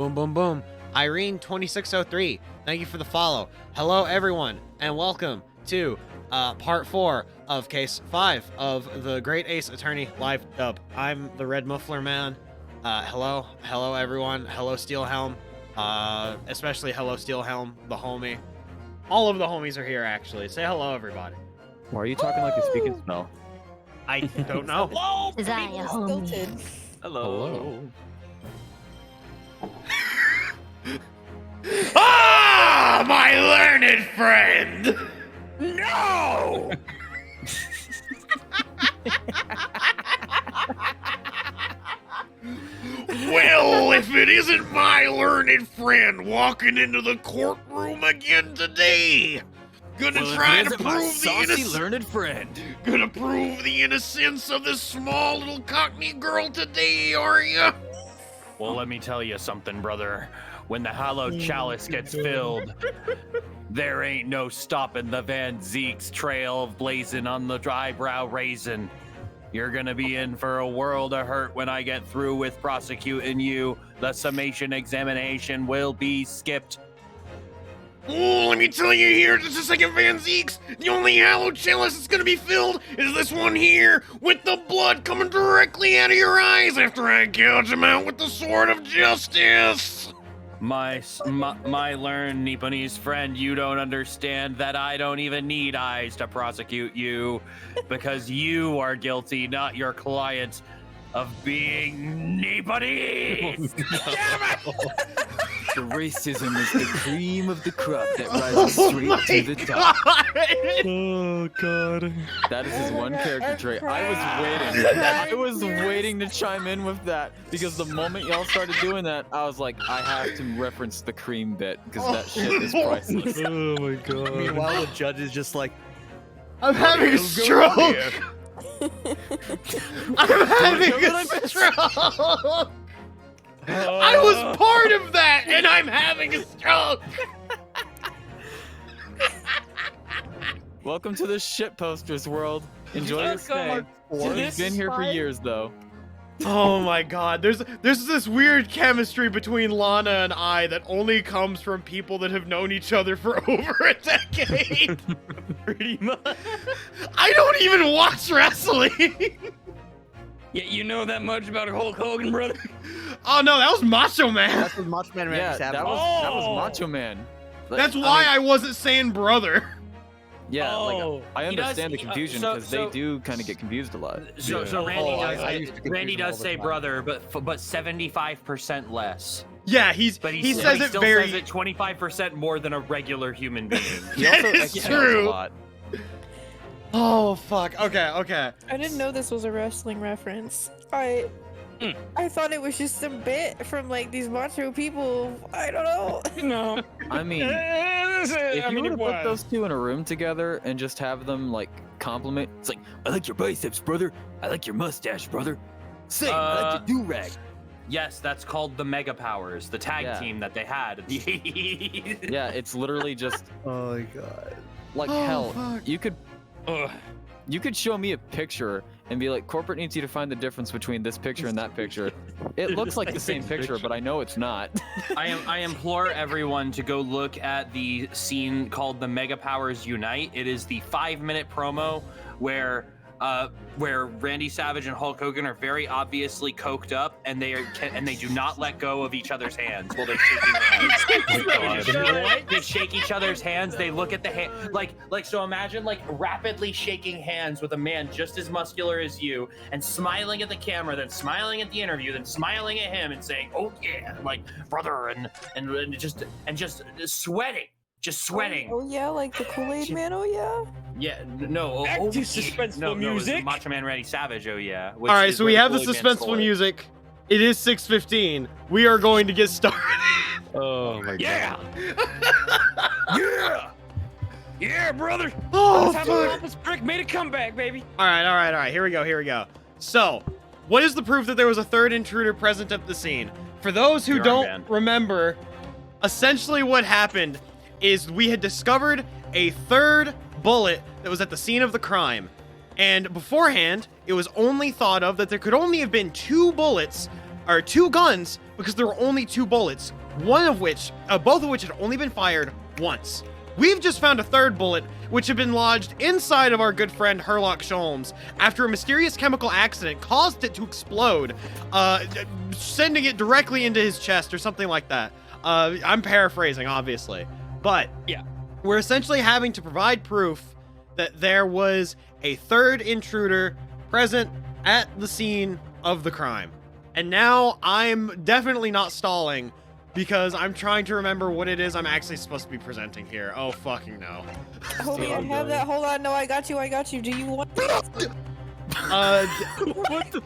Boom, boom, boom. Irene2603, thank you for the follow. Hello, everyone, and welcome to part 4 of case 5 of the Great Ace Attorney live dub. I'm the Red Muffler Man. Hello, everyone. Hello, Steelhelm. Especially hello, Steelhelm, the homie. All of the homies are here, actually. Say hello, everybody. Why are you talking like a speaking spell? I don't know. Hello, Is that your homie? Hello. Ah, my learned friend! No! Well, if it isn't my learned friend walking into the courtroom again today, gonna try to prove the innocence. learned friend. Gonna prove the innocence of this small little Cockney girl today, are ya? Well, let me tell you something, brother. When the hallowed chalice gets filled, there ain't no stopping the Van Zeek's trail of blazing on the eyebrow raisin. You're gonna be in for a world of hurt when I get through with prosecuting you. The summation examination will be skipped. Oh, let me tell you here, just a second, Van Zeeks. The only hallowed chalice that's gonna be filled is this one here, with the blood coming directly out of your eyes after I gouge him out with the sword of justice. My learned Nipponese friend, you don't understand that I don't even need eyes to prosecute you, because you are guilty, not your client, of being Nipponese. The racism is the cream of the crop that rises straight to the top. Oh god. That is his one character trait. I was waiting to chime in with that because the moment y'all started doing that, I was like, I have to reference the cream bit because that shit is priceless. Oh my god. Meanwhile, the judge is just like, I'm having a stroke. I'm having a stroke. I was part of that, and I'm having a stroke. Welcome to the shit posters world. Enjoy your stay. We've been here for years, though. Oh my god, there's this weird chemistry between Lana and I that only comes from people that have known each other for over a decade. pretty much. I don't even watch wrestling. Yeah, you know that much about Hulk Hogan, brother? Oh no, that was Macho Man. That's what Macho Man Randy Yeah, Savage. that was Macho Man. That's why I wasn't saying brother. Yeah, Oh. like I understand the confusion because they do kind of get confused a lot. So I Randy does say brother, but 75% less. Yeah, he But says it still very. says it 25% more than a regular human being. He also That is exhales true. a lot. Oh fuck. Okay. I didn't know this was a wrestling reference. I thought it was just a bit from like these macho people. I don't know. No. I mean, if you were to put those two in a room together and just have them like compliment, it's like, I like your biceps, brother. I like your mustache, brother. Say, I like your do-rag. Yes, that's called the Mega Powers, the tag team that they had. Yeah, it's literally just Oh my god. like Oh, hell. fuck. You could show me a picture and be like, corporate needs you to find the difference between this picture and that picture. It looks like the same picture, but I know it's not. I implore everyone to go look at the scene called the Mega Powers Unite. It is the 5-minute promo where Randy Savage and Hulk Hogan are very obviously coked up, and they do not let go of each other's hands while they're shaking hands. They shake each other's hands. They look at the hand like so. Imagine like rapidly shaking hands with a man just as muscular as you, and smiling at the camera, then smiling at the interview, then smiling at him, and saying, "Oh yeah, like brother," and just sweating. Just sweating. Oh yeah, like the Kool-Aid Man. Oh yeah. Yeah, no. Back to suspenseful music. No, it was Macho Man Randy Savage. Oh yeah. All right, so we have the suspenseful music. It is 6:15. We are going to get started. Oh my Yeah! yeah! Yeah, brother! Oh, Let's have fuck. a Compass Brick made a comeback, baby! All right. Here we go. So, what is the proof that there was a third intruder present at the scene? For those who Your don't armband. remember, essentially what happened is we had discovered a third bullet that was at the scene of the crime. And beforehand, it was only thought of that there could only have been 2 bullets or 2 guns because there were only 2 bullets, both of which had only been fired once. We've just found a 3rd bullet, which had been lodged inside of our good friend Herlock Sholmes after a mysterious chemical accident caused it to explode, sending it directly into his chest or something like that. I'm paraphrasing, obviously, but Yeah. we're essentially having to provide proof that there was a 3rd intruder present at the scene of the crime. And now I'm definitely not stalling because I'm trying to remember what it is I'm actually supposed to be presenting here. Oh, fucking no. Homie, I have that. Hold on. No, I got you. Do you want this? What the?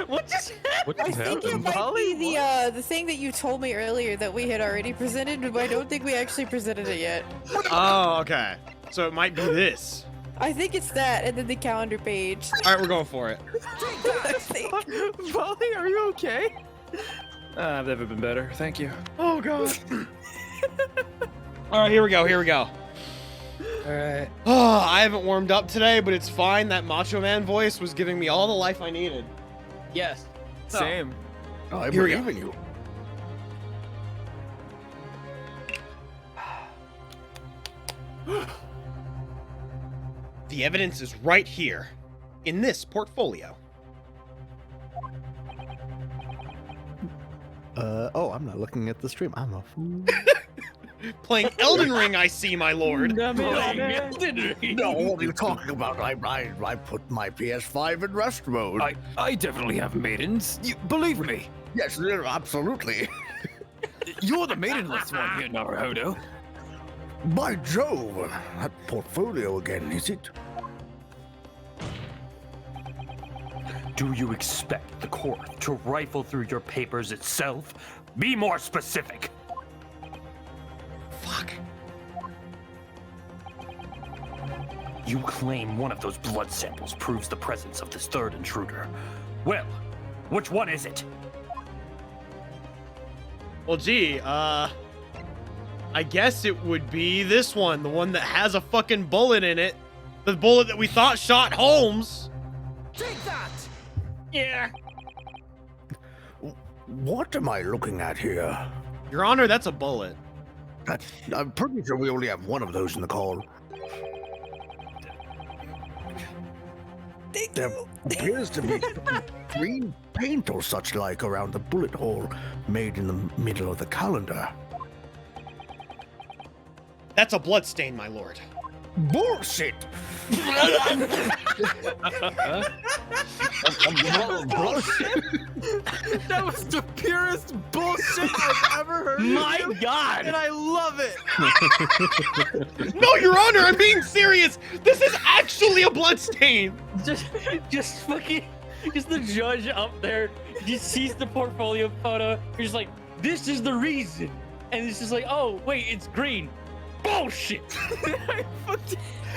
What just What I just think it happened? might be the thing that you told me earlier that we had already presented, but I don't think we actually presented it yet. Oh, okay. So it might be this. I think it's that, and then the calendar page. All right, we're going for it. I think. Volley, are you okay? I've never been better. Thank you. Oh, God. All right, here we go. All right. Oh, I haven't warmed up today, but it's fine. That Macho Man voice was giving me all the life I needed. Yes. So, Same. I Here we go. believe in you. The evidence is right here, in this portfolio. Oh, I'm not looking at the stream. I'm a fool. Playing Elden Ring, I see, my lord. No, what are you talking about? I put my PS5 in rest mode. I definitely have maidens. You believe me? Yes, absolutely. You're the maidenless one here, Naruhodo. By Jove, that portfolio again, is it? Do you expect the court to rifle through your papers itself? Be more specific. Fuck. You claim one of those blood samples proves the presence of this 3rd intruder. Well, which one is it? Well, gee, I guess it would be this one, the one that has a fucking bullet in it. The bullet that we thought shot Holmes. Take that! Yeah. What am I looking at here? Your Honor, that's a bullet. I'm pretty sure we only have one of those in the call. There appears to be green paint or such like around the bullet hole made in the middle of the calendar. That's a blood stain, my lord. Bullshit! That was the purest bullshit I've ever heard. My of you, God. and I love it. No, Your Honor, I'm being serious. This is actually a blood stain. Just fucking, just the judge up there, he sees the portfolio photo. He's like, this is the reason, and it's just like, oh wait, it's green. Bullshit.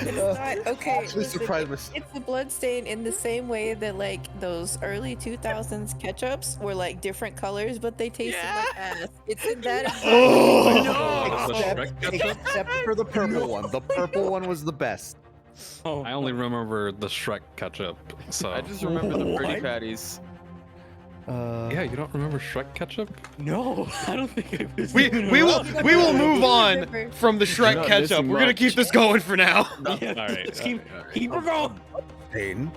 It's not okay. Actually listen, surprised me. it's the blood stain in the same way that like those early 2000s ketchups were like different colors, but they tasted like ass. It's in that. exact Oh, Except for the purple one. The purple one was the best. Oh, I only remember the Shrek ketchup. So I just remember the pretty patties. yeah, you don't remember Shrek ketchup? no, I don't think I was. we will move on Remember. from the Shrek Not ketchup. this We're gonna keep much. this going for now. Yeah, All right, let's all keep, right, all right. keep her going. Pain.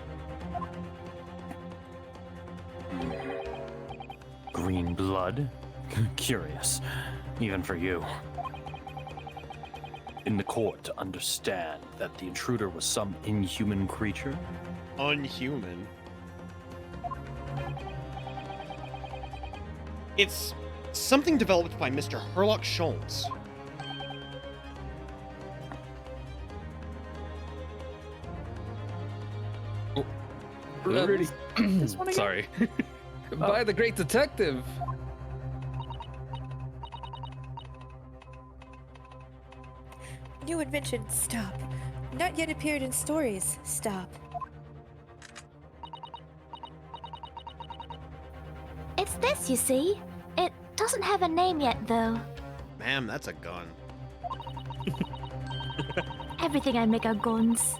Green blood? Curious, even for you. In the court to understand that the intruder was some inhuman creature? Unhuman. It's something developed by Mr. Herlock Sholmes. This one again? Sorry. By the great detective. New invention. Stop. Not yet appeared in stories. Stop. It's this, you see. It doesn't have a name yet, though. Ma'am, that's a gun. Everything I make are guns.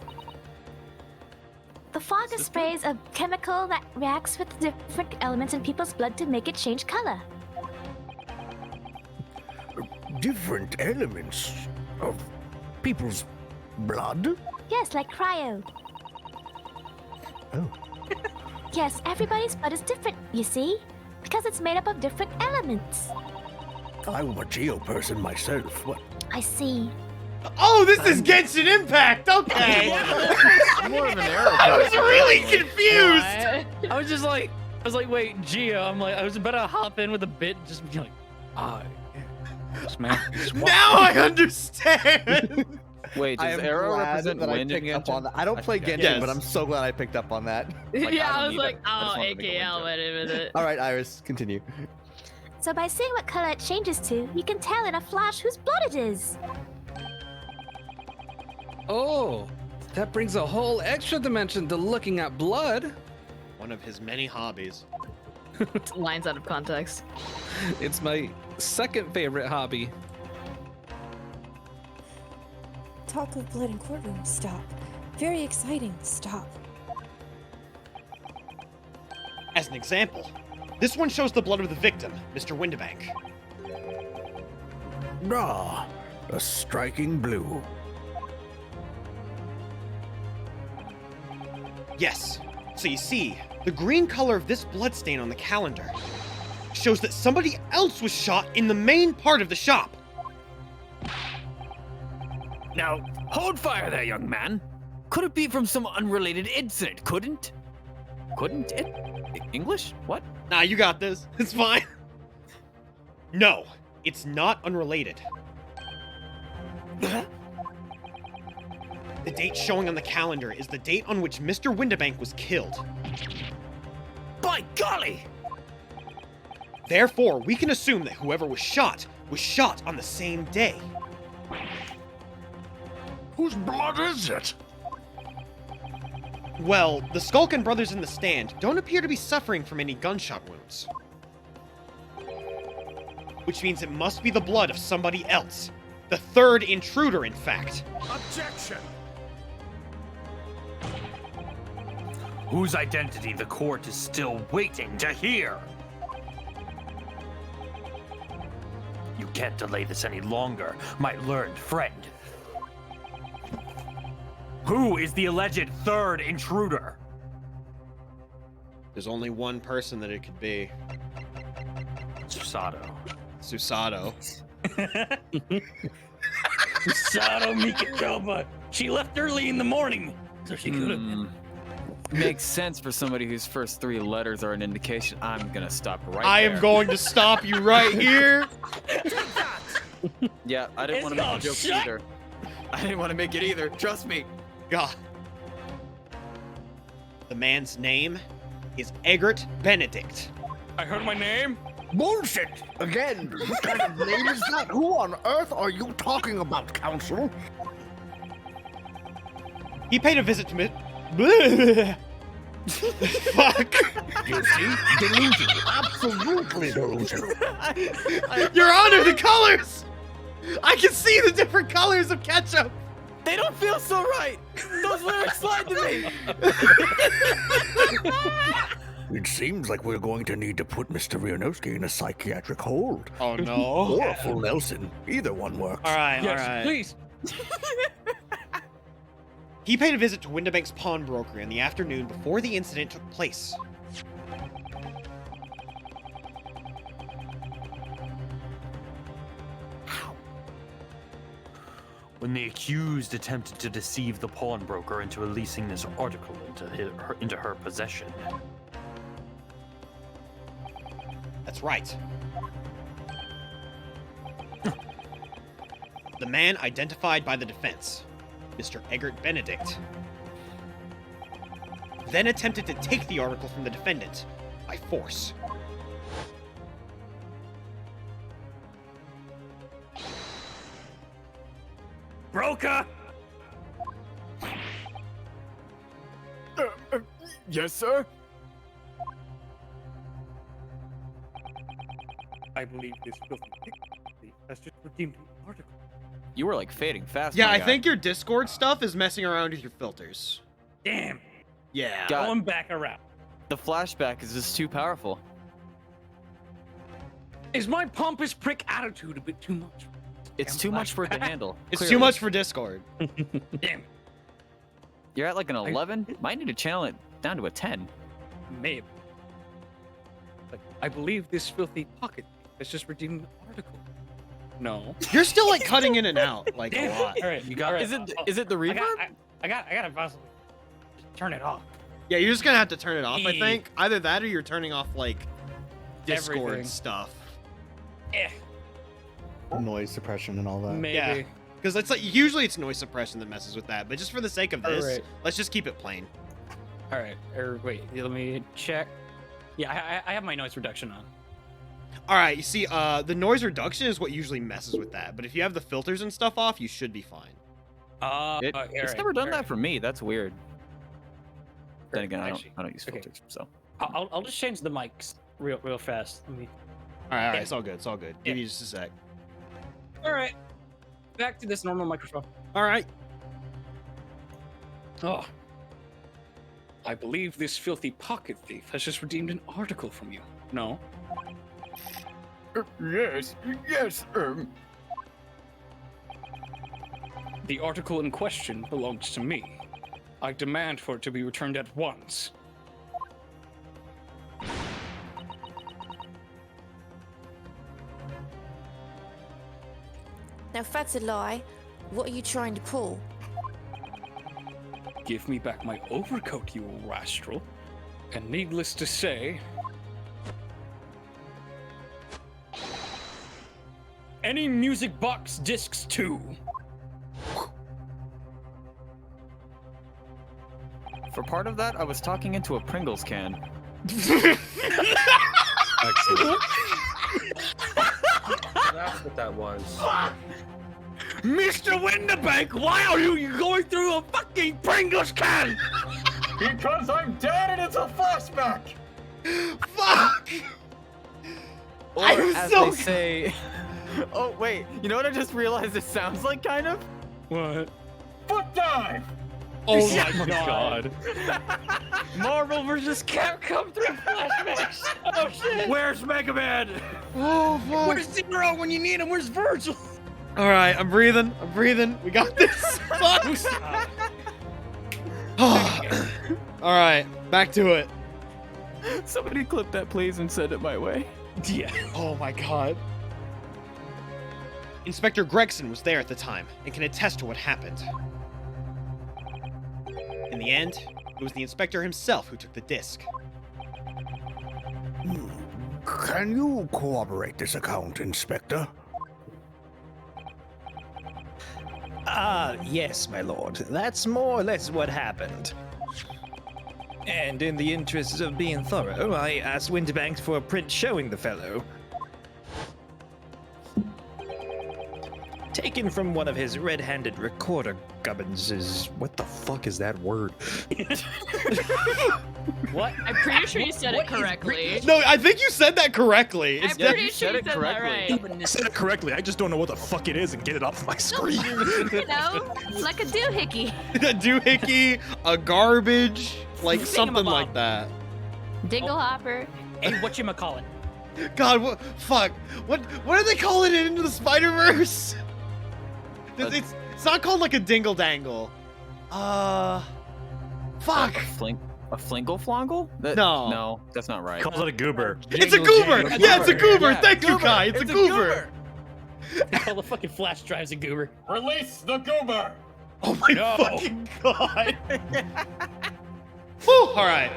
The fog sprays a chemical that reacts with different elements in people's blood to make it change color. Different elements of people's blood? Yes, like cryo. Oh. Yes, everybody's blood is different, you see? Because it's made up of different elements. I'm a geo person myself. What? I see. Oh, this is Genshin Impact. Okay. More of an arrow. I was really confused. I was just like, wait, Gia. I was about to hop in with a bit, and just be like, Now I understand. Wait, I does am arrow glad represent that I wind in picked up Genshin? on that. I don't play Genshin, Yes. but I'm so glad I picked up on that. Yeah, I don't was need like, it. I just oh, wanted to make a wind AKL joke. went in with it. All right, Iris, continue. So by seeing what color it changes to, you can tell in a flash whose blood it is. Oh, that brings a whole extra dimension to looking at blood. One of his many hobbies. Lines out of context. It's my second favorite hobby. Talk of blood in courtroom. Stop. Very exciting. Stop. As an example, this one shows the blood of the victim, Mr. Windibank. Ah, a striking blue. Yes. So you see, the green color of this bloodstain on the calendar shows that somebody else was shot in the main part of the shop. Now, hold fire there, young man. Could it be from some unrelated incident? Couldn't it? English? What? Nah, you got this. It's fine. No, it's not unrelated. The date showing on the calendar is the date on which Mr. Windibank was killed. By golly! Therefore, we can assume that whoever was shot on the same day. Whose blood is it? Well, the Skulkin brothers in the stand don't appear to be suffering from any gunshot wounds. Which means it must be the blood of somebody else. The third intruder, in fact. Objection! Whose identity the court is still waiting to hear. You can't delay this any longer, my learned friend. Who is the alleged third intruder? There's only one person that it could be. Susato. Susato. Sato Mikitoba. She left early in the morning, so she could have. Makes sense for somebody whose first three letters are an indication. I'm gonna stop right I there. am going to stop you right here. Yeah, I didn't It's want to make a called joke shut- either. I didn't want to make it either. Trust me. God. The man's name is Eggert Benedict. I heard my name. Bullshit! Again, what kind of name is that? Who on earth are you talking about, Council? He paid a visit to me. Fuck. You see? Delusional. Absolutely delusional. Your Honor, the colors! I can see the different colors of ketchup. They don't feel so right. Those lyrics slide to me. It seems like we're going to need to put Mr. Rionowski in a psychiatric hold. Oh no. Or a full Nelson. Either one works. All right, Yes, all right. please. He paid a visit to Windibank's pawnbroker in the afternoon before the incident took place. When the accused attempted to deceive the pawnbroker into releasing this article into her possession. That's right. The man identified by the defense, Mr. Eggert Benedict, then attempted to take the article from the defendant by force. Broker! Yes, sir. I believe this filthy pig has just redeemed the article. You were like fading fast. Yeah, my I guy. think your Discord stuff is messing around with your filters. Damn. Yeah. God. Going back around. The flashback is just too powerful. Is my pompous prick attitude a bit too much? It's too much for it to handle. It's clearly. too much for Discord. Damn it. You're at like an 11. Might need to channel it down to a 10. Maybe. But I believe this filthy pocket has just redeemed an article. No. You're still like cutting in and out like a Damn. lot. All right. You got Is it the reverb? I gotta possibly turn it off. Yeah, you're just gonna have to turn it off. I E. think either that or you're turning off like Discord Everything. stuff. Eh, Noise suppression and all that. maybe. Yeah. Because it's like usually it's noise suppression that messes with that, but just for the sake of this, Alright. let's just keep it plain. All right. Or wait, let me check. Yeah, I have my noise reduction on. All right, you see, the noise reduction is what usually messes with that, but if you have the filters and stuff off, you should be fine. It's never done that for me. That's weird. Then again, Actually, I don't use okay. filters, so. I'll just change the mics real fast. Let me. All right, Yeah. it's all good, it's all good. Give Yeah. you just a sec. All right. Back to this normal microphone. All right. Oh. I believe this filthy pocket thief has just redeemed an article from you. No. Yes. The article in question belongs to me. I demand for it to be returned at once. Now, if that's a lie, what are you trying to pull? Give me back my overcoat, you rascal. And needless to say, any music box discs too. For part of that, I was talking into a Pringles can. Excellent. That's what that was. Mr. Winterbank, why are you going through a fucking Pringles can? Because I'm dead and it's a flashback! Fuck! Or I'm as so- they say... Oh, wait. You know what I just realized it sounds like, kind of? What? Foot dive! Oh my god. Marvel vs. Capcom 3 flashbacks. Oh shit. Where's Mega Man? Oh, fuck. Where's Zero when you need him? Where's Virgil? All right, I'm breathing. We got this. Fuck. All right, back to it. Somebody clip that, please, and send it my way. Yeah. Oh my god. Inspector Gregson was there at the time and can attest to what happened. In the end, it was the inspector himself who took the disc. Can you corroborate this account, Inspector? Yes, my lord. That's more or less what happened. And in the interests of being thorough, I asked Winterbank for a print showing the fellow. Taken from one of his red-handed recorder gubbins is... What the fuck is that word? What? I'm pretty sure you said it correctly. No, I think you said that correctly. I'm It's pretty you sure said you it said that correctly. right. I said it correctly, I just don't know what the fuck it is and get it off my screen. You know, like a doohickey. a doohickey, a garbage, like something Thingamabob. like that. Dinglehopper. Hey, whatchamacallit? God, what? Fuck. What are they calling it Into the Spider-Verse? It's not called like a dingle dangle. Fuck. A flingle-flongle? No. No, that's not right. Calls it a goober. It's a goober. Yeah, it's a goober. Yeah, Thank you, goober. Kai. It's a goober. All the fucking flash drives a goober. Release the goober! Oh my No. fucking god. Whew, all right.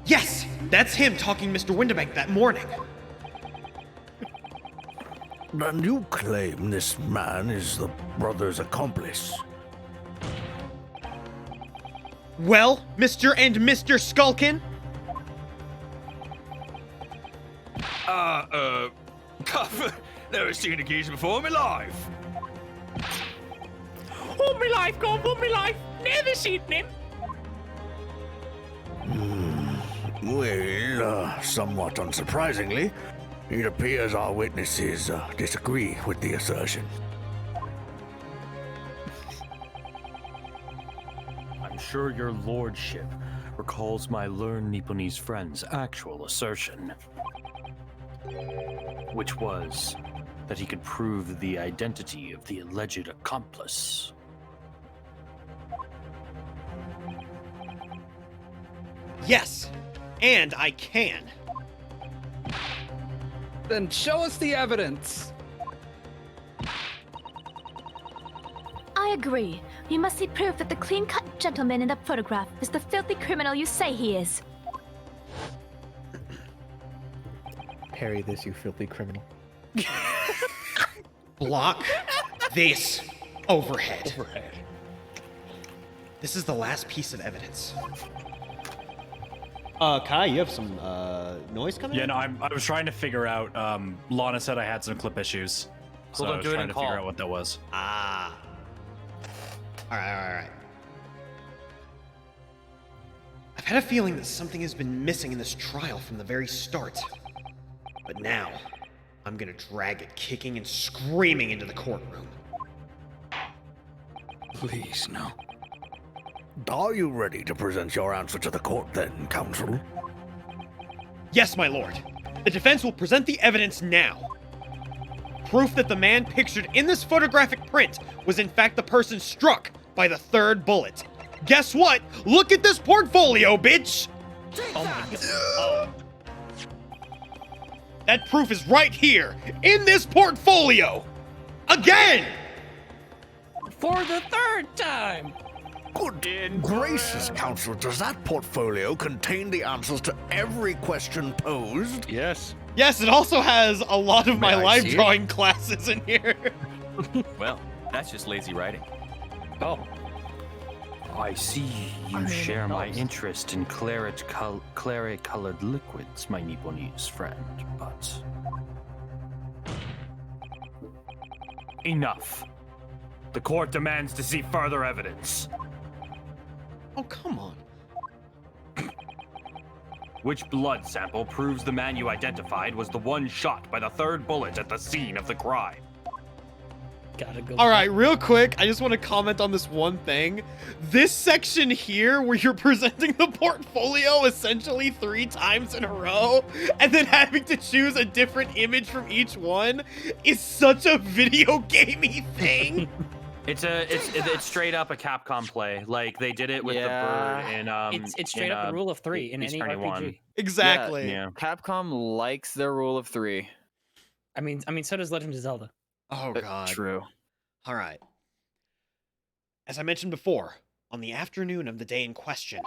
Yes, that's him talking Mr. Winterbank that morning. And you claim this man is the brother's accomplice? Well, Mr. and Mr. Skulkin? Never seen a geezer before in my life. All my life, God, all my life. Never seen him. Well, somewhat unsurprisingly, it appears our witnesses disagree with the assertion. sure your lordship recalls my learned Nipponese friend's actual assertion, which was that he could prove the identity of the alleged accomplice. Yes, and I can. Then show us the evidence. I agree. You must see proof that the clean-cut gentleman in the photograph is the filthy criminal you say he is. Parry this, you filthy criminal. Block this overhead. This is the last piece of evidence. Kai, you have some noise coming in? Yeah, no, I was trying to figure out. Lana said I had some clip issues, so Well, I was do it trying in to call. figure out what that was. Ah. All right. I've had a feeling that something has been missing in this trial from the very start. But now, I'm gonna drag it kicking and screaming into the courtroom. Please, no. Are you ready to present your answer to the court then, counsel? Yes, my lord. The defense will present the evidence now. Proof that the man pictured in this photographic print was in fact the person struck by the third bullet. Guess what? Look at this portfolio, bitch! Oh my god. That proof is right here, in this portfolio! Again! For the third time! Good gracious, counsel, does that portfolio contain the answers to every question posed? Yes. Yes, it also has a lot of my May I live see it? drawing classes in here. Well, that's just lazy writing. Oh. I see you share my interest in claret-colored liquids, my Nipponese friend, but... Enough. The court demands to see further evidence. Oh, come on. Which blood sample proves the man you identified was the one shot by the third bullet at the scene of the crime? Gotta go. All right, real quick, I just want to comment on this one thing. This section here, where you're presenting the portfolio essentially 3 times in a row, and then having to choose a different image from each one, is such a video gamey thing. It's straight up a Capcom play. Like they did it with the bird in It's straight up the rule of 3 in Peace any 91. RPG. Exactly. Yeah. Capcom likes their rule of 3. I mean, so does Legend of Zelda. Oh, God. True. All right. As I mentioned before, on the afternoon of the day in question,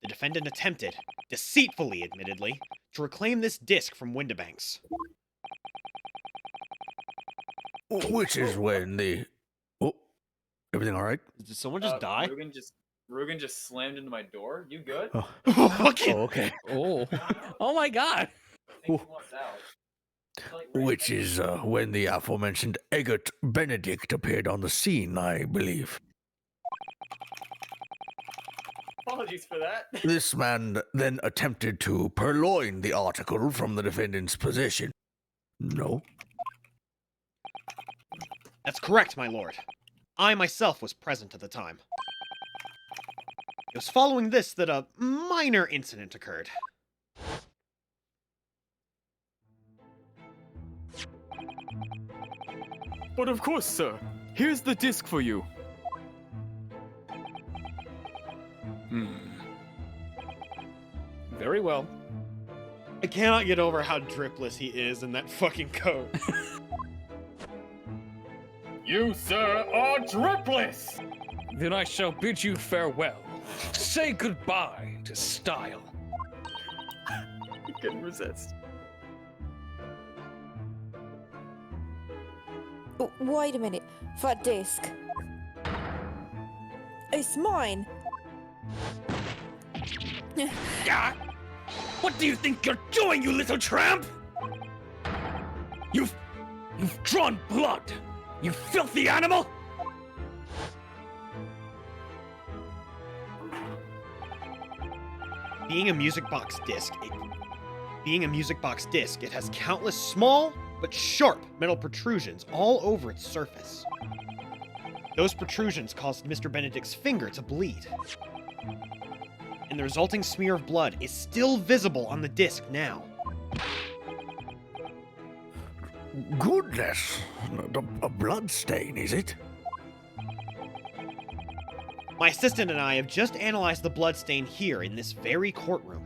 the defendant attempted, deceitfully admittedly, to reclaim this disc from Windibanks. Which is when the... Oh, everything all right? Did someone just die? Rugen just slammed into my door. You good? Oh, Fucking- okay. Oh. Oh my god. Which is when the aforementioned Eggert Benedict appeared on the scene, I believe. Apologies for that. This man then attempted to purloin the article from the defendant's possession. No? That's correct, my lord. I myself was present at the time. It was following this that a minor incident occurred. But of course, sir. Here's the disc for you. Very well. I cannot get over how dripless he is in that fucking coat. You, sir, are dripless! Then I shall bid you farewell. Say goodbye to style. I couldn't resist. Oh, wait a minute. That disc. It's mine. Ah! What do you think you're doing, you little tramp? You've drawn blood, you filthy animal! Being a music box disc, it has countless small but sharp metal protrusions all over its surface. Those protrusions caused Mr. Benedict's finger to bleed. And the resulting smear of blood is still visible on the disc now. Goodness. A blood stain, is it? My assistant and I have just analyzed the blood stain here in this very courtroom.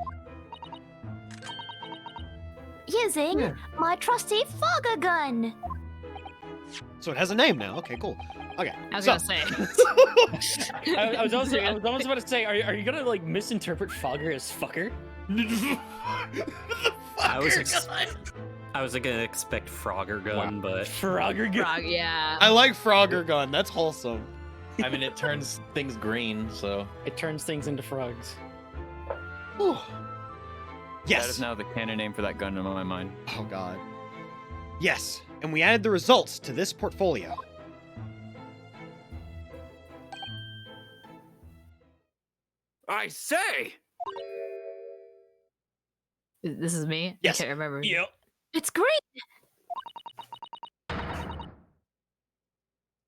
Using my trusty fogger gun. So it has a name now. Okay, cool. Okay. I was so- gonna say. I was almost about to say, are you gonna like misinterpret Fogger as fucker? I was gonna expect Frogger gun, but Frogger gun. Frog, yeah. I like Frogger gun. That's wholesome. I mean, it turns things green, so. It turns things into frogs. Whew. Yes. That is now the canon name for that gun in my mind. Oh god. Yes, and we added the results to this portfolio. I say! This is me? Yes. I can't remember. Yep. It's green.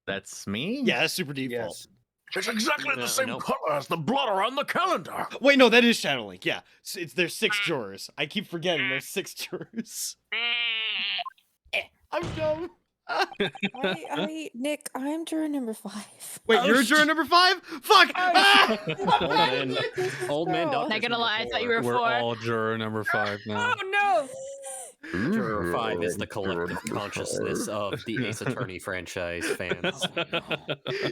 That's me? Yeah, that's super default. It's exactly the same color as the blood around the calendar. Wait, no, that is Shadowlink. Yeah, there's 6 jurors. I keep forgetting there's 6 jurors. I'm dumb. Nick, I'm juror number 5. Wait, you're juror number 5? Fuck! Ah! Old man Girl. Not gonna lie, I thought you were We're 4. all juror number 5 now. Oh no! Juror 5 is the collective consciousness of the Ace Attorney franchise fans.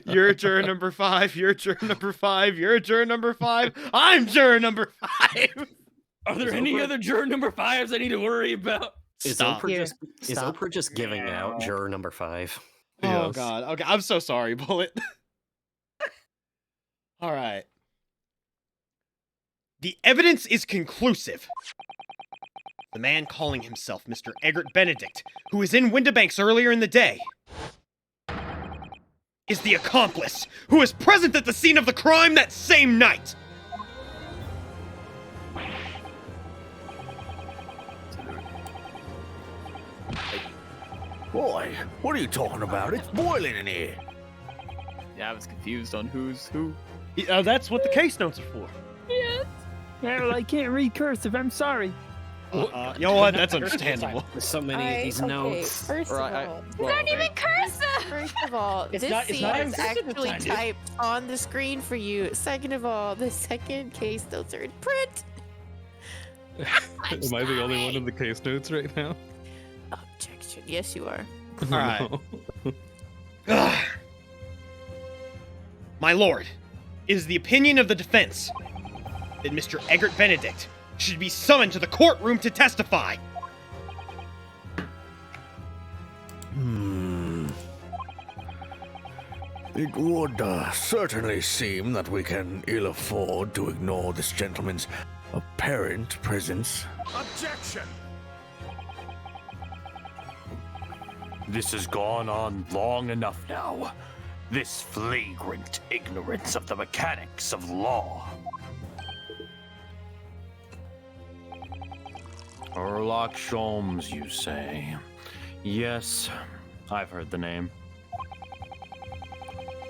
You're juror number 5. You're juror number 5. You're juror number 5. I'm juror number 5. Are there any other juror number 5s I need to worry about? Is Stop. Oprah just giving out juror number 5? Oh Yes. god. Okay, I'm so sorry, Bullet. All right. The evidence is conclusive. The man calling himself Mr. Eggert Benedict, who was in Windibanks earlier in the day, is the accomplice who was present at the scene of the crime that same night. Boy, what are you talking about? It's boiling in here. Yeah, I was confused on who's who. That's what the case notes are for. Well, I can't read cursive. I'm sorry. You know what? That's understandable. There's so many of these notes. First of Right, all, It's not even cursive. first of all, It's this not- it's scene not is even cursive actually this time, typed on the screen for you. Second of all, the second case notes are in print. Am I the only one in the case notes right now? Objection. Yes, you are. All right. Ugh. My lord, it is the opinion of the defense that Mr. Eggert Benedict should be summoned to the courtroom to testify. It would certainly seem that we can ill afford to ignore this gentleman's apparent presence. Objection! This has gone on long enough now. This flagrant ignorance of the mechanics of law. Sherlock Sholmes, you say? Yes, I've heard the name.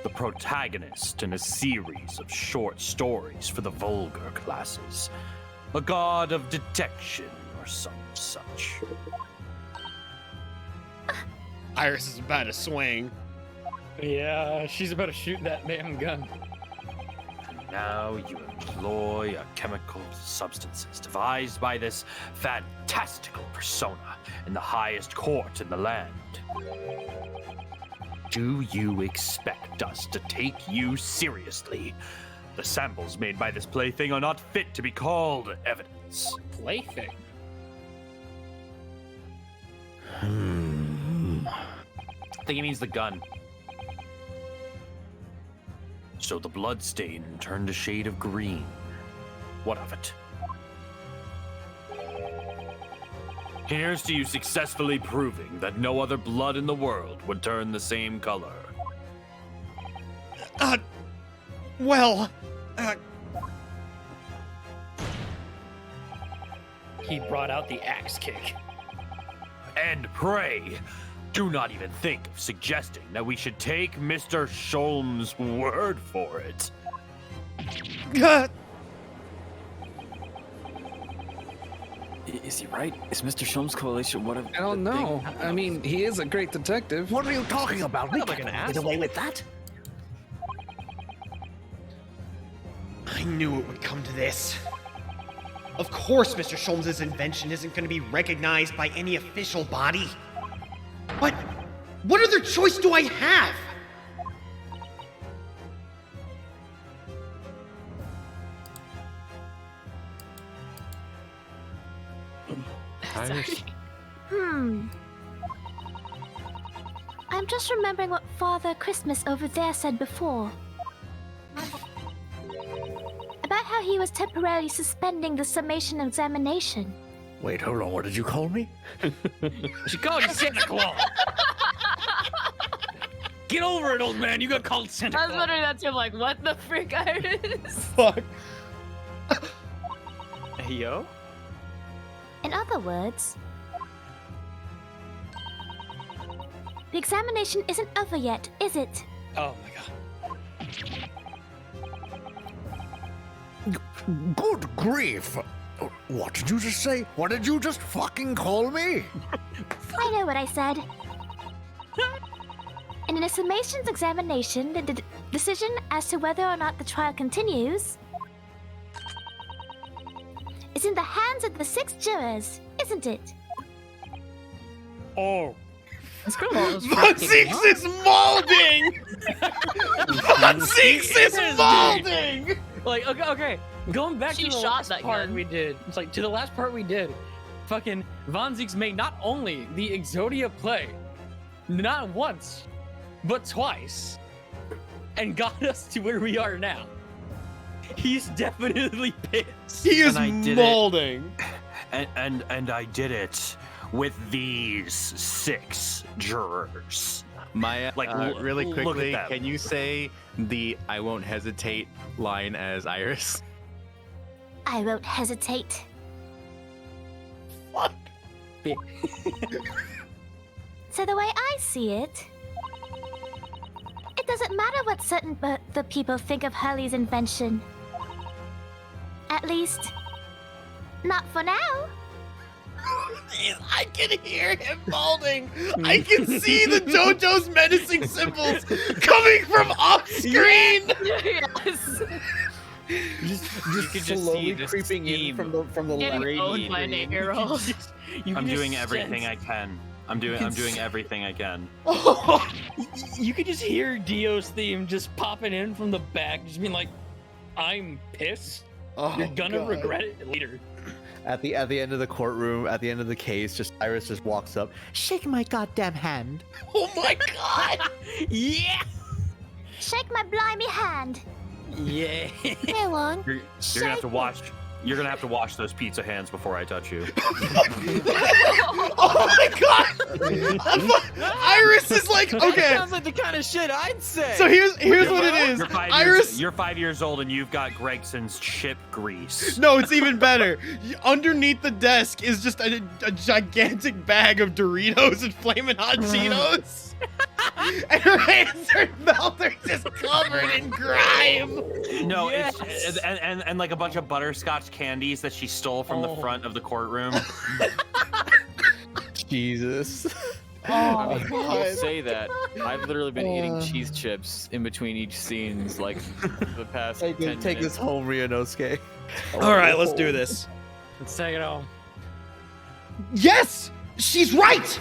The protagonist in a series of short stories for the vulgar classes. A god of detection or some such. Iris is about to swing. Yeah, she's about to shoot that damn gun. Now you employ a chemical substances devised by this fantastical persona in the highest court in the land. Do you expect us to take you seriously? The samples made by this plaything are not fit to be called evidence. Plaything? I think he means the gun. So the bloodstain turned a shade of green. What of it? Here's to you successfully proving that no other blood in the world would turn the same color. He brought out the axe kick. And pray, Do not even think of suggesting that we should take Mr. Sholm's word for it. Is he right? Is Mr. Sholm's coalition one of? I don't know. I mean, he is a great detective. What are you talking about? We can't get away with that. I knew it would come to this. Of course Mr. Sholmes' invention isn't going to be recognized by any official body. But what other choice do I have? I'm just remembering what Father Christmas over there said before. About how he was temporarily suspending the summation examination. Wait, hold on. What did you call me? She called you Santa Claus. Get over it, old man. You got called Santa I Claus. was wondering that too. I'm like, what the frick, Iris? Fuck. Hey, yo. In other words, the examination isn't over yet, is it? Oh my god. Good grief! What did you just say? What did you just fucking call me? I know what I said. And in a summations examination, the decision as to whether or not the trial continues is in the hands of the 6 jurors, isn't it? Oh. Von Six is molding! Von Six is molding! Like, okay. Going back She to the shot last that part gun. we did. It's like, to the last part we did. Fucking Von Zieks made not only the Exodia play, not once, but twice. And got us to where we are now. He's definitely pissed. He is And I did molding. And I did it with these 6 jurors. Maya, Like, really look at quickly, them. can you say the "I won't hesitate" line as Iris? I won't hesitate. Fuck. So the way I see it, it doesn't matter what certain the people think of Hurley's invention. At least, not for now. I can hear him molding. I can see the JoJo's menacing symbols coming from off screen. Yes. You could just slowly see the creeping in steam from the Getting owned by an radiating. 8-year-old. I'm doing everything I can. I'm doing everything I can. You could just hear Dio's theme just popping in from the back, just being like, I'm pissed. You're gonna regret it later. At the end of the courtroom, at the end of the case, just Iris just walks up, shake my goddamn hand. Oh my god! Yeah! Shake my blimey hand. Yeah. Go on. You're gonna have to wash. You're gonna have to wash those pizza hands before I touch you. Oh my god! Iris is like, okay. Sounds like the kind of shit I'd say. So here's what it is. You're 5 years old and you've got Gregson's chip grease. No, it's even better. Underneath the desk is just a gigantic bag of Doritos and Flamin' Hot Cheetos. And her hands and mouth are just covered in grime. No, it's and like a bunch of butterscotch candies that she stole from the front of the courtroom. Jesus. I mean, you say that. I've literally been eating cheese chips in between each scenes, like, for the past 10 minutes. Take this home, Ryunosuke. All right, let's do this. Let's take it home. Yes, she's right.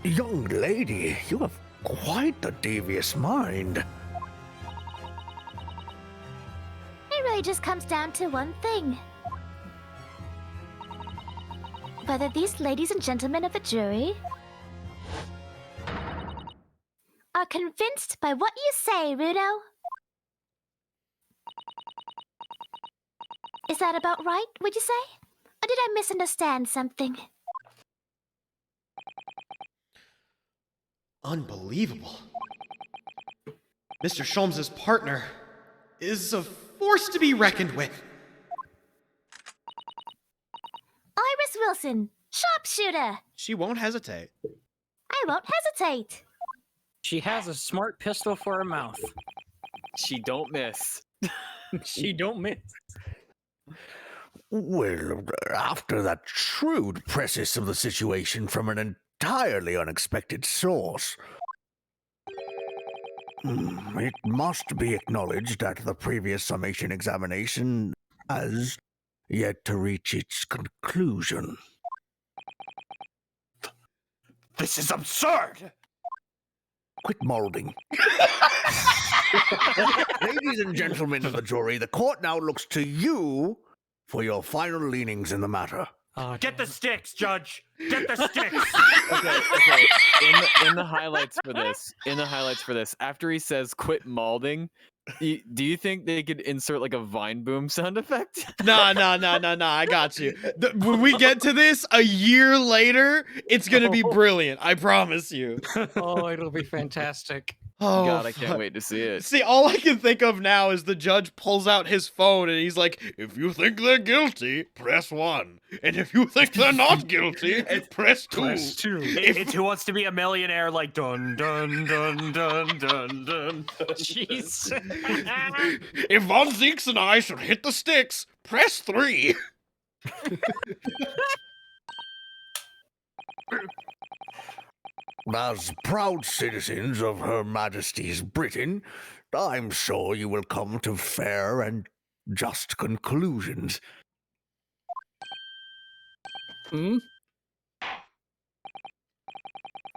Young lady, you have quite a devious mind. It really just comes down to one thing. Whether these ladies and gentlemen of the jury are convinced by what you say, Rudo. Is that about right, would you say? Or did I misunderstand something? Unbelievable. Mr. Sholmes' partner is a force to be reckoned with. Iris Wilson, Sharpshooter! She won't hesitate. I won't hesitate. She has a smart pistol for her mouth. She don't miss. She don't miss. Well, after that shrewd precis of the situation from an entirely unexpected source, it must be acknowledged that the previous summation examination has yet to reach its conclusion. This is absurd! Quit molding. Ladies and gentlemen of the jury, the court now looks to you for your final leanings in the matter. Get the sticks, Judge! Get the sticks! Okay. In the highlights for this, after he says "quit malding," do you think they could insert like a vine boom sound effect? Nah. I got you. When we get to this a year later, it's gonna be brilliant. I promise you. Oh, it'll be fantastic. Oh, God, I can't wait to see it. See, all I can think of now is the judge pulls out his phone and he's like, if you think they're guilty, press 1. And if you think they're not guilty, press 2. It's Who Wants to Be a Millionaire, like dun dun dun dun dun dun. Jeez. If Von Zeeks and I should hit the sticks, press 3. As proud citizens of Her Majesty's Britain, I'm sure you will come to fair and just conclusions.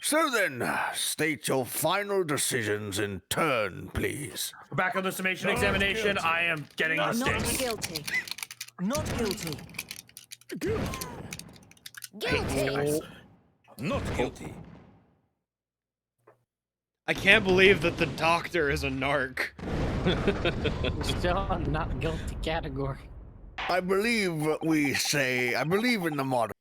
So then, state your final decisions in turn, please. Back on the summation examination, I am getting the sticks. guilty. Not guilty. Guilty. Not guilty. I can't believe that the doctor is a narc. Still not guilty category. I believe in the motto.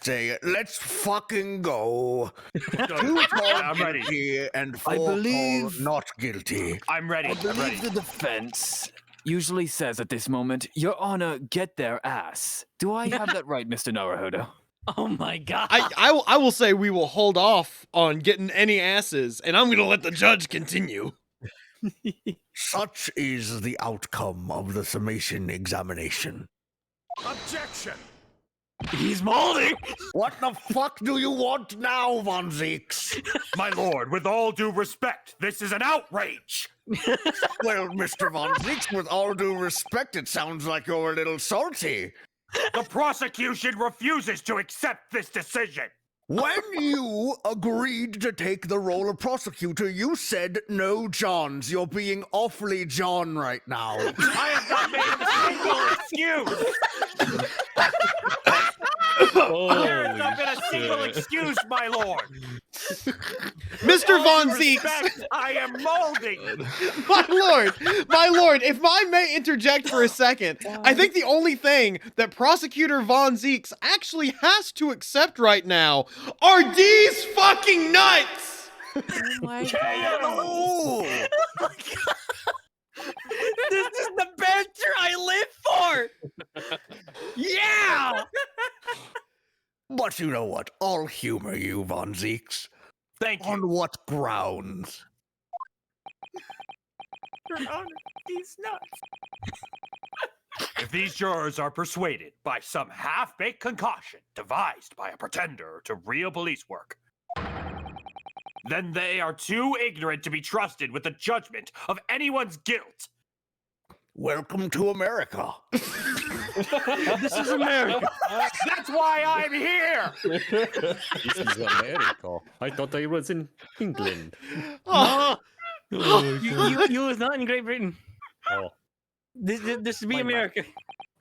Say, let's fucking go. 2 I'm ready. guilty and 4 I believe- not guilty. I'm ready. I I'm ready. believe the defense usually says at this moment, "Your Honor, get their ass." Do I have that right, Mr. Naruhodo? Oh my god. I will say we will hold off on getting any asses, and I'm gonna let the judge continue. Such is the outcome of the summation examination. Objection! He's molding! What the fuck do you want now, Von Zeeks? My lord, with all due respect, this is an outrage! Well, Mr. Von Zeeks, with all due respect, it sounds like you're a little salty. The prosecution refuses to accept this decision! When you agreed to take the role of prosecutor, you said no Johns. You're being awfully John right now. I have not made a single excuse! There has not been a single excuse, my lord! Mr. Von Zeeks! Respect, I am molding! My lord, if I may interject for a second, I think the only thing that Prosecutor Von Zeeks actually has to accept right now are these fucking nuts! Oh my god. Oh! This is the banter I live for! Yeah! But you know what? I'll humor you, Von Zeeks. Thank you. On what grounds? Your Honor, these nuts. If these jurors are persuaded by some half-baked concoction devised by a pretender to real police work, then they are too ignorant to be trusted with the judgment of anyone's guilt. Welcome to America. This is America. That's why I'm here. This is America. I thought I was in England. Oh, You was not in Great Britain. Oh, This be My America.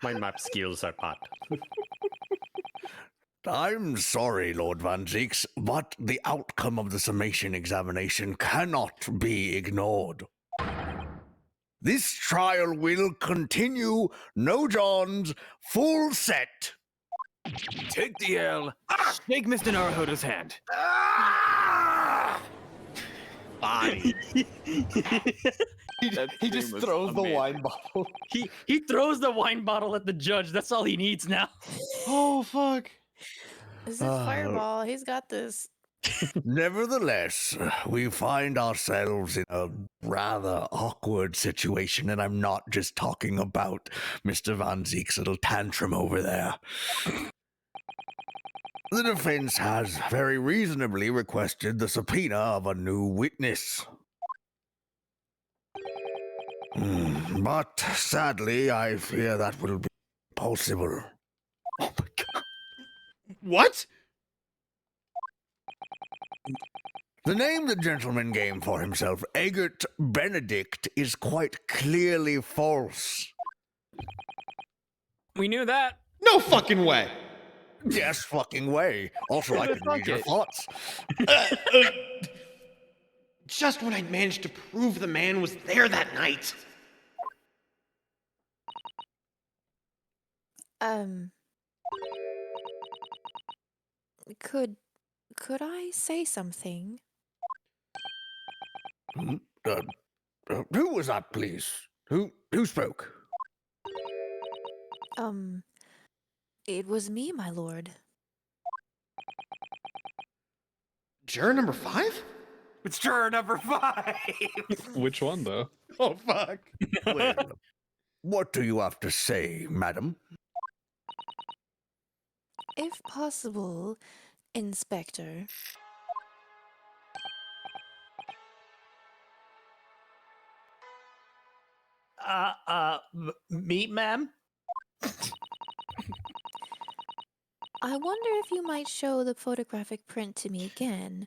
my map skills are bad. I'm sorry, Lord Van Zeeks, but the outcome of the summation examination cannot be ignored. This trial will continue, no Johns, full set. Take the L. Shake Mr. Naruhodo's hand. body. He just throws the wine bottle. He throws the wine bottle at the judge. That's all he needs now. Oh fuck. This is Fireball. He's got this. Nevertheless, we find ourselves in a rather awkward situation, and I'm not just talking about Mr. Von Zeke's little tantrum over there. The defense has very reasonably requested the subpoena of a new witness. But sadly, I fear that will be impossible. Oh my god. What? The name the gentleman gave for himself, Eggert Benedict, is quite clearly false. We knew that. No fucking way. Yes, fucking way. Also, I can read your thoughts. Just when I'd managed to prove the man was there that night. Could I say something? Who was that, please? Who spoke? It was me, my lord. Juror number 5? It's juror number 5. Which one, though? Oh, fuck. Well, what do you have to say, madam? If possible, Inspector. Me, ma'am? I wonder if you might show the photographic print to me again,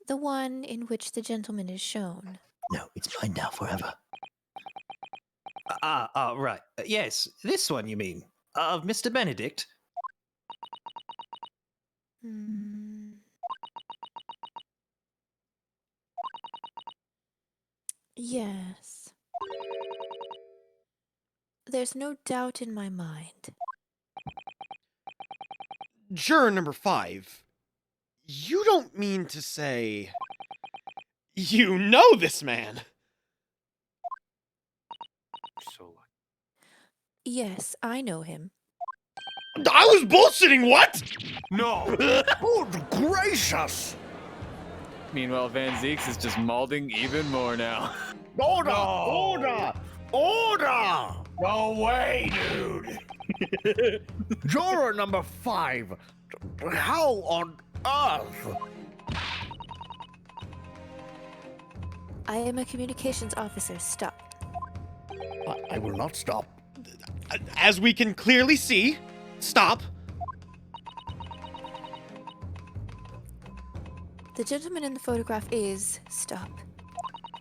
the one in which the gentleman is shown. No, it's mine now forever. Right. Yes, this one, you mean? Of Mr. Benedict? Yes. There's no doubt in my mind. Juror number 5. You don't mean to say you know this man? So lucky. Yes, I know him. I was bullshitting, what? No. Good gracious! Meanwhile, Van Zeeks is just malding even more now. Order! Order! Order! No way, dude. Juror number 5. How on earth? I am a communications officer. Stop. I will not stop. As we can clearly see, stop. The gentleman in the photograph is Stop.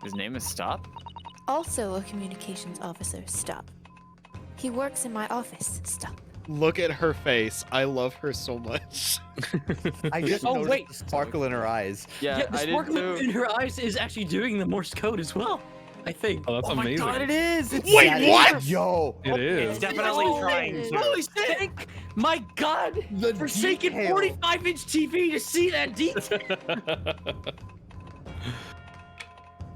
His name is Stop? Also a communications officer. Stop. He works in my office. Stop. Look at her face. I love her so much. I just Oh, noticed wait. the sparkle in her eyes. Yeah, the I did sparkle too. in her eyes is actually doing the Morse code as well. I think. Oh, that's amazing. God, it is! It's Wait, That is- what? Yo! It is. It's definitely trying to. Holy shit! My God! The Forsaken detail. 45-inch TV to see that detail.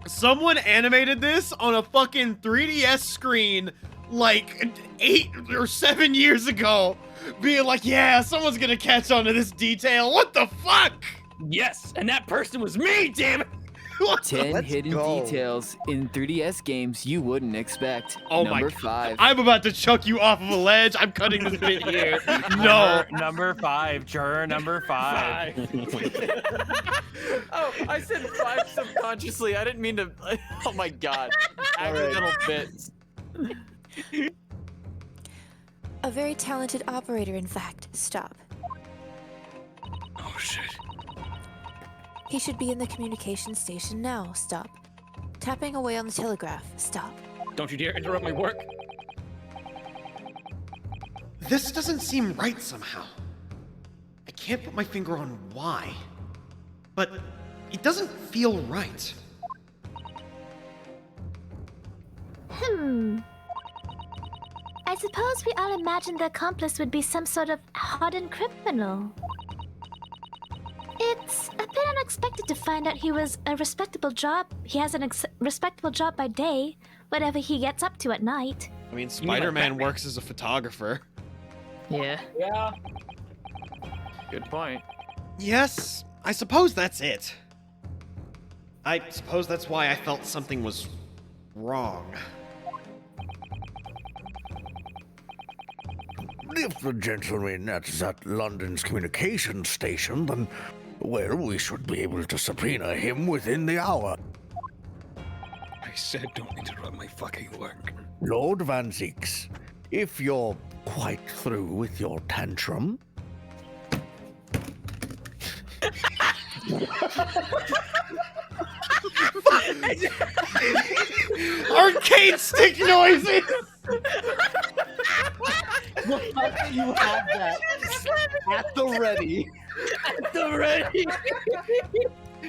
Someone animated this on a fucking 3DS screen like 8 or 7 years ago, being like, yeah, someone's gonna catch on to this detail. What the fuck? Yes, and that person was me, damn it! 10 Let's hidden go. details in 3DS games you wouldn't expect. Oh my Number God. 5. I'm about to chuck you off of a ledge. I'm cutting this bit here. No. Number 5. Juror number 5. Oh, I said 5 subconsciously. I didn't mean to. Oh my god. Accidental bits. A very talented operator, in fact. Stop. Oh shit. He should be in the communication station now. Stop. Tapping away on the telegraph. Stop. Don't you dare interrupt my work. This doesn't seem right somehow. I can't put my finger on why, but it doesn't feel right. I suppose we all imagined the accomplice would be some sort of hardened criminal. It's a bit unexpected to find out he has a respectable job by day, whatever he gets up to at night. I mean, Spider-Man works as a photographer. Yeah. Yeah. Good point. Yes, I suppose that's it. I suppose that's why I felt something was wrong. If the gentleman at that London's communication station, then, well, we should be able to subpoena him within the hour. I said don't interrupt my fucking work. Lord Van Zieks, if you're quite through with your tantrum... Arcade stick noises! The fact that you have that at the ready. At the ready.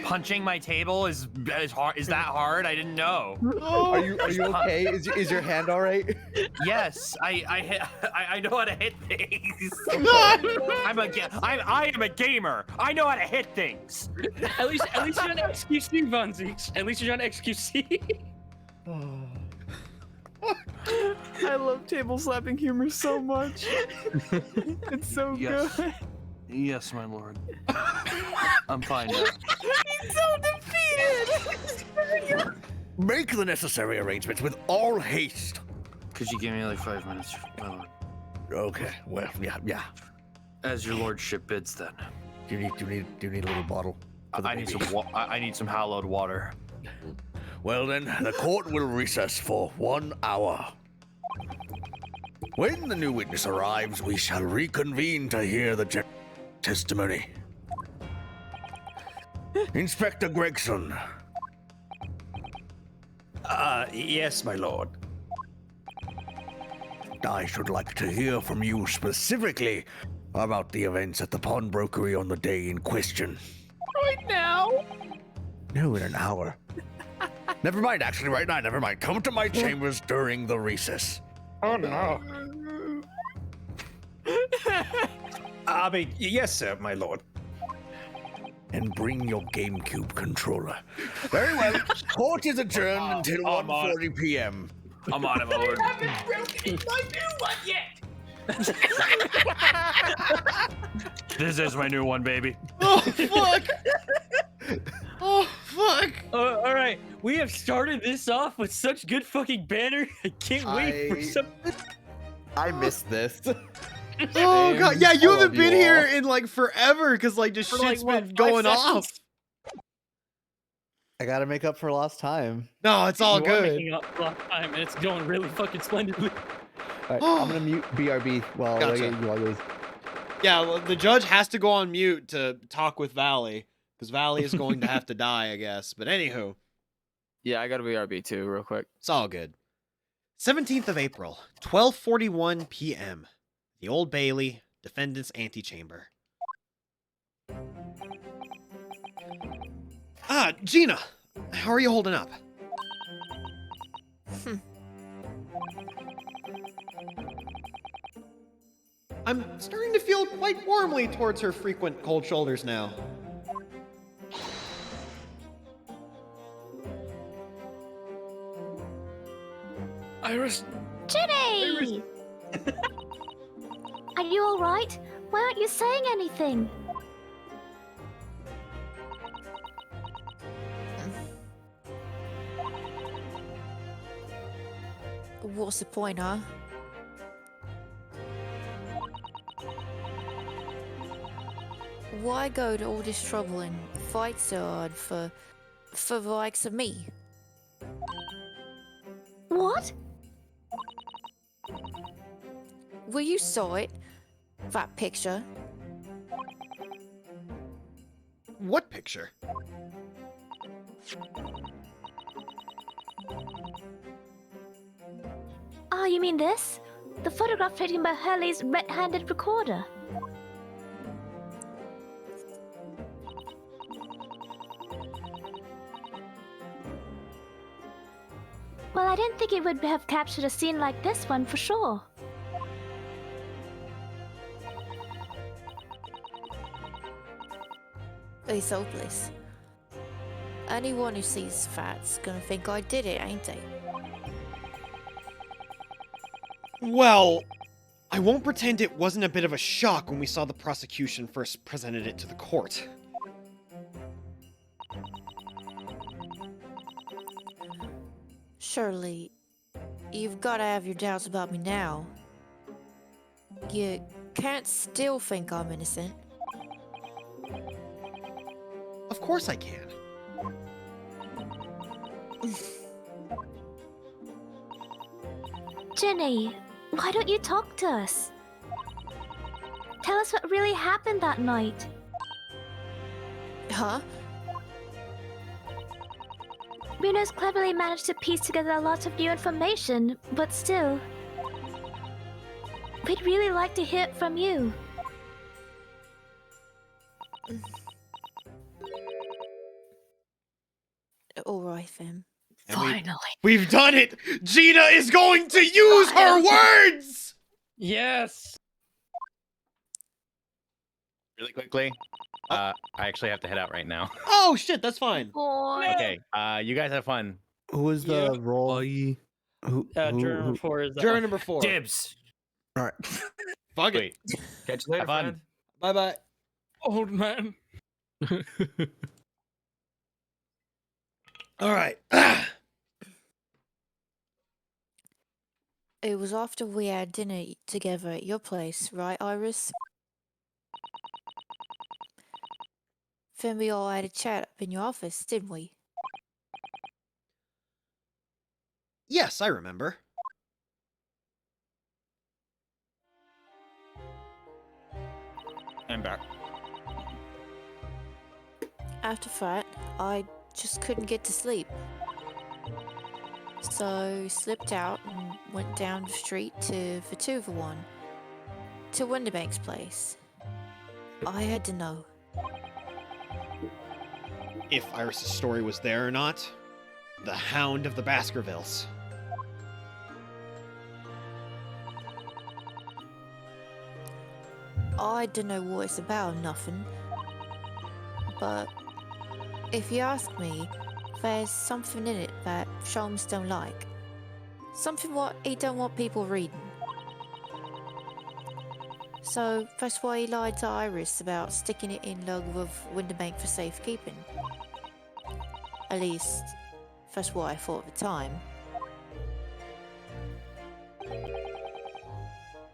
Punching my table is hard. Is that hard? I didn't know. Are you okay? Is your hand all right? Yes, I know how to hit things. I am a gamer. I know how to hit things. At least you're on XQC, Von Zeeks. At least you're on XQC. I love table slapping humor so much. It's so Yes. good. Yes, my lord. I'm fine now. He's so defeated. Make the necessary arrangements with all haste. Could you give me like 5 minutes, my lord? Okay, well, yeah. As your lordship bids, then. Do you need a little bottle? I need some hallowed water. Well then, the court will recess for 1 hour. When the new witness arrives, we shall reconvene to hear the testimony. Inspector Gregson. Yes, my lord. I should like to hear from you specifically about the events at the pawnbrokery on the day in question. Right now? No, in an hour. Never mind, actually, right now, never mind. Come to my chambers during the recess. Oh no. Yes, sir, my lord. And bring your GameCube controller. Very well. Court is adjourned until 1:40 p.m. I'm on it, my lord. I haven't broken my new one yet. This is my new one, baby. Oh, fuck! Oh, fuck! All right, we have started this off with such good fucking banner. I can't wait for something. I missed this. Oh god, yeah, you I haven't love been you here all. in like forever because like this For, shit's like, been what, 5 going sessions? off. I gotta make up for lost time. No, it's all You are good. making up a lot of time, and it's going really fucking splendidly. All right, I'm gonna mute BRB while Gotcha. you all guys. Yeah, well, the judge has to go on mute to talk with Valley because Valley is going to have to die, I guess. But anywho, Yeah, I got a BRB too, real quick. it's all good. 17th of April, 12:41 p.m. The Old Bailey, defendant's antechamber. Gina, how are you holding up? I'm starting to feel quite warmly towards her frequent cold shoulders now. Iris. Ginny! Are you alright? Why aren't you saying anything? What's the point, huh? Why go to all this trouble and fight so hard for the likes of me? What? Well, you saw it. That picture. What picture? Oh, you mean this? The photograph taken by Hurley's red-handed recorder. Well, I didn't think it would have captured a scene like this one for sure. It's hopeless. Anyone who sees that's gonna think I did it, ain't they? Well, I won't pretend it wasn't a bit of a shock when we saw the prosecution first presented it to the court. Surely, you've got to have your doubts about me now. You can't still think I'm innocent. Of course I can. Jenny, why don't you talk to us? Tell us what really happened that night. Huh? Bruno's cleverly managed to piece together a lot of new information, but still, we'd really like to hear it from you. Alright then. And we've done it! Gina is going to use her words! Yes! Really quickly, I actually have to head out right now. Oh shit, that's fine. Okay, you guys have fun. Who was the role? Juror number 4 is Juror number 4. Dibs. All right. Fuck it. Catch you later, Have fun. friend. Bye bye. Old man. All right. It was after we had dinner together at your place, right, Iris? Then we all had a chat up in your office, didn't we? Yes, I remember. I'm back. After that, I just couldn't get to sleep. So slipped out and went down the street to Vituva to Winterbank's place. I had to know. If Iris' story was there or not. The Hound of the Baskervilles. I don't know what it's about or nothing. But if you ask me, there's something in it that Sholmes don't like. Something what he don't want people reading. So that's why he lied to Iris about sticking it in log of Winterbank for safekeeping. At least, that's what I thought at the time.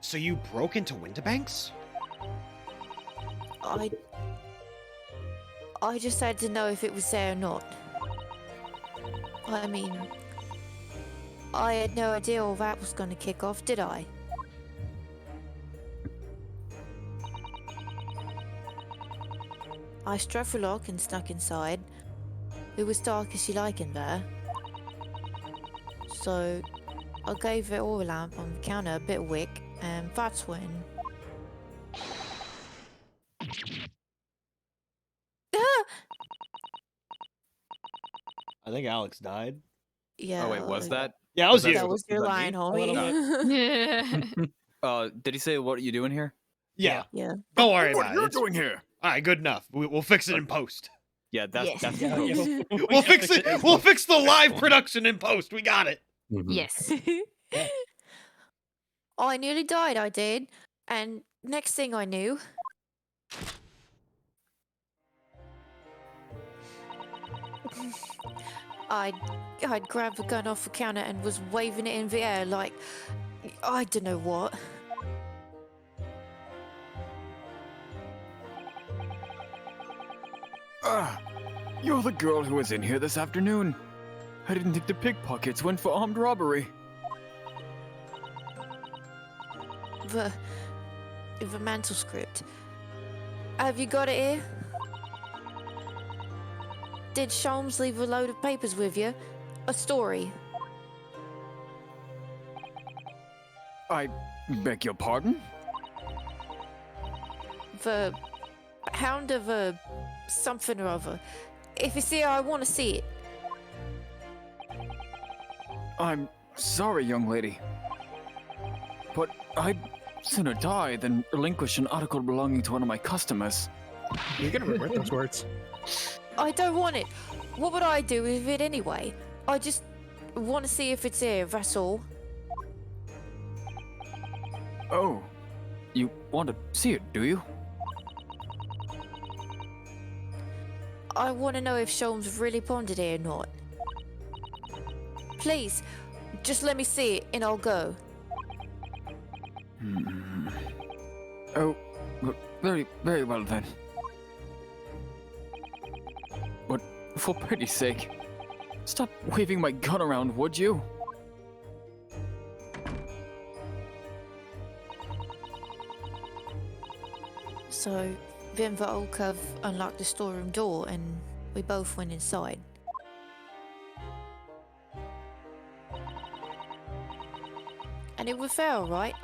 So you broke into Winterbank's? I just had to know if it was there or not. I mean, I had no idea all that was going to kick off, did I? I struck the lock and snuck inside. It was dark as you like in there. So, I gave the oil lamp on the counter a bit of wick, and that's when... I think Alex died. Yeah. Oh wait, was that? Yeah, that was you. That was your line, homie. Did he say what are you doing here? Yeah. Yeah. Don't worry What about are you it. doing here? All right, good enough. We'll fix it in post. Yeah, that's Yes. that's Yeah, the post. We'll fix it. We'll fix the live production in post. We got it. Yes. I nearly died, I did. And next thing I knew... I'd grabbed the gun off the counter and was waving it in the air like... I don't know what. Ah, you're the girl who was in here this afternoon. I didn't think the pickpockets went for armed robbery. The mantle script. Have you got it here? Did Sholmes leave a load of papers with you? A story? I beg your pardon? The Hound of a something or other. If it's here, I want to see it. I'm sorry, young lady. But I'd sooner die than relinquish an article belonging to one of my customers. You're gonna regret those words. I don't want it. What would I do with it anyway? I just want to see if it's here, that's all. Oh, You want to see it, do you? I want to know if Sholmes really pondered it or not. Please, just let me see it and I'll go. Oh, very, very well then. But for pity's sake, stop waving my gun around, would you? So, then the old cove unlocked the storeroom door and we both went inside. And it was there, all right?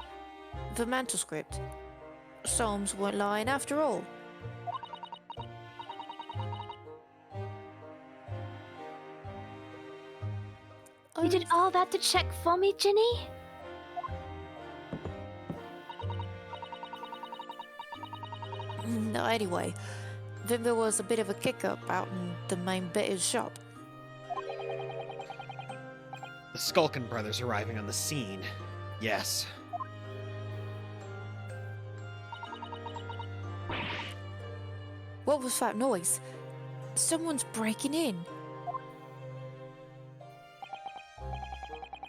The manuscript. Solmes weren't lying after all. You did all that to check for me, Ginny? No, anyway, then there was a bit of a kick-up out in the main bit of the shop. The Skulkin brothers arriving on the scene. Yes. What was that noise? Someone's breaking in.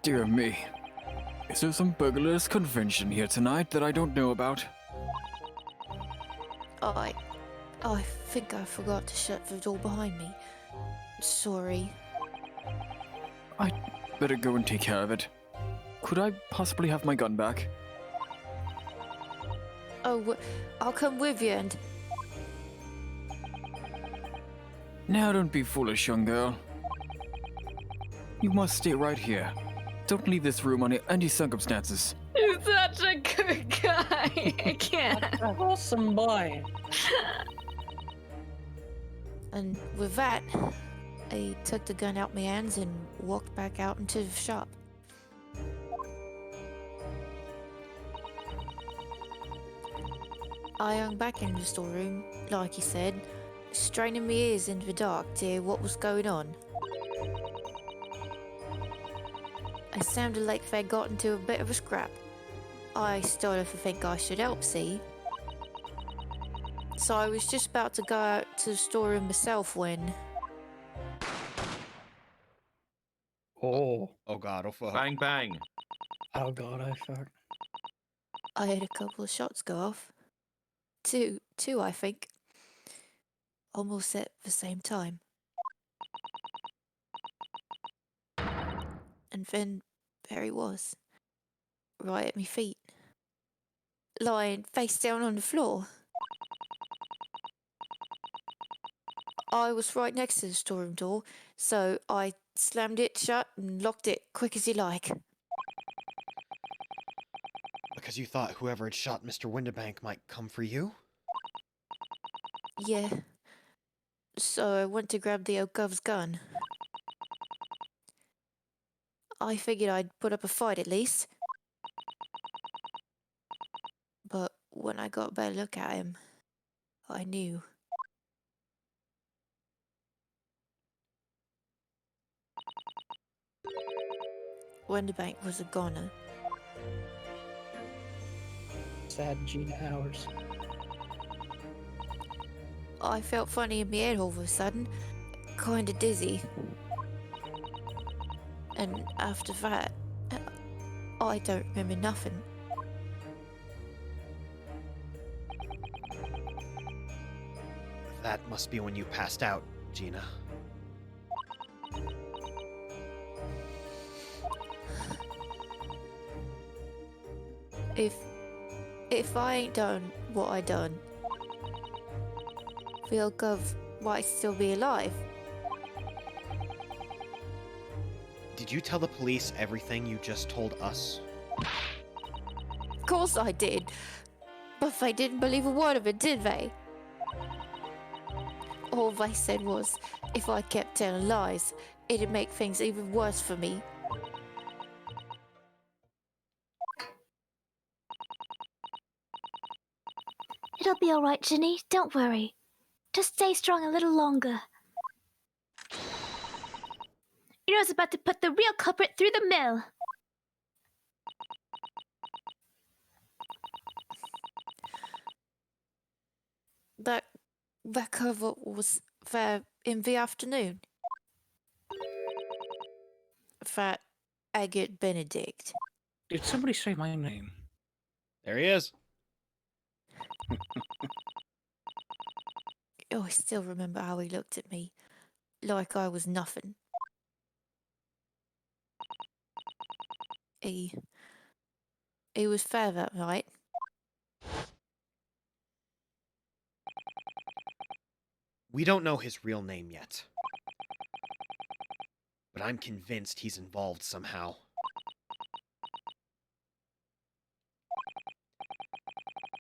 Dear me. Is there some burglars' convention here tonight that I don't know about? I think I forgot to shut the door behind me. Sorry. I'd better go and take care of it. Could I possibly have my gun back? Oh, I'll come with you and... Now don't be foolish, young girl. You must stay right here. Don't leave this room under any circumstances. He's such a good guy. I can't. A wholesome boy. And with that, I took the gun out my hands and walked back out into the shop. I hung back in the storeroom, like he said, straining my ears into the dark to hear what was going on. It sounded like they got into a bit of a scrap. I started to think I should help see. So I was just about to go out to the storeroom myself when... Oh. Oh god, oh fuck. Bang, bang. Oh god, I fuck. I heard a couple of shots go off. Two, I think. Almost at the same time. And then there he was. Right at my feet. Lying face down on the floor. I was right next to the storeroom door, so I slammed it shut and locked it quick as you like. Because you thought whoever had shot Mr. Windibank might come for you? Yeah. So I went to grab the old gov's gun. I figured I'd put up a fight at least. But when I got a better look at him, I knew. Windibank was a goner. Sad Gina hours. I felt funny in my head all of a sudden, kinda dizzy. And after that, I don't remember nothing. That must be when you passed out, Gina. If I ain't done what I done, the old gov might still be alive. Did you tell the police everything you just told us? Of course I did. But they didn't believe a word of it, did they? All they said was, if I kept telling lies, it'd make things even worse for me. It'll be alright, Ginny. Don't worry. Just stay strong a little longer. Hero's about to put the real culprit through the mill. that cover was there in the afternoon. That Agate Benedict. Did somebody say my name? There he is. Oh, I still remember how he looked at me, like I was nothing. He was fair that night. We don't know his real name yet. But I'm convinced he's involved somehow.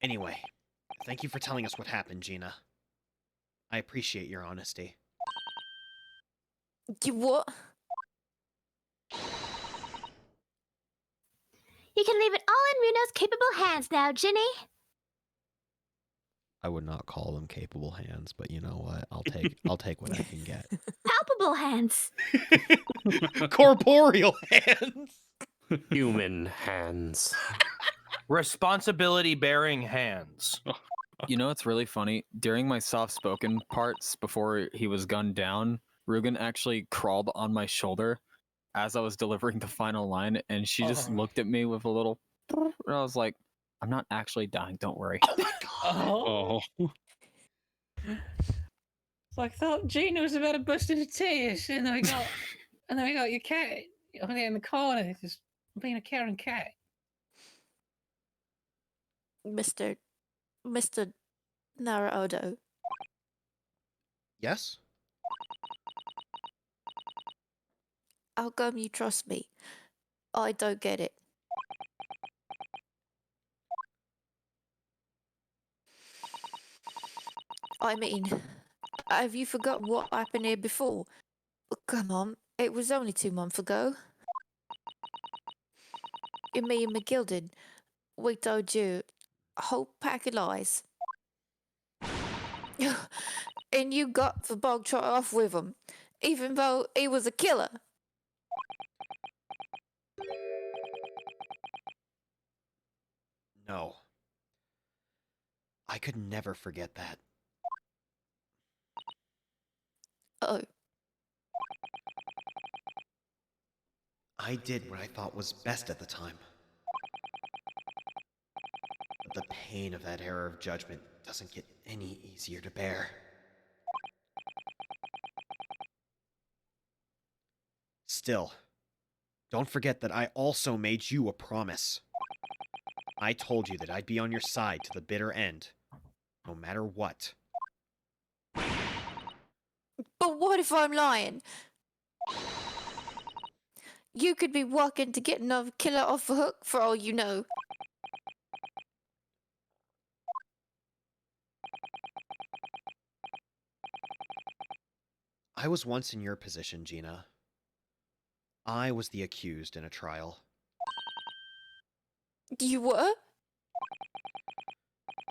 Anyway, thank you for telling us what happened, Gina. I appreciate your honesty. What? You can leave it all in Runo's capable hands now, Ginny. I would not call them capable hands, but you know what? I'll take what I can get. Palpable hands. Corporeal hands. Human hands. Responsibility-bearing hands. You know what's really funny? During my soft-spoken parts before he was gunned down, Rugen actually crawled on my shoulder as I was delivering the final line, and she just looked at me with a little... And I was like, I'm not actually dying, don't worry. Oh my god. Oh. It's like, I thought Gina was about to burst into tears, and then we got your cat over there in the corner, just being a Karen cat. Mr. Naruto. Yes? How come you trust me? I don't get it. I mean, have you forgotten what happened here before? Come on, it was only 2 months ago. Me and McGilded, we told you a whole pack of lies. And you got the bog trot off with him, even though he was a killer. No. I could never forget that. Oh. I did what I thought was best at the time. But the pain of that error of judgment doesn't get any easier to bear. Still, don't forget that I also made you a promise. I told you that I'd be on your side to the bitter end, no matter what. But what if I'm lying? You could be working to get another killer off the hook for all you know. I was once in your position, Gina. I was the accused in a trial. You were?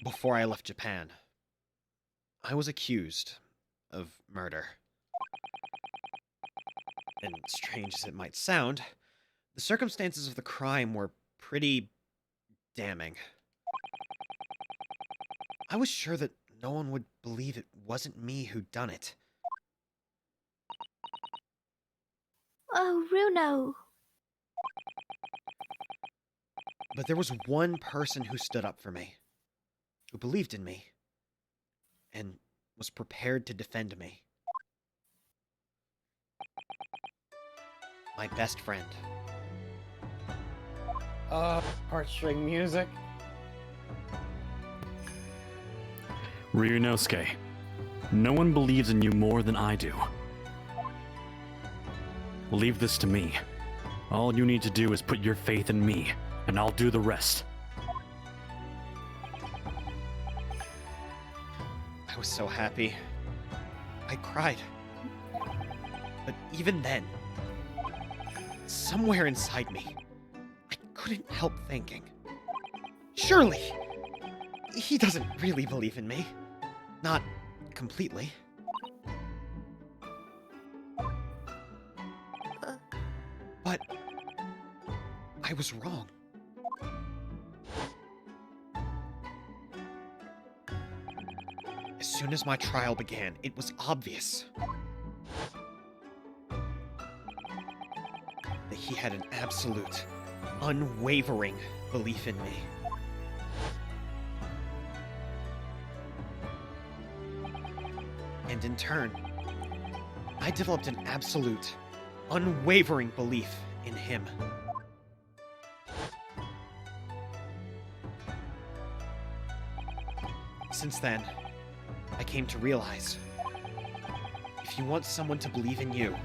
Before I left Japan, I was accused of murder. And strange as it might sound, the circumstances of the crime were pretty damning. I was sure that no one would believe it wasn't me who'd done it. Oh, Runo. But there was one person who stood up for me, who believed in me, and was prepared to defend me. My best friend. Heartstring music. Ryunosuke, no one believes in you more than I do. Leave this to me. All you need to do is put your faith in me, and I'll do the rest. I was so happy. I cried. But even then, somewhere inside me, I couldn't help thinking, surely, he doesn't really believe in me. Not completely. But I was wrong. As soon as my trial began, it was obvious that he had an absolute, unwavering belief in me. And in turn, I developed an absolute, unwavering belief in him. Since then, I came to realize, if you want someone to believe in you,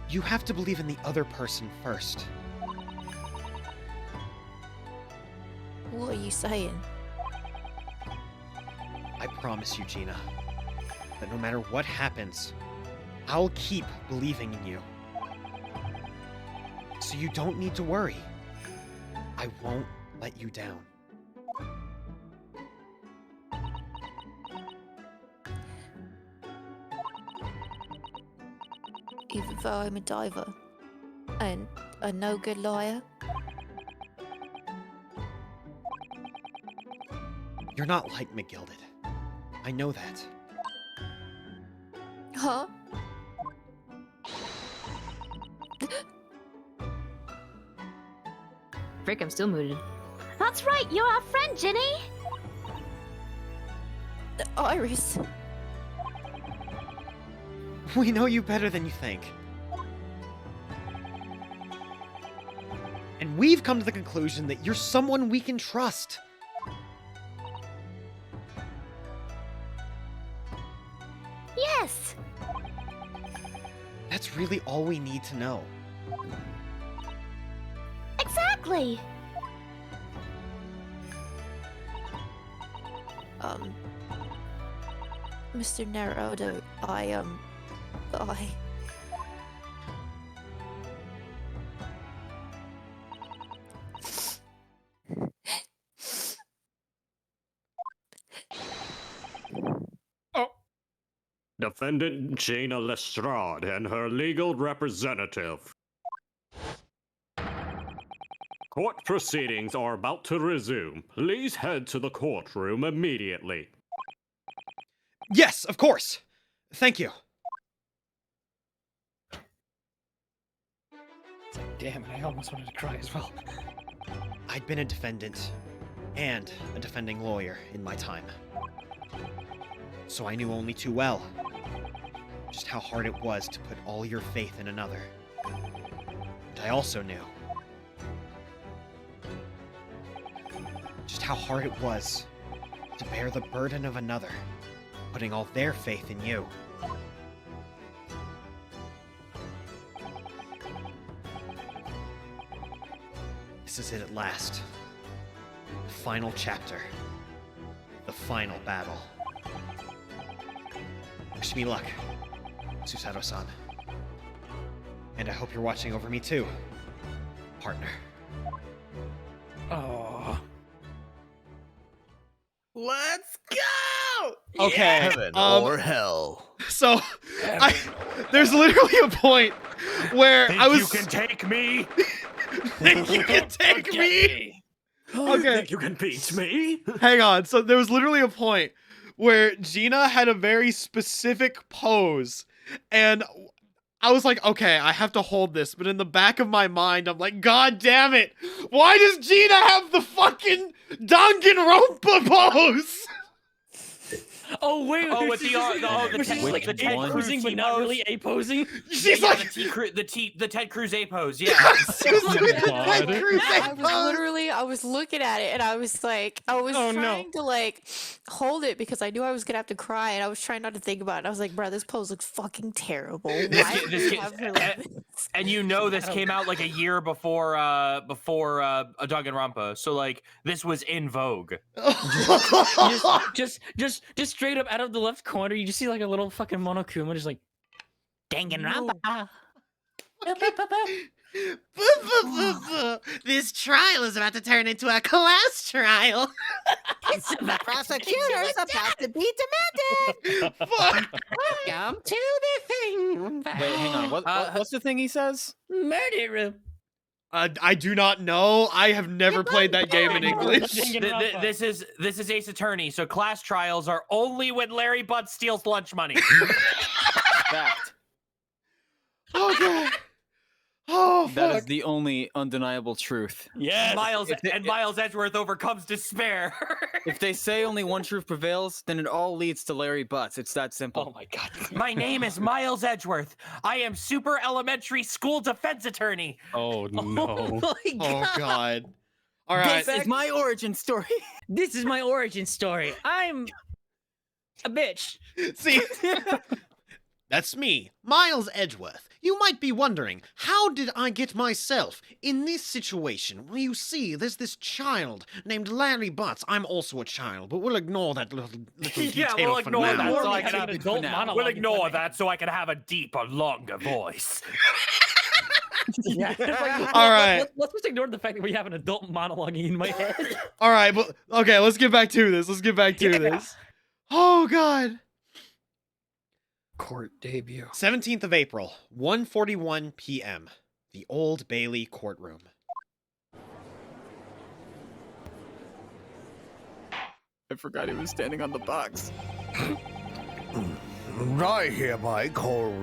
you have to believe in the other person first. What are you saying? I promise you, Gina, that no matter what happens, I'll keep believing in you. So you don't need to worry. I won't let you down. Even though I'm a diver and a no good liar, You're not like McGilded. I know that. huh? Frick, I'm still mooted. That's right, you're our friend, Ginny! Iris. We know you better than you think. And we've come to the conclusion that you're someone we can trust. Yes! That's really all we need to know. Exactly! Mr. Naruto, I Defendant Gina Lestrade and her legal representative. Court proceedings are about to resume. Please head to the courtroom immediately. Yes, of course! Thank you. Damn, I almost wanted to cry as well. I'd been a defendant and a defending lawyer in my time. So I knew only too well just how hard it was to put all your faith in another. And I also knew just how hard it was to bear the burden of another, putting all their faith in you. This is it at last. The final chapter. The final battle. Wish me luck, Susato-san. And I hope you're watching over me too, partner. Oh. Let's go! Okay. Heaven or hell. So, there's literally a point where Think I was. you can take me? Think you can take me? Okay. Think you can beat me? Hang on. So there was literally a point where Gina had a very specific pose, and I was like, okay, I have to hold this. But in the back of my mind, I'm like, God damn it! Why does Gina have the fucking Danganronpa pose? Oh wait! Oh, with the she's like the Ted Cruz posing, but not really a posing. She's yeah, like the Ted Cruz A pose. Yeah. I was looking at it and I was like, I was trying to like hold it because I knew I was gonna have to cry and I was trying not to think about it. And I was like, bro, this pose looks fucking terrible. Why do you have her like this? And you know this came out like a year before a Danganronpa, so like this was in vogue. just straight up out of the left corner, you just see like a little fucking Monokuma just like Danganronpa. This trial is about to turn into a class trial. The prosecutor's about to be demanded. Welcome to the thing. Wait, hang on. What's the thing he says? Murder room. I do not know. I have never played that game in English. This is Ace Attorney, so class trials are only when Larry Butts steals lunch money. Fact. Okay. Oh, fuck. That is the only undeniable truth. Yes. Miles Edgeworth overcomes despair. If they say only one truth prevails, then it all leads to Larry Butts. It's that simple. Oh my god. My name is Miles Edgeworth. I am super elementary school defense attorney. Oh no. Oh god. All right. This is my origin story. This is my origin story. I'm a bitch. See, that's me, Miles Edgeworth. You might be wondering, how did I get myself in this situation? Well, you see, there's this child named Larry Butts. I'm also a child, but we'll ignore that little Yeah, detail we'll for ignore now. that so I can have an adult monologue. We'll ignore that so I can have a deeper, longer voice. Yeah. All right. Let's just ignore the fact that we have an adult monologuing in my head. All right, but okay, let's get back to this. This. Oh god. Court debut. 17th of April, 1:41 p.m. The Old Bailey courtroom. I forgot he was standing on the box. I hereby call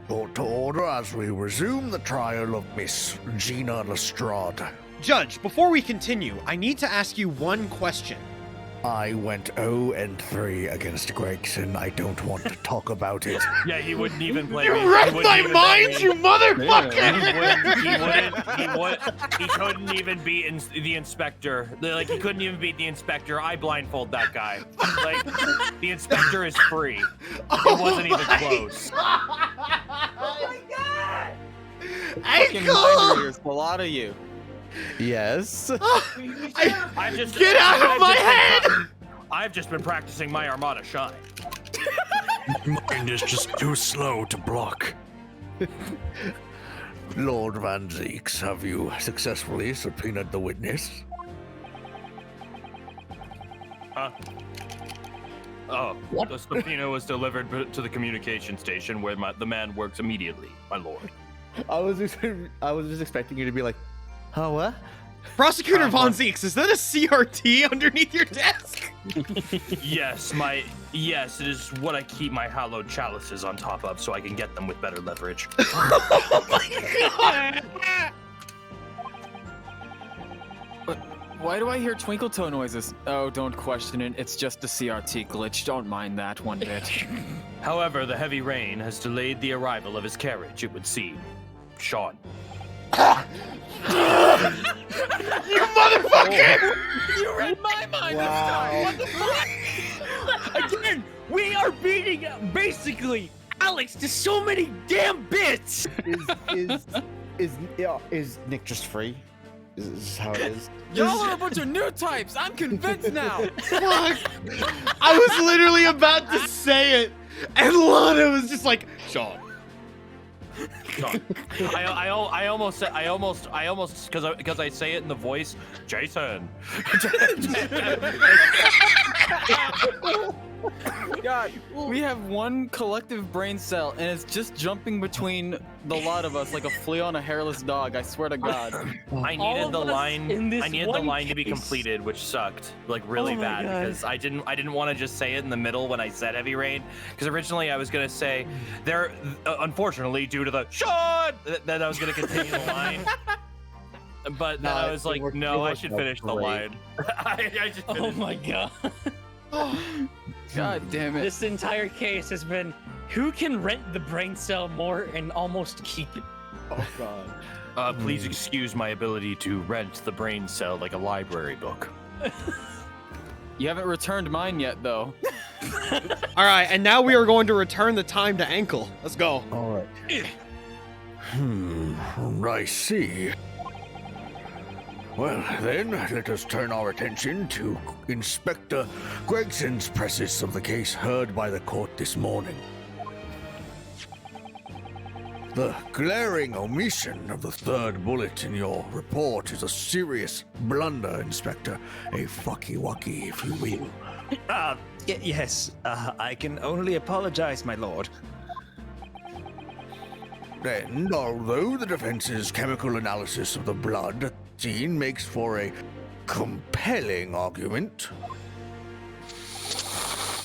court to order as we resume the trial of Miss Gina Lestrade. Judge, before we continue, I need to ask you one question. I went 0-3 against Gregson. I don't want to talk about it. Yeah, he wouldn't even play You me. read my mind, you motherfucker! He couldn't even beat the inspector. Like, he couldn't even beat the inspector. I blindfold that guy. Like, the inspector is free. It wasn't even close. Oh my god! Fucking mind readers, a lot of you. Yes. Get out I've of my head! I've just been practicing my Armada shine. Mine is just too slow to block. Lord Van Zeeks, have you successfully subpoenaed the witness? The subpoena was delivered to the communication station where the man works immediately, my lord. I was just expecting you to be like, oh, what? Prosecutor Von Zeeks, is that a CRT underneath your desk? Yes, it is what I keep my hallowed chalices on top of so I can get them with better leverage. Oh my god! Why do I hear twinkle toe noises? Oh, don't question it. It's just a CRT glitch. Don't mind that one bit. However, the heavy rain has delayed the arrival of his carriage, it would seem. Sean. You motherfucker! You read my mind this time! What the fuck? Again, we are beating basically Alex to so many damn bits! Is Nick just free? Is this how it is? Y'all are a bunch of new types. I'm convinced now. Fuck! I was literally about to say it, and Lana was just like, Sean. I almost because I say it in the voice, Jason. God, we have one collective brain cell, and it's just jumping between the lot of us like a flea on a hairless dog. I swear to God. I needed the line. I needed the line to be completed, which sucked like really bad because I didn't want to just say it in the middle when I said heavy rain. Because originally I was gonna say there, unfortunately due to the Sean, that I was gonna continue the line. But then I was like, no, I should finish the line. I just Oh my god. God damn it. This entire case has been who can rent the brain cell more and almost keep it. Oh god. Please excuse my ability to rent the brain cell like a library book. You haven't returned mine yet, though. All right, and now we are going to return the time to ankle. Let's go. All right. I see. Well, then, let us turn our attention to Inspector Gregson's presses of the case heard by the court this morning. The glaring omission of the third bullet in your report is a serious blunder, Inspector. A fucky-wucky, if you will. Yes, I can only apologize, my lord. And although the defense's chemical analysis of the blood scene makes for a compelling argument,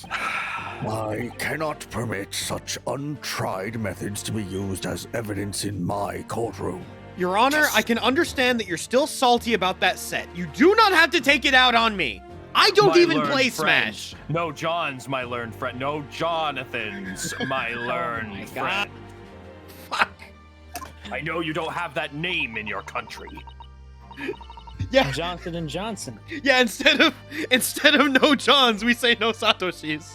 I cannot permit such untried methods to be used as evidence in my courtroom. Your Honor, I can understand that you're still salty about that set. You do not have to take it out on me. I don't My even learned play friend. Smash. No John's my learned friend. No Jonathan's my learned friend. Fuck. I know you don't have that name in your country. Yeah. Johnson and Johnson. Yeah, instead of no Johns, we say no Satoshis.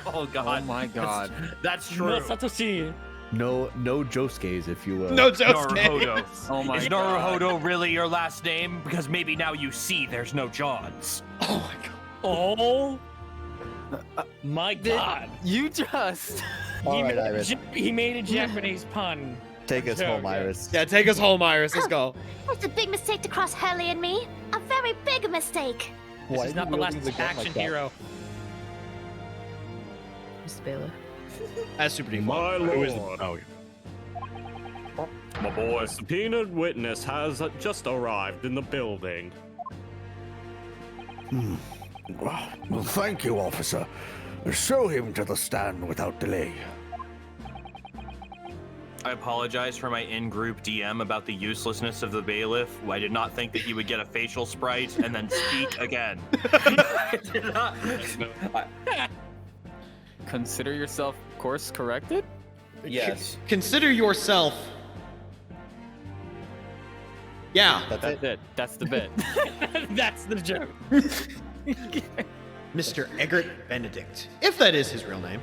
Oh god. Oh my god. That's true. No Satoshi. No Josuke's, if you will. No Josuke. Naruhodo. Oh my Is god. Naruhodo really your last name? Because maybe now you see there's no Johns. Oh my god. Oh my god. You just. All right, Iris. He made a Japanese pun. Take us home, Iris. Yeah, take us home, Iris. Let's go. It was a big mistake to cross Hurley and me. A very big mistake. This Why is are not you the last wielding the gun action like that? hero. Mr. Bailiff. That's super deep. My Who is the- lord. oh, My boy, subpoenaed witness has just arrived in the building. Well, thank you, officer. Show him to the stand without delay. I apologize for my in-group DM about the uselessness of the bailiff. I did not think that he would get a facial sprite and then speak again. I did not. Consider yourself course corrected? Yes. Consider yourself. Yeah. That's it. That's the bit. That's the joke. Mr. Eggert Benedict, if that is his real name.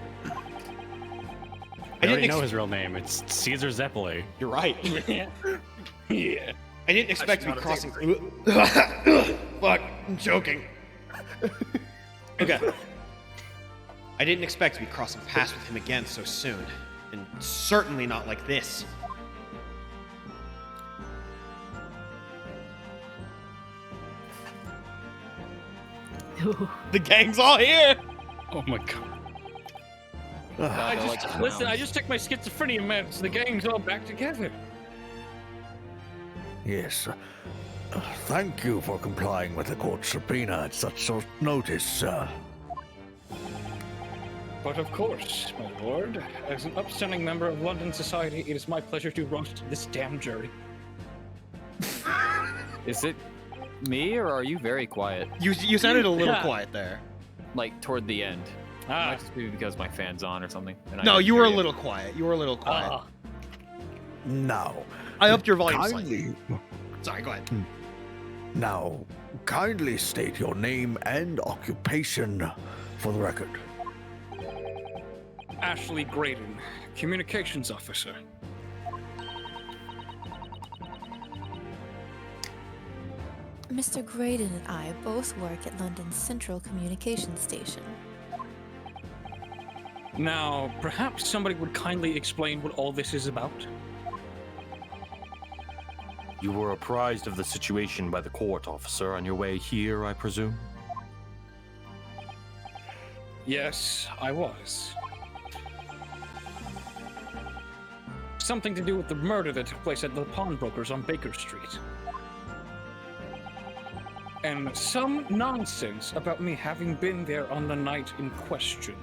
I already know his real name. It's Caesar Zeppeli. You're right. Yeah. Yeah. I didn't expect to be crossing. Fuck, I'm joking. Okay. I didn't expect to be crossing paths with him again so soon, and certainly not like this. The gang's all here. Oh my god. I just took my schizophrenia meds. The gang's all back together. Yes. Thank you for complying with the court subpoena at such short notice, sir. But of course, my lord, as an upstanding member of London society, it is my pleasure to roast this damn jury. Is it me or are you very quiet? You sounded a little quiet there. Like toward the end. Might just be because my fan's on or something. And I No, didn't you hear were a little quiet. You were a little quiet. Now. I upped your volume kindly, slightly. Sorry, go ahead. Now, kindly state your name and occupation for the record. Ashley Graydon, communications officer. Mr. Graydon and I both work at London's Central Communications Station. Now, perhaps somebody would kindly explain what all this is about? You were apprised of the situation by the court, officer, on your way here, I presume? Yes, I was. Something to do with the murder that took place at the pawnbrokers on Baker Street. And some nonsense about me having been there on the night in question.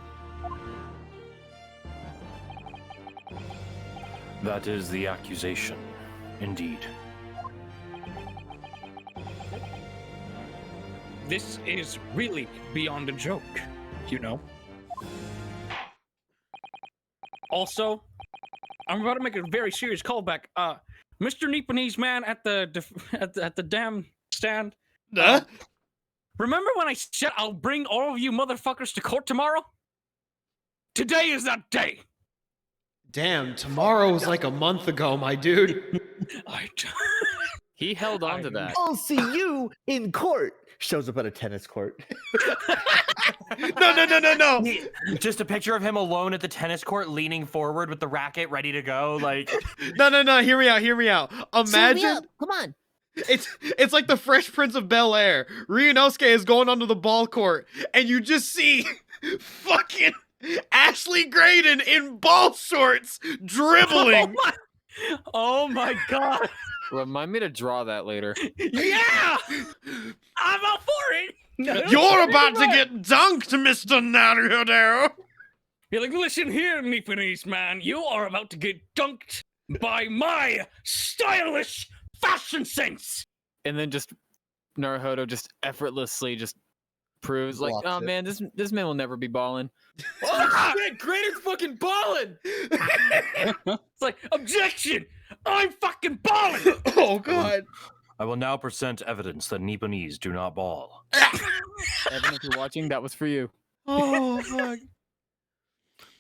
That is the accusation, indeed. This is really beyond a joke, you know. Also, I'm about to make a very serious callback. Mr. Nipponese man at the damn stand. Remember when I said I'll bring all of you motherfuckers to court tomorrow? Today is that day. Damn, tomorrow's like a month ago, my dude. He held on to that. I'll see you in court. Shows up at a tennis court. No. Just a picture of him alone at the tennis court, leaning forward with the racket, ready to go. Like, No. Hear me out. Imagine. Come on. It's like the Fresh Prince of Bel-Air. Ryunosuke is going onto the ball court, and you just see fucking Ashley Graydon in ball shorts, dribbling. Oh my god. Remind me to draw that later. Yeah! I'm all for it. You're about to get dunked, Mr. Naruto. You're like, listen here, Nipponese man. You are about to get dunked by my stylish fashion sense. And then just Naruto just effortlessly just proves like, Blocks oh it. man, this man will never be balling. Ah! Oh shit, Graydon's fucking balling! It's like, objection! I'm fucking balling! Oh god. I will now present evidence that Nipponese do not ball. Evan, if you're watching, that was for you. Oh fuck.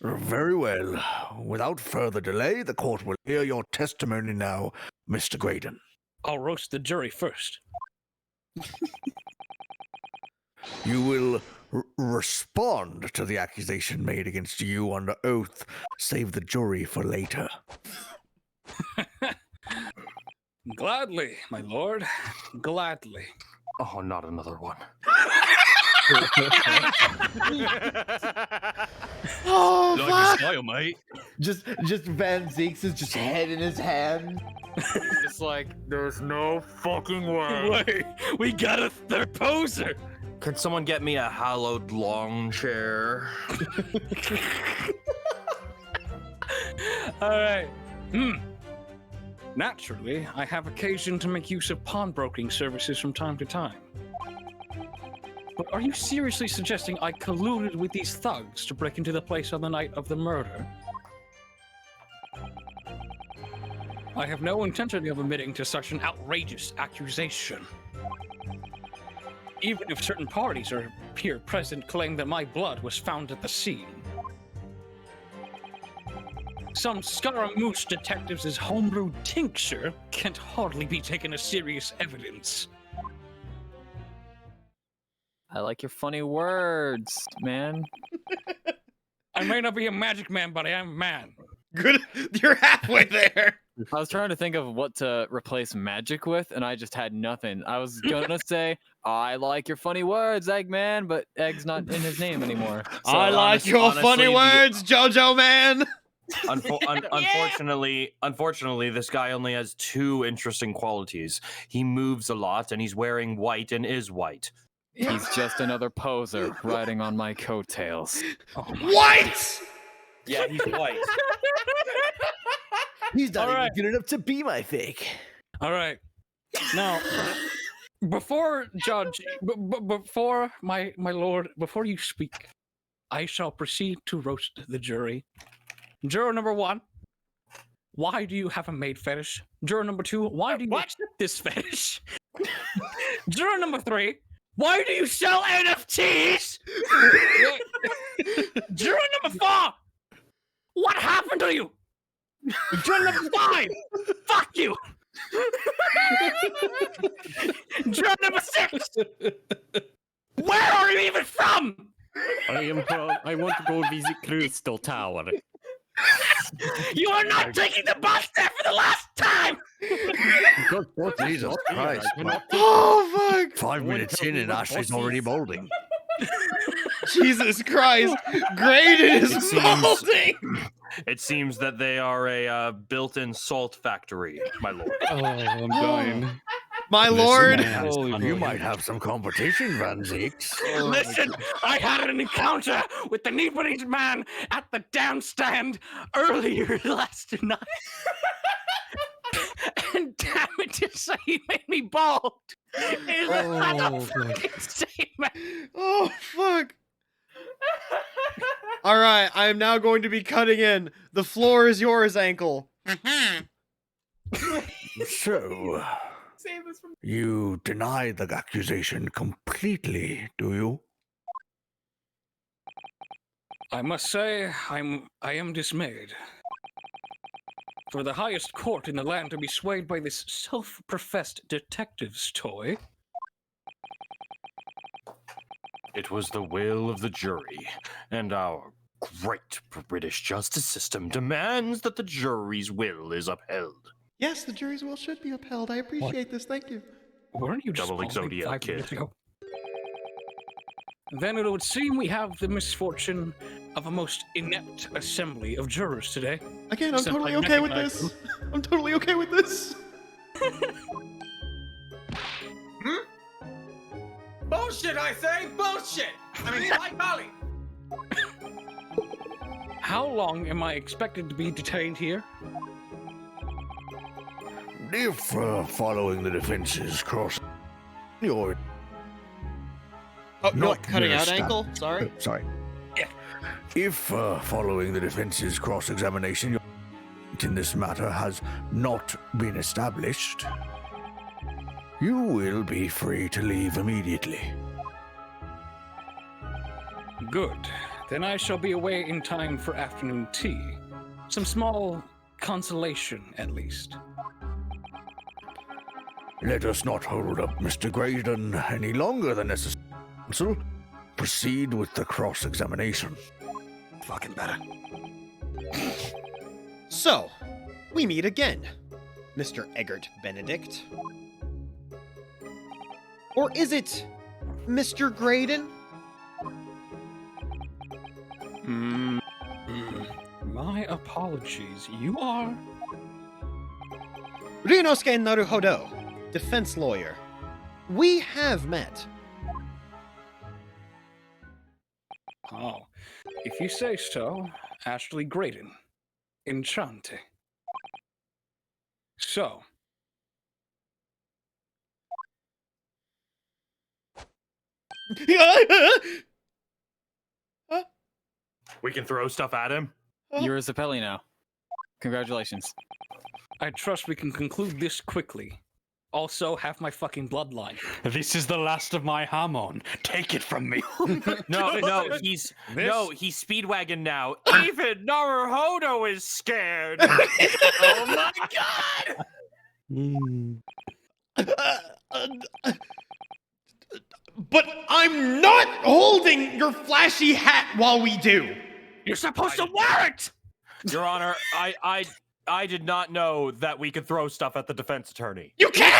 Very well. Without further delay, the court will hear your testimony now, Mr. Graydon. I'll roast the jury first. You will respond to the accusation made against you under oath. Save the jury for later. Gladly, my lord. Gladly. Oh, not another one. Oh Like fuck. your style, mate. Just Van Zeke's is just head in his hand. It's like, there's no fucking way. Wait, we got a third poser. Can someone get me a hallowed long chair? All right. Naturally, I have occasion to make use of pawnbroking services from time to time. But are you seriously suggesting I colluded with these thugs to break into the place on the night of the murder? I have no intention of admitting to such an outrageous accusation. Even if certain parties are here present claim that my blood was found at the scene. Some Scaramouche detectives' homebrew tincture can't hardly be taken as serious evidence. I like your funny words, man. I may not be a magic man, but I am a man. Good. You're halfway there. I was trying to think of what to replace magic with, and I just had nothing. I was gonna say, I like your funny words, Eggman, but Egg's not in his name anymore. So I like your honestly, funny words, JoJo man. Unfortunately, this guy only has two interesting qualities. He moves a lot, and he's wearing white and is white. He's just another poser riding on my coattails. White. Yeah, he's white. He's not All even right. good enough to be my fake. All right. Now, before Judge, before my lord, before you speak, I shall proceed to roast the jury. Juror number 1, why do you have a maid fetish? Juror number 2, why do you accept this fetish? Juror number 3, why do you sell NFTs? Juror number 4, what happened to you? Juror number 5, fuck you. Juror number 6, where are you even from? I want to go visit Crystal Tower. You are not taking the bus there for the last time! Jesus Christ. Oh fuck. 5 minutes in and Ashley's already molding. Jesus Christ. Graydon is seems- molding. It seems that they are a built-in salt factory, my lord. Oh, I'm dying. My lord. You might have some competition, Van Zeeks. Listen, I had an encounter with the Nipponese man at the dance stand earlier last night. And damn it to say he made me bald. Is that a fucking statement? Oh fuck. All right, I am now going to be cutting in. The floor is yours, ankle. So, you deny the accusation completely, do you? I must say, I am dismayed. For the highest court in the land to be swayed by this self-professed detective's toy. It was the will of the jury, and our great British justice system demands that the jury's will is upheld. Yes, the jury's will should be upheld. I appreciate this. Thank you. Weren't you just Double balding Exodia 5 kid. minutes ago? Then it would seem we have the misfortune of a most inept assembly of jurors today. Again, I'm Since totally I okay with recognize this. I'm totally okay with this. Bullshit, I say! Bullshit! I mean, by golly! How long am I expected to be detained here? If following the defense's cross, you're Oh, no, not cutting out estab- ankle. Sorry. Sorry. Yeah. If following the defense's cross-examination, your in this matter has not been established, you will be free to leave immediately. Good. Then I shall be away in time for afternoon tea. Some small consolation, at least. Let us not hold up Mr. Graydon any longer than necessary. Counsel, proceed with the cross-examination. Fucking better. So, we meet again, Mr. Eggert Benedict. Or is it Mr. Graydon? My apologies. You are? Ryunosuke Naruhodo, defense lawyer. We have met. Oh, if you say so, Ashley Graydon. Enchante. So. We can throw stuff at him. You're a Zappelli now. Congratulations. I trust we can conclude this quickly. Also, have my fucking bloodline. This is the last of my Hamon. Take it from me. No, he's Speedwagon now. Even Naruhodo is scared. Oh my god! But I'm not holding your flashy hat while we do. You're supposed to wear it! Your Honor, I did not know that we could throw stuff at the defense attorney. You can't!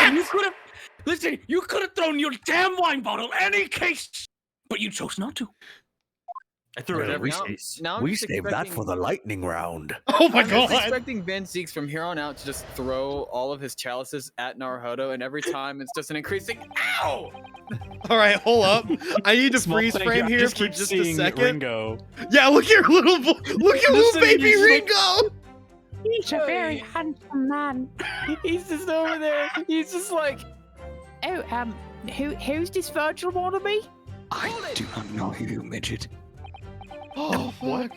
Listen, you could have thrown your damn wine bottle any case, but you chose not to. I threw it every Now- case. now I'm We just saved that expecting- for the lightning round. Oh my I'm just god! expecting Ben Zeeks from here on out to just throw all of his chalices at Naruhodo, and every time it's just an increasing ow! All right, hold up. I need to Small freeze thing, frame I here just for keep just a seeing second. Ringo. Yeah, look here, look at little Listen, baby he's like- Ringo. He's a very handsome man. He's just over there. He's just like, Oh, who's this Virgil wanna be? I do not know you, midget. Oh, what?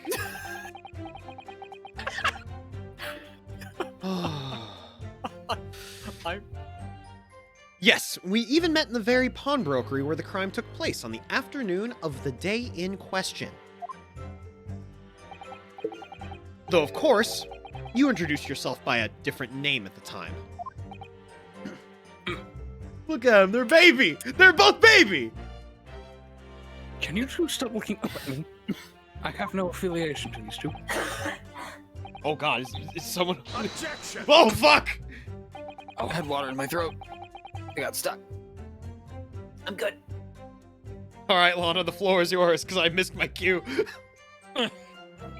Yes, we even met in the very pawnbrokery where the crime took place on the afternoon of the day in question. Though, of course, you introduced yourself by a different name at the time. Look at them, they're baby! They're both baby! Can you two stop looking up at me? I have no affiliation to these two. Oh god, is someone... Objection! Oh fuck! I had water in my throat. I got stuck. I'm good. Alright, Lana, the floor is yours, because I missed my cue.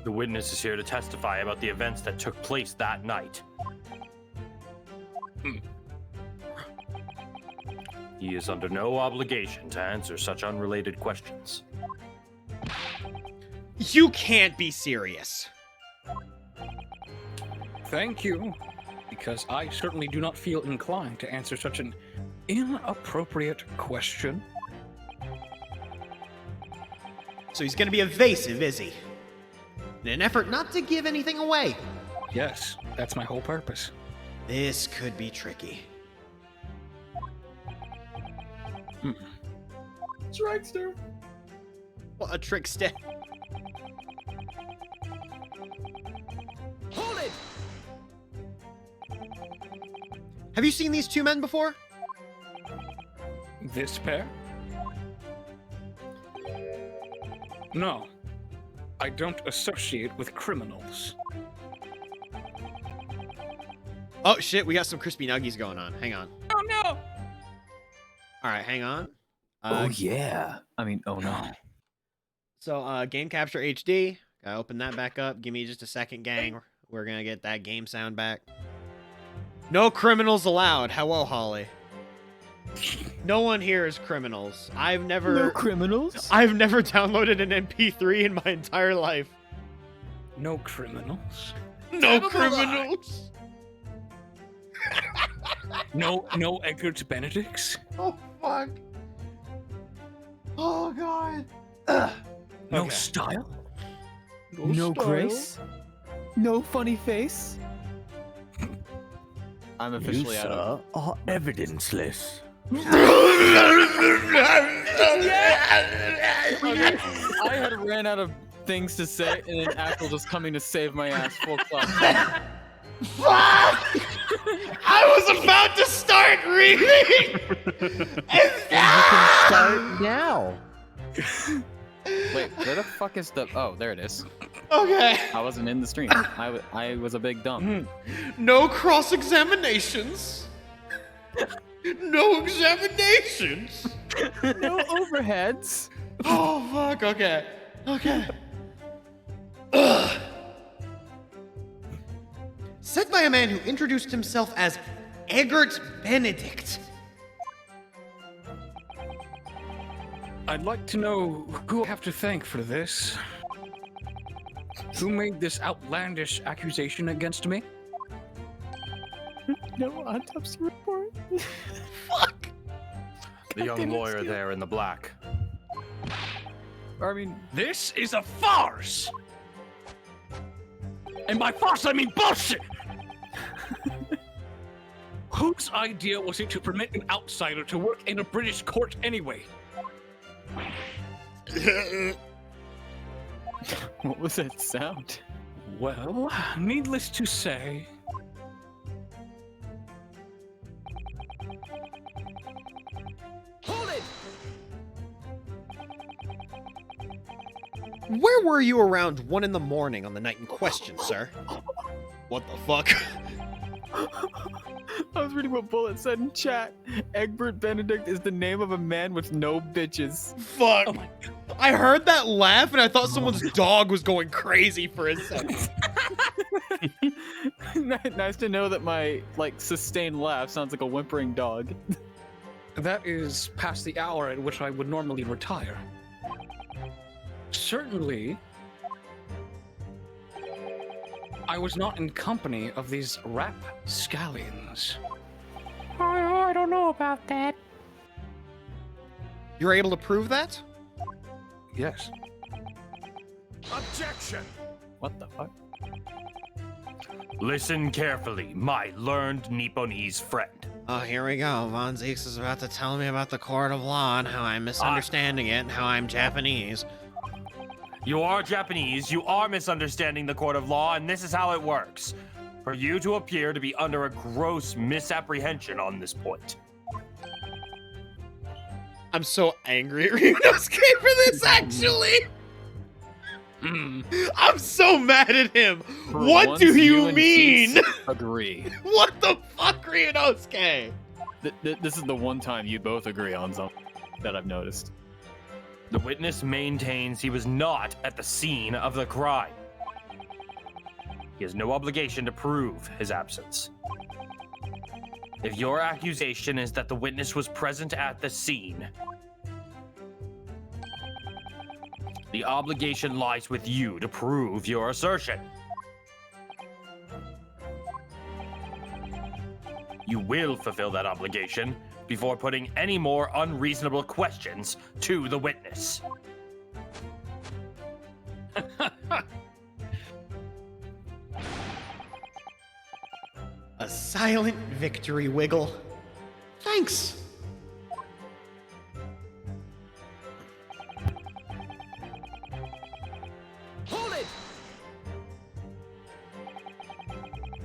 The witness is here to testify about the events that took place that night. He is under no obligation to answer such unrelated questions. You can't be serious. Thank you, because I certainly do not feel inclined to answer such an inappropriate question. So he's gonna be evasive, is he? In an effort not to give anything away. Yes, that's my whole purpose. This could be tricky. Trickster. What a trickster. Hold it! Have you seen these two men before? This pair? No. I don't associate with criminals. Oh shit, we got some crispy nuggies going on. Hang on. Oh no! Alright, hang on. Oh yeah. I mean, oh no. So, game capture HD. Gotta open that back up. Give me just a second, gang. We're gonna get that game sound back. No criminals allowed. Hello, Holly. No one here is criminals. No criminals? I've never downloaded an MP3 in my entire life. No criminals. No criminals. No Eggert Benedicts. Oh fuck. Oh god. No Okay. style. No grace? No funny face? I'm You, officially out of... sir, are evidenceless. Okay. I had ran out of things to say, and then Apple just coming to save my ass full club. Fuck! I was about to start reading! You can start now. Wait, where the fuck is the... Oh, there it is. Okay. I wasn't in the stream. I was a big dumb. No cross-examinations. No examinations. No overheads. Oh, fuck. Okay. Okay. Ugh. Said by a man who introduced himself as Eggert Benedict. I'd like to know who I have to thank for this. Who made this outlandish accusation against me? No autopsy report. Fuck. The young lawyer there in the black. I mean, this is a farce! And by farce, I mean bullshit! Whose idea was it to permit an outsider to work in a British court anyway? what was that sound? Well, needless to say... Hold it! Where were you around 1 in the morning on the night in question, sir? What the fuck? I was reading what Bullet said in chat. Egbert Benedict is the name of a man with no bitches. Fuck. Oh I heard that laugh and I thought someone's dog was going crazy for a second. Nice to know that my, like, sustained laugh sounds like a whimpering dog. That is past the hour at which I would normally retire. Certainly, I was not in company of these rapscallions. I don't know about that. You're able to prove that? Yes. Objection! What the fuck? Listen carefully, my learned Nipponese friend. Oh, here we go. Von Zeeks is about to tell me about the court of law and how I'm misunderstanding it and how I'm Japanese. You are Japanese, you are misunderstanding the court of law, and this is how it works. For you to appear to be under a gross misapprehension on this point. I'm so angry at Ryunosuke for this, actually! I'm so mad at him! For What once, do you and mean? Zeeks agree. What the fuck, Ryunosuke? This is the one time you both agree on something that I've noticed. The witness maintains he was not at the scene of the crime. He has no obligation to prove his absence. If your accusation is that the witness was present at the scene, the obligation lies with you to prove your assertion. You will fulfill that obligation before putting any more unreasonable questions to the witness. A silent victory wiggle. Thanks. Hold it!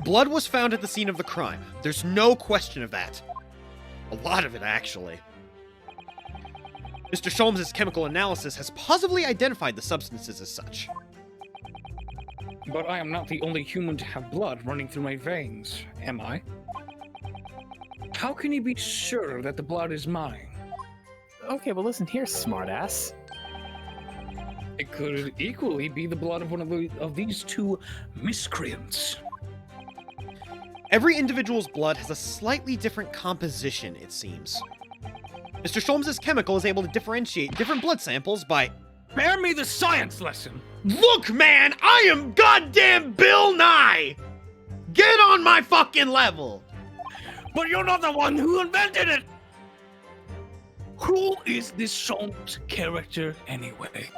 Blood was found at the scene of the crime. There's no question of that. A lot of it, actually. Mr. Sholmes' chemical analysis has positively identified the substances as such. But I am not the only human to have blood running through my veins, am I? How can you be sure that the blood is mine? Okay, well listen here, smartass. It could equally be the blood of one of these two miscreants. Every individual's blood has a slightly different composition, it seems. Mr. Sholmes' chemical is able to differentiate different blood samples by... Spare me the science lesson! Look, man! I am goddamn Bill Nye! Get on my fucking level! But you're not the one who invented it! Who is this Sholmes character anyway?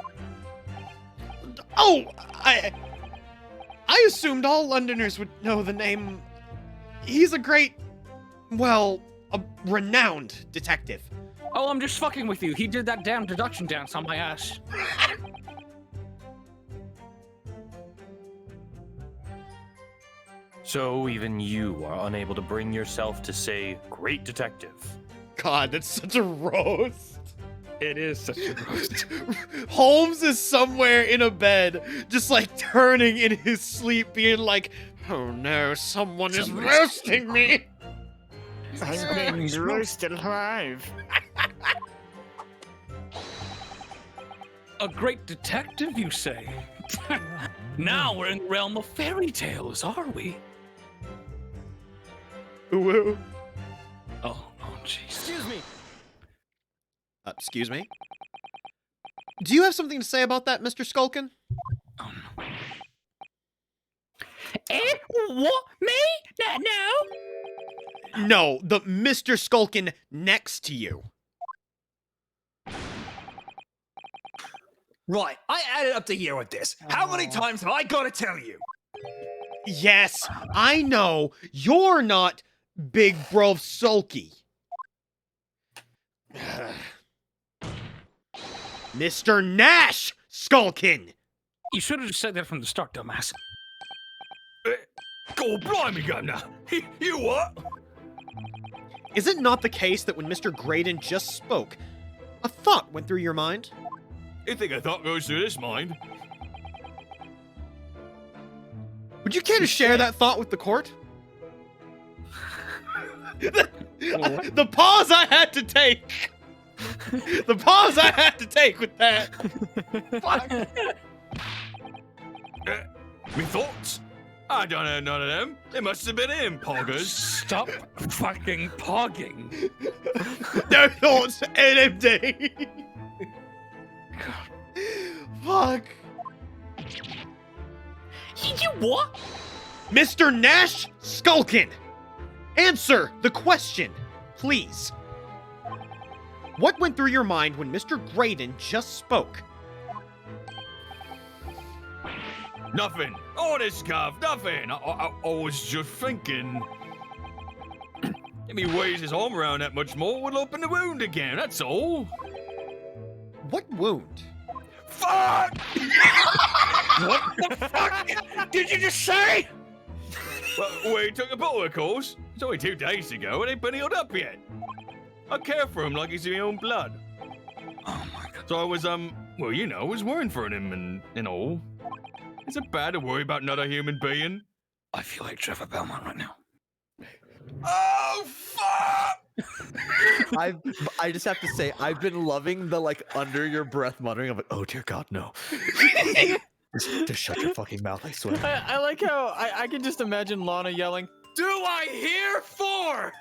Oh, I assumed all Londoners would know the name. He's a great, well, a renowned detective. Oh, I'm just fucking with you. He did that damn deduction dance on my ass. So even you are unable to bring yourself to say, great detective. God, that's such a roast. It is such a roast. Holmes is somewhere in a bed, just like turning in his sleep, being like, oh no, someone is roasting me. I'm being roasted alive. A great detective, you say? Now we're in the realm of fairy tales, are we? Woo. Oh, jeez. Excuse me. Excuse me? Do you have something to say about that, Mr. Skulkin? What? Me? No. No, the Mr. Skulkin next to you. Right, I added up the year with this. How many times have I got to tell you? Yes, I know. You're not Big Bro Sulky. Mr. Nash Skulkin! You should have just said that from the start, dumbass. Go blimey, Governor. You what? Is it not the case that when Mr. Graydon just spoke, a thought went through your mind? You think a thought goes through this mind? Would you care to share that thought with the court? The pause I had to take. The pause I had to take with that. Fuck. Me thoughts? I don't have none of them. It must have been him, poggers. Stop fucking pogging. No thoughts, NMD. Fuck. You what? Mr. Nash Skulkin, answer the question, please. What went through your mind when Mr. Graydon just spoke? Nothing. Honest, Gov, nothing. I was just thinking. If he waves his arm around that much more, we'll open the wound again, that's all. What wound? Fuck! What the fuck did you just say? Well, we took a bottle, of course. It's only 2 days ago, and ain't been healed up yet. I care for him like he's my own blood. Oh my god. So I was, well, you know, I was worrying for him and all. Is it bad to worry about another human being? I feel like Trevor Belmont right now. Oh, fuck! I just have to say, I've been loving the, like, under your breath muttering of like, oh dear God, no. Just shut your fucking mouth, I swear. I like how I can just imagine Lana yelling, Do I hear for?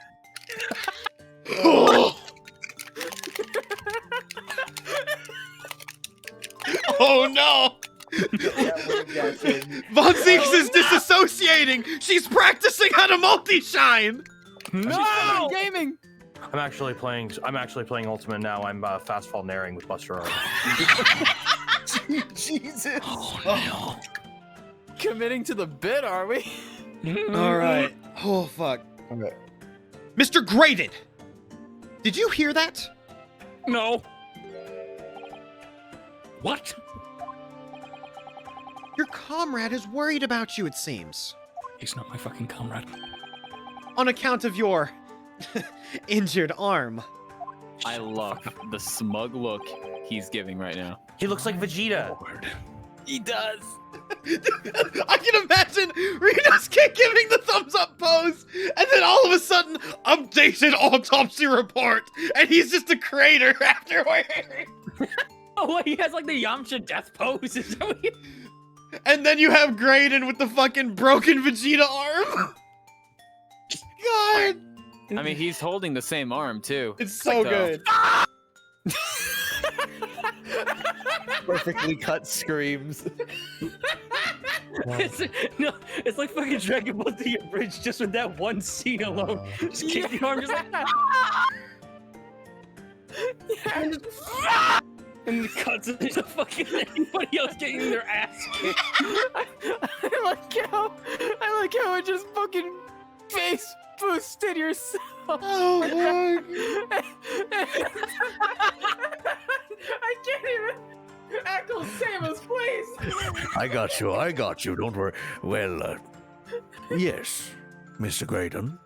Oh no! Von Zeeks is disassociating! She's practicing how to multi-shine! no! Gaming! I'm actually playing Ultimate now. I'm fast fall narrating with Buster already. Jesus! Oh no. Committing to the bit, are we? Alright. Oh fuck. Okay. Mr. Graydon! Did you hear that? No. What? Your comrade is worried about you, it seems. He's not my fucking comrade. On account of your injured arm. I love the smug look he's giving right now. He looks like Vegeta. He does. I can imagine Reno's kid giving the thumbs up pose, and then all of a sudden, updated autopsy report, and he's just a crater afterward. Oh, he has like the Yamcha death pose. Is that what he... And then you have Graydon with the fucking broken Vegeta arm. God. I mean, he's holding the same arm too. It's so good. Perfectly cut screams. It's like fucking Dragon Ball Z Bridge just with that one scene alone. Just kick the arm, just like. And the cuts and there's a fucking anybody else getting their ass kicked. I like how it just fucking face boosted yourself. Oh my. I can't even echo Samus, please. I got you, don't worry. Well, yes, Mr. Graydon.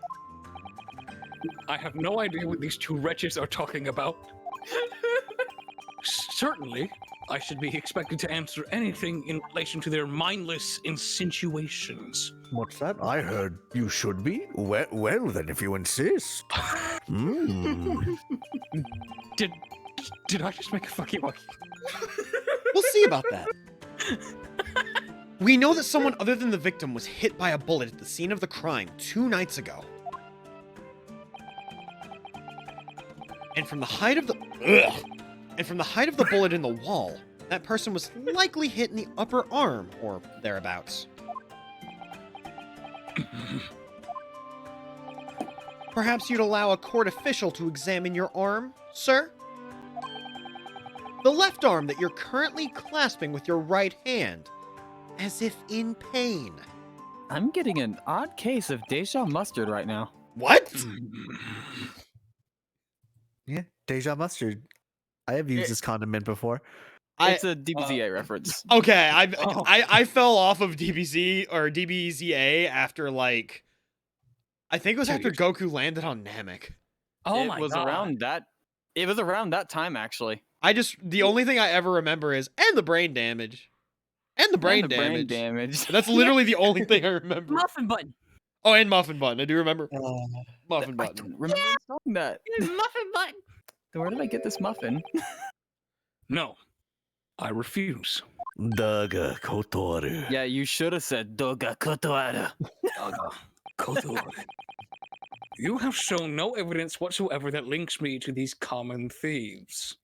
I have no idea what these two wretches are talking about. Certainly, I should be expected to answer anything in relation to their mindless insinuations. What's that? I heard you should be. Well then, if you insist. Did I just make a fucking monkey? We'll see about that. We know that someone other than the victim was hit by a bullet at the scene of the crime 2 nights ago. And from the height of the bullet in the wall, that person was likely hit in the upper arm or thereabouts. Perhaps you'd allow a court official to examine your arm, sir? The left arm that you're currently clasping with your right hand, as if in pain. I'm getting an odd case of deja mustard right now. What? Yeah, Deja mustard. I have used this condiment before. It's a DBZA reference. Okay, I fell off of DBZ or DBZA after like, I think it was after Goku landed on Namek. Oh my god. It was around that time actually. The only thing I ever remember is, and the brain damage. And the brain damage. That's literally the only thing I remember. Muffin button. Oh, and Muffin Button. I do remember. Muffin Button. Remember saying that? Muffin button. Where did I get this muffin? No, I refuse. Daga Kotoru. Yeah, you should have said Doga Kotoru. Daga Kotoru. You have shown no evidence whatsoever that links me to these common thieves.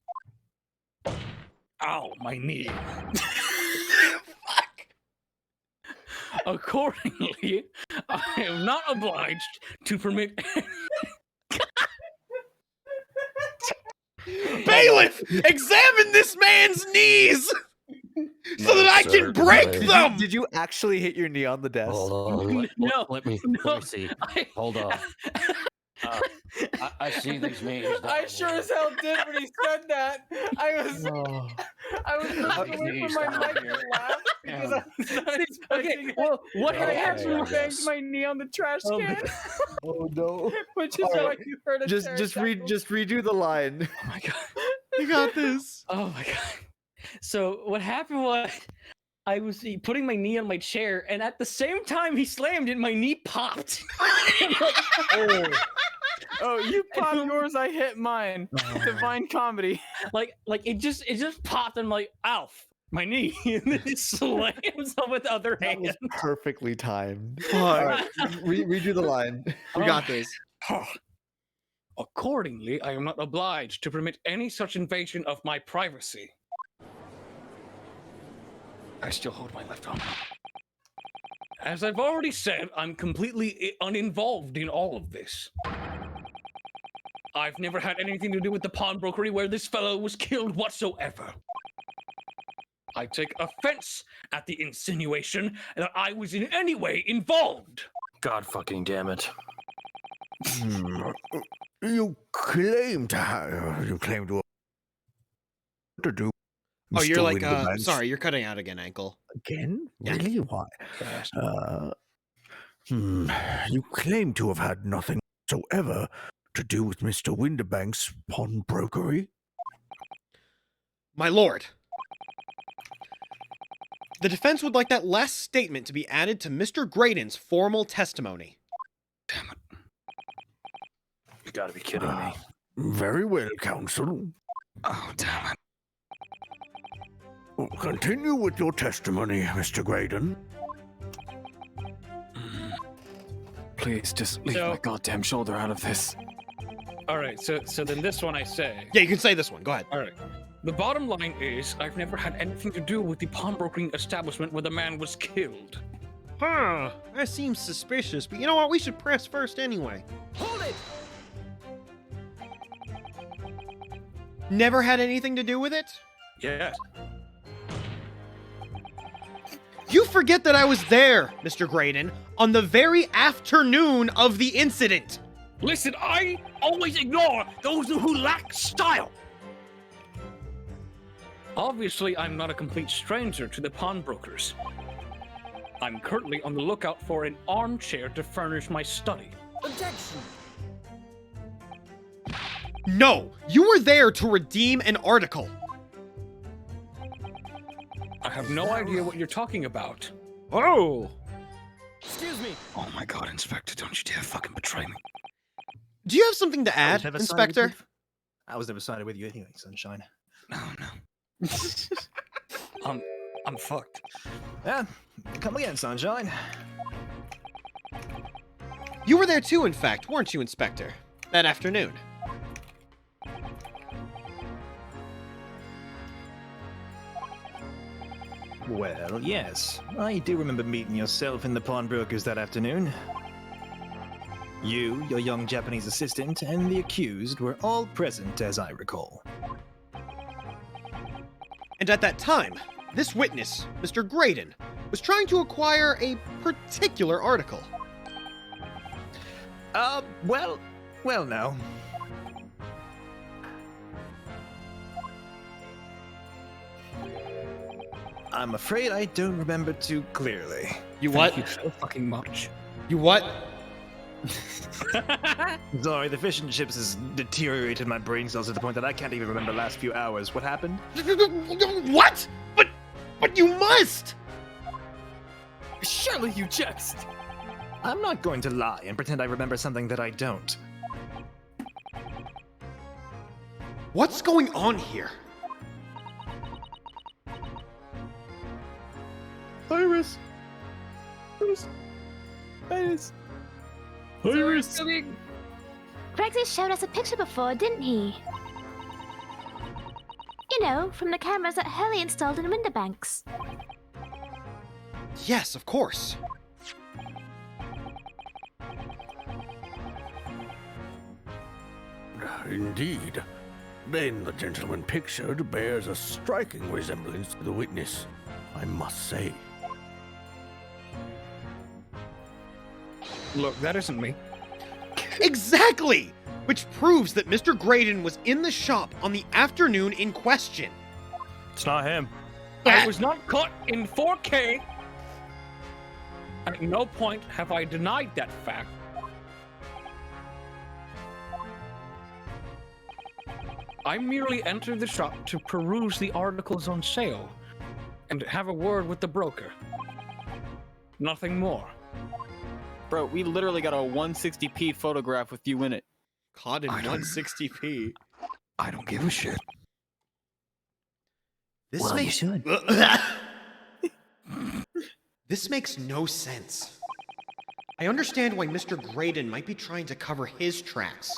Ow, my knee. Accordingly, I am not obliged to permit. Bailiff, examine this man's knees so that I can break them. Did you actually hit your knee on the desk? Hold on. No. Let me see. Hold on. I see these names. I sure as hell did when he said that. I was looking away from my mic to laugh because I was not expecting. Well, what I actually happened? banged my knee on the trash can. Oh no! Which is All why right. you heard a Just redo the line. Oh my god! You got this. Oh my god! So what happened was, I was putting my knee on my chair, and at the same time he slammed it, my knee popped. Oh, you popped yours, I hit mine. Divine comedy. Like it just popped, and I'm like, ow, my knee, and then it slams on with the other hand. That was perfectly timed. All right, redo the line. We got this. Accordingly, I am not obliged to permit any such invasion of my privacy. I still hold my left arm. As I've already said, I'm completely uninvolved in all of this. I've never had anything to do with the pawnbrokery where this fellow was killed whatsoever. I take offense at the insinuation that I was in any way involved. God fucking damn it. You claim to do. Oh, you're Mr. like, Winterbanks. sorry, you're cutting out again, Ankle. Again? Yeah. Really? Why? You claim to have had nothing whatsoever to do with Mr. Winterbank's pawnbrokery? My lord, the defense would like that last statement to be added to Mr. Graydon's formal testimony. Damn it. You gotta be kidding me. Very well, counsel. Oh, damn it. Continue with your testimony, Mr. Graydon. Please, just leave my goddamn shoulder out of this. All right, so then this one I say. Yeah, you can say this one. Go ahead. All right. The bottom line is, I've never had anything to do with the pawnbrokering establishment where the man was killed. Huh. That seems suspicious, but you know what? We should press first anyway. Hold it! Never had anything to do with it? Yes. You forget that I was there, Mr. Graydon, on the very afternoon of the incident. Listen, I always ignore those who lack style. Obviously, I'm not a complete stranger to the pawnbrokers. I'm currently on the lookout for an armchair to furnish my study. Objection! No, you were there to redeem an article. I have no idea what you're talking about. Oh! Excuse me! Oh my god, Inspector, don't you dare fucking betray me. Do you have something to add, Inspector? I was never sided with you anyway, Sunshine. No. I'm fucked. Yeah, come again, Sunshine. You were there too, in fact, weren't you, Inspector? That afternoon. Well, yes. I do remember meeting yourself in the pawnbrokers that afternoon. You, your young Japanese assistant, and the accused were all present, as I recall. And at that time, this witness, Mr. Graydon, was trying to acquire a particular article. Well now. I'm afraid I don't remember too clearly. You what? Thank you so fucking much. You what? Sorry, the fish and chips has deteriorated my brain cells to the point that I can't even remember the last few hours. What happened? What? But you must! Surely you jest! I'm not going to lie and pretend I remember something that I don't. What's going on here? Iris! Gregsy showed us a picture before, didn't he? You know, from the cameras that Hurley installed in Winterbanks. Yes, of course. Indeed. Then the gentleman pictured bears a striking resemblance to the witness, I must say. Look, that isn't me. Exactly! Which proves that Mr. Graydon was in the shop on the afternoon in question. It's not him. I was not caught in 4K. At no point have I denied that fact. I merely entered the shop to peruse the articles on sale and have a word with the broker. Nothing more. Bro, we literally got a 160p photograph with you in it. Caught in 160p. I don't give a shit. This Well, makes you should. This makes no sense. I understand why Mr. Graydon might be trying to cover his tracks.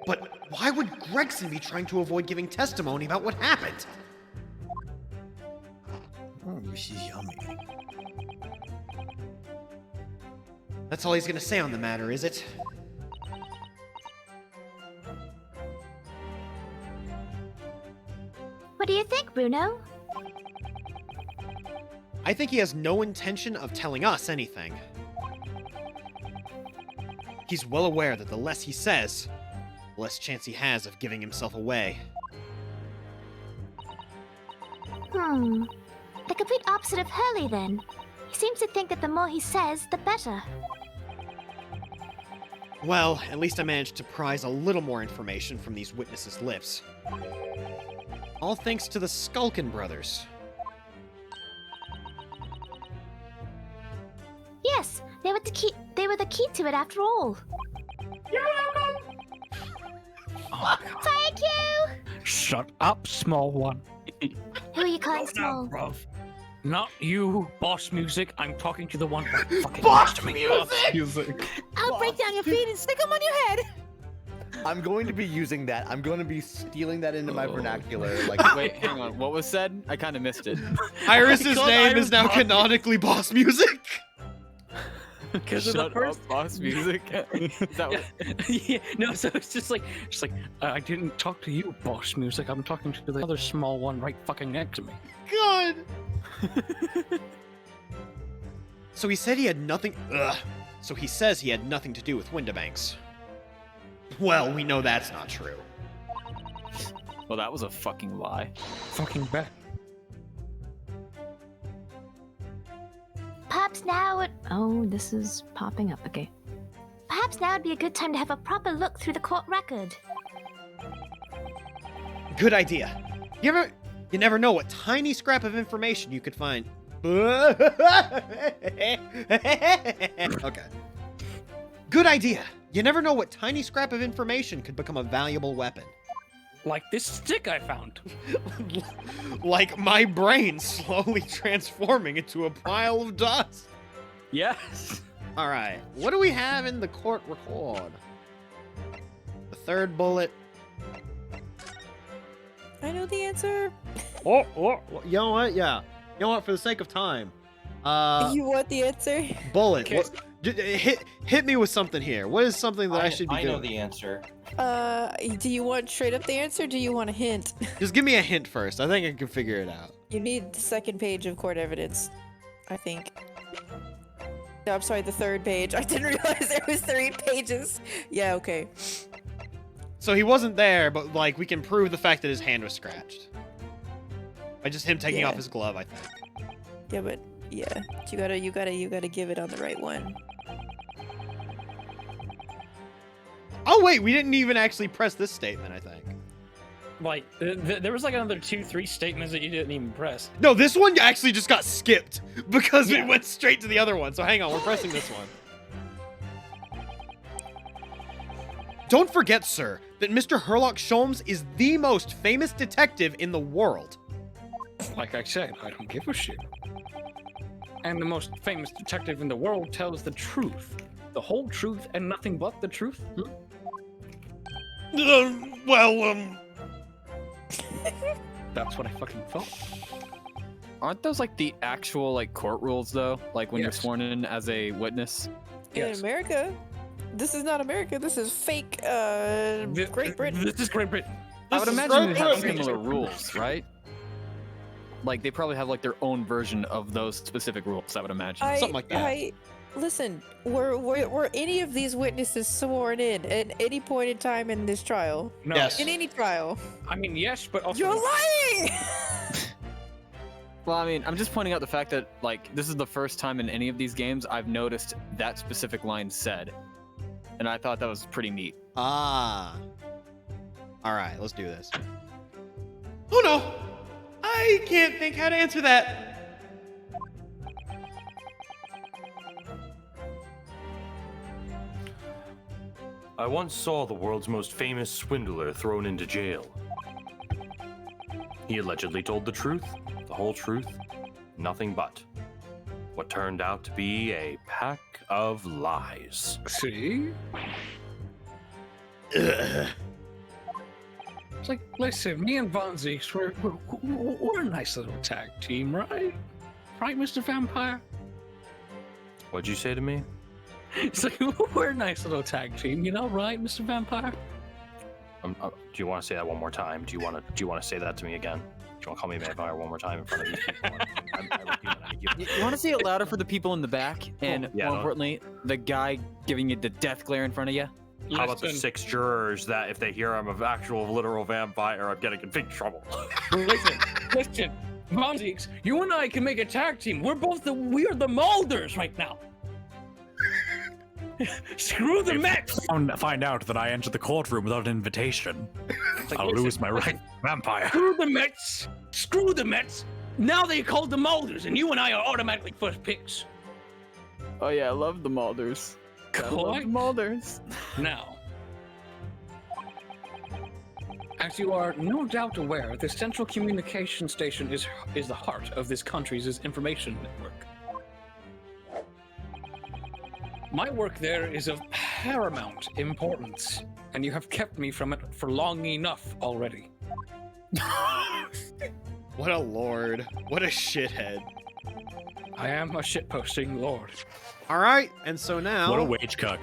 But why would Gregson be trying to avoid giving testimony about what happened? Oh, this is yummy. That's all he's gonna say on the matter, is it? What do you think, Bruno? I think he has no intention of telling us anything. He's well aware that the less he says, the less chance he has of giving himself away. The complete opposite of Hurley, then. He seems to think that the more he says, the better. Well, at least I managed to prise a little more information from these witnesses' lips. All thanks to the Skulkin brothers. Yes, they were the key. They were the key to it after all. You're welcome. Thank you. Shut up, small one. Who are you calling Slow small? down, bruv. Not you, boss music. I'm talking to the one right fucking Boss next to me. music. I'll break down your feet and stick them on your head. I'm going to be using that. I'm going to be stealing that into my vernacular. Like, Wait, hang on. What was said? I kind of missed it. Iris's Called name Iris is now Boss. canonically boss music. Because of Shut the first. up, boss music. Is that what... Yeah, no, so it's just like, I didn't talk to you, boss music. I'm talking to the other small one right fucking next to me. God. So he said he had nothing. Ugh. So he says he had nothing to do with Windibanks. Well, we know that's not true. Well, that was a fucking lie. Fucking bet. Perhaps now it. Oh, this is popping up. Okay. Perhaps now would be a good time to have a proper look through the court record. Good idea. You never know what tiny scrap of information you could find. Okay. Good idea. You never know what tiny scrap of information could become a valuable weapon. Like this stick I found. Like my brain slowly transforming into a pile of dust. Yes. All right. What do we have in the court record? The third bullet. I know the answer. Oh, you know what? Yeah. You know what? For the sake of time, You want the answer? bullet. Okay. What, hit me with something here. What is something that I should be I doing? know the answer. Do you want straight up the answer? Or do you want a hint? Just give me a hint first. I think I can figure it out. You need the second page of court evidence, I think. No, I'm sorry, the third page. I didn't realize there was 3 pages. Yeah, okay. So he wasn't there, but like we can prove the fact that his hand was scratched by just him taking off his glove. I think. Yeah, but yeah, you gotta give it on the right one. Oh wait, we didn't even actually press this statement. I think. Like, there was like another 2-3 statements that you didn't even press. No, this one actually just got skipped because we went straight to the other one. So hang on, we're pressing this one. Don't forget, sir, that Mr. Herlock Sholmes is the most famous detective in the world. Like I said, I don't give a shit. And the most famous detective in the world tells the truth. The whole truth and nothing but the truth? That's what I fucking thought. Aren't those like the actual like court rules though? Like when you're Yes. sworn in as a witness? In America, this is not America. This is fake. Great Britain. This is Great Britain. I would This is imagine Great they have Britain. similar rules, right? Like they probably have like their own version of those specific rules. I would imagine. Listen, were any of these witnesses sworn in at any point in time in this trial? No. Yes. In any trial? I mean, yes, but also. You're lying! Well, I mean, I'm just pointing out the fact that like this is the first time in any of these games I've noticed that specific line said, and I thought that was pretty neat. Ah. All right, let's do this. Oh no, I can't think how to answer that. I once saw the world's most famous swindler thrown into jail. He allegedly told the truth, the whole truth, nothing but. What turned out to be a pack of lies. See? It's like, listen, me and Von Zeeks, we're a nice little tag team, right? Right, Mr. Vampire? What'd you say to me? It's like, we're a nice little tag team, you know, right, Mr. Vampire? Do you want to say that one more time? Do you want to say that to me again? Do you want to call me vampire one more time in front of these people? You want to say it louder for the people in the back, and Yeah, more no. importantly, the guy giving you the death glare in front of you. How about the 6 jurors that if they hear I'm an actual literal vampire, I'm getting in big trouble? Listen, Von Zeeks, you and I can make a tag team. We're the Molders right now. Screw the Mets! Find out that I entered the courtroom without an invitation. I'll listen, lose my right vampire. Screw the Mets! Screw the Mets! Now they called the Molders, and you and I are automatically first picks. Oh yeah, I love the Mulders. I love the Mulders. Now, As you are no doubt aware, the Central Communication Station is the heart of this country's information network. My work there is of paramount importance, and you have kept me from it for long enough already. What a lord. What a shithead. I am a shitposting lord. All right, and so now... What a wage cuck.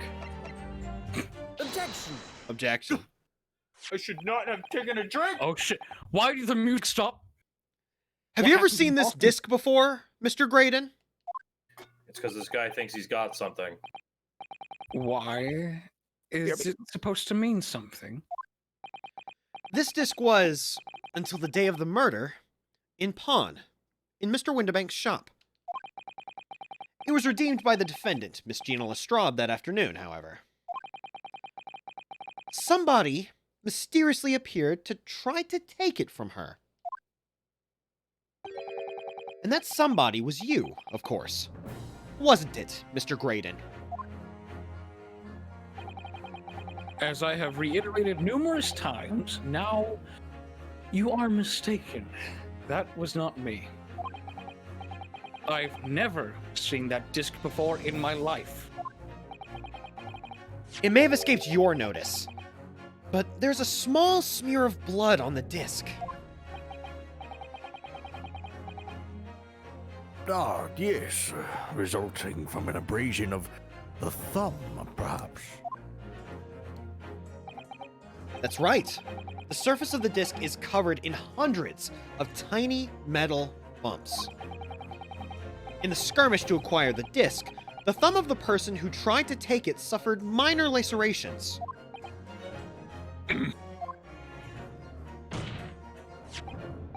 Objection. Objection. I should not have taken a drink. Oh shit! Why did the mute stop? Have What you ever happened to seen the this ball? disc before, Mr. Graydon? It's because this guy thinks he's got something. Why is it supposed to mean something? This disc was, until the day of the murder, in pawn, in Mr. Windibank's shop. It was redeemed by the defendant, Miss Gina Lestrade, that afternoon, however. Somebody mysteriously appeared to try to take it from her. And that somebody was you, of course. Wasn't it, Mr. Graydon? As I have reiterated numerous times, now you are mistaken. That was not me. I've never seen that disc before in my life. It may have escaped your notice, but there's a small smear of blood on the disc. Ah, yes, resulting from an abrasion of the thumb, perhaps. That's right. The surface of the disc is covered in hundreds of tiny metal bumps. In the skirmish to acquire the disc, the thumb of the person who tried to take it suffered minor lacerations.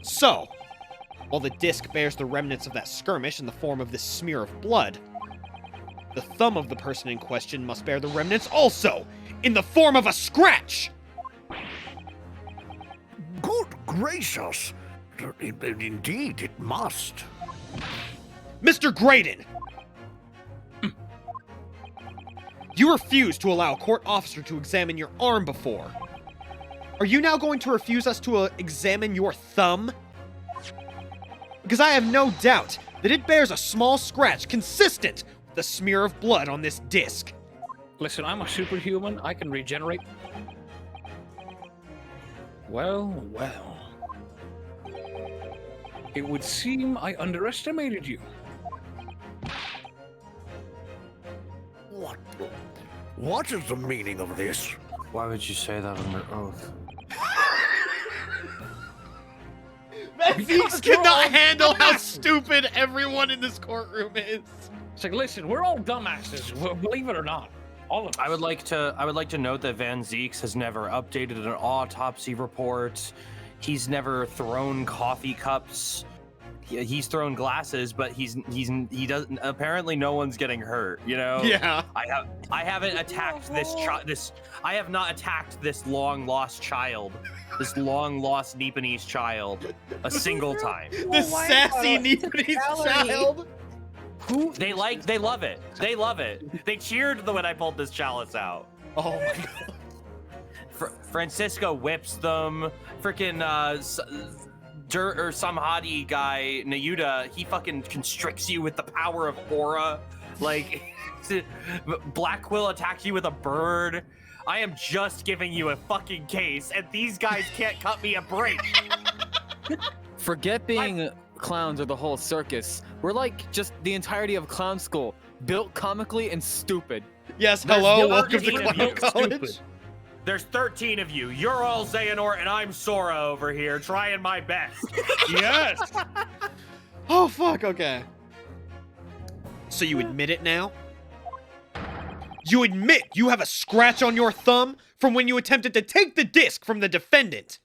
So, while the disc bears the remnants of that skirmish in the form of this smear of blood, the thumb of the person in question must bear the remnants also, in the form of a scratch! Good gracious! Indeed, it must. Mr. Graydon! You refused to allow a court officer to examine your arm before. Are you now going to refuse us to examine your thumb? Because I have no doubt that it bears a small scratch consistent with the smear of blood on this disc. Listen, I'm a superhuman. I can regenerate. Well, well. It would seem I underestimated you. What is the meaning of this? Why would you say that under oath? These cannot handle how stupid everyone in this courtroom is. It's like, listen, we're all dumbasses, believe it or not. All of us. I would like to note that Van Zeeks has never updated an autopsy report. He's never thrown coffee cups. He's thrown glasses, but he doesn't. Apparently, no one's getting hurt. You know. Yeah. I haven't attacked I have not attacked this long lost child, this long lost Nepalese child, a single time. The sassy Nepalese child. Who they love it. They love it. They cheered when I pulled this chalice out. Oh my god. Francisco whips them. Freaking Samhadi guy Nayuda, he fucking constricts you with the power of aura. Like Black Quill attacks you with a bird. I am just giving you a fucking case, and these guys can't cut me a break. Forget being clowns or the whole circus. We're like just the entirety of clown school, built comically and stupid. Yes, hello, welcome to Clown College. There's 13 of you. You're all Xehanort, and I'm Sora over here, trying my best. Yes! Oh, fuck, okay. So you admit it now? You admit you have a scratch on your thumb from when you attempted to take the disc from the defendant?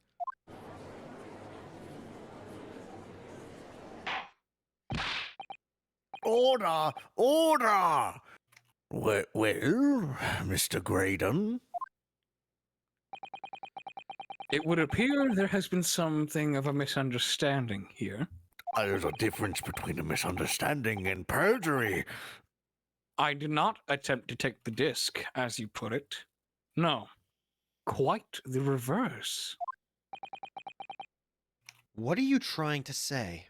Order! Order! Well, Mr. Graydon? It would appear there has been something of a misunderstanding here. There's a difference between a misunderstanding and perjury. I did not attempt to take the disc, as you put it. No, quite the reverse. What are you trying to say?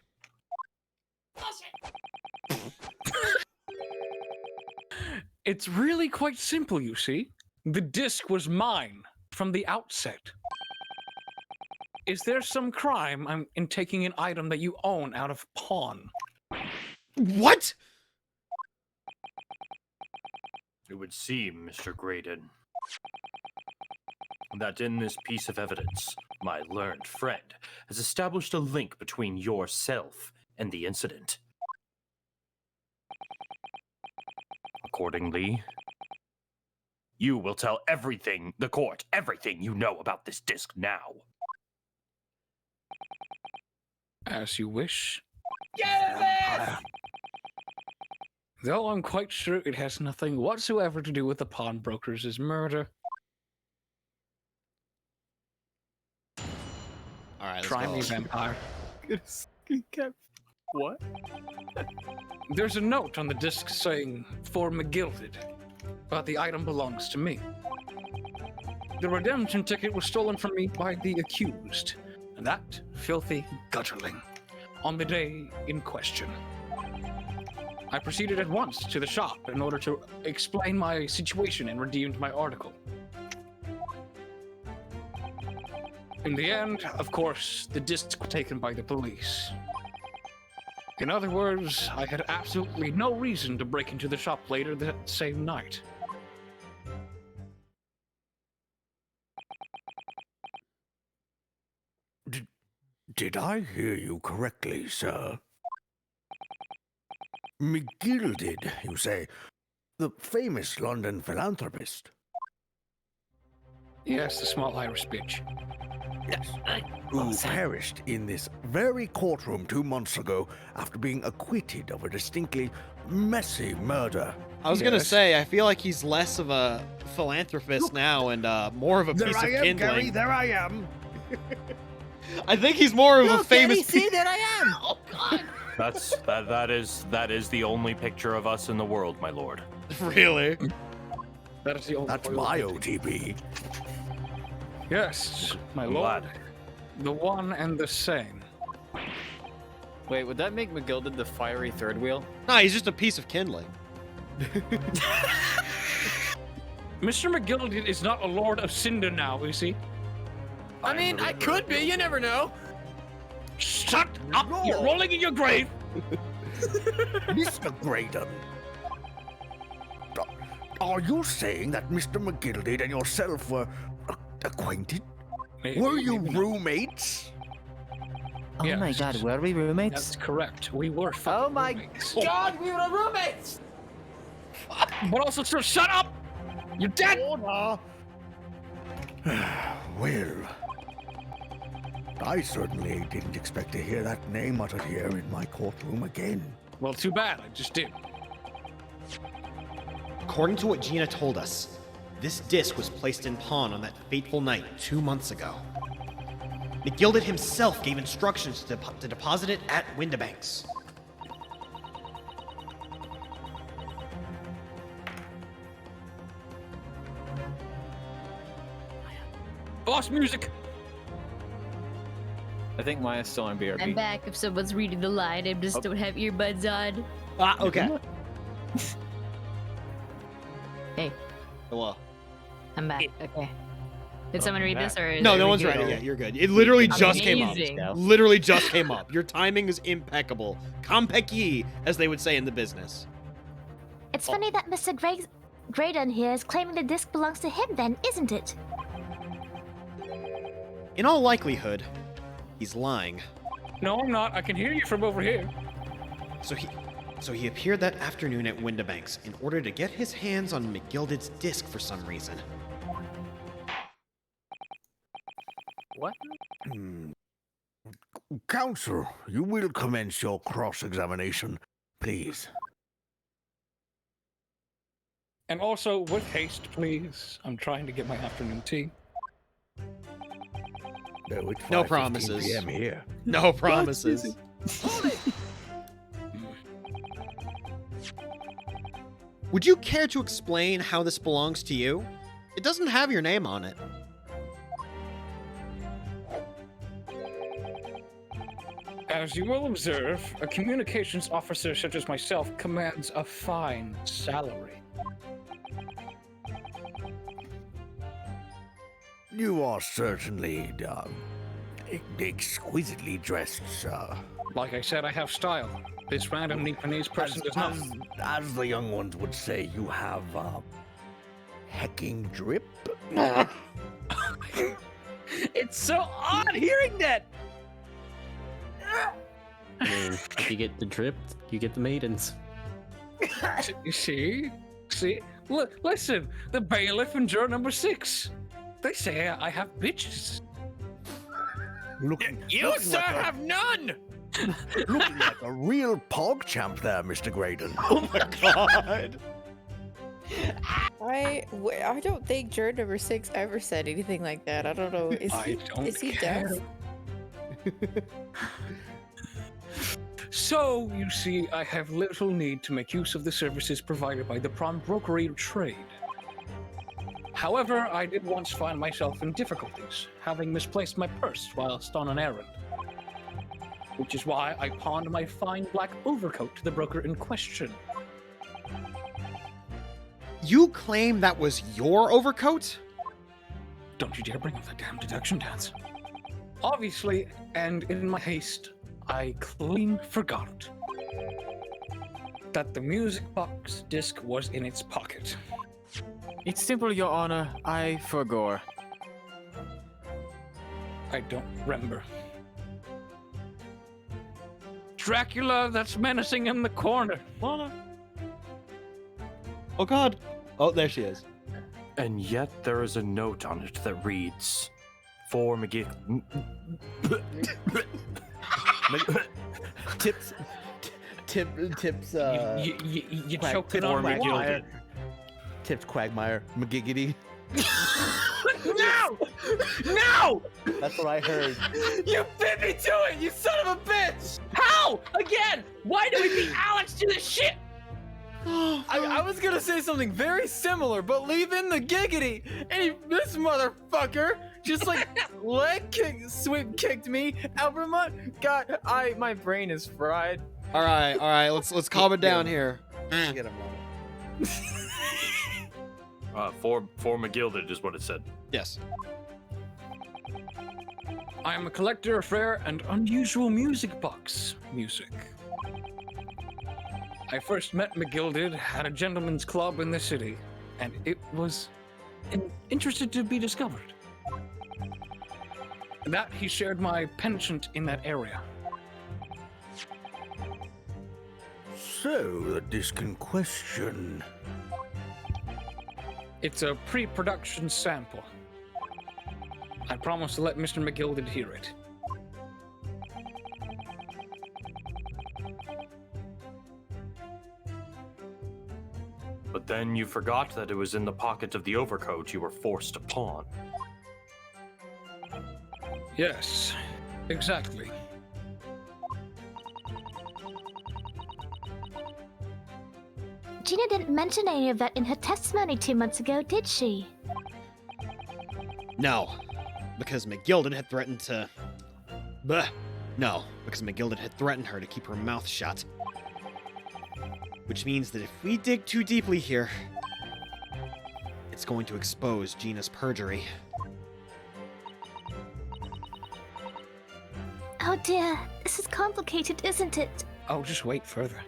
It's really quite simple, you see. The disc was mine from the outset. Is there some crime in taking an item that you own out of pawn? What? It would seem, Mr. Graydon, that in this piece of evidence, my learned friend has established a link between yourself and the incident. Accordingly, you will tell the court, everything you know about this disc now. As you wish. Yes! Though I'm quite sure it has nothing whatsoever to do with the pawnbrokers' murder. All right, let's Try go. me, vampire. What? There's a note on the disc saying, "For McGilded," but the item belongs to me. The redemption ticket was stolen from me by the accused, that filthy gutterling, on the day in question. I proceeded at once to the shop in order to explain my situation and redeemed my article. In the end, of course, the discs were taken by the police. In other words, I had absolutely no reason to break into the shop later that same night. Did I hear you correctly, sir? McGilded, you say? The famous London philanthropist? Yes, the small Irish bitch. Yes. Who perished in this very courtroom 2 months ago after being acquitted of a distinctly messy murder. I was gonna say, I feel like he's less of a philanthropist now and more of a piece of kindling. Gary, there I am. I think he's more of a famous. see that I am. Oh God. That is the only picture of us in the world, my lord. Really? That is the only. That's my OTP. Yes, my lord. The one and the same. Wait, would that make McGilded the fiery third wheel? No, he's just a piece of kindling. Mr. McGilded is not a lord of Cinder now, is he? I mean, I could be. You never know. Shut up! You're rolling in your grave. Mr. Graydon. Are you saying that Mr. McGilded and yourself were acquainted? Were you roommates? Oh my God, were we roommates? That's correct. We were. Oh my God, we were roommates. But also, sir, shut up! You're dead. Well, I certainly didn't expect to hear that name uttered here in my courtroom again. Well, too bad. I just did. According to what Gina told us, this disc was placed in pawn on that fateful night 2 months ago. McGilded himself gave instructions to deposit it at Windibanks. Boss music. I think Maya's still on BRB. I'm back. If someone's reading the line, I just don't have earbuds on. Ah, okay. Hey. Hello. I'm back. Okay. Did someone read this or? No, are no we one's good? ready yet. You're good. It literally just came Amazing. up. Literally just came up. Your timing is impeccable. Compeki, as they would say in the business. It's funny that Mr. Graydon here is claiming the disc belongs to him then, isn't it? In all likelihood, he's lying. No, I'm not. I can hear you from over here. So he appeared that afternoon at Windibanks in order to get his hands on McGilded's disc for some reason. What? Counsel, you will commence your cross-examination, please. And also, with haste, please. I'm trying to get my afternoon tea. No promises. PM here. No promises. Would you care to explain how this belongs to you? It doesn't have your name on it. As you will observe, a communications officer such as myself commands a fine salary. You are certainly exquisitely dressed, sir. Like I said, I have style. This random Nepalese person does not. As the young ones would say, you have hecking drip. It's so odd hearing that. I mean, if you get the drip, you get the maidens. See? Look, listen, the bailiff and juror number 6. They say I have bitches. You, sir, have none! Looking like a real pog-champ there, Mr. Graydon. Oh my god! I don't think juror number 6 ever said anything like that. I don't know. Is he deaf? So, you see, I have little need to make use of the services provided by the pawnbrokery trade. However, I did once find myself in difficulties, having misplaced my purse whilst on an errand. Which is why I pawned my fine black overcoat to the broker in question. You claim that was your overcoat? Don't you dare bring up that damn deduction dance. Obviously, and in my haste, I clean forgot that the music box disc was in its pocket. It's simple, Your Honor. I forgot. I don't remember. Dracula, that's menacing in the corner. Lana. Oh god. Oh, there she is. And yet there is a note on it that reads, "For McGee." Tips. You Quag- choked it Tips on my Quagmire. Tips Quagmire. McGiggity. No! No! That's what I heard. You beat me to it, you son of a bitch! How? Again? Why do we beat Alex to this shit? I was gonna say something very similar, but leave in the giggity. And this motherfucker just like sweep kicked me. Albermont, God, my brain is fried. All right, let's calm it down here. Get him. For McGilded is what it said. Yes. I am a collector of rare and unusual music box music. I first met McGilded at a gentleman's club in the city, and it was interested to be discovered. That he shared my penchant in that area. So, the disc in question. It's a pre-production sample. I promise to let Mr. McGilded hear it. But then you forgot that it was in the pocket of the overcoat you were forced to pawn. Yes, exactly. Gina didn't mention any of that in her testimony 2 months ago, did she? No, because McGilded had threatened to... No, because McGilded had threatened her to keep her mouth shut. Which means that if we dig too deeply here, it's going to expose Gina's perjury. Oh dear, this is complicated, isn't it? Oh, just wait further.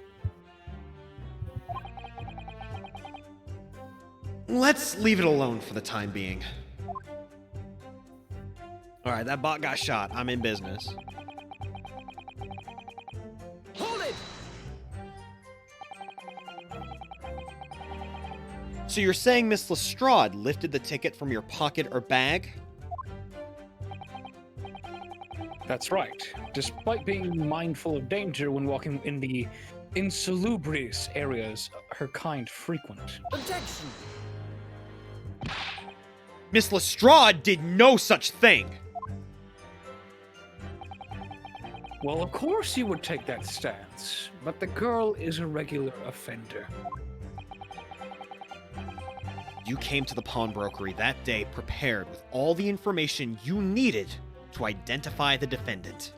Let's leave it alone for the time being. Alright, that bot got shot. I'm in business. Hold it! So you're saying Miss Lestrade lifted the ticket from your pocket or bag? That's right. Despite being mindful of danger when walking in the insalubrious areas her kind frequent. Objection! Miss Lestrade did no such thing! Well, of course you would take that stance, but the girl is a regular offender. You came to the pawnbrokery that day prepared with all the information you needed to identify the defendant.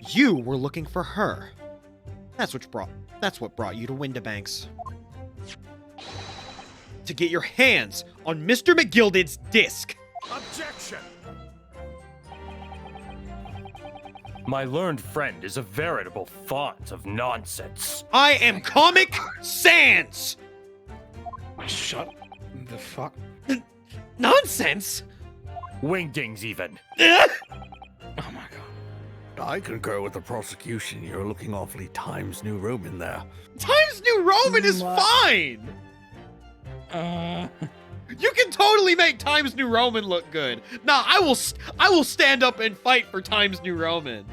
You were looking for her. That's what brought you to Windibanks. To get your hands on Mr. McGilded's disc. Objection! My learned friend is a veritable font of nonsense. I am Comic Sans! Shut the fuck. Nonsense? Wingdings, even. I concur with the prosecution. You're looking awfully Times New Roman there. Times New Roman is fine! You can totally make Times New Roman look good. Nah, I will stand up and fight for Times New Roman.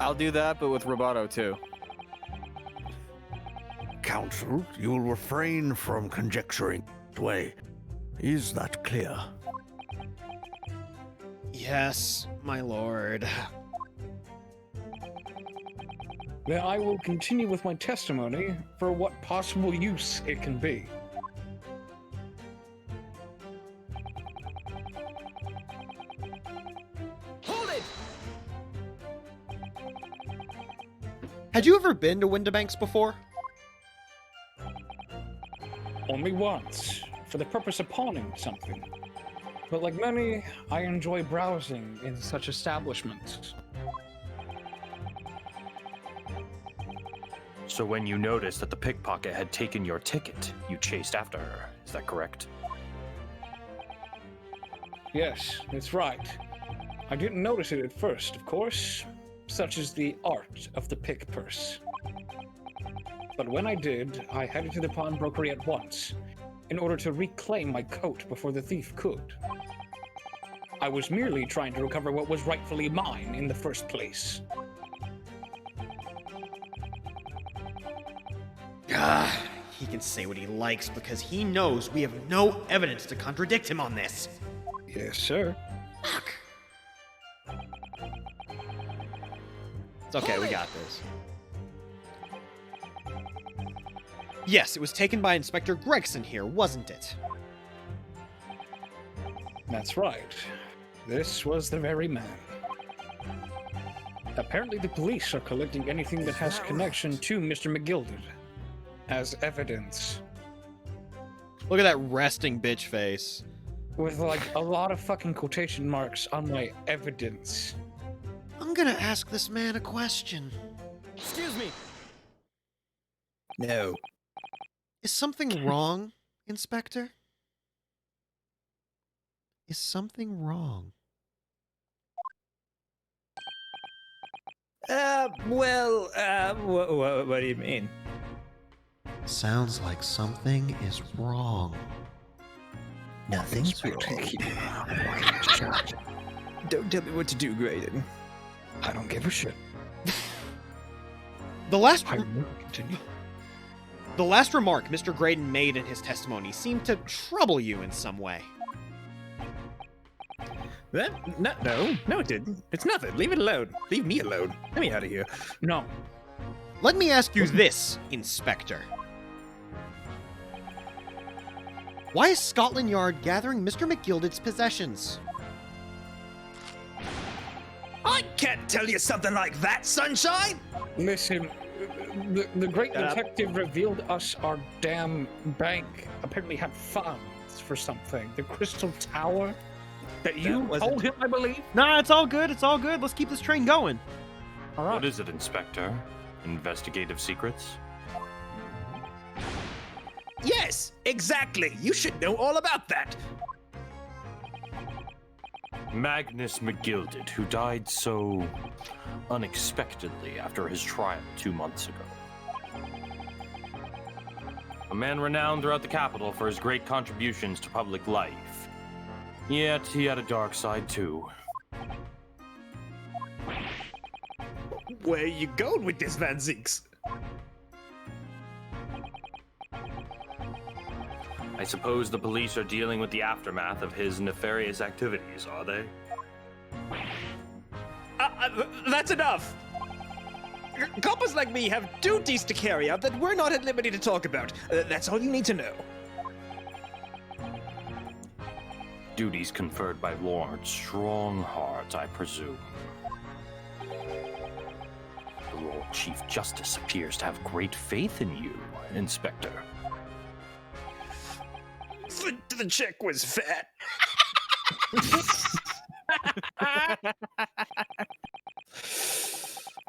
I'll do that, but with Roboto too. Counsel, you will refrain from conjecturing way. Is that clear? Yes, my lord. Then I will continue with my testimony for what possible use it can be. Hold it! Had you ever been to Windibanks before? Only once, for the purpose of pawning something. But like many, I enjoy browsing in such establishments. So when you noticed that the pickpocket had taken your ticket, you chased after her. Is that correct? Yes, that's right. I didn't notice it at first, of course, such is the art of the pick purse. But when I did, I headed to the pawnbrokery at once, in order to reclaim my coat before the thief could. I was merely trying to recover what was rightfully mine in the first place. He can say what he likes because he knows we have no evidence to contradict him on this. Yes, sir. Fuck. It's okay, we got this. Yes, it was taken by Inspector Gregson here, wasn't it? That's right. This was the very man. Apparently the police are collecting anything that has connection to Mr. McGilded as evidence. Look at that resting bitch face. With like a lot of fucking quotation marks on my evidence. I'm gonna ask this man a question. Excuse me. No. Is something wrong, Inspector? Is something wrong? What do you mean? Sounds like something is wrong. Nothing's wrong. Don't tell me what to do, Graydon. I don't give a shit. The last continue. The last remark Mr. Graydon made in his testimony seemed to trouble you in some way. No, it didn't. It's nothing. Leave it alone. Leave me alone. Let me out of here. No. Let me ask you this, Inspector. Why is Scotland Yard gathering Mr. McGilded's possessions? I can't tell you something like that, Sunshine! Listen, the great detective revealed us our damn bank apparently had funds for something. The Crystal Tower that you told him, I believe? Nah, it's all good. It's all good. Let's keep this train going. All right. What is it, Inspector? Investigative secrets? Yes, exactly. You should know all about that. Magnus McGilded, who died so unexpectedly after his trial 2 months ago. A man renowned throughout the capital for his great contributions to public life. Yet he had a dark side too. Where are you going with this, Van Zieks? I suppose the police are dealing with the aftermath of his nefarious activities, are they? That's enough! Coppers like me have duties to carry out that we're not at liberty to talk about. That's all you need to know. Duties conferred by Lord Strongheart, I presume. Lord Chief Justice appears to have great faith in you, Inspector. The chick was fat.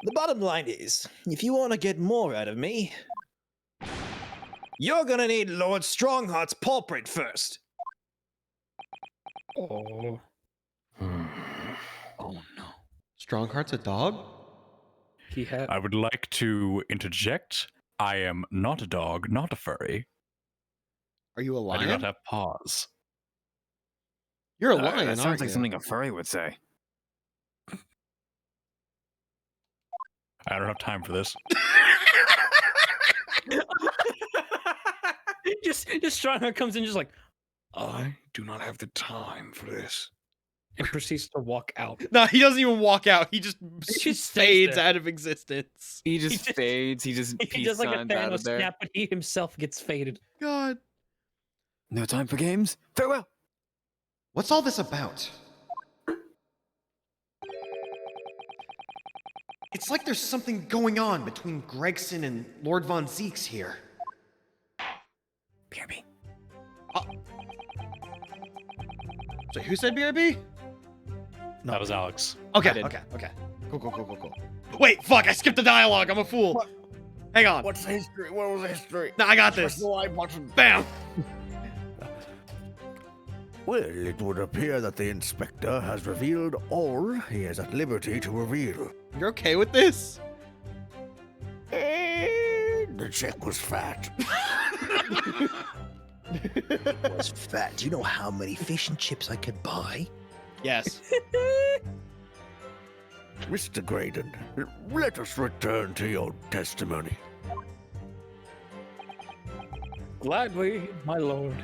The bottom line is, if you want to get more out of me, you're gonna need Lord Strongheart's pulpit first. Oh. Oh no. Strongheart's a dog? He had. I would like to interject. I am not a dog, not a furry. Are you a I lion? do not have paws. You're a lion, That sounds aren't like you? something a furry would say. I don't have time for this. just Strongheart comes in just like, I do not have the time for this. And proceeds to walk out. No, he doesn't even walk out. He just just stays fades there. out of existence. He just fades. He just He peace does like a signs out of Thanos there. snap, but he himself gets faded. God. No time for games. Farewell. What's all this about? It's like there's something going on between Gregson and Lord Von Zeeks here. BRB. So who said BRB? That was Alex. Okay. Cool. Wait, fuck, I skipped the dialogue. I'm a fool. What? Hang on. What's the history? What was the history? No, I got Press this. the like button. Bam. Well, it would appear that the inspector has revealed all he is at liberty to reveal. You're okay with this? The chick was fat. Was fat. Do you know how many fish and chips I could buy? Yes. Mr. Graydon, let us return to your testimony. Gladly, my lord.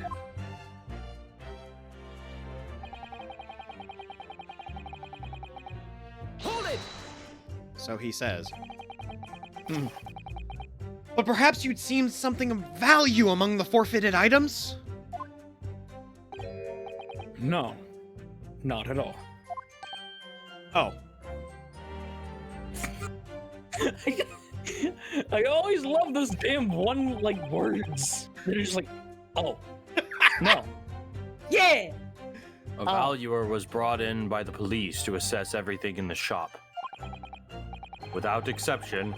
Hold it! So he says. But perhaps you'd seen something of value among the forfeited items? No, not at all. Oh. I always love those damn words. They're just like, oh, no. Yeah! A valuer was brought in by the police to assess everything in the shop. Without exception,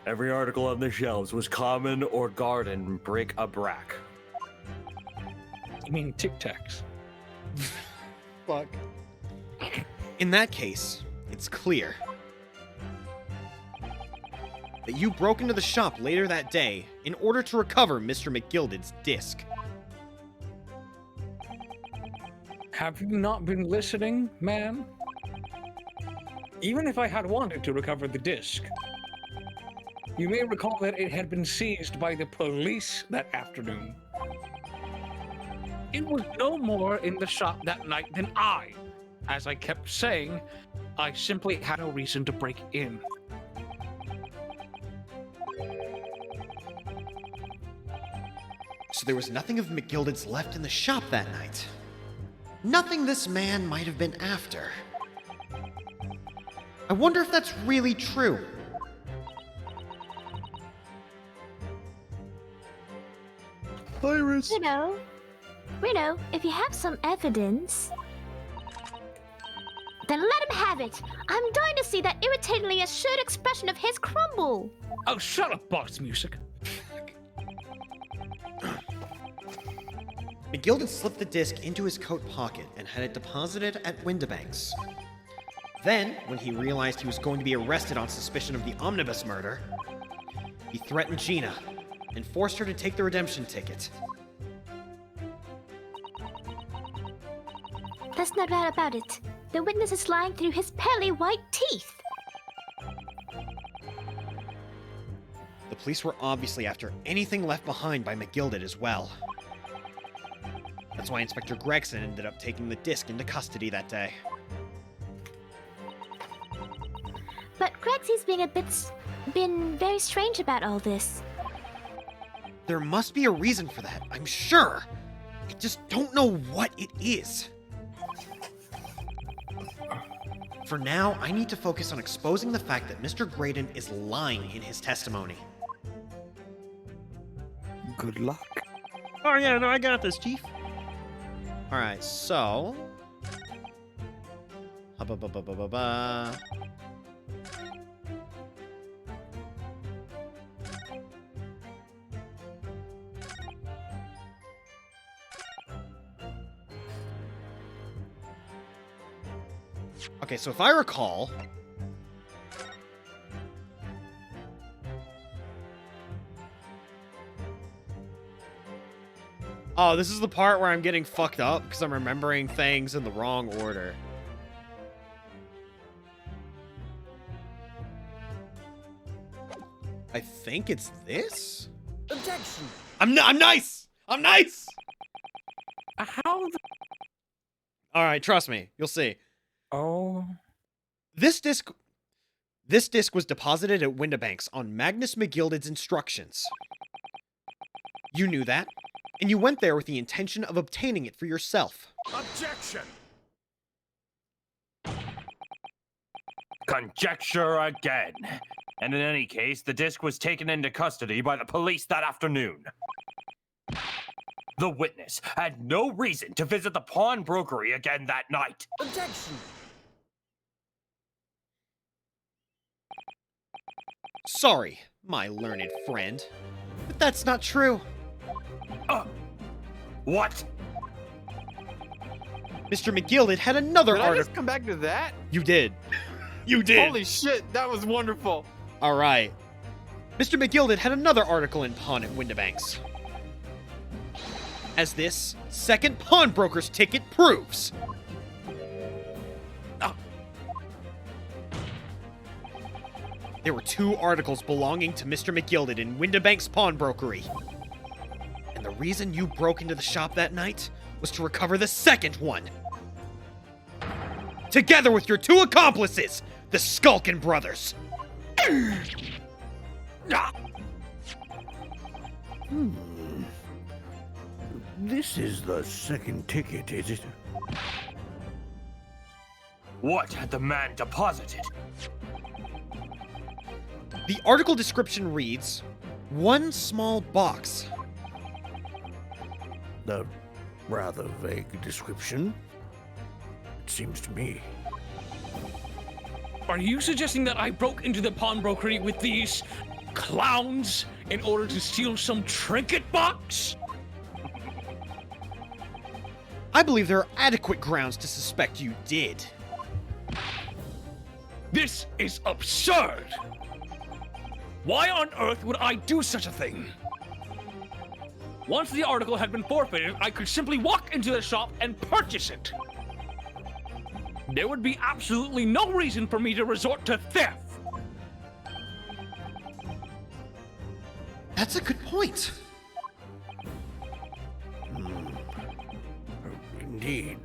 every article on the shelves was common or garden bric-a-brac. You mean Tic Tacs? Fuck. In that case, it's clear that you broke into the shop later that day in order to recover Mr. McGilded's disc. Have you not been listening, man? Even if I had wanted to recover the disc, you may recall that it had been seized by the police that afternoon. It was no more in the shop that night than I. As I kept saying, I simply had no reason to break in. So there was nothing of McGilded's left in the shop that night. Nothing this man might have been after. I wonder if that's really true. Iris. Reno, if you have some evidence, then let him have it. I'm dying to see that irritatingly assured expression of his crumble. Oh, shut up, box music. McGilded slipped the disc into his coat pocket and had it deposited at Windibank's. Then, when he realized he was going to be arrested on suspicion of the omnibus murder, he threatened Gina and forced her to take the redemption ticket. There's no doubt about it. The witness is lying through his pearly white teeth. The police were obviously after anything left behind by McGilded as well. That's why Inspector Gregson ended up taking the disc into custody that day. But Gregsy's been very strange about all this. There must be a reason for that, I'm sure. I just don't know what it is. For now, I need to focus on exposing the fact that Mr. Graydon is lying in his testimony. Good luck. Oh yeah, no, I got this, Chief. Alright, so... Ba-ba-ba-ba-ba-ba. Okay, so if I recall... Oh, this is the part where I'm getting fucked up because I'm remembering things in the wrong order. I think it's this? Objection. I'm nice! I'm nice! How the... Alright, trust me. You'll see. Oh. This disc was deposited at Windibanks on Magnus McGilded's instructions. You knew that, and you went there with the intention of obtaining it for yourself. Objection! Conjecture again. And in any case, the disc was taken into custody by the police that afternoon. The witness had no reason to visit the pawnbrokery again that night. Objection. Sorry, my learned friend, but that's not true. What? Mr. McGilded had another Did I article. just come back to that? You did. You did. Holy shit, that was wonderful. All right. Mr. McGilded had another article in pawn at Windibanks. As this second pawnbroker's ticket proves. There were 2 articles belonging to Mr. McGilded in Windibanks pawnbrokery. And the reason you broke into the shop that night was to recover the second one. Together with your 2 accomplices, the Skulkin brothers. This is the second ticket, is it? What had the man deposited? The article description reads, 1 small box. A rather vague description, it seems to me. Are you suggesting that I broke into the pawnbrokery with these clowns in order to steal some trinket box? I believe there are adequate grounds to suspect you did. This is absurd! Why on earth would I do such a thing? Once the article had been forfeited, I could simply walk into the shop and purchase it. There would be absolutely no reason for me to resort to theft. That's a good point. Indeed.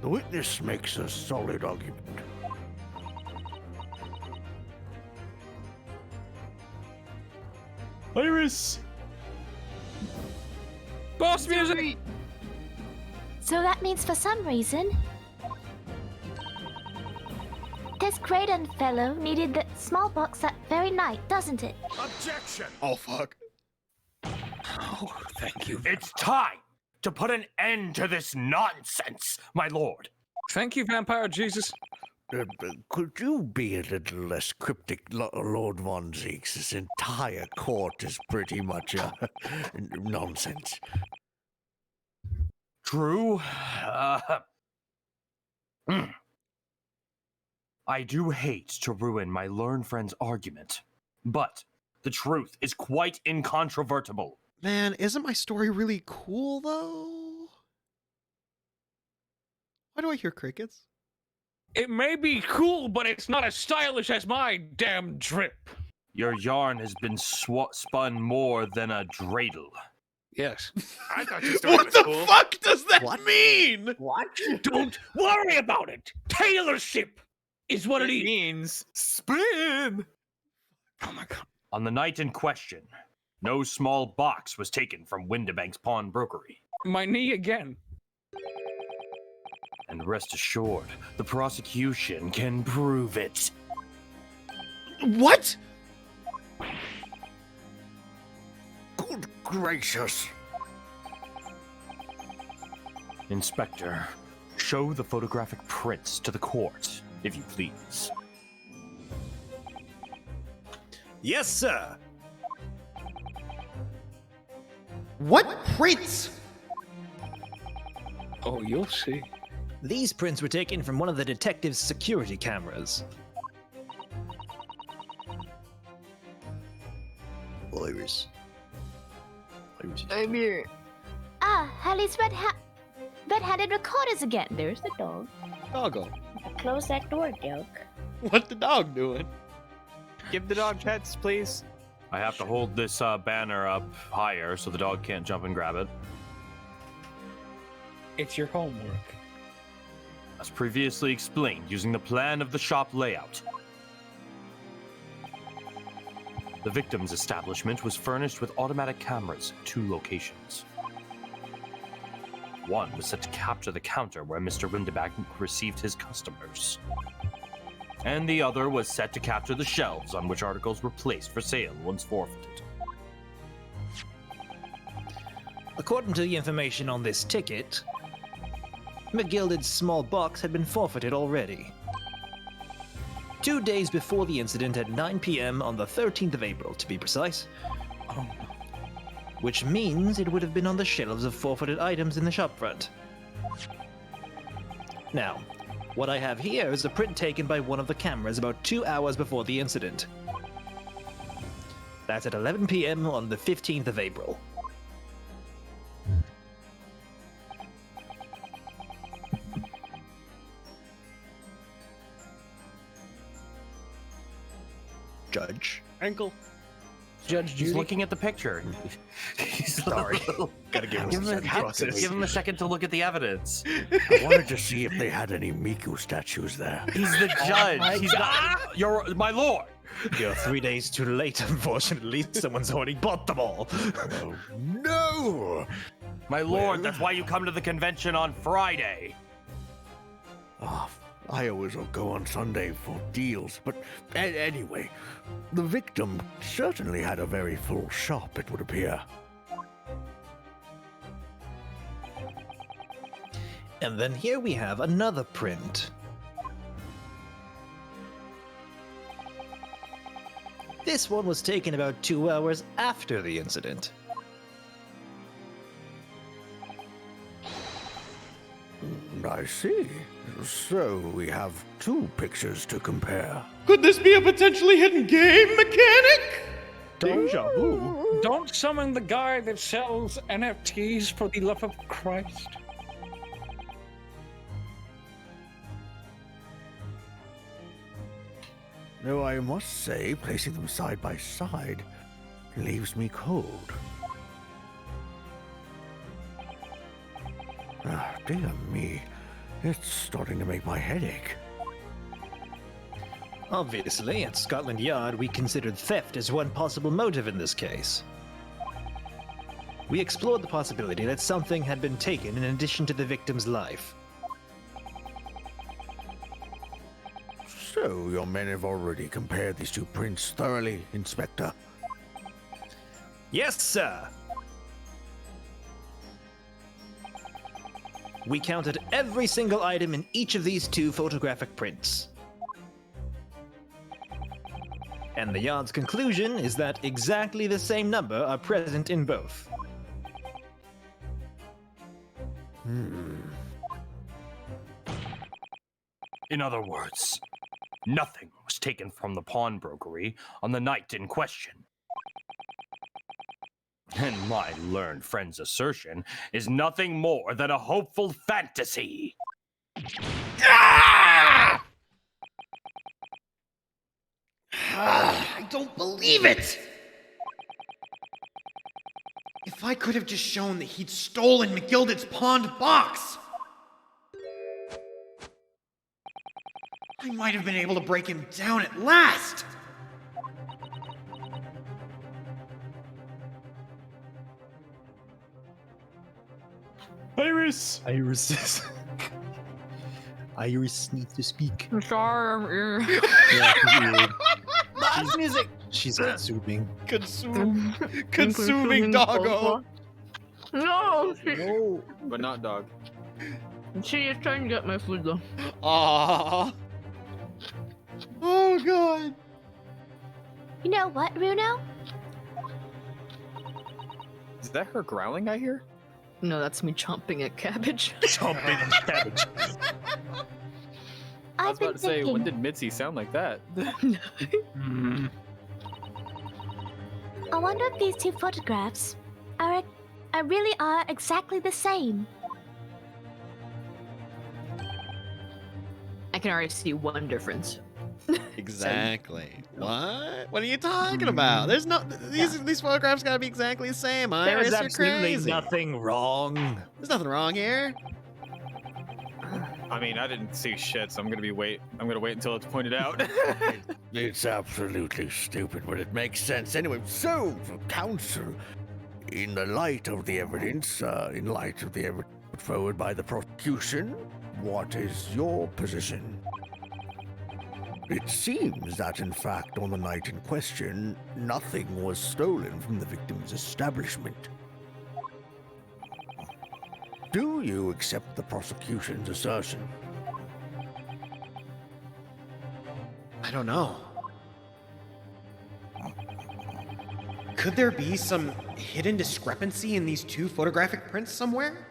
The witness makes a solid argument. Iris! Boss music! So that means for some reason, this Graydon fellow needed the small box that very night, doesn't it? Objection! Oh, fuck. Oh, thank you. It's time to put an end to this nonsense, my lord. Thank you, Vampire Jesus. Could you be a little less cryptic, Lord Von Zeeks? This entire court is pretty much nonsense. True. I do hate to ruin my learned friend's argument, but the truth is quite incontrovertible. Man, isn't my story really cool, though? Why do I hear crickets? It may be cool, but it's not as stylish as my damn drip. Your yarn has been spun more than a dreidel. Yes. I thought your story What was the cool. fuck does that mean? What? Don't worry about it. Tailorship is what it is. means spin. Oh my god. On the night in question, no small box was taken from Windibank's pawnbrokery. My knee again. And rest assured, the prosecution can prove it. What? Good gracious. Inspector, show the photographic prints to the court, if you please. Yes, sir. What prints? Oh, you'll see. These prints were taken from one of the detective's security cameras. Iris. I'm here. Ah, Hallie's red-handed recorders again. There's the dog. Doggo. Close that door, dog. What the dog doing? Give the dog pets, please. I have to hold this banner up higher so the dog can't jump and grab it. It's your homework. As previously explained, using the plan of the shop layout. The victim's establishment was furnished with automatic cameras at 2 locations. One was set to capture the counter where Mr. Windebank received his customers. And the other was set to capture the shelves on which articles were placed for sale once forfeited. According to the information on this ticket, McGilded's small box had been forfeited already. 2 days before the incident at 9 p.m. on the 13th of April, to be precise. Oh no. Which means it would have been on the shelves of forfeited items in the shopfront. Now, what I have here is a print taken by one of the cameras about 2 hours before the incident. That's at 11 p.m. on the 15th of April. Judge. Ankle. Judge He's Judy. looking at the picture. He's Sorry. Gotta give him a process. Give him a second to look at the evidence. I wanted to see if they had any Miku statues there. He's the judge. He's not. You're my lord. You're 3 days too late, unfortunately. Someone's already bought them all. Oh, no! My lord, that's why you come to the convention on Friday. Oh, I always will go on Sunday for deals, but anyway, the victim certainly had a very full shop, it would appear. And then here we have another print. This one was taken about 2 hours after the incident. I see. So we have 2 pictures to compare. Could this be a potentially hidden game mechanic? Deja vu. Don't summon the guy that sells NFTs for the love of Christ. Though I must say, placing them side by side leaves me cold. Ah, dear me. It's starting to make my head ache. Obviously, at Scotland Yard, we considered theft as one possible motive in this case. We explored the possibility that something had been taken in addition to the victim's life. So, your men have already compared these 2 prints thoroughly, Inspector? Yes, sir! We counted every single item in each of these 2 photographic prints. And the Yard's conclusion is that exactly the same number are present in both. In other words, nothing was taken from the pawnbrokery on the night in question. And my learned friend's assertion is nothing more than a hopeful fantasy. Ah! I don't believe it! If I could have just shown that he'd stolen McGilded's pawned box, I might have been able to break him down at last! Iris! Iris. Iris needs to speak. I'm sorry, I'm here. Yeah, Blast music. she's consuming. Consuming doggo. No, No, but not dog. she is trying to get my food though. Aww. Oh god. You know what, Runo? Is that her growling I hear? No, that's me chomping at cabbage. Chomping at cabbage. I was I've been about to say, thinking. when did Mitzi sound like that? I wonder if these two photographs are really are exactly the same. I can already see one difference. Exactly. What? What are you talking about? There's no these photographs gotta be exactly the same. Iris, There's you're absolutely crazy. nothing wrong. There's nothing wrong here. I mean, I didn't see shit, so I'm gonna wait until it's pointed out. It's absolutely stupid, but it makes sense anyway. So, counsel, in the light of the evidence, put forward by the prosecution, what is your position? It seems that, in fact, on the night in question, nothing was stolen from the victim's establishment. Do you accept the prosecution's assertion? I don't know. Could there be some hidden discrepancy in these two photographic prints somewhere?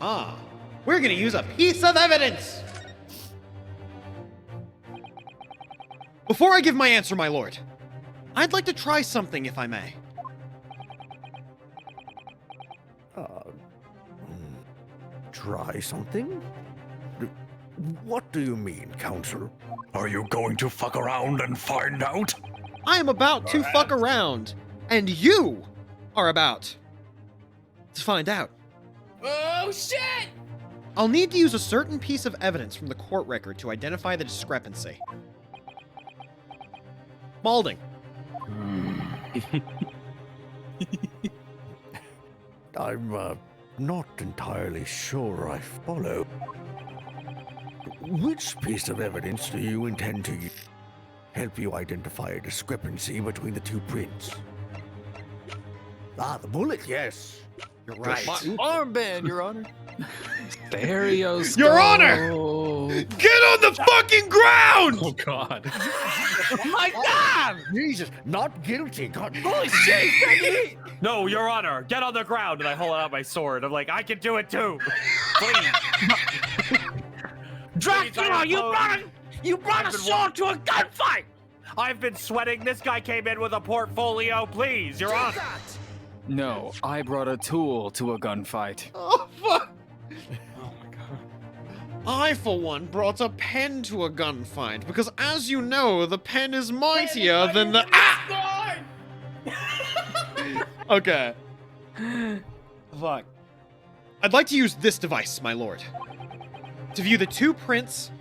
Ah, we're gonna use a piece of evidence! Before I give my answer, my lord, I'd like to try something, if I may. Try something? What do you mean, counsel? Are you going to fuck around and find out? I am about to fuck around, and you are about to find out. Oh shit! I'll need to use a certain piece of evidence from the court record to identify the discrepancy. Balding. I'm not entirely sure I follow. Which piece of evidence do you intend to help you identify a discrepancy between the two prints? Ah, the bullet, yes. You're right. My armband, Your Honor. Stereoscope. Your Honor! Get on the fucking ground! Oh God. My God! Jesus, not guilty. God, Holy shit, Peggy! No, Your Honor, get on the ground. And I hold out my sword. I'm like, I can do it too. Please. Dracula, you brought a sword to a gunfight! I've been sweating. This guy came in with a portfolio. Please, Your Honor. No, I brought a tool to a gunfight. Oh, fuck. I, for one, brought a pen to a gunfight because, as you know, the pen is mightier than the. Ah! Okay. Fuck. I'd like to use this device, my lord, to view the two prints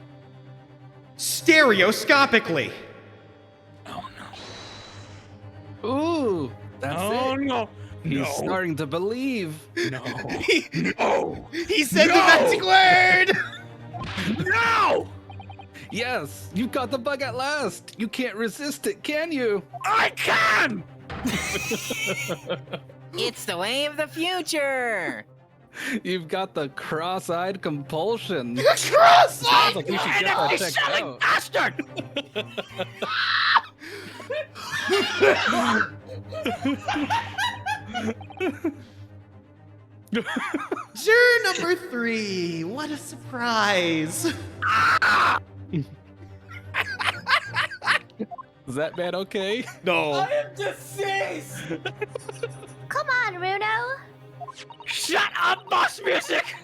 stereoscopically. Ooh, that's it. No. He's starting to believe. No. He said the magic word! No! Yes, you've got the bug at last. You can't resist it, can you? I can! It's the way of the future! You've got the cross-eyed compulsion. Cross-eyed Sounds like you should get that checked out. bastard! Juror number 3, what a surprise! Is that man okay? No. I am deceased! Come on, Runo. Shut up, boss music!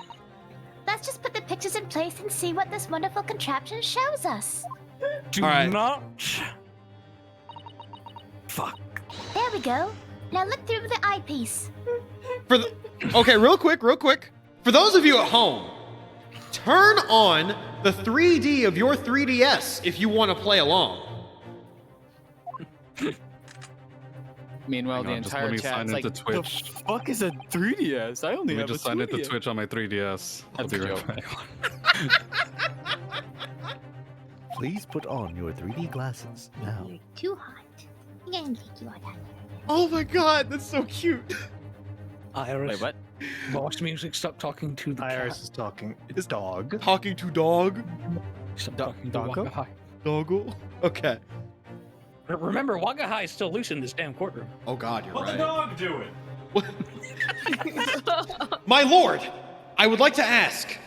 Let's just put the pictures in place and see what this wonderful contraption shows us. Do All right. not. Fuck. There we go. Now look through the eyepiece. Okay, real quick. For those of you at home, turn on the 3D of your 3DS if you want to play along. Meanwhile, Hang the on, just entire let me sign chat's like, into Twitch. the fuck is a 3DS? I only Let me have just a sign into 2DS. Twitch on my 3DS. I'll That's be a right joke. back. Please put on your 3D glasses now. You're too hot. I'm gonna take you out. Oh my god, that's so cute. Iris. Wait, what? Boss music. Stop talking to the Iris cat. is talking. It's dog. Talking to dog. Stop talking to Doggo? Wagahai. Doggle. Okay. Remember, Wagahai is still loose in this damn courtroom. Oh god, you're What's right. the dog doing? My lord, I would like to ask,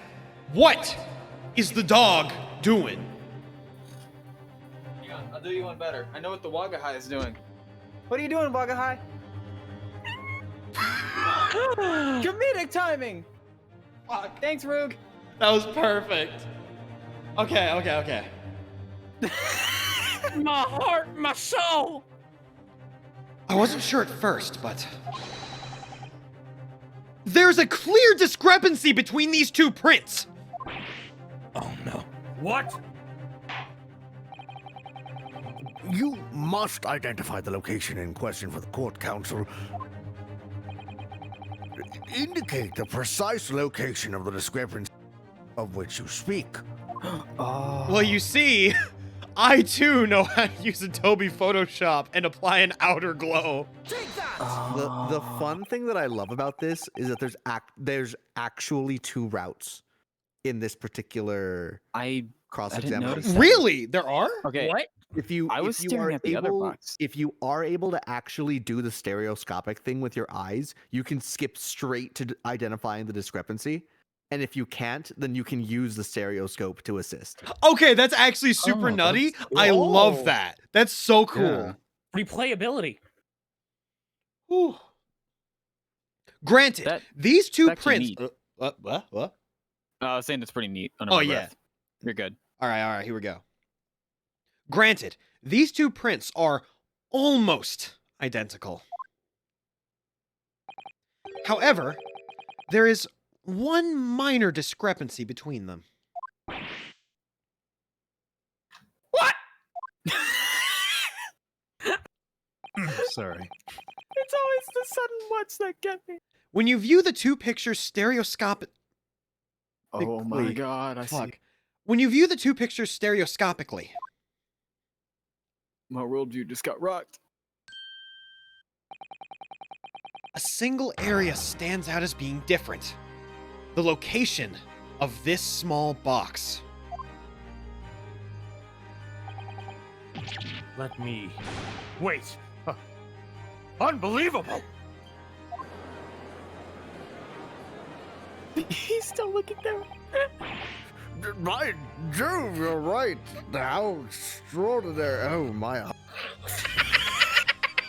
what is the dog doing? Hang on, I'll do you one better. I know what the Wagahai is doing. What are you doing, Wagahai? Comedic timing! Fuck. Thanks, Roog. That was perfect. Okay. My heart, my soul. I wasn't sure at first, but there's a clear discrepancy between these two prints. Oh no. What? You must identify the location in question for the court counsel. Indicate the precise location of the discrepancy of which you speak. Well, you see, I too know how to use Adobe Photoshop and apply an outer glow. The fun thing that I love about this is that there's actually two routes in this particular cross examination. Really? There are? Okay. What? If you I was if you staring are at the other able- box. If you are able to actually do the stereoscopic thing with your eyes, you can skip straight to identifying the discrepancy. And if you can't, then you can use the stereoscope to assist. Okay, that's actually super nutty. I love that. That's so cool. Yeah. Replayability. Whew. Granted, these two prints. What? I was saying it's pretty neat. Under Oh my yeah. breath. You're good. All right. Here we go. Granted, these two prints are almost identical. However, there is one minor discrepancy between them. Sorry. It's always the sudden what's that get me. When you view the two pictures stereoscopic. Oh my god, I see. Fuck. When you view the two pictures stereoscopically. My worldview just got rocked. A single area stands out as being different. The location of this small box. Let me. Wait. Unbelievable! He's still looking there. My Jove, you're right. How extraordinary. Oh, my.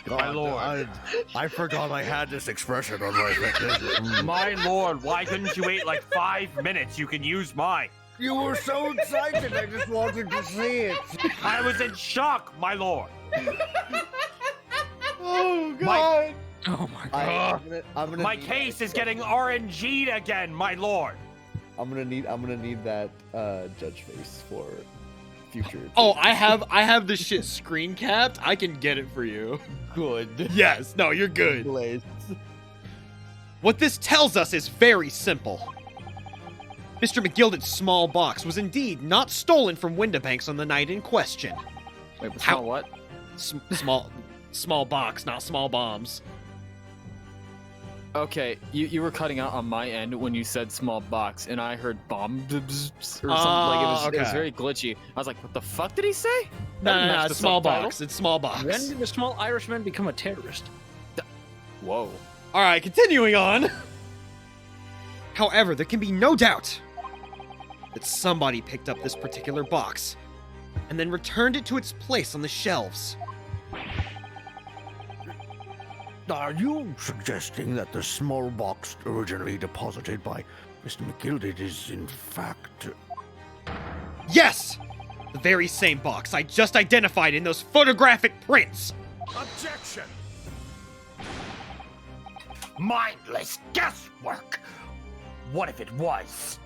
God, My lord. I forgot I had this expression on my face. My lord, why couldn't you wait like 5 minutes? You can use mine. You were so excited, I just wanted to see it. I was in shock, my lord. Oh, God. Oh my god. I'm gonna My need case is getting RNG'd again, my lord. I'm gonna need that judge face for future. Oh, I have this shit screen capped. I can get it for you. Good. Yes. No, you're good. What this tells us is very simple. Mr. McGilded's small box was indeed not stolen from Windibanks on the night in question. Wait, but small what? Small box, not small bombs. Okay, you were cutting out on my end when you said small box, and I heard bomb or something. Like it was very glitchy. I was like, what the fuck did he say? No, small box. It's small box. When did the small Irishman become a terrorist? Whoa. All right, continuing on. However, there can be no doubt that somebody picked up this particular box and then returned it to its place on the shelves. Are you suggesting that the small box originally deposited by Mr. McGilded is in fact... Yes! The very same box I just identified in those photographic prints! Objection! Mindless guesswork! What if it was?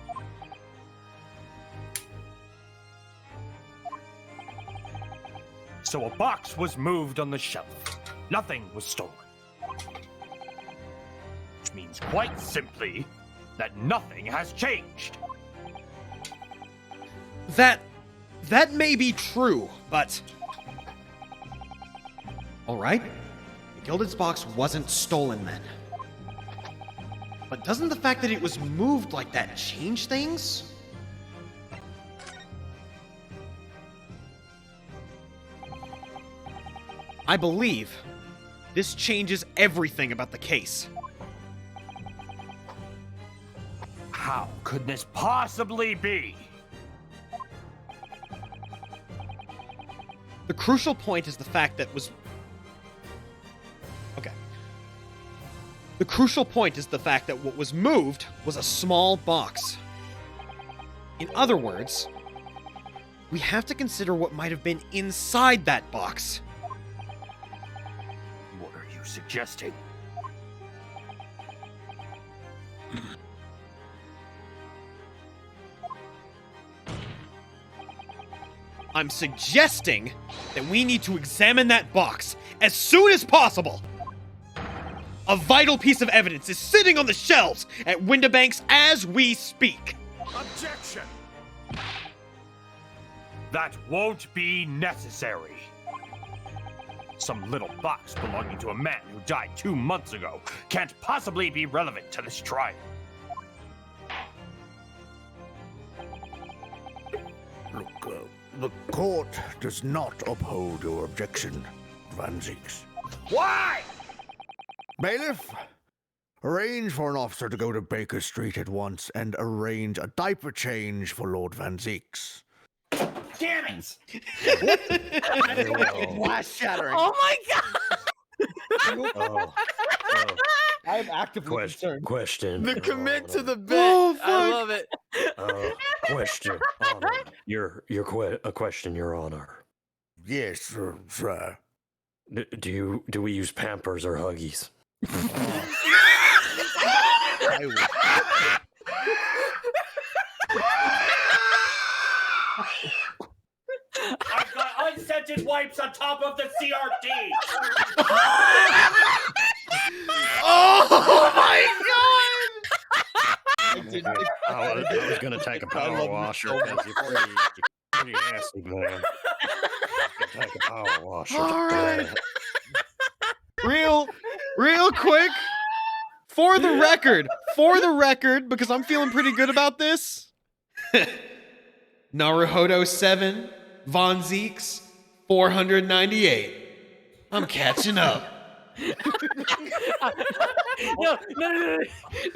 So a box was moved on the shelf. nothing was stolen. Which means quite simply that nothing has changed. That may be true, but... Alright, the Gilded's box wasn't stolen then. But doesn't the fact that it was moved like that change things? I believe this changes everything about the case. How could this possibly be? The crucial point is the fact that was... Okay. The crucial point is the fact that what was moved was a small box. In other words, we have to consider what might have been inside that box. What are you suggesting? I'm suggesting that we need to examine that box as soon as possible. A vital piece of evidence is sitting on the shelves at Windibanks as we speak. Objection! That won't be necessary. Some little box belonging to a man who died 2 months ago can't possibly be relevant to this trial. Look, the court does not uphold your objection, Van Zieks. Why? Bailiff, arrange for an officer to go to Baker Street at once and arrange a diaper change for Lord Van Zieks. Damn it! Glass shattering. Oh my god! I'm actively concerned. Question. The commit to the bit. Oh, I love it. Question. Honor. A question, Your Honor. Yes, sir. Do we use Pampers or Huggies? I've got unscented wipes on top of the CRT. Oh my I was gonna take a power washer because you're pretty nasty, man. Take a power washer. All right. Real quick, for the record, because I'm feeling pretty good about this. Naruhodo 7, Von Zieks 498. I'm catching up. No,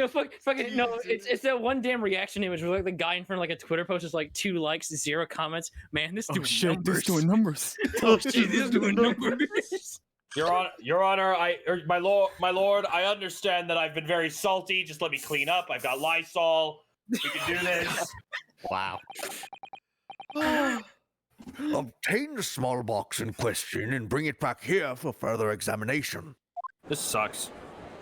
fuck it, no. It's that one damn reaction image where like the guy in front of like a Twitter post is like 2 likes, 0 comments. Man, this doing numbers. This doing numbers. Oh shit, this doing numbers. Your Honor, my lord, I understand that I've been very salty. Just let me clean up. I've got Lysol. We can do this. Wow. Obtain the small box in question and bring it back here for further examination. This sucks.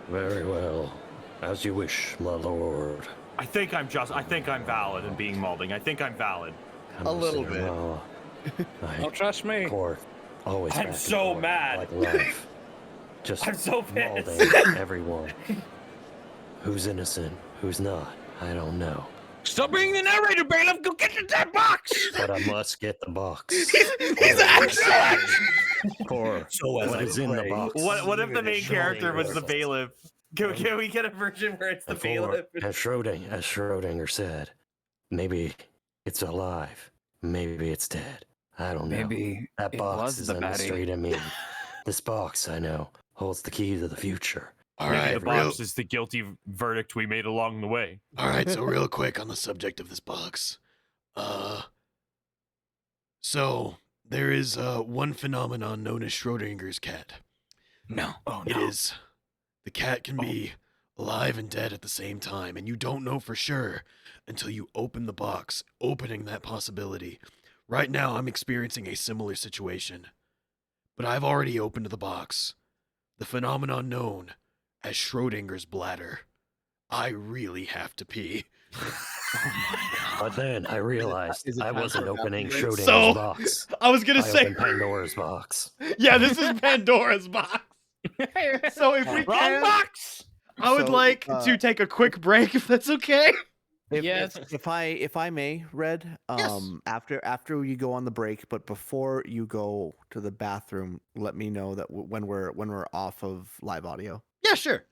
Very well. As you wish, my lord. I think I'm valid in being molding. I think I'm valid. A little bit. Don't trust me. Court, always I'm back and so forth, mad. Like life. Just I'm so pissed. molding everyone. Who's innocent, who's not, I don't know. Stop being the narrator, bailiff. Go get the dead box. But I must get the box. He's excellent. For what is in the box. What if the main character was the bailiff? Can we get a version where it's the bailiff? As Schrodinger said, maybe it's alive, maybe it's dead. I don't know. Maybe that it box was is the in the baddie. street of me. This box, I know, holds the key to the future. All Maybe right, the box is the guilty verdict we made along the way. All right, so real quick on the subject of this box. So there is one phenomenon known as Schrodinger's cat. No. It is the cat can be alive and dead at the same time, and you don't know for sure until you open the box, opening that possibility. Right now, I'm experiencing a similar situation, but I've already opened the box. The phenomenon known as Schrodinger's bladder. I really have to pee. But then I realized I wasn't opening Schrodinger's So, box. I was gonna say opened Pandora's box. Yeah, this is Pandora's box. So if we Wrong can, box. I would So, like to take a quick break if that's okay. If I may, Red, after you go on the break, but before you go to the bathroom, let me know that when we're off of live audio. Yeah, sure.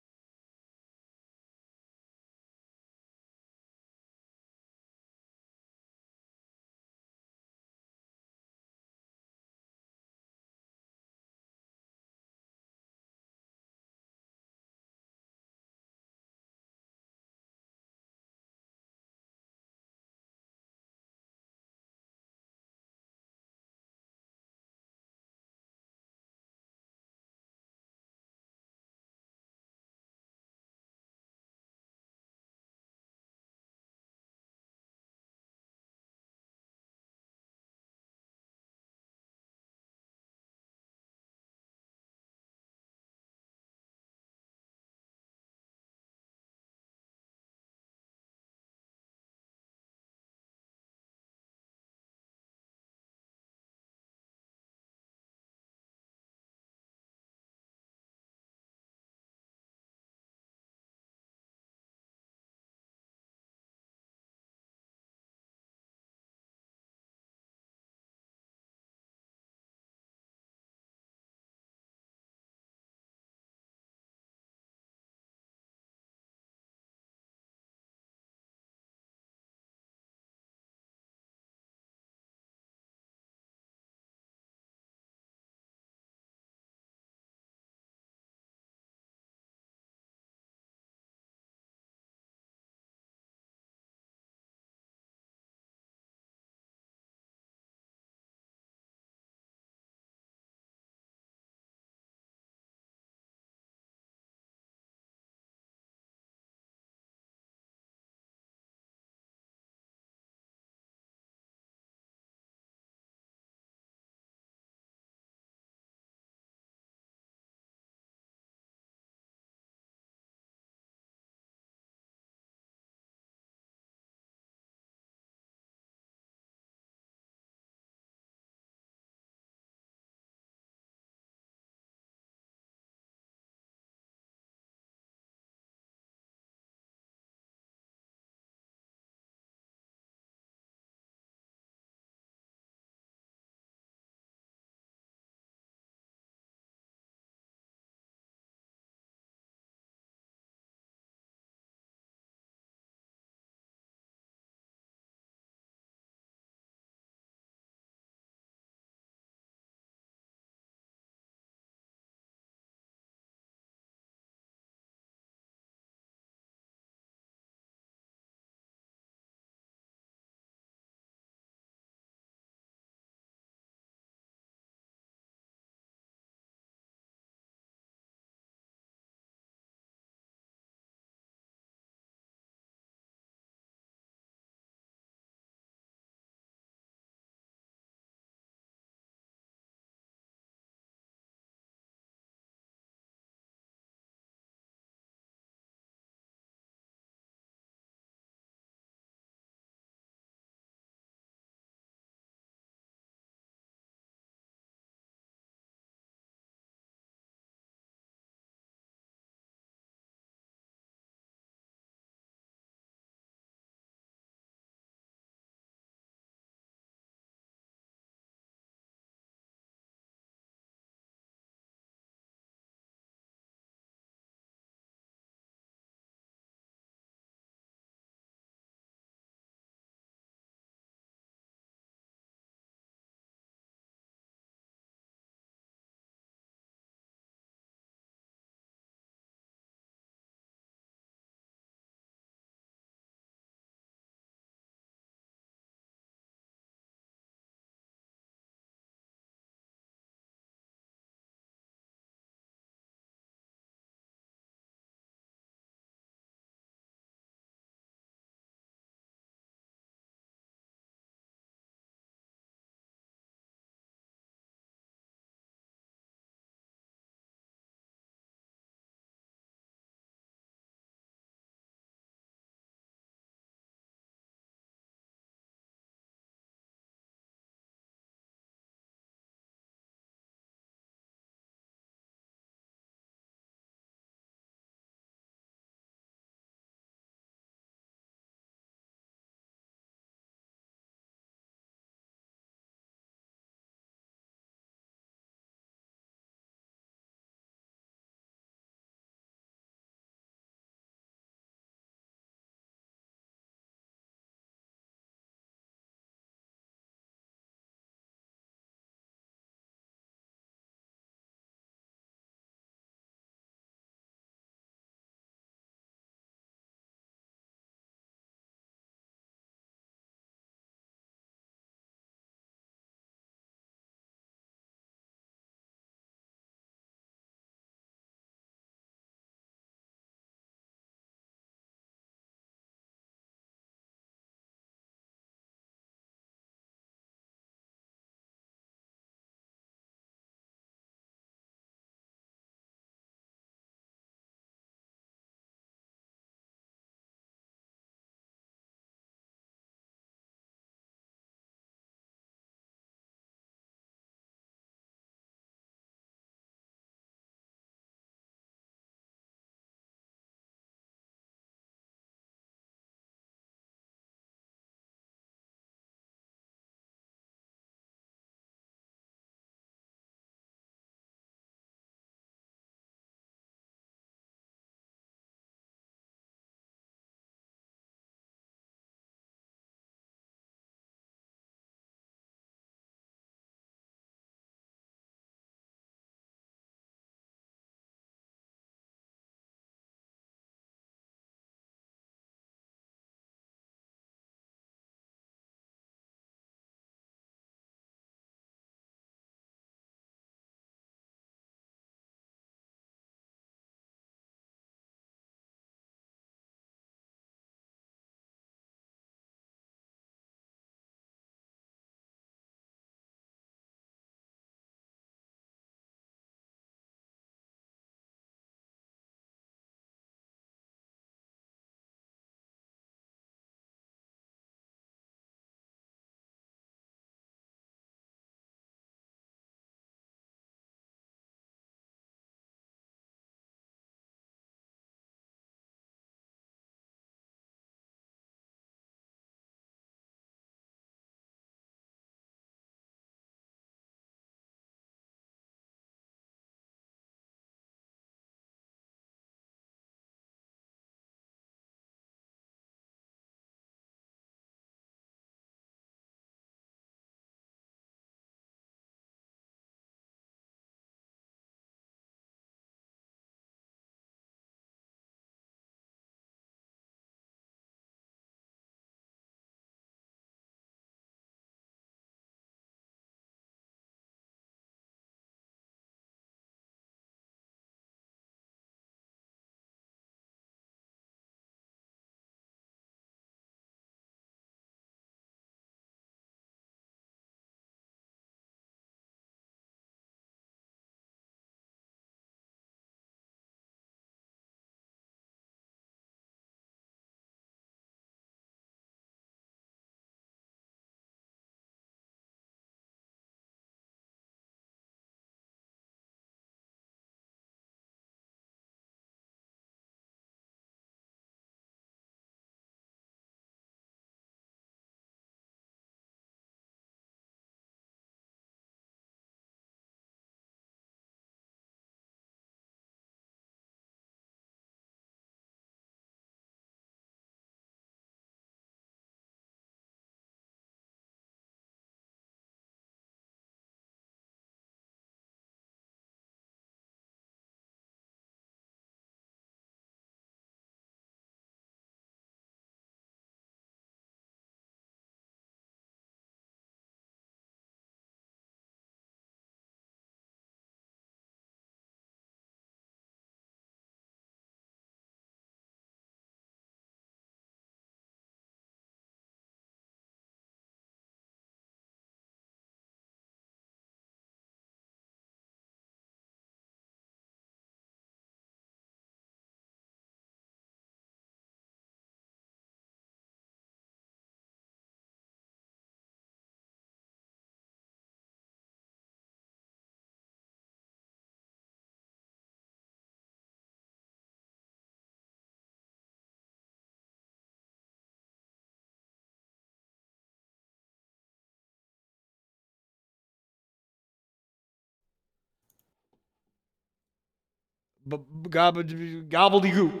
Gobbledygook.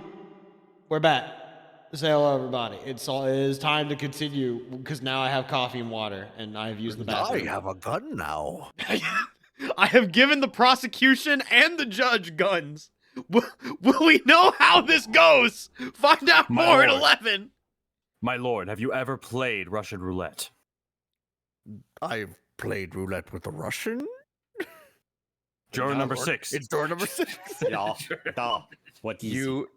We're back. Say hello, everybody. It is time to continue because now I have coffee and water, and I have used the bathroom. I have a gun now. I have given the prosecution and the judge guns. Will we know how this goes? Find out more at 11. My lord, have you ever played Russian roulette? I've played roulette with a Russian. Juror number 6. It's door number 6. Yeah. What is You.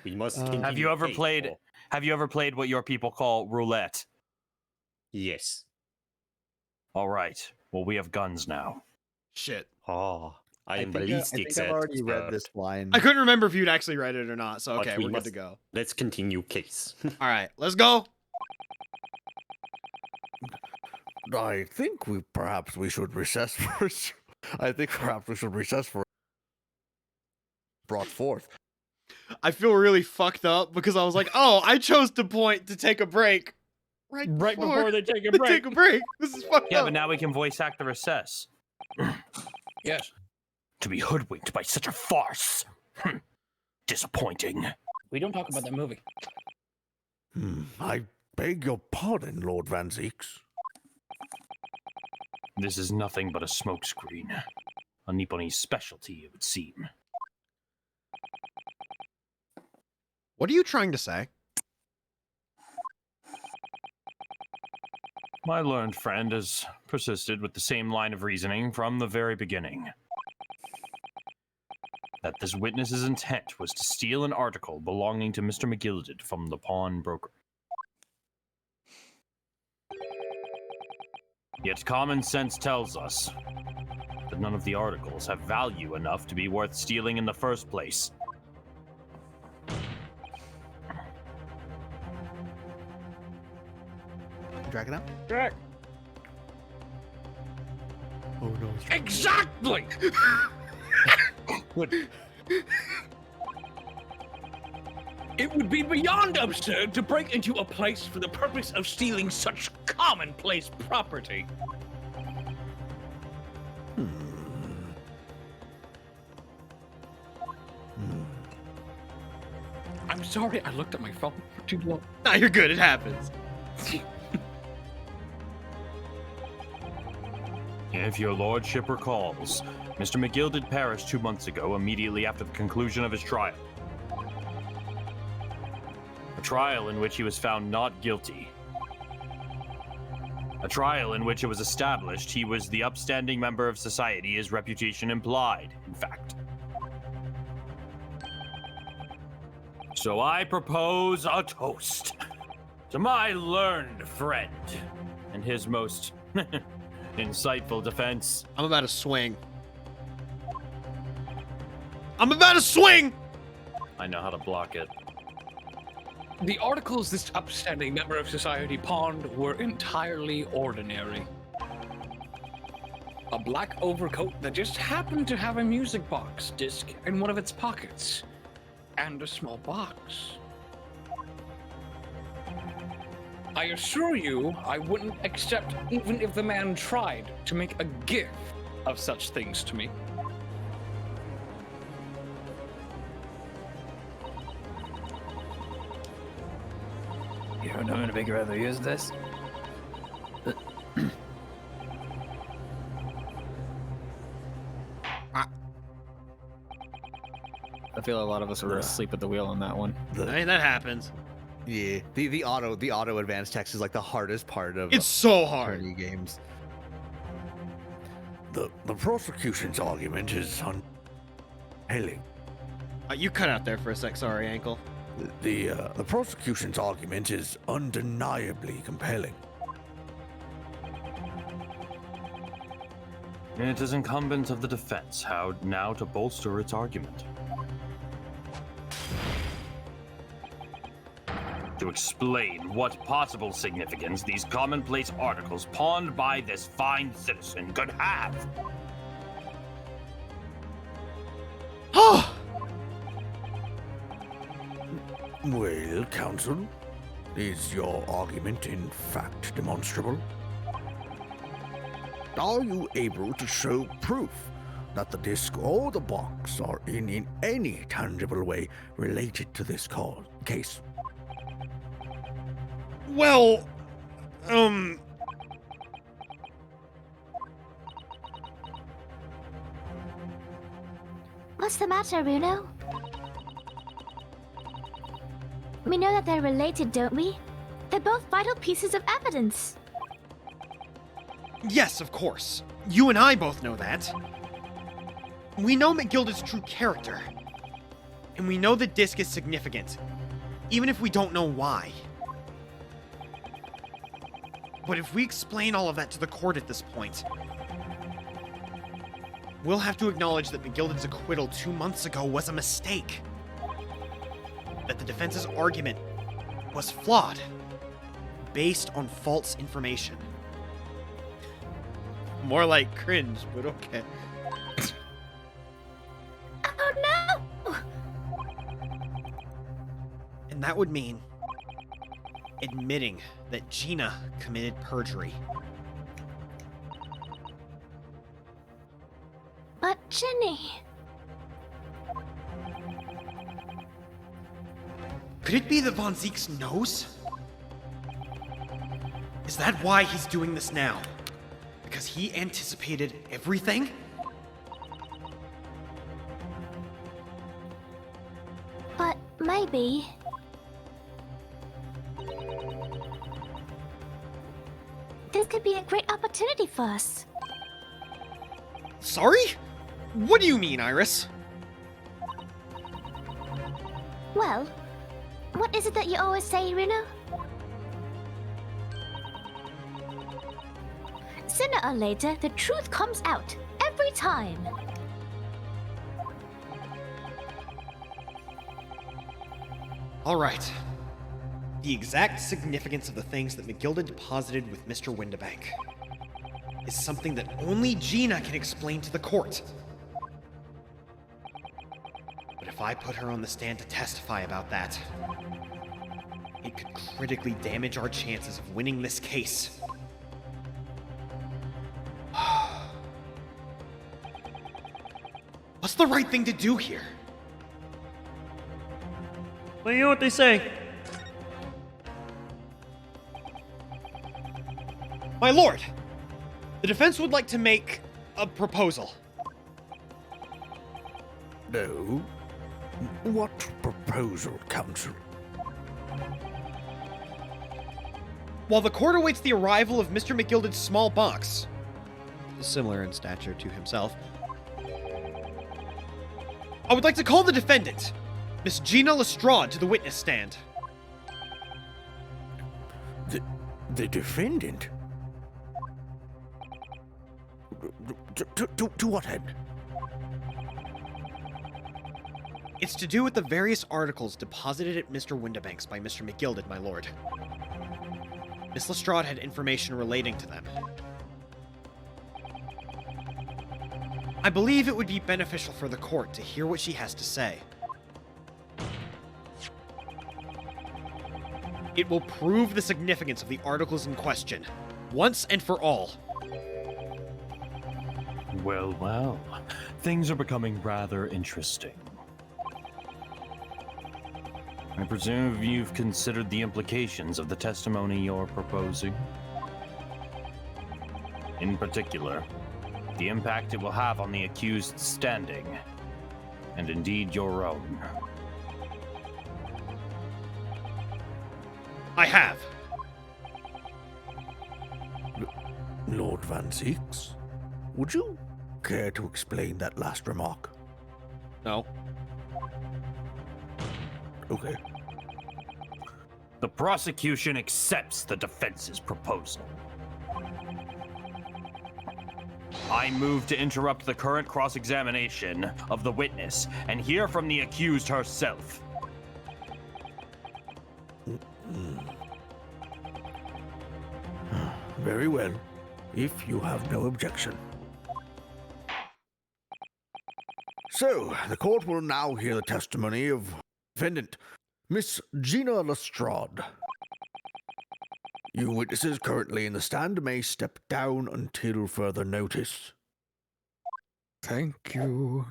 We must Have you ever played? Have you ever played what your people call roulette? Yes. All right. Well, we have guns now. Shit. Oh, I am I ballistic. think I've already read this line. I couldn't remember if you'd actually read it or not, so But okay, we we're must- good to go. Let's continue case. All right, let's go. I think perhaps we should recess for. I think perhaps we should recess for. Brought forth. I feel really fucked up because I was like, oh, I chose to take a break. Right before they take a they break. take a break. This is fucked Yeah, up. but now we can voice act the recess. Yes. To be hoodwinked by such a farce. Disappointing. We don't talk about that movie. I beg your pardon, Lord Van Zeeks. This is nothing but a smokescreen. A Nipponese specialty, it would seem. What are you trying to say? My learned friend has persisted with the same line of reasoning from the very beginning. That this witness's intent was to steal an article belonging to Mr. McGilded from the pawnbroker. Yet common sense tells us that none of the articles have value enough to be worth stealing in the first place. Drag it out. Drag. Oh no. Exactly. It would be beyond absurd to break into a place for the purpose of stealing such commonplace property. I'm sorry, I looked at my phone for too long. Nah, you're good. It happens. If your lordship recalls, Mr. McGilded perished 2 months ago, immediately after the conclusion of his trial. A trial in which he was found not guilty. A trial in which it was established he was the upstanding member of society his reputation implied, in fact. So I propose a toast to my learned friend and his most insightful defense. I'm about to swing. I'm about to swing! I know how to block it. The articles this upstanding member of society pawned were entirely ordinary. A black overcoat that just happened to have a music box disc in one of its pockets, and a small box. I assure you, I wouldn't accept even if the man tried to make a gift of such things to me. You don't know how to figure out how to use this? I feel a lot of us were asleep at the wheel on that one. I mean, that happens. Yeah, the auto advanced text is like the hardest part of. It's so hard. attorney games. The prosecution's argument is compelling. You cut out there for a sec. Sorry, ankle. The prosecution's argument is undeniably compelling. It is incumbent of the defense how now to bolster its argument. To explain what possible significance these commonplace articles pawned by this fine citizen could have. Well, counsel, is your argument in fact demonstrable? Are you able to show proof that the disc or the box are in any tangible way related to this case. Well, What's the matter, Runo? We know that they're related, don't we? They're both vital pieces of evidence. yes, of course. You and I both know that. We know McGilded's true character. And we know the disc is significant, even if we don't know why. But if we explain all of that to the court at this point, we'll have to acknowledge that McGilded's acquittal 2 months ago was a mistake. That the defense's argument was flawed, based on false information. More like cringe, but okay. Oh no! And that would mean admitting that Gina committed perjury. But Ginny... Could it be that Von Zieks knows? Is that why he's doing this now? Because he anticipated everything? But maybe... This could be a great opportunity for us. Sorry? What do you mean, Iris? Well, what is it that you always say, Runo? Sooner or later, the truth comes out. Every time. Alright. The exact significance of the things that McGilded deposited with Mr. Windibank is something that only Gina can explain to the court. But if I put her on the stand to testify about that, it could critically damage our chances of winning this case. What's the right thing to do here? Well, you know what they say. My lord, the defense would like to make a proposal. No. What proposal, counsel? While the court awaits the arrival of Mr. McGilded's small box, similar in stature to himself, I would like to call the defendant, Miss Gina Lestrade, to the witness stand. The defendant? To what end? It's to do with the various articles deposited at Mr. Windibank's by Mr. McGilded, my lord. Miss Lestrade had information relating to them. I believe it would be beneficial for the court to hear what she has to say. It will prove the significance of the articles in question, once and for all. Well, well. Things are becoming rather interesting. I presume you've considered the implications of the testimony you're proposing. In particular, the impact it will have on the accused's standing, and indeed your own. I have. Lord Van Zieks, would you care to explain that last remark? No. Okay. The prosecution accepts the defense's proposal. I move to interrupt the current cross-examination of the witness and hear from the accused herself. Very well, if you have no objection. So, the court will now hear the testimony of defendant, Miss Gina Lestrade. You witnesses currently in the stand may step down until further notice. Thank you.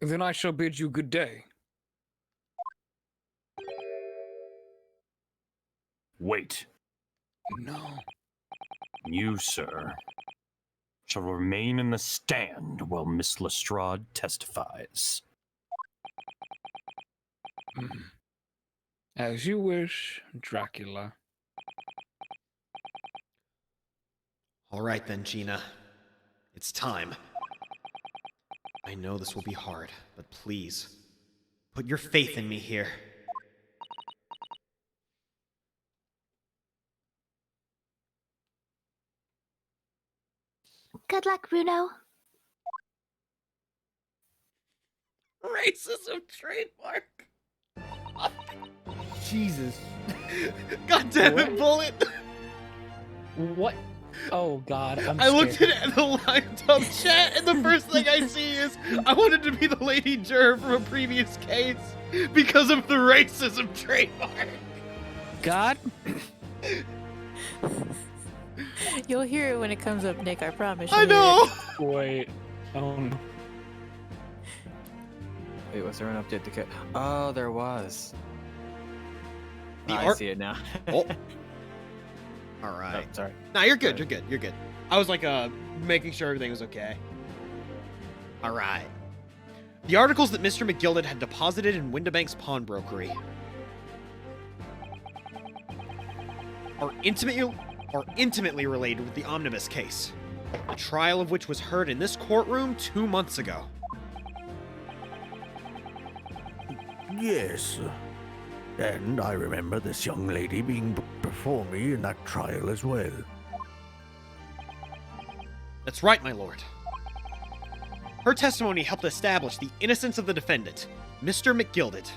Then I shall bid you good day. Wait. No. You, sir, shall remain in the stand while Miss Lestrade testifies. As you wish, Dracula. All right then, Gina. It's time. I know this will be hard, but please, put your faith in me here. Good luck, Bruno. Racism trademark. Jesus. God damn it, Bullet. What? Oh God, I looked at the live dub chat, and the first thing I see is I wanted to be the lady juror from a previous case because of the racism trademark. God. You'll hear it when it comes up, Nick. I promise. I You'll hear know. it. Wait. Wait, was there an update to get? Oh, there was. The I art- see it now. Oh. All right. Oh, sorry. Nah, you're good. You're good. You're good. I was like, making sure everything was okay. All right. The articles that Mr. McGilded had deposited in Windibank's pawnbrokery are intimately related with the omnibus case, the trial of which was heard in this courtroom 2 months ago. Yes. And I remember this young lady being before me in that trial as well. That's right, my lord. Her testimony helped establish the innocence of the defendant, Mr. McGilded.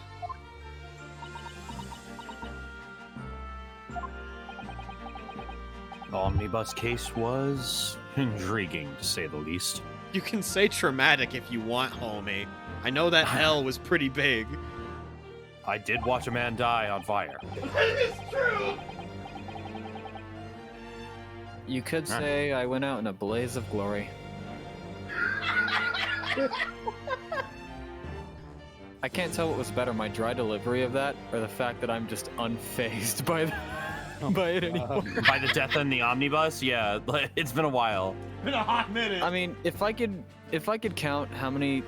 The omnibus case was intriguing, to say the least. You can say traumatic if you want, homie. I know that L was pretty big. I did watch a man die on fire. It's true! You could say I went out in a blaze of glory. I can't tell what was better, my dry delivery of that, or the fact that I'm just unfazed by it anymore. By the death in the omnibus? Yeah, it's been a while. Been a hot minute. I mean, if I could count how many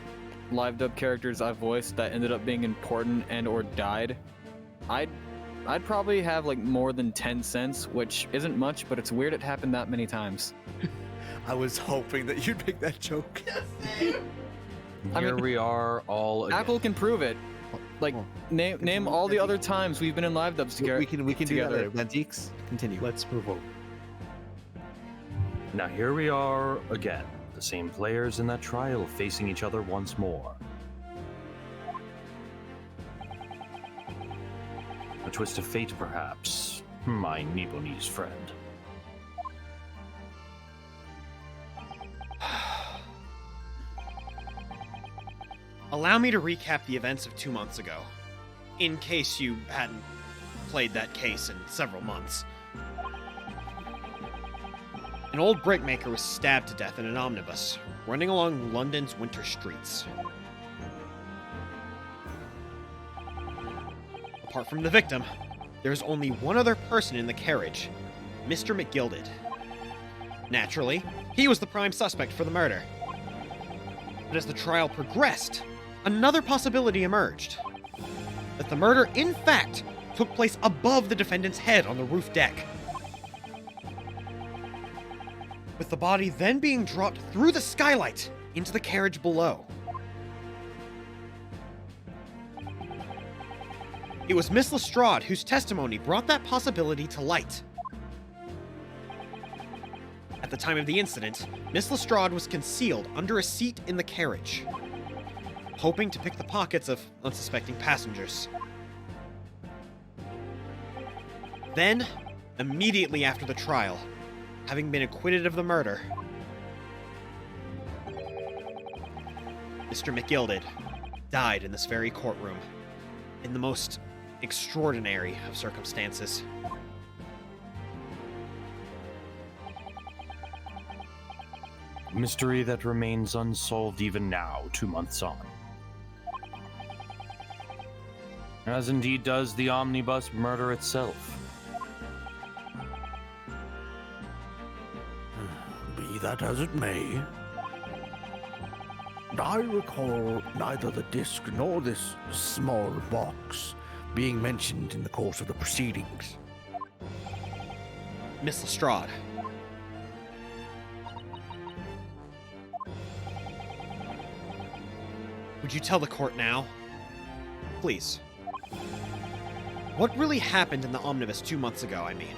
live dub characters I've voiced that ended up being important and or died, I'd probably have like more than 10 cents, which isn't much, but it's weird it happened that many times. I was hoping that you'd make that joke. Here we are all again. Apple can prove it. Like, name all the other times we've been in live dubs together. We can do that later. Vanzeeks, continue. Let's move on. Now here we are again, the same players in that trial facing each other once more. A twist of fate, perhaps, my Nibonese friend. Allow me to recap the events of 2 months ago, in case you hadn't played that case in several months. An old brickmaker was stabbed to death in an omnibus, running along London's winter streets. Apart from the victim, there is only one other person in the carriage, Mr. McGilded. Naturally, he was the prime suspect for the murder. But as the trial progressed, another possibility emerged. That the murder, in fact, took place above the defendant's head on the roof deck. With the body then being dropped through the skylight into the carriage below. It was Miss Lestrade whose testimony brought that possibility to light. At the time of the incident, Miss Lestrade was concealed under a seat in the carriage, hoping to pick the pockets of unsuspecting passengers. Then, immediately after the trial, having been acquitted of the murder, Mr. McGilded died in this very courtroom, in the most extraordinary of circumstances. mystery that remains unsolved even now, 2 months on. As indeed does the omnibus murder itself. Be that as it may, I recall neither the disc nor this small box being mentioned in the course of the proceedings. Miss Lestrade. Would you tell the court now? Please. What really happened in the omnibus 2 months ago, I mean?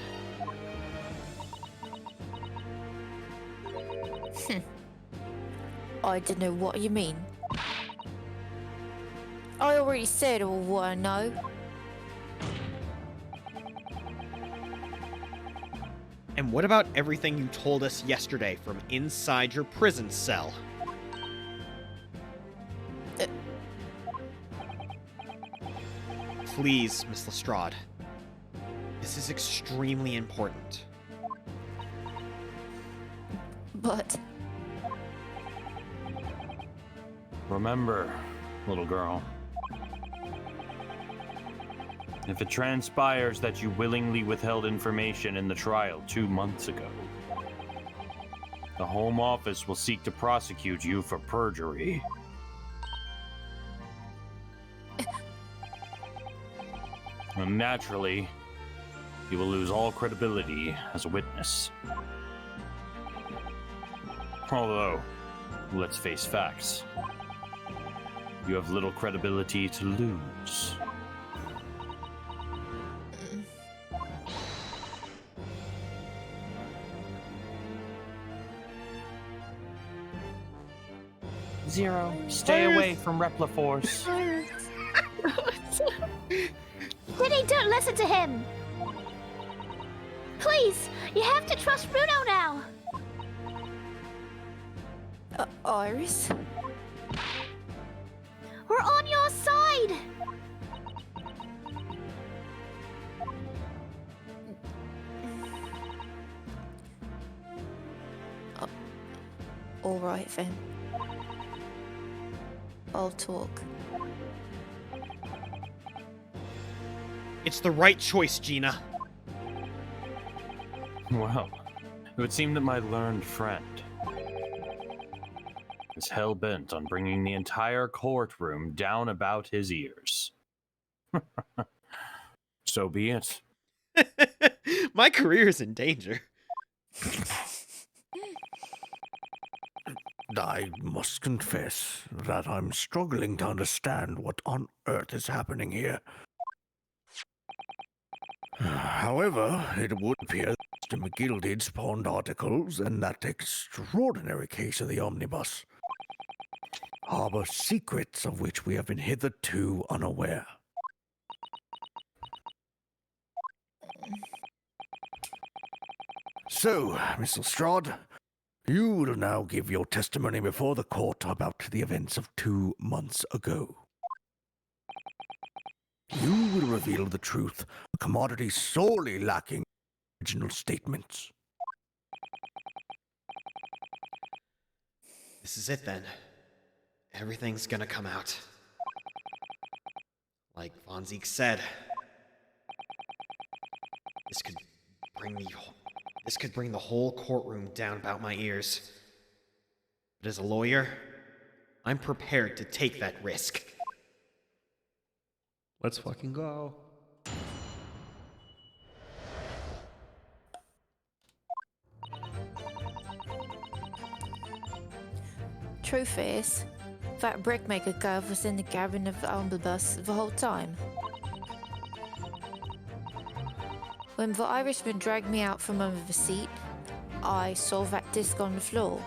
I don't know what you mean. I already said all what I know. And what about everything you told us yesterday from inside your prison cell? Please, Miss Lestrade. This is extremely important. But... Remember, little girl. If it transpires that you willingly withheld information in the trial 2 months ago, the Home Office will seek to prosecute you for perjury. And naturally, you will lose all credibility as a witness. Although, let's face facts. You have little credibility to lose. Zero. Stay away from Repliforce. Diddy, don't listen to him! Please, you have to trust Bruno now! Iris? We're on your side! Alright then. I'll talk. It's the right choice, Gina. Well, it would seem that my learned friend is hell-bent on bringing the entire courtroom down about his ears. So be it. My career is in danger. I must confess that I'm struggling to understand what on earth is happening here. However, it would appear that Mr. McGilded spawned articles and that extraordinary case of the omnibus harbor secrets of which we have been hitherto unaware. So, Miss Lestrade, you will now give your testimony before the court about the events of 2 months ago. You will reveal the truth, a commodity sorely lacking original statements. This is it then. Everything's gonna come out. Like Von Zeke said, this could bring the whole courtroom down about my ears. But as a lawyer, I'm prepared to take that risk. Let's fucking go. Truth is, that brickmaker girl was in the cabin of the omnibus the whole time. When the Irishman dragged me out from under the seat, I saw that disc on the floor.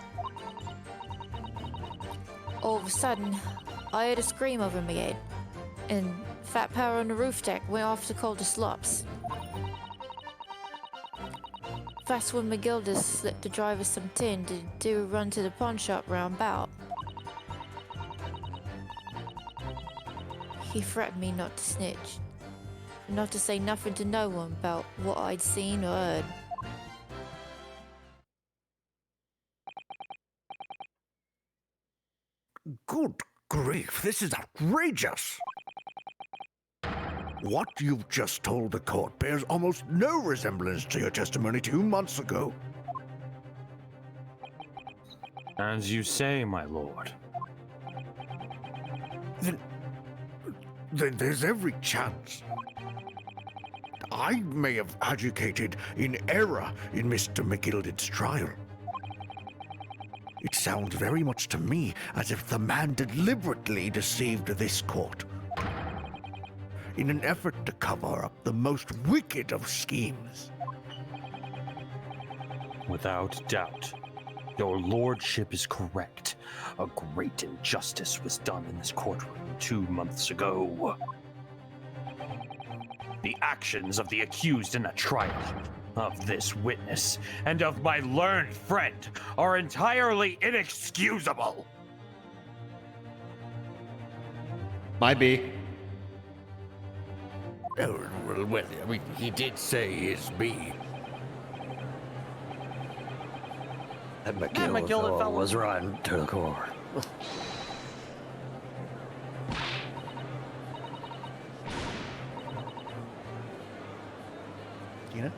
All of a sudden, I heard a scream over my head, and Fat Power on the roof deck went off to call the slops. That's when McGilda slipped the driver some tin to do a run to the pawn shop round about. He threatened me not to snitch, not to say nothing to no one about what I'd seen or heard. grief, this is outrageous. What you've just told the court bears almost no resemblance to your testimony 2 months ago. As you say, my lord. Then there's every chance I may have adjudicated in error in Mr. McGilded's trial. It sounds very much to me as if the man deliberately deceived this court in an effort to cover up the most wicked of schemes. Without doubt, your lordship is correct. A great injustice was done in this courtroom 2 months ago. The actions of the accused in the trial, of this witness, and of my learned friend are entirely inexcusable. Might be. Oh, well, I mean, he did say his B. That McGilded fellow was rotten to the core. Gina?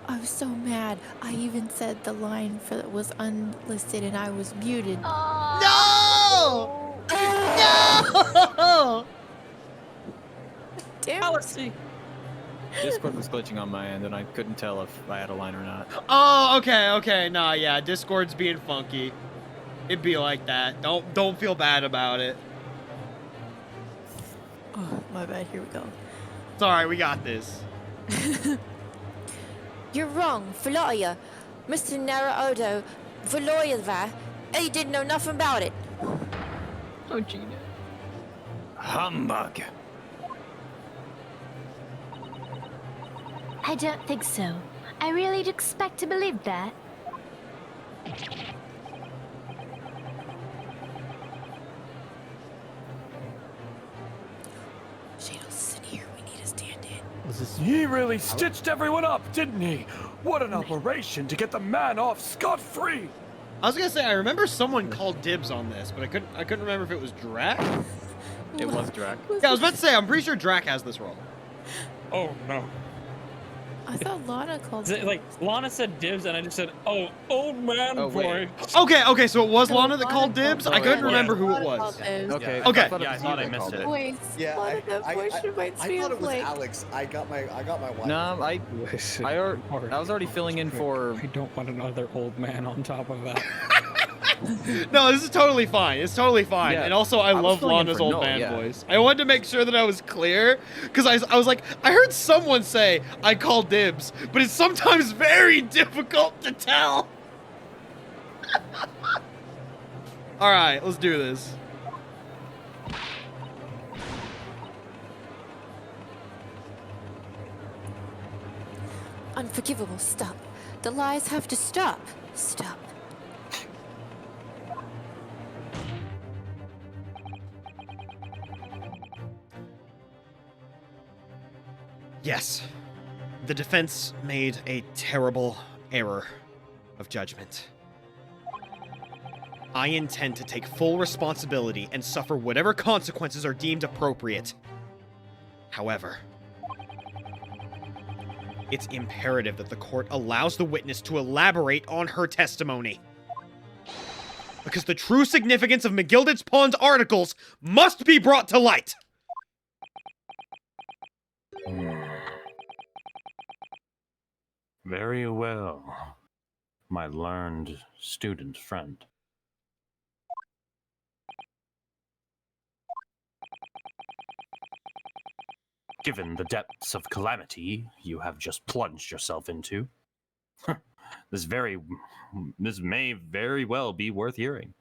I was so mad. I even said the line for that was unlisted and I was muted. No! No! Damn Policy. Discord was glitching on my end, and I couldn't tell if I had a line or not. Oh, okay. Nah, yeah, Discord's being funky. It'd be like that. Don't feel bad about it. Oh, my bad. Here we go. It's alright, we got this. You're wrong, Valoya. Mr. Naruodo, Valoya there, he didn't know nothing about it. Oh, Gina. Humbug. I don't think so. I really did expect to believe that. Shadow's in here. We need a stand-in. He really stitched everyone up, didn't he? What an operation to get the man off scot-free! I was gonna say I remember someone called dibs on this, but I couldn't remember if it was Drac. It was Drac. Yeah, I was about to say I'm pretty sure Drac has this role. Oh no. I thought Lana called Like, Lana said dibs, and I just said, oh, old man boy. Okay, so it was Lana that called dibs? I couldn't remember who it was. Okay. Okay. Yeah, I thought I missed it. Voice. Yeah, Lana, that voice reminds me thought of it was like. Alex. I got my wife. No, I was already filling in for. I don't want another old man on top of that. No, this is totally fine. It's totally fine. Yeah, And also, I was love filling in Lana's for old Noel, man yeah. voice. I wanted to make sure that I was clear, because I was like, I heard someone say I call dibs, but it's sometimes very difficult to tell. All right, let's do this. Unforgivable. Stop. The lies have to stop. Stop. Yes, the defense made a terrible error of judgment. I intend to take full responsibility and suffer whatever consequences are deemed appropriate. However, it's imperative that the court allows the witness to elaborate on her testimony. Because the true significance of McGilded's Pawn's articles must be brought to light. Very well, my learned student friend. Given the depths of calamity you have just plunged yourself into, this may very well be worth hearing.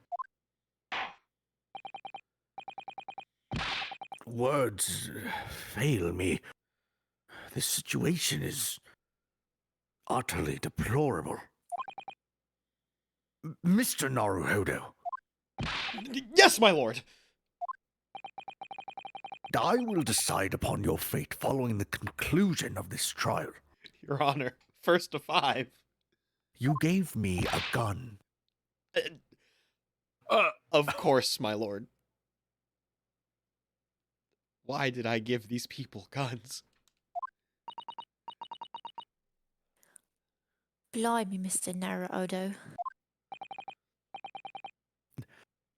Words fail me. This situation is utterly deplorable. Mr. Naruhodo. Yes, my lord. I will decide upon your fate following the conclusion of this trial. Your Honor, first to 5. You gave me a gun. Of course, my lord. Why did I give these people guns? Blimey, Mr. Naruto.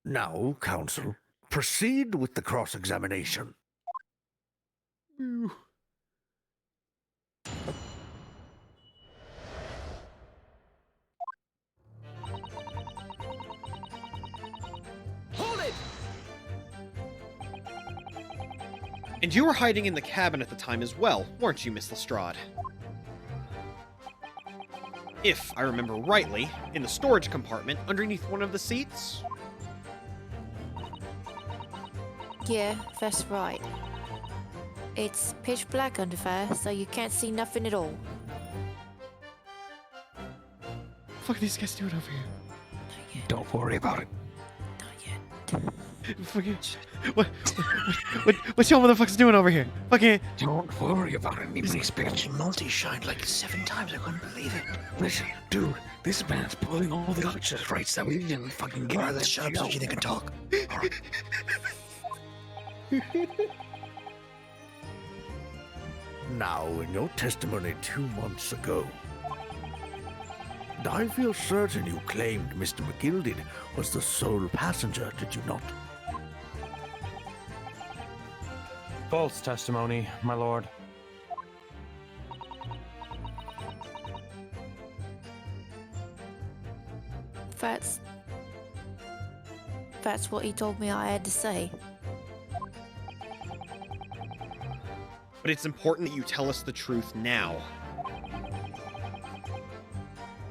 Now, counsel, proceed with the cross-examination. Hold it! And you were hiding in the cabin at the time as well, weren't you, Miss Lestrade? If I remember rightly, in the storage compartment underneath one of the seats? Yeah, that's right. It's pitch black under there, so you can't see nothing at all. What the fuck are these guys doing over here? Don't worry about it. Fucking... What y'all motherfuckers doing over here? Fucking... Don't worry about it, me bitch. Multi shined like 7 times. I couldn't believe it. Listen, dude, this man's pulling all the access rights that we didn't fucking get. Let's shut up so you can talk. Now, in your testimony 2 months ago, I feel certain you claimed Mr. McGilded was the sole passenger, did you not? False testimony, my lord. That's what he told me I had to say. But it's important that you tell us the truth now.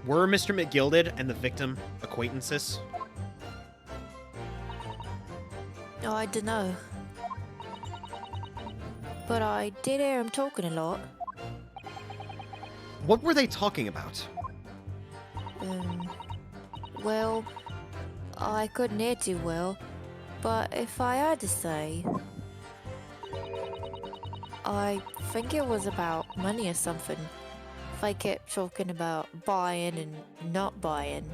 Were Mr. McGilded and the victim acquaintances? Oh, I dunno. But I did hear him talking a lot. What were they talking about? Well, I couldn't hear too well, but if I had to say, I think it was about money or something. They kept talking about buying and not buying.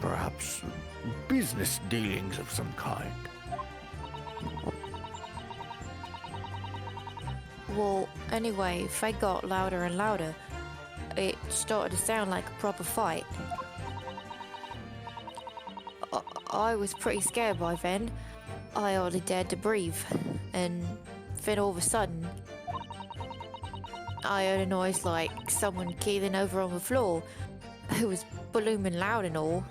Perhaps business dealings of some kind. Well, anyway, they got louder and louder. It started to sound like a proper fight. I was pretty scared by then. I hardly dared to breathe. And then all of a sudden, I heard a noise like someone keeling over on the floor. It was blooming loud and all.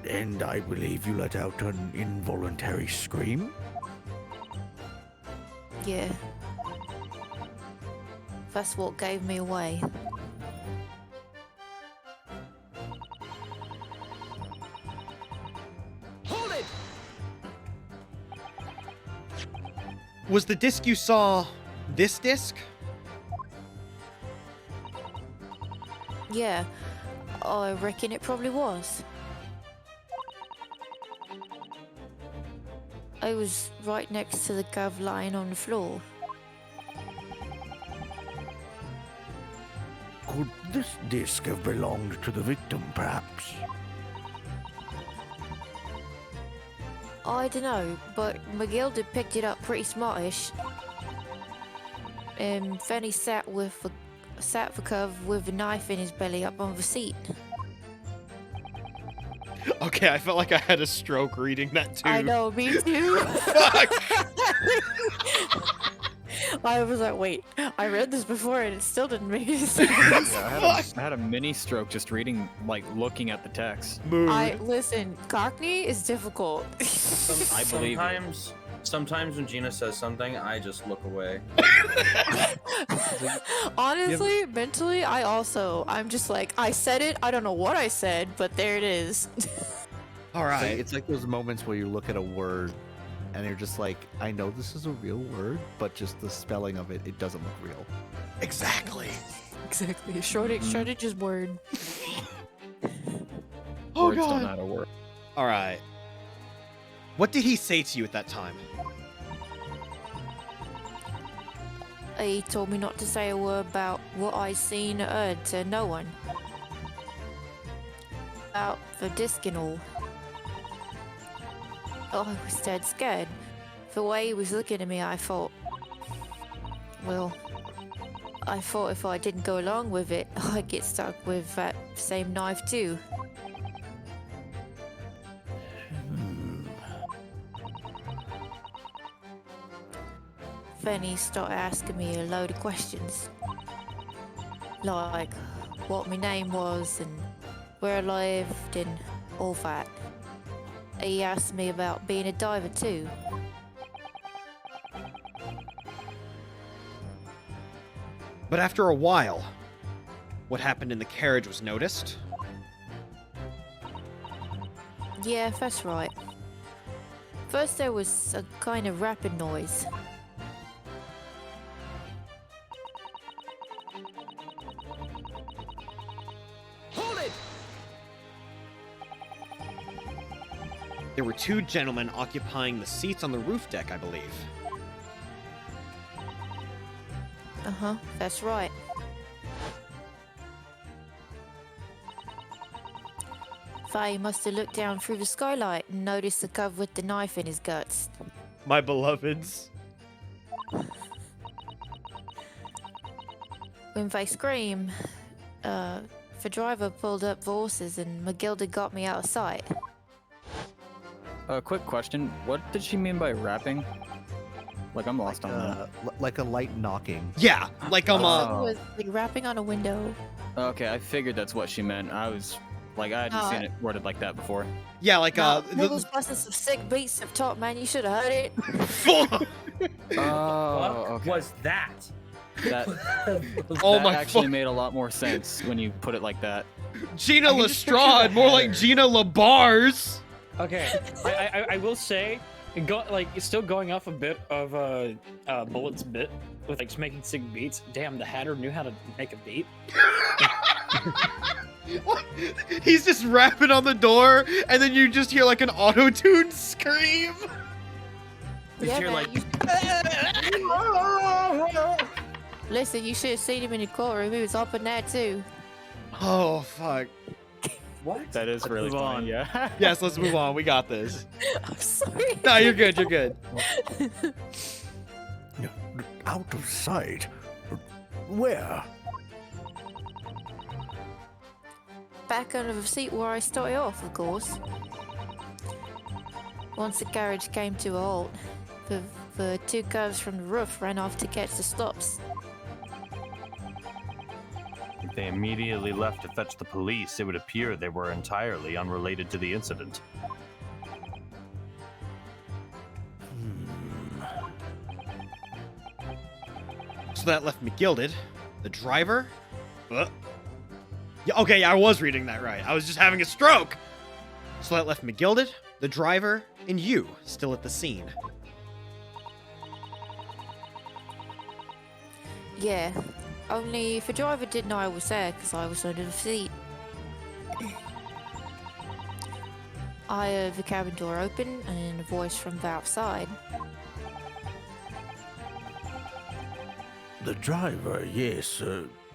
And I believe you let out an involuntary scream? Yeah. That's what gave me away. Hold it! Was the disc you saw this disc? Yeah, I reckon it probably was. I was right next to the gov lying on the floor. Could this disc have belonged to the victim, perhaps? I dunno, but McGill had picked it up pretty smartish. And then he sat the curve with a knife in his belly up on the seat. Okay, I felt like I had a stroke reading that too. I know, me too. Fuck! I was like, wait, I read this before and it still didn't make any sense. I had a mini stroke just reading, like, looking at the text. Listen, Cockney is difficult. I believe you. Sometimes when Gina says something, I just look away. Honestly, mentally, I'm just like, I said it, I don't know what I said, but there it is. All right. It's like those moments where you look at a word and you're just like, I know this is a real word, but just the spelling of it, it doesn't look real. Exactly. Exactly. Shortage is word. Oh Words god. don't matter. Word. All right. What did he say to you at that time? He told me not to say a word about what I seen or heard to no one. About the disc and all. Oh, I was dead scared. The way he was looking at me, I thought... Well... I thought if I didn't go along with it, I'd get stuck with that same knife too. Then he started asking me a load of questions. Like, what my name was and where I lived and all that. He asked me about being a diver too. But after a while, what happened in the carriage was noticed. Yeah, that's right. First there was a kind of rapping noise. Hold it! There were two gentlemen occupying the seats on the roof deck, I believe. Uh-huh, that's right. Faye must have looked down through the skylight and noticed the cub with the knife in his guts. My beloveds. When they scream, the driver pulled up the horses and Magilda got me out of sight. Quick question. What did she mean by rapping? Like, I'm lost on that. Like a light knocking. Yeah, like Someone was like rapping on a window. Okay, I figured that's what she meant. I was like, I hadn't seen it worded like that before. Yeah, like Niggle's busting some sick beats up top, man. You should have heard it. Oh, What okay. was that? That, Oh that my actually fuck. made a lot more sense when you put it like that. Gina Lestrade, more like Gina LaBars. Okay, I will say, it's still going off a bit of Bullet's bit with like making sick beats. Damn, the Hatter knew how to make a beat. He's just rapping on the door, and then you just hear like an auto-tune scream. Yeah, You're man, like, Listen, you should have seen him in the courtroom. He was up in there too. Oh fuck. What? That is really move on. funny, yeah. Yes, let's move on. We got this. I'm sorry. No, you're good. You're good. Out of sight? Where? Back under the seat where I started off, of course. Once the carriage came to a halt, the two cubs from the roof ran off to catch the stops. If they immediately left to fetch the police, it would appear they were entirely unrelated to the incident. So that left me gilded. The driver? Yeah, okay, yeah, I was reading that right. I was just having a stroke. So that left me gilded, the driver, and you still at the scene. Yeah, only if the driver didn't know I was there because I was under the seat. I heard the cabin door open and a voice from the outside. The driver, yes.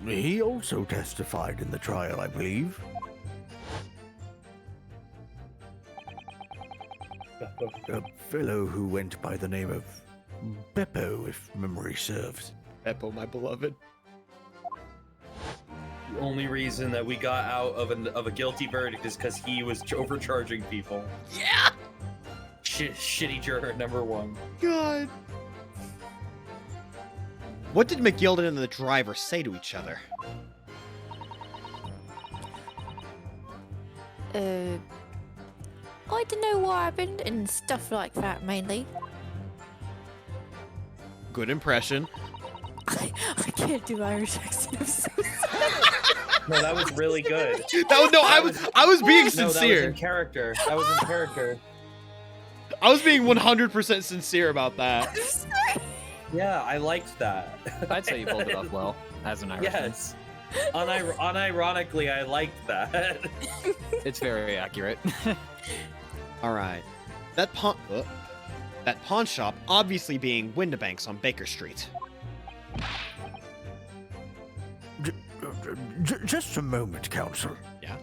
He also testified in the trial, I believe. A fellow who went by the name of Beppo, if memory serves. Beppo, my beloved. The only reason that we got out of a guilty verdict is because he was overcharging people. Yeah! Shitty juror number one. God. What did McGilden and the driver say to each other? I don't know what happened and stuff like that mainly. Good impression. I can't do Irish accent. I'm so sorry. No, that was really good. I was being No, sincere. that was in character. That was in character. I was being 100% sincere about that. Yeah, I liked that. I'd say you pulled it off well, as an Irishman. Yes. Unironically, I liked that. It's very accurate. All right. That pawn shop obviously being Windibanks on Baker Street. Just a moment, Counsel. Yeah?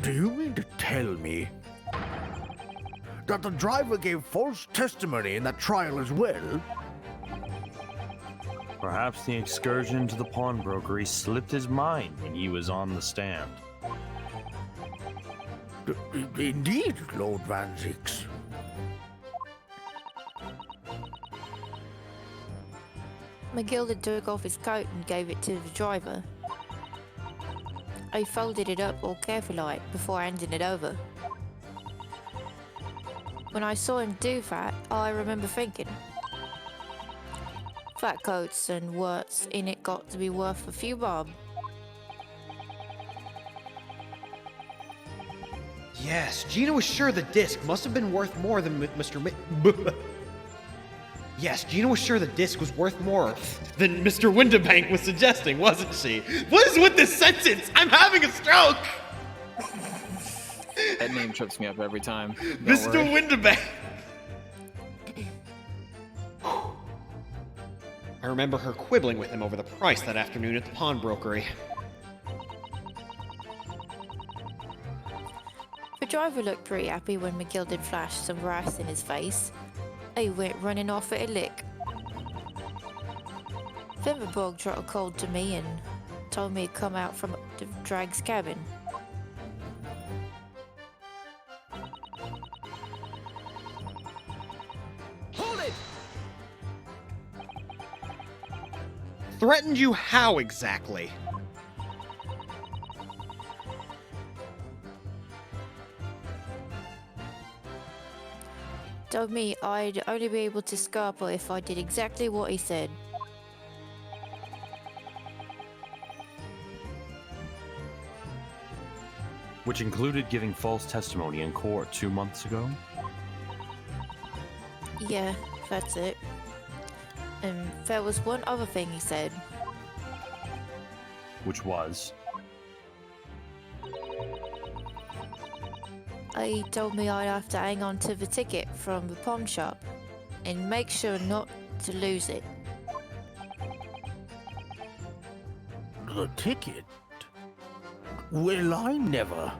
Do you mean to tell me that the driver gave false testimony in that trial as well? Perhaps the excursion to the pawnbrokery slipped his mind when he was on the stand. Indeed, Lord Van Zix. McGilded took off his coat and gave it to the driver. I folded it up all careful-like before handing it over. When I saw him do that, I remember thinking, that coats and what's in it got to be worth a few bob. Yes, Gina was sure the disc must have been worth more than Yes, Gina was sure the disc was worth more than Mr. Windibank was suggesting, wasn't she? What is with this sentence? I'm having a stroke! That name trips me up every time. Don't Mr. worry. Windibank! I remember her quibbling with him over the price that afternoon at the pawnbrokery. The driver looked pretty happy when McGilded flashed some brass in his face. He went running off at a lick. Then the bog trotter called to me and told me to come out from the drag's cabin. Hold it! Threatened you how exactly? Told me I'd only be able to scarper if I did exactly what he said. Which included giving false testimony in court 2 months ago? Yeah, that's it. And there was one other thing he said. Which was? He told me I'd have to hang on to the ticket from the pawn shop and make sure not to lose it. The ticket? Well, I never.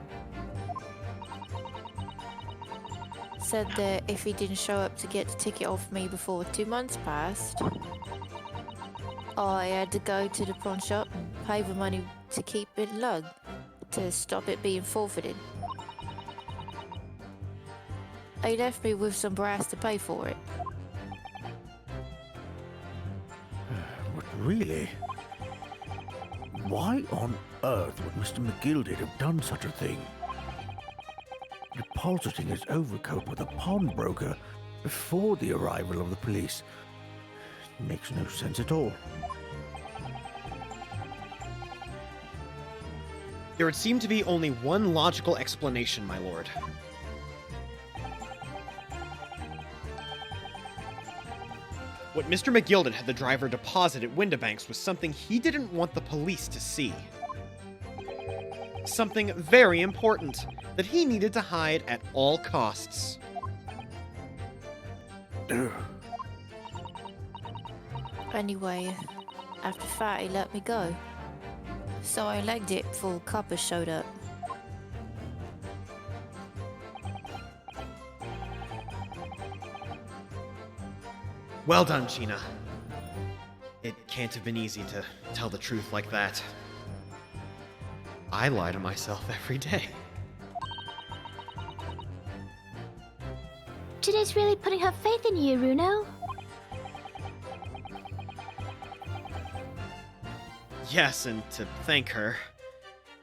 Said that if he didn't show up to get the ticket off me before 2 months passed, I had to go to the pawn shop and pay the money to keep it lug to stop it being forfeited. He left me with some brass to pay for it. But really? Why on earth would Mr. McGilded have done such a thing? Depositing his overcoat with a pawnbroker before the arrival of the police makes no sense at all. There would seem to be only one logical explanation, my lord. What Mr. McGilded had the driver deposit at Windibank's was something he didn't want the police to see. Something very important that he needed to hide at all costs. Anyway, after that he let me go. So I legged it before coppers showed up. Well done, Gina. It can't have been easy to tell the truth like that. I lie to myself every day. Gina's really putting her faith in you, Runo. Yes, and to thank her,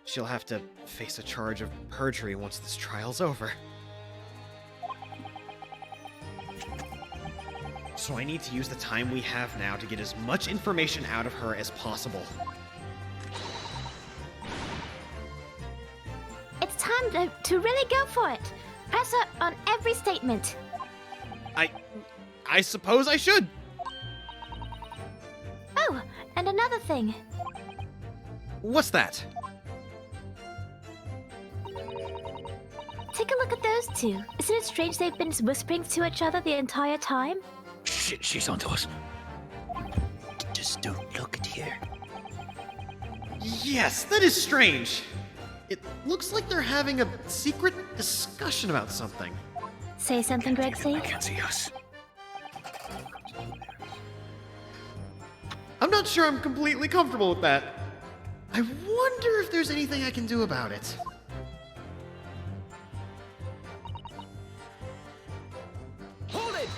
she'll have to face a charge of perjury once this trial's over. So I need to use the time we have now to get as much information out of her as possible. It's time to really go for it. Press up on every statement. I suppose I should. Oh, and another thing. What's that? Take a look at those two. Isn't it strange they've been whispering to each other the entire time? Shit, she's onto us. Just don't look at here. Yes, that is strange. It looks like they're having a secret discussion about something. Say something, Grexy. Can't see us. I'm not sure I'm completely comfortable with that. I wonder if there's anything I can do about it. Hold it!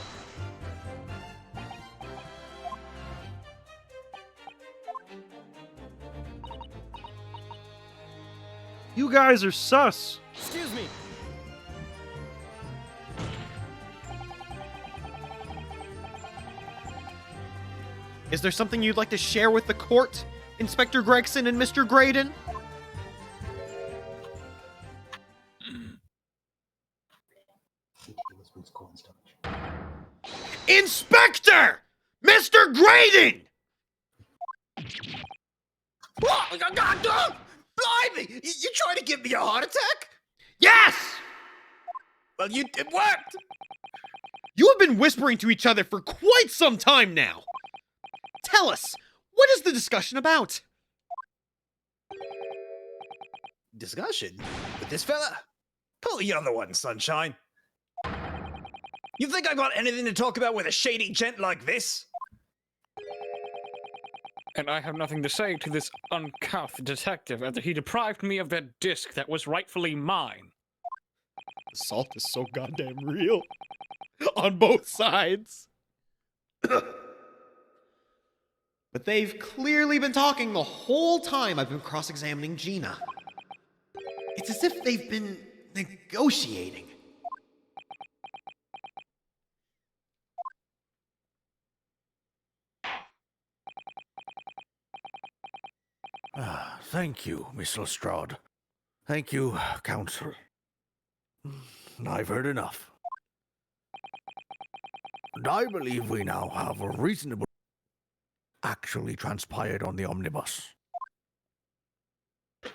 You guys are sus. Excuse me. Is there something you'd like to share with the court, Inspector Gregson and Mr. Graydon? Inspector! Mr. Graydon! What? Blimey! You trying to give me a heart attack? Yes! Well, it worked. You have been whispering to each other for quite some time now. Tell us, what is the discussion about? Discussion? With this fella? Pull the other one, Sunshine. You think I got anything to talk about with a shady gent like this? And I have nothing to say to this uncouth detective after he deprived me of that disc that was rightfully mine. The salt is so goddamn real. On both sides. But they've clearly been talking the whole time I've been cross-examining Gina. It's as if they've been negotiating. Thank you, Miss Lestrade. Thank you, Counsel. I've heard enough. And I believe we now have a reasonable actually transpired on the omnibus. It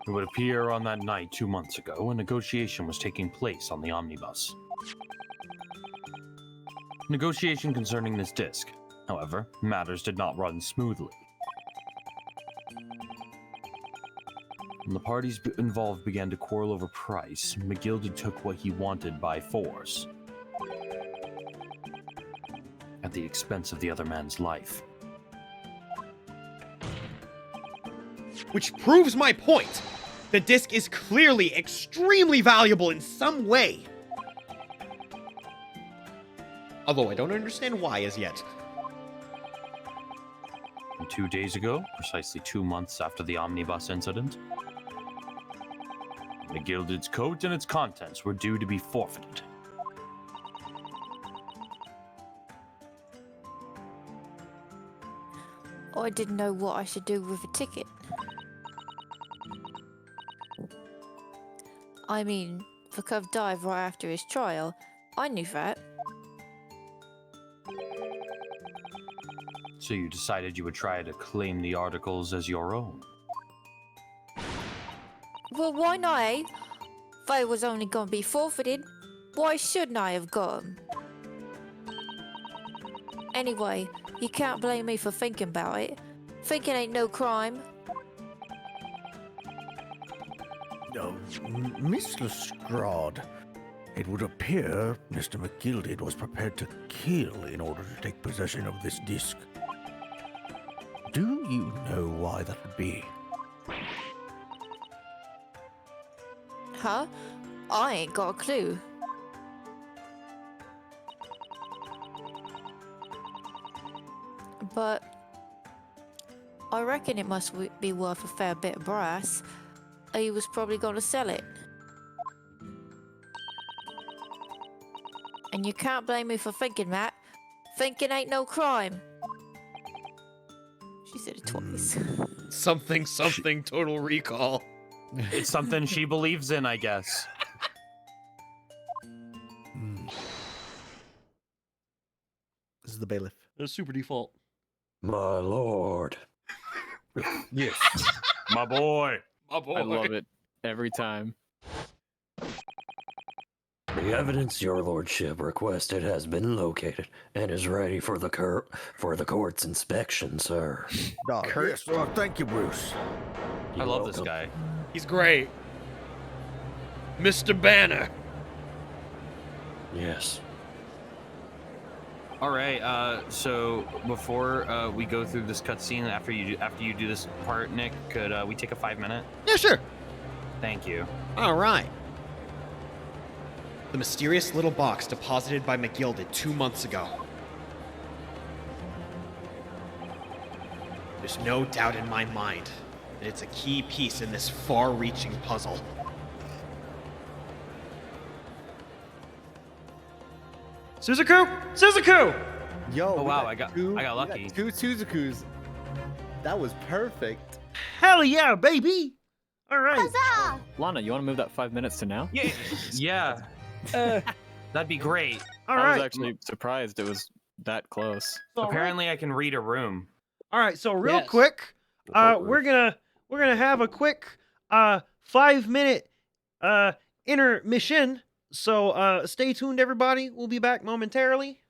would appear on that night 2 months ago, a negotiation was taking place on the omnibus. Negotiation concerning this disc. However, matters did not run smoothly. When the parties involved began to quarrel over price, McGilded took what he wanted by force, at the expense of the other man's life. Which proves my point. The disc is clearly extremely valuable in some way. Although I don't understand why as yet. And 2 days ago, precisely 2 months after the omnibus incident, McGilded's coat and its contents were due to be forfeited. I didn't know what I should do with a ticket. I mean, Vakov died right after his trial. I knew that. So you decided you would try to claim the articles as your own? Well, why not, eh? They was only gonna be forfeited. Why shouldn't I have got 'em? Anyway, you can't blame me for thinking about it. Thinking ain't no crime. Miss Lestrade, it would appear Mr. McGilded was prepared to kill in order to take possession of this disc. Do you know why that would be? Huh? I ain't got a clue. But I reckon it must be worth a fair bit of brass. He was probably gonna sell it. And you can't blame me for thinking that. Thinking ain't no crime. She said it twice. Something, Total Recall. It's something she believes in, I guess. This is the bailiff. That's super default. My lord. Yes. My boy. My boy. I love it every time. The evidence your lordship requested has been located and is ready for the court's inspection, sir. Yes, thank you, Bruce. I love this guy. He's great. Mr. Banner. Yes. All right. So before we go through this cutscene, after you do this part, Nick, could we take a 5-minute? Yeah, sure. Thank you. All right. The mysterious little box deposited by McGilded 2 months ago. There's no doubt in my mind that it's a key piece in this far-reaching puzzle. Suzaku! Suzaku! Yo, Oh we wow, I got lucky. Two Suzakus. That was perfect. Hell yeah, baby! All right. Huzzah! Lana, you want to move that 5 minutes to now? Yeah. That'd be great. All I right. was actually surprised it was that close. Apparently, I can read a room. All right. So real Yes. quick, we're gonna have a quick 5-minute intermission. So stay tuned, everybody. We'll be back momentarily.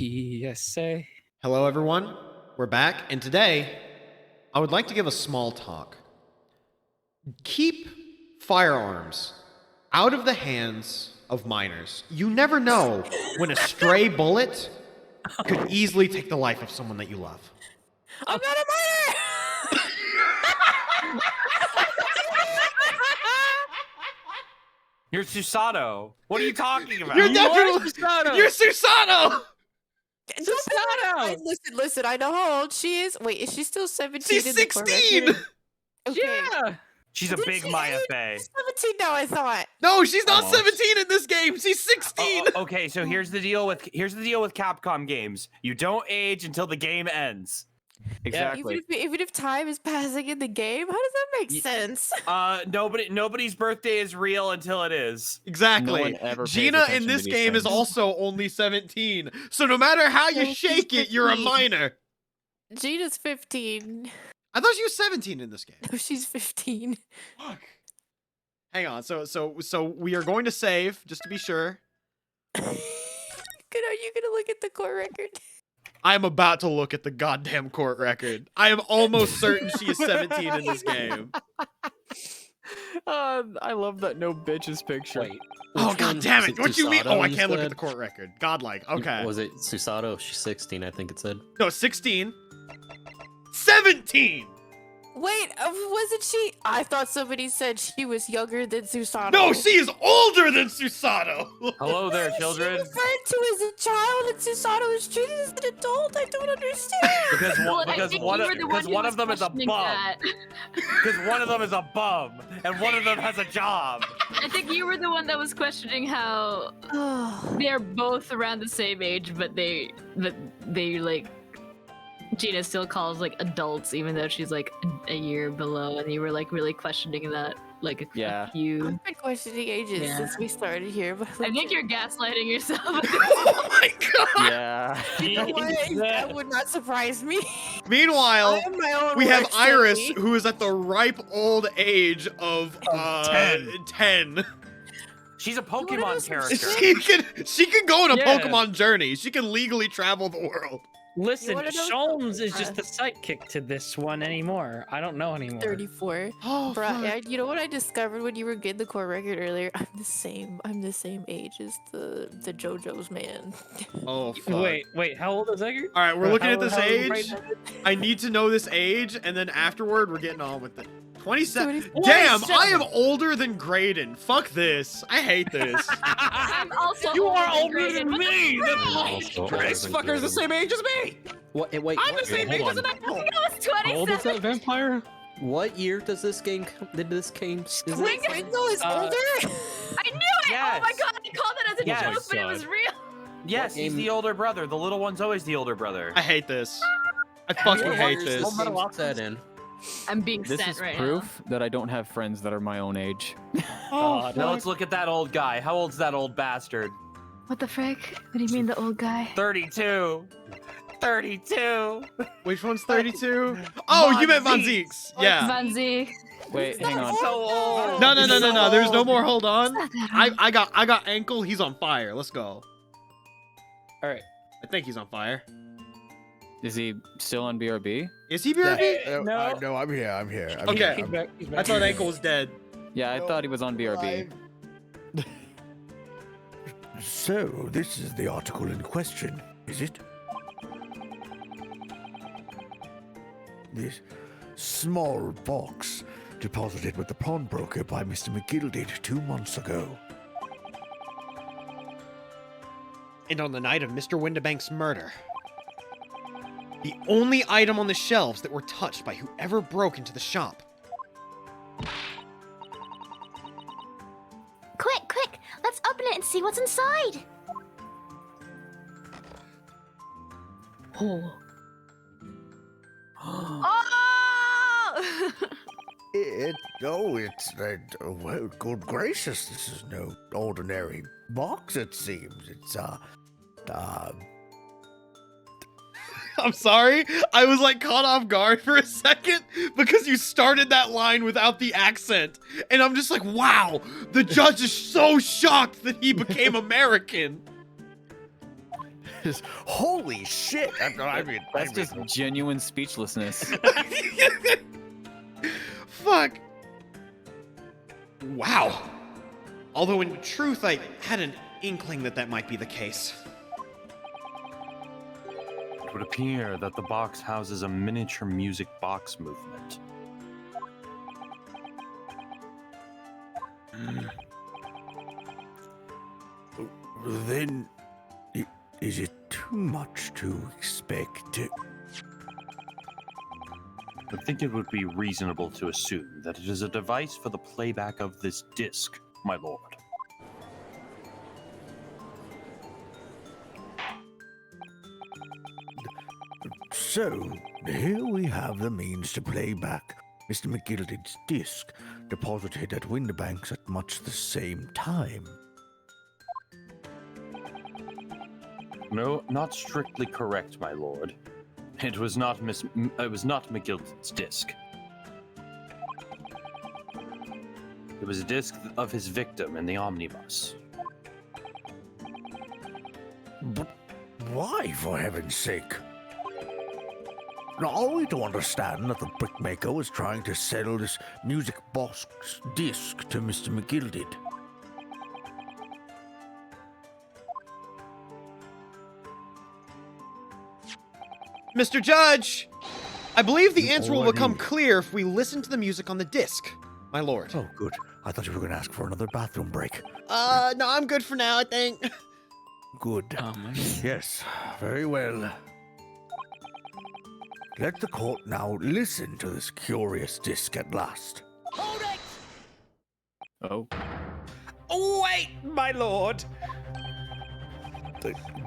PSA. Hello, everyone. We're back, and today I would like to give a small talk. Keep firearms out of the hands of minors. You never know when a stray bullet could easily take the life of someone that you love. I'm not a minor! You're Susato. What are you talking about? You're definitely Susato. You're Susato. Susato! Listen, I know how old she is. Wait, is she still 17? She's in the court 16. record? Okay. Yeah. She's a big Maya Faye. 17 now, I thought. No, she's not Almost. 17 in this game. She's 16. Okay, so here's the deal with Capcom games. You don't age until the game ends. Exactly. Even if time is passing in the game, how does that make sense? Nobody's birthday is real until it is. Exactly. No one ever pays Gina in attention this to these game is things. also only 17. So no matter how you No, shake she's it, you're a 15. minor. Gina's 15. I thought she was 17 in this game. No, she's 15. Fuck. Hang on. So we are going to save just to be sure. Good, are you gonna look at the court record? I am about to look at the goddamn court record. I am almost certain she is 17 in this game. I love that no bitches picture. Wait. Oh which god one? damn Is it! What you mean? Susato Oh, I you can't look at said? the court record. Godlike. Okay. Was it Susato? She's 16, I think it said. No, 16. 17. Wait, wasn't she? I thought somebody said she was younger than Susato. No, she is older than Susato. Hello there, She children. referred to as a child and Susato is treated as an adult. I don't understand. Because Well, I think you were the one who one was of them is a questioning bum. that. Because one of them is a bum, and one of them has a job. I think you were the one that was questioning how they're both around the same age, but they like Gina still calls like adults, even though she's like a year below, and you were like really questioning that like a few. I've been questioning ages Yeah. since we started here. But I think you're gaslighting yourself. Oh my god. Yeah. You know what? That would not surprise me. Meanwhile, I am my own we have worst Iris, enemy. who is at the ripe old age of 10. She's a Pokemon character. She can go on a Yeah. Pokemon journey. She can legally travel the world. Listen, wanna know Sholmes something? is just the sidekick to this one anymore. I don't know anymore. 34. Oh, Bruh, you know what I discovered when you were getting the court record earlier? I'm the same age as the JoJo's man. Oh, fuck. Wait, how old is Edgar? All right, we're looking at How- this how old is age. Graydon? I need to know this age, and then afterward, we're getting on with it. 27. 27. Damn, I am older than Graydon. Fuck this. I hate this. I'm also You are older older than Graydon. me! Also older This than fucker's the Graydon. same age as me! What? Wait, I'm the same age hold as on. an apple! I was 27. How old is that vampire? What year does this game? Did this game? Is it? Ringo is older? I knew it! Yes. Oh my god, I called that as a Yes. joke, but it was real. Yes, he's the older brother. The little one's always the older brother. I hate this. I fucking What hate year this. does this game set in? I'm being This sent is right proof that I don't have friends that are my own age. Oh, Now let's look at that old guy. How old's that old bastard? now. What the frick? What do you mean the old guy? 32. 32. Which one's 32? Oh, you meant Von Zeeks. Yeah. Van Zee. Wait, hang on. So old. No. There's no more. Hold on. Not that old. I got ankle. He's on fire. Let's go. All right. I think he's on fire. Is he still on BRB? Is he BRB? No. No, I'm here. I'm here. Okay. He's back. He's I back. thought ankle was dead. Yeah, I thought he was on BRB. So, this is the article in question, is it? This small box deposited with the pawnbroker by Mr. McGilded 2 months ago. And on the night of Mr. Windibank's murder, the only item on the shelves that were touched by whoever broke into the shop. Quick! Let's open it and see what's inside. Oh. Well, good gracious, this is no ordinary box, it seems. It's, I'm sorry. I was like caught off guard for a second because you started that line without the accent. And I'm just like, wow, the judge is so shocked that he became American. Holy shit! That's just genuine speechlessness. Fuck. Wow. Although in truth, I had an inkling that might be the case. It would appear that the box houses a miniature music box movement. Then, is it too much to expect? I think it would be reasonable to assume that it is a device for the playback of this disc, my lord. So, here we have the means to play back Mr. McGilded's disc, deposited at Winterbanks at much the same time. No, not strictly correct, my lord. It was not McGilded's disc. It was a disc of his victim in the omnibus. But why, for heaven's sake? Now, are we to understand that the brickmaker was trying to sell this music box disc to Mr. McGilded? Mr. Judge! I believe the You answer will already- become clear if we listen to the music on the disc, my lord. Oh, good. I thought you were going to ask for another bathroom break. No, I'm good for now, I think. Good. Yes, very well. Let the court now listen to this curious disc at last. Hold it! Oh. Wait, my lord!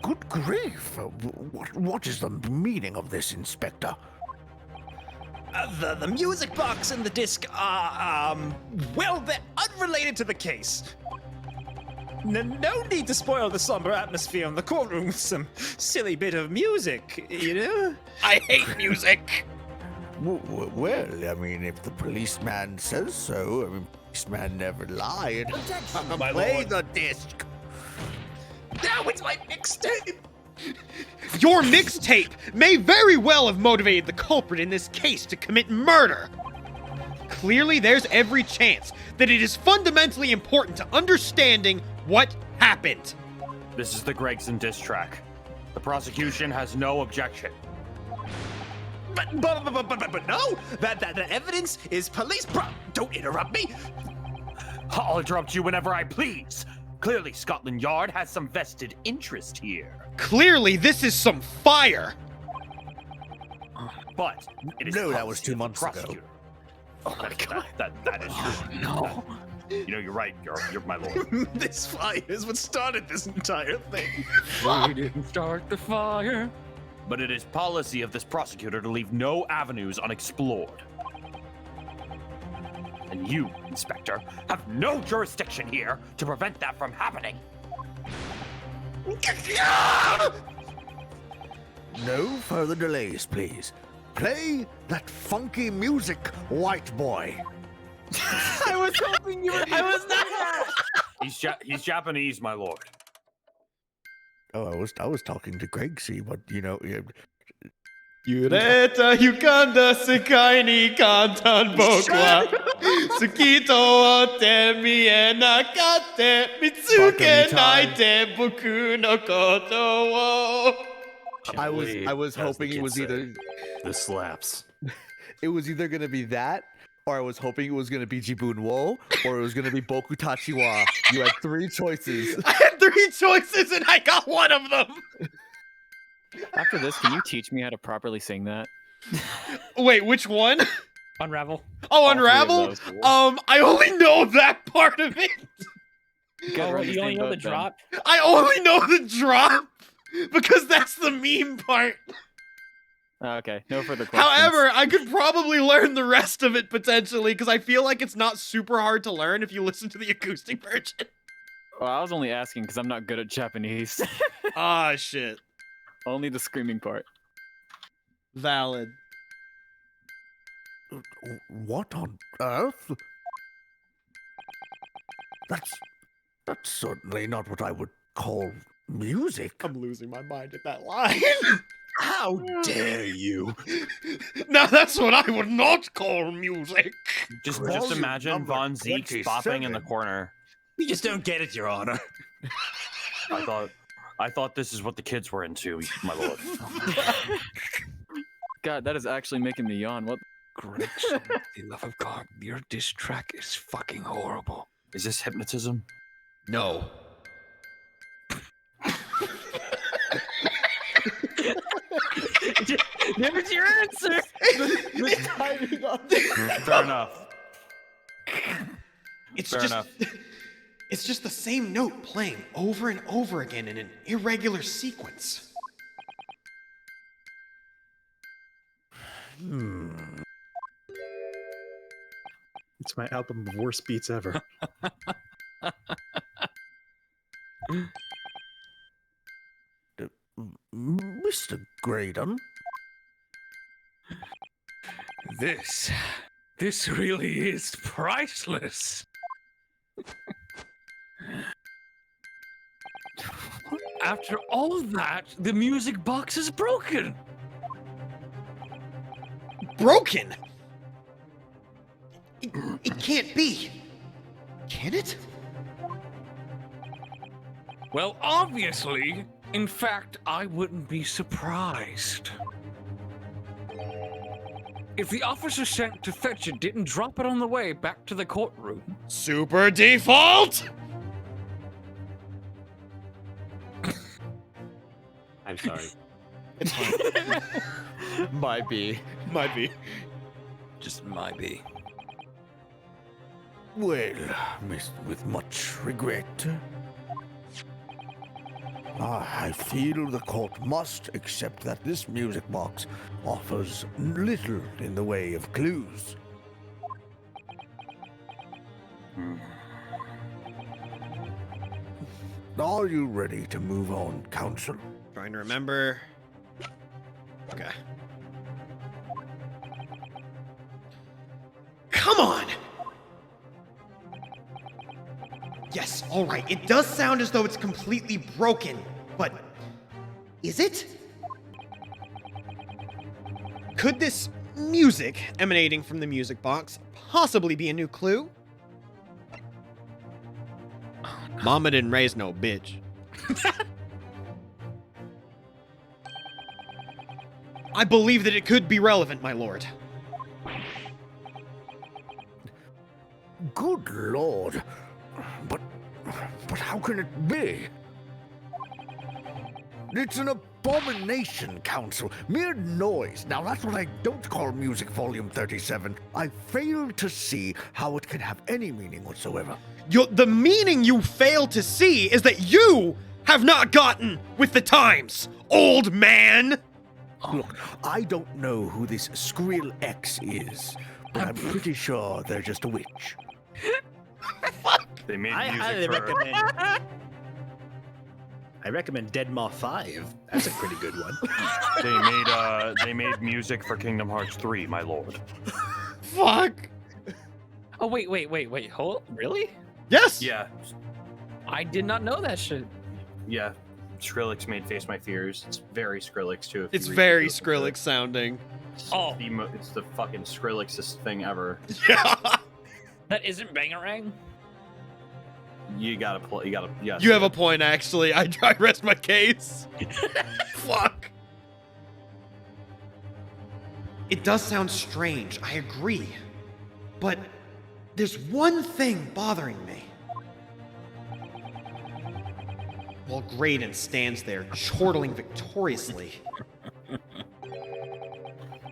Good grief! What is the meaning of this, Inspector? The music box and the disc are, well, they're unrelated to the case. No need to spoil the somber atmosphere in the courtroom with some silly bit of music, you know? I hate music! Well, I mean, if the policeman says so, I mean, policeman never lied. My Play lord. the disc. Now it's my mixtape! Your mixtape may very well have motivated the culprit in this case to commit murder. Clearly, there's every chance that it is fundamentally important to understanding what happened. This is the Gregson diss track. The prosecution has no objection. But no! That the evidence is police don't interrupt me! I'll interrupt you whenever I please. Clearly, Scotland Yard has some vested interest here. Clearly, this is some fire. But it is No, that was policy 2 of the months ago. prosecutor. Oh my god, that is true. No. You know, you're right. You're my lord. This fire is what started this entire thing. We didn't start the fire. But it is policy of this prosecutor to leave no avenues unexplored. And you, Inspector, have no jurisdiction here to prevent that from happening. No further delays, please. Play that funky music, white boy. I was hoping you were. I was not. He's Japanese, my lord. Oh, I was talking to Greg, see, but you know. Yureta Uganda Sekai ni kantan bokwa Tsukito o te mie nakate Mitsuke naite boku no koto wo. I was hoping it was either This slaps. it was either gonna be that, or I was hoping it was gonna be Jibun Wo, or it was gonna be Boku Tachiwa. You had 3 choices. I had 3 choices and I got one of them. After this, can you teach me how to properly sing that? Wait, which one? Unravel. Oh, All 3 of Unravel? those. I only know that part of it. Get ready You to only sing know the both then. drop? I only know the drop because that's the meme part. Okay, no further questions. However, I could probably learn the rest of it potentially because I feel like it's not super hard to learn if you listen to the acoustic version. Well, I was only asking because I'm not good at Japanese. Ah, shit. Only the screaming part. Valid. What on earth? That's certainly not what I would call Music? I'm losing my mind at that line. How dare you? Now that's what I would not call music. Just Volume imagine number Von Zeke's bopping in the 27. corner. You just don't get it, Your Honor. I thought this is what the kids were into, my lord. God, that is actually making me yawn. What? Gregson, for the love of God, your diss track is fucking horrible. Is this hypnotism? No. There's your answer. The timing on Fair enough. It's Fair just enough. it's just the same note playing over and over again in an irregular sequence. It's my album of worst beats ever. Mr. Graydon? This really is priceless. After all of that, the music box is broken. Broken? It can't be. Can it? Well, obviously. In fact, I wouldn't be surprised. If the officer sent to fetch it didn't drop it on the way back to the courtroom. Super default? I'm sorry. It's fine. Might be. Might be. Just might be. Well, with much regret, I feel the court must accept that this music box offers little in the way of clues. Are you ready to move on, counsel? Trying to remember. Okay. Come on! Yes, alright. It does sound as though it's completely broken, but is it? Could this music emanating from the music box possibly be a new clue? Mama didn't raise no bitch. I believe that it could be relevant, my lord. Good lord. But how can it be? It's an abomination, Counsel. Mere noise. Now that's what I don't call music volume 37. I fail to see how it can have any meaning whatsoever. The meaning you fail to see is that you have not gotten with the times, old man! Look, I don't know who this Skrill X is, but I'm pretty sure they're just a witch. They made I music highly for... recommend. I recommend Dead Maw 5. That's a pretty good one. They made music for Kingdom Hearts 3, my lord. Fuck! Oh, wait. Hold. Really? Yes! Yeah. I did not know that shit. Yeah. Skrillex made Face My Fears. It's very Skrillex, too. It's very Skrillex sounding. Oh. It's the fucking Skrillexest thing ever. Yeah! That isn't Bangarang? You gotta play. Yes. You have a point, actually. I rest my case. Fuck. It does sound strange, I agree. But there's one thing bothering me. While Graydon stands there, chortling victoriously,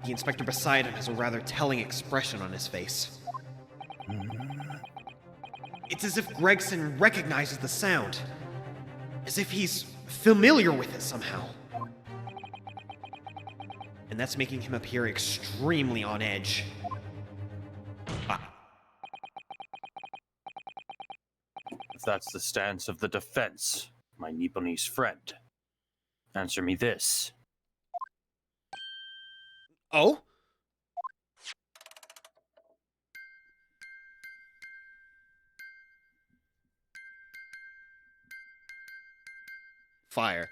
the inspector beside him has a rather telling expression on his face. It's as if Gregson recognizes the sound, as if he's familiar with it somehow. And that's making him appear extremely on edge. If that's the stance of the defense, my Nipponese friend, answer me this. Oh? Fire.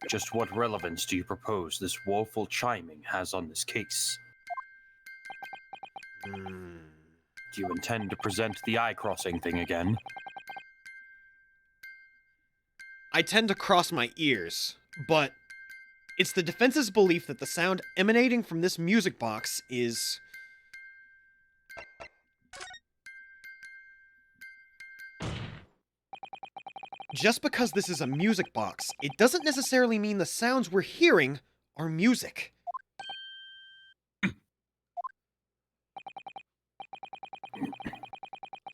Just what relevance do you propose this woeful chiming has on this case? Do you intend to present the eye-crossing thing again? I tend to cross my ears, but it's the defense's belief that the sound emanating from this music box is... Just because this is a music box, it doesn't necessarily mean the sounds we're hearing are music.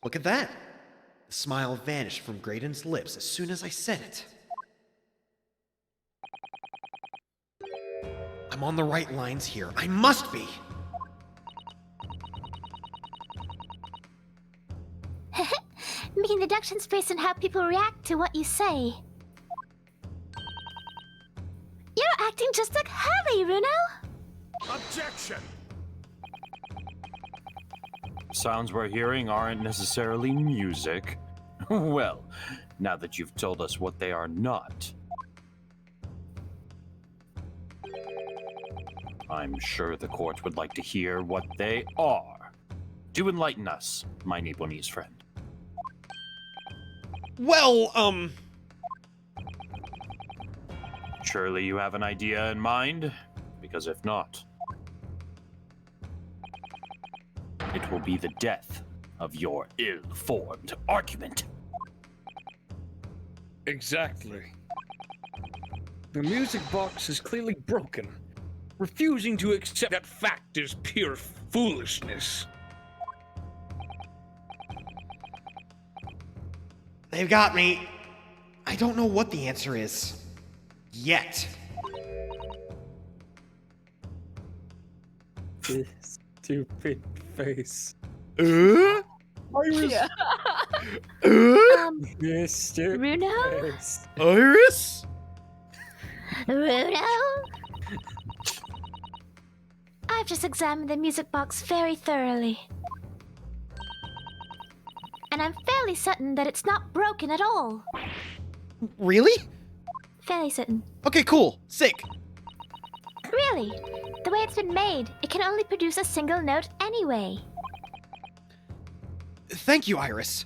Look at that. The smile vanished from Graydon's lips as soon as I said it. I'm on the right lines here. I must be! Making deductions based on how people react to what you say. You're acting just like Harley, Runo! Objection! Sounds we're hearing aren't necessarily music. Well, now that you've told us what they are not, I'm sure the court would like to hear what they are. Do enlighten us, my Nibonese friend. Well, Surely you have an idea in mind? Because if not, it will be the death of your ill-formed argument. Exactly. The music box is clearly broken. Refusing to accept that fact is pure foolishness. They've got me. I don't know what the answer is. Yet. This stupid face. Iris? Yeah. This stupid Runo? face. Iris? Runo? I've just examined the music box very thoroughly. And I'm fairly certain that it's not broken at all. Really? Fairly certain. Okay, cool. Sick. Really? The way it's been made, it can only produce a single note anyway. Thank you, Iris.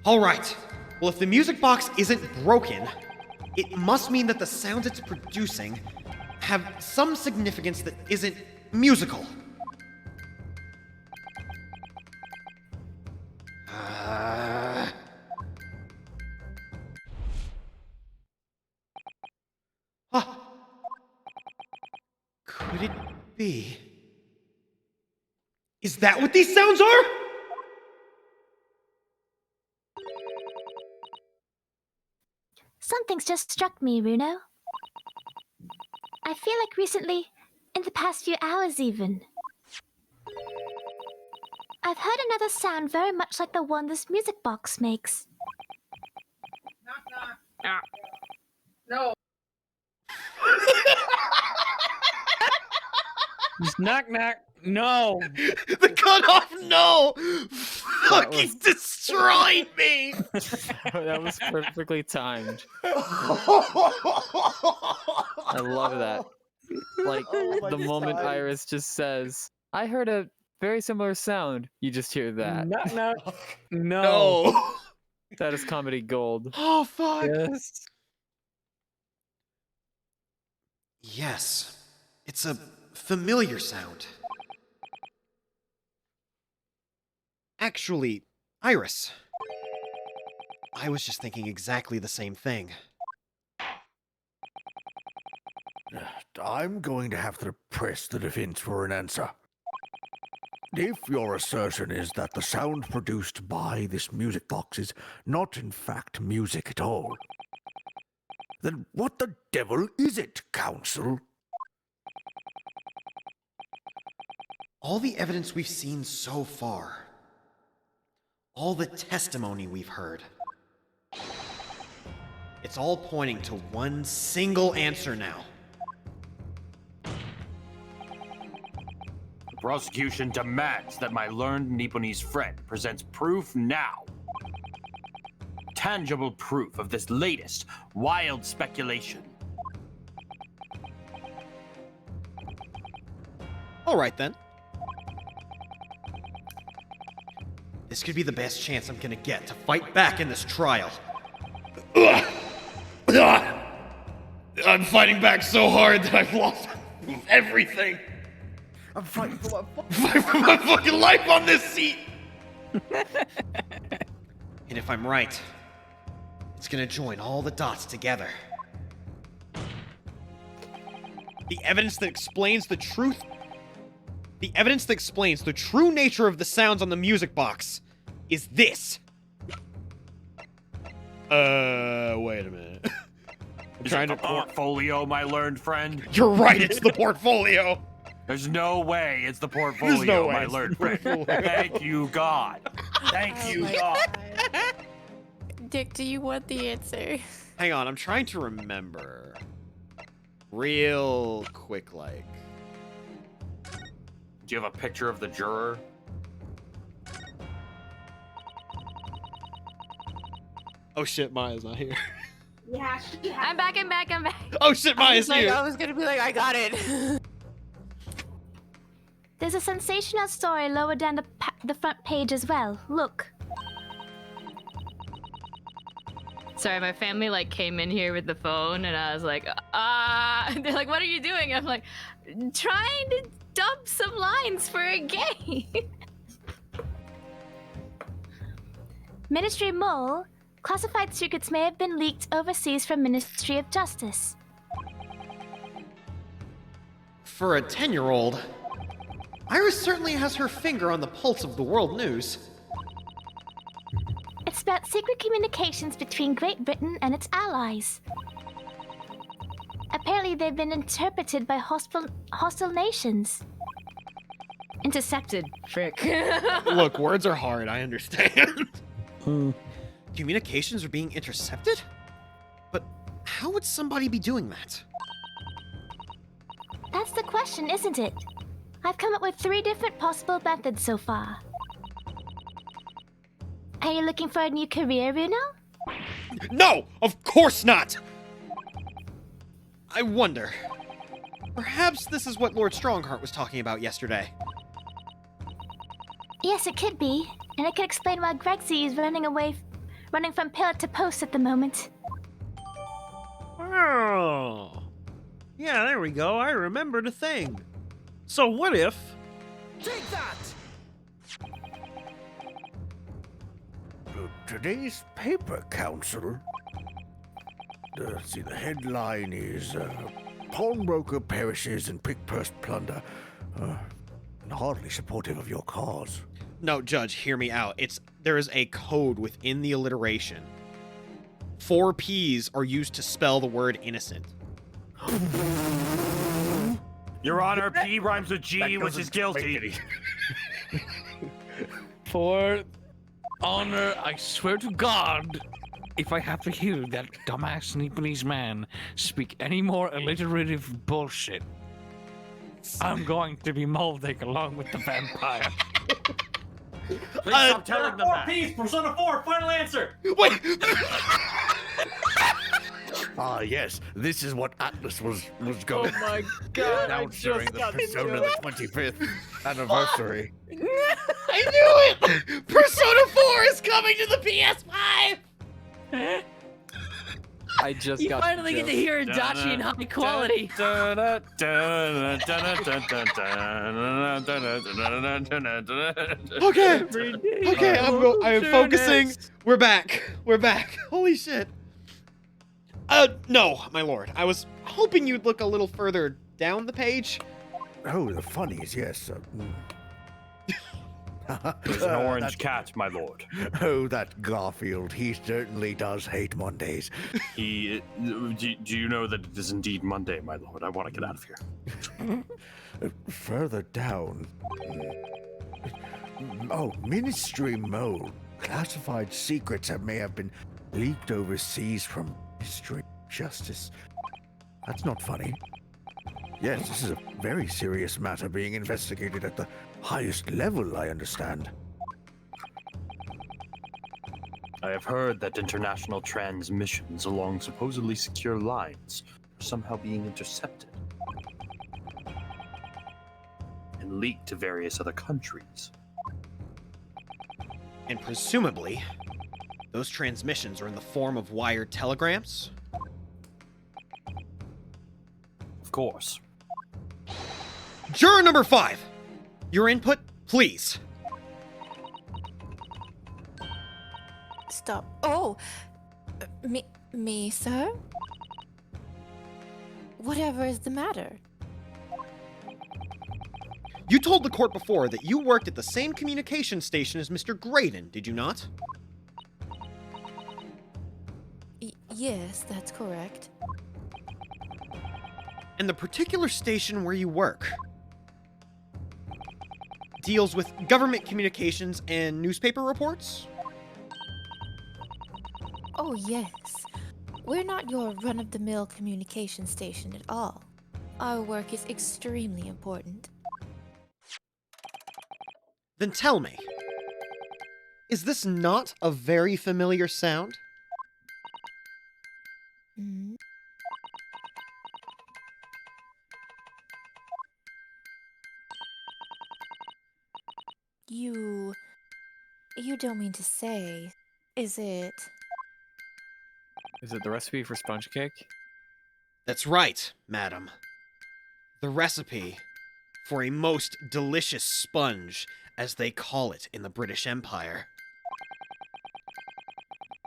Alright. Well, if the music box isn't broken, it must mean that the sounds it's producing have some significance that isn't musical. Could it be? Is that what these sounds are? Something's just struck me, Runo. I feel like recently, in the past few hours even, I've heard another sound very much like the one this music box makes. No. Just knock knock. No. The cutoff, no! Fucking destroyed me! That was perfectly timed. I love that. Like, the moment Iris just says, I heard a very similar sound, you just hear that. Knock knock. No. That is comedy gold. Oh, fuck. Yes. Yes. It's a familiar sound. Actually, Iris, I was just thinking exactly the same thing. I'm going to have to press the defense for an answer. If your assertion is that the sound produced by this music box is not in fact music at all, then what the devil is it, Counsel? All the evidence we've seen so far, all the testimony we've heard, it's all pointing to one single answer now. Prosecution demands that my learned Nipponese friend presents proof now. Tangible proof of this latest wild speculation. All right then. This could be the best chance I'm gonna get to fight back in this trial. I'm fighting back so hard that I've lost everything. I'm fighting for my fucking life on this seat. And if I'm right, it's gonna join all the dots together. The evidence that explains the truth. The evidence that explains the true nature of the sounds on the music box is this. Wait a minute. Is it the portfolio, my learned friend? You're right, it's the portfolio. There's no way it's the portfolio, There's no way my it's learned the friend. portfolio. Thank you, God. Thank you, God. Dick, do you want the answer? Hang on, I'm trying to remember. Real quick, like. Do you have a picture of the juror? Oh shit, Maya's not here. Yeah, I'm back. Oh shit, Maya's here. I was gonna be like, I got it. There's a sensational story lower down the front page as well. Look. Sorry, my family like came in here with the phone, and I was like, they're like, "What are you doing?" I'm like, trying to dub some lines for a game. Ministry Mole. Classified secrets may have been leaked overseas from Ministry of Justice. For a 10-year-old, Iris certainly has her finger on the pulse of the world news. It's about secret communications between Great Britain and its allies. Apparently, they've been interpreted by hostile nations. Intercepted, frick. Look, words are hard, I understand. Communications are being intercepted? But how would somebody be doing that? That's the question, isn't it? I've come up with 3 different possible methods so far. Are you looking for a new career, Runo? No! Of course not! I wonder. Perhaps this is what Lord Strongheart was talking about yesterday. Yes, it could be. And it could explain why Grexy is running from pillar to post at the moment. Oh. Yeah, there we go. I remembered a thing. So what if... Take that! Today's paper, Council. See, the headline is Pawnbroker perishes in pick-purse plunder. Hardly supportive of your cause. No, Judge, hear me out. There is a code within the alliteration. 4 P's are used to spell the word innocent. Your Honor, P rhymes with G, which is guilty. For honor, I swear to God, if I have to hear that dumbass Nipponese man speak any more alliterative bullshit, I'm going to be molding along with the vampire. Please stop telling them that. Peace, Persona 4, final answer. Wait! Yes, this is what Atlas was going. Oh my God! Now during the Persona the 25th anniversary. I knew it! Persona 4 is coming to the PS5! I just You got finally get to hear Adachi in high quality. Okay, I'm focusing. We're back. Holy shit. No, my lord. I was hoping you'd look a little further down the page. Oh, the funnies, yes. There's an orange cat, my lord. Oh, that Garfield. He certainly does hate Mondays. Do you know that it is indeed Monday, my lord? I want to get out of here. Further down. Oh, Ministry Mode. Classified secrets that may have been leaked overseas from Ministry of Justice. That's not funny. Yes, this is a very serious matter being investigated at the highest level, I understand. I have heard that international transmissions along supposedly secure lines are somehow being intercepted and leaked to various other countries. And presumably, those transmissions are in the form of wired telegrams? Of course. Juror number 5! Your input, please. Stop. Oh! Me, sir? Whatever is the matter? You told the court before that you worked at the same communication station as Mr. Graydon, did you not? Yes, that's correct. And the particular station where you work deals with government communications and newspaper reports? Oh, yes. We're not your run-of-the-mill communication station at all. Our work is extremely important. Then tell me, is this not a very familiar sound? Hmm? You don't mean to say, is it? Is it the recipe for sponge cake? That's right, madam. The recipe for a most delicious sponge, as they call it in the British Empire.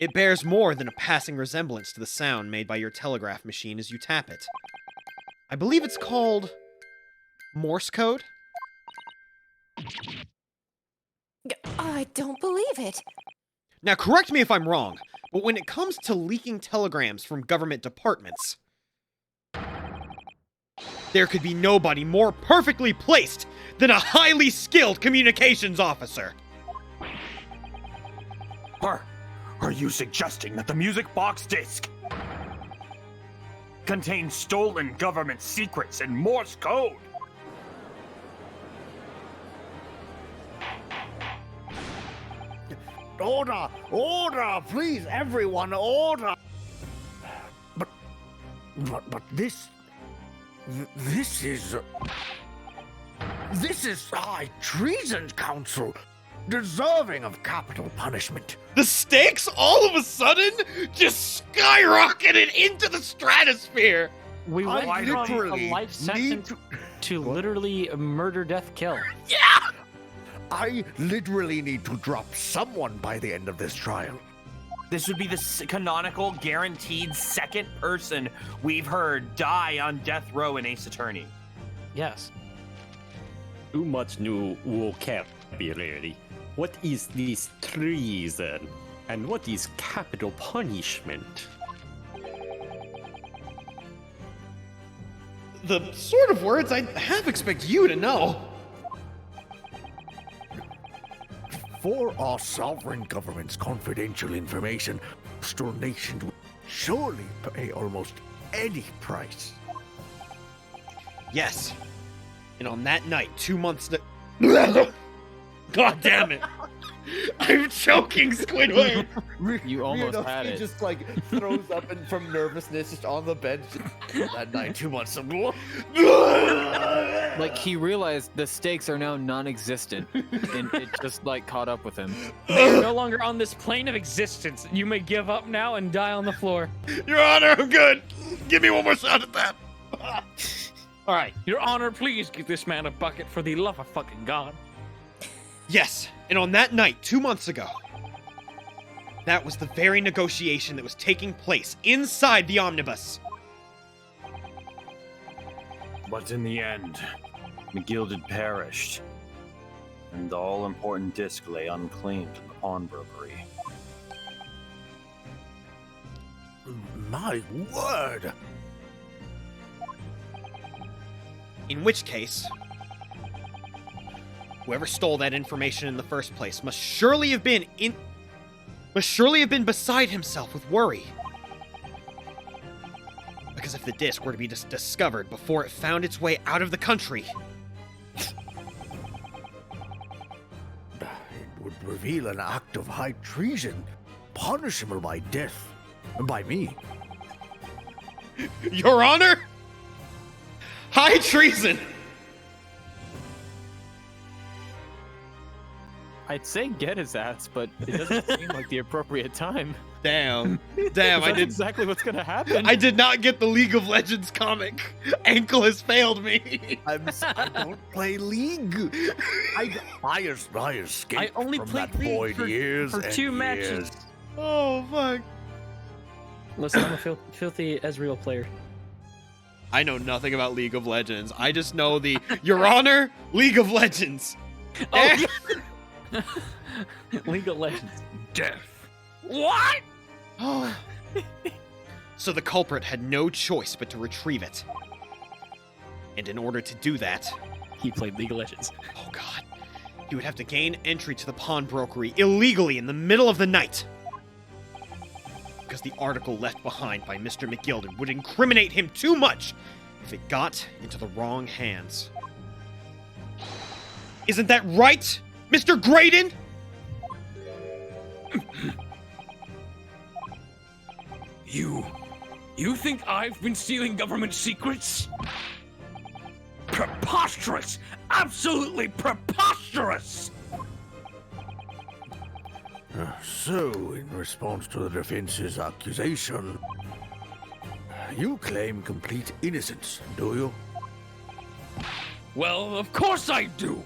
It bears more than a passing resemblance to the sound made by your telegraph machine as you tap it. I believe it's called Morse code? I don't believe it. Now, correct me if I'm wrong, but when it comes to leaking telegrams from government departments, there could be nobody more perfectly placed than a highly skilled communications officer. Are you suggesting that the music box disc contains stolen government secrets and Morse code? Order! Order! Please, everyone, order! But this... This is high treason, Council! Deserving of capital punishment. The stakes all of a sudden just skyrocketed into the stratosphere! We went I from literally a life sentence to literally a murder, death, kill. Yeah! I literally need to drop someone by the end of this trial. This would be the canonical, guaranteed second person we've heard die on death row in Ace Attorney. Yes. Too much new vocabulary. What is this treason? And what is capital punishment? The sort of words I half expect you to know. For our sovereign government's confidential information, Astral Nation would surely pay almost any price. Yes. And on that night, 2 months to... God damn it. I'm choking, Squidward. You almost had He it. just like throws up and from nervousness, just on the bench. That night, 2 months ago. Like, he realized the stakes are now non-existent, and it just, like, caught up with him. You're no longer on this plane of existence. You may give up now and die on the floor. Your Honor, I'm good. Give me one more shot at that. All right, Your Honor, please give this man a bucket for the love of fucking God. Yes, and on that night, 2 months ago, that was the very negotiation that was taking place inside the omnibus. But in the end, McGilded perished, and the all-important disc lay unclaimed in the pawnbrokery. My word! In which case, whoever stole that information in the first place must surely have been beside himself with worry. Because if the disc were to be discovered before it found its way out of the country, It would reveal an act of high treason, punishable by death, by me. Your Honor, high treason. I'd say get his ass, but it doesn't seem like the appropriate time. Damn, I That's did exactly what's gonna happen. I did not get the League of Legends comic. Ankle has failed me. I don't play League. I escaped I only from played that League void for years 2 and matches. years. Oh fuck. Listen, I'm a filthy Ezreal player. I know nothing about League of Legends. I just know the Your Honor, League of Legends. Oh, yeah. League of Legends. Death. What? So the culprit had no choice but to retrieve it. And in order to do that, he played League of Legends. Oh god. He would have to gain entry to the pawnbrokery illegally in the middle of the night. Because the article left behind by Mr. McGilden would incriminate him too much if it got into the wrong hands. Isn't that right, Mr. Graydon? You think I've been stealing government secrets? Preposterous! Absolutely preposterous! So, in response to the defense's accusation, you claim complete innocence, do you? Well, of course I do!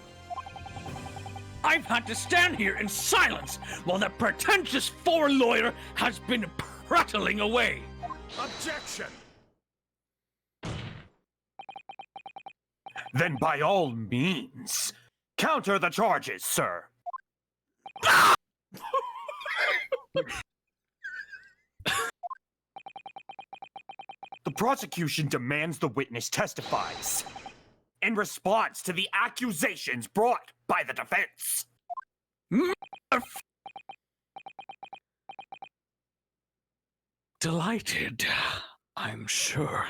I've had to stand here in silence while that pretentious foreign lawyer has been prattling away. Objection! Then by all means, counter the charges, sir. The prosecution demands the witness testifies in response to the accusations brought by the defense. Delighted, I'm sure.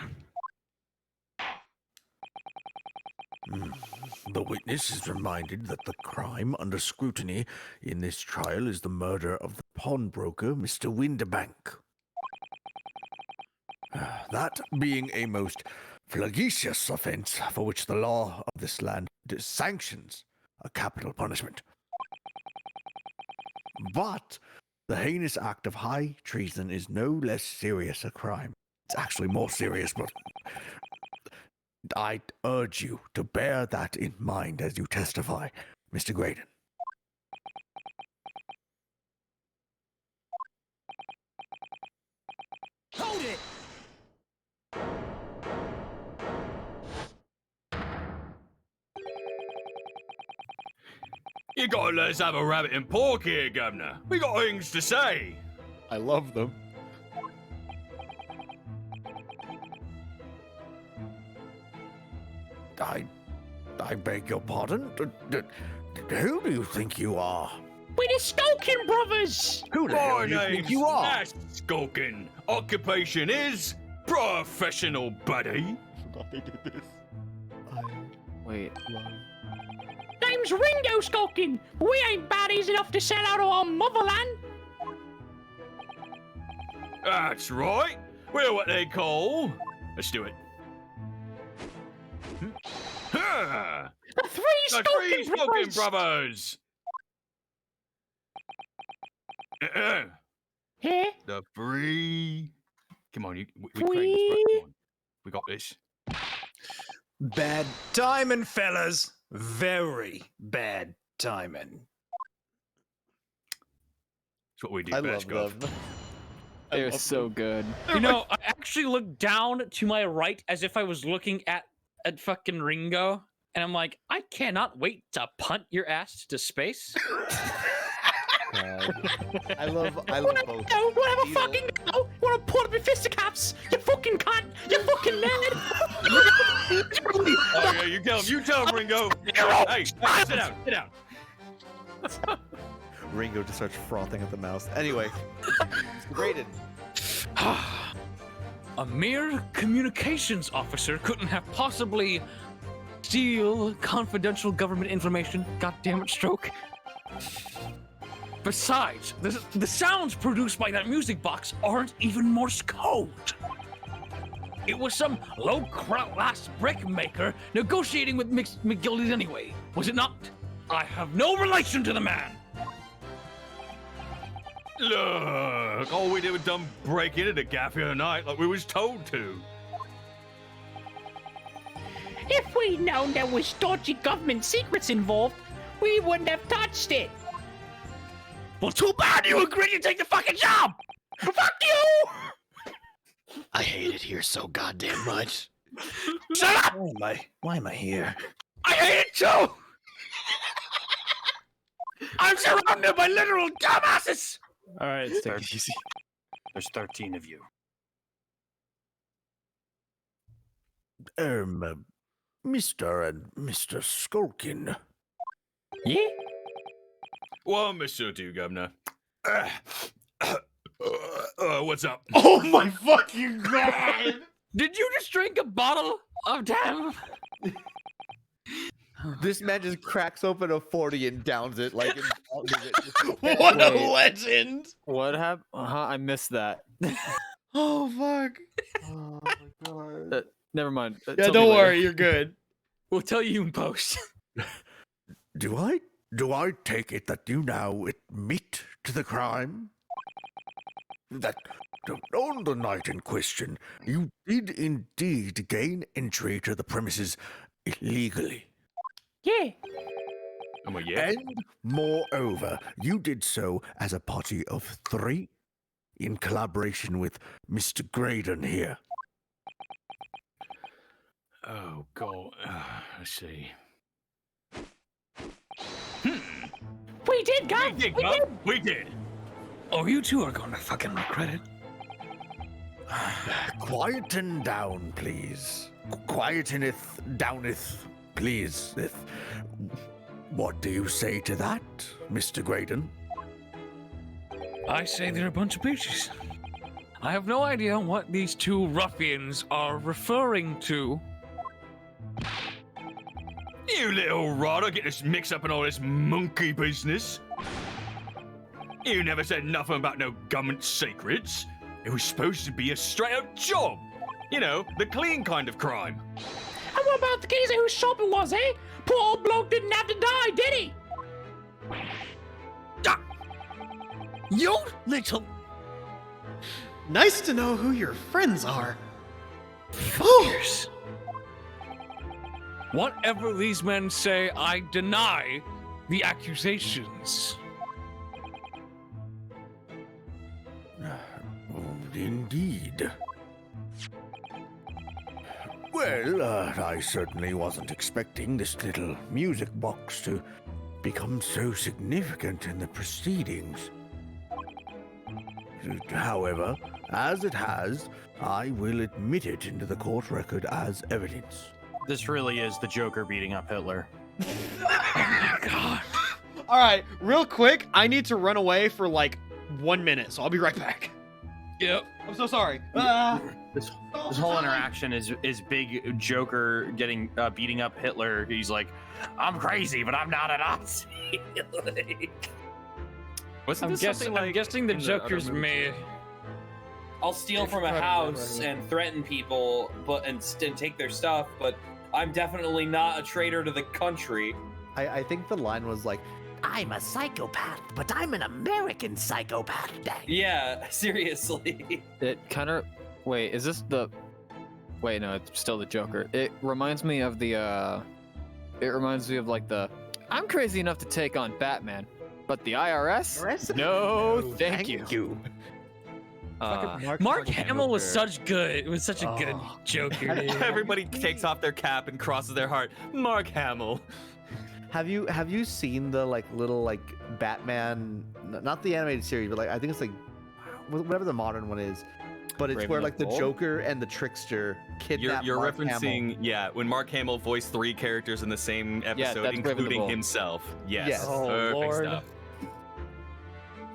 The witness is reminded that the crime under scrutiny in this trial is the murder of the pawnbroker, Mr. Winterbank. That being a most flagitious offense for which the law of this land sanctions a capital punishment. But the heinous act of high treason is no less serious a crime. It's actually more serious, but I urge you to bear that in mind as you testify, Mr. Graydon. Hold it! You gotta let us have a rabbit and pork here, Governor. We got things to say. I love them. I beg your pardon? Who do you think you are? We're the Skulkin Brothers! Who the hell do you think you are? Ash Skulkin. Occupation is professional, buddy. Forgot they did this. Wait. Name's Ringo Skulkin. We ain't baddies enough to sell out of our motherland. That's right. We're what they call. Let's do it. The three Skulkin Brothers. Here? The three. Come on, we created this, bro. Come on. We got this. Bad timing, fellas. Very bad timing. That's what we do I best, love Gov. them. They're so good. You know, I actually looked down to my right as if I was looking at fucking Ringo, and I'm like, I cannot wait to punt your ass to space. I love both. No, whatever fucking go. Wanna pull up your fisticuffs? You fucking cunt. You fucking nerd. Oh yeah, you tell him, Ringo. Hey, sit down. Ringo just starts frothing at the mouth. Anyway, Graydon. A mere communications officer couldn't have possibly steal confidential government information. God damn it, Stroke. Besides, the sounds produced by that music box aren't even Morse code. It was some low-class brick maker negotiating with McGilded anyway, was it not? I have no relation to the man. Look, all we did was break into the gaff the other night like we was told to. If we'd known there was dodgy government secrets involved, we wouldn't have touched it. Well, too bad you agreed to take the fucking job! Fuck you! I hate it here so goddamn much. Shut up! Why am I here? I hate it too! I'm surrounded by literal dumbasses! Alright, let's take it easy. There's 13 of you. Mr. and Mr. Skulkin. Yeah? Well, Mr. Do Governor. What's up? Oh my fucking god! Did you just drink a bottle of damn? This man just cracks open a 40 and downs it like. What a legend! What happened? I missed that. Oh fuck! Oh my god. Never mind. Yeah, Tell me don't later. worry, you're good. We'll tell you in post. Do I take it that you now admit to the crime? That on the night in question, you did indeed gain entry to the premises illegally. Yeah. Yeah. And moreover, you did so as a party of 3 in collaboration with Mr. Graydon here. Oh, God. Let's see. We did, guys. We did. Oh, you two are going to fucking regret it. Quieten down, please. Quieteneth downeth, please. What do you say to that, Mr. Graydon? I say they're a bunch of bitches. I have no idea what these two ruffians are referring to. You little rodder, get us mixed up in all this monkey business. You never said nothing about no government secrets. It was supposed to be a straight-up job. You know, the clean kind of crime. And what about the geezer whose shop it was, eh? Poor old bloke didn't have to die, did he? You little... Nice to know who your friends are. Fuckers. Whatever these men say, I deny the accusations. Indeed. Well, I certainly wasn't expecting this little music box to become so significant in the proceedings. However, as it has, I will admit it into the court record as evidence. This really is the Joker beating up Hitler. Oh my god. Alright, real quick, I need to run away for like 1 minute, so I'll be right back. Yep. I'm so sorry. This whole interaction is big Joker getting beating up Hitler. He's like, I'm crazy, but I'm not a Nazi. I'm guessing the Joker's made. I'll steal from a house and threaten people, and take their stuff, but I'm definitely not a traitor to the country. I think the line was like, I'm a psychopath, but I'm an American psychopath. Yeah, seriously. It kind of... Wait, is this the... Wait, no, it's still the Joker. It reminds me of the, It reminds me of, like, the... I'm crazy enough to take on Batman, but the IRS? No, thank you. Mark Hamill was such good. It was such a good Joker. Dude. Everybody takes off their cap and crosses their heart. Mark Hamill. Have you seen the like little like Batman, not the animated series, but like I think it's like whatever the modern one is, but it's Raven where of like the Gold? Joker and the Trickster kidnap You're Mark referencing, Hamill. yeah, when Mark Hamill voiced 3 characters in the same episode, that's Raven of including Gold. himself. Yes, Yes. Oh, perfect Lord. stuff.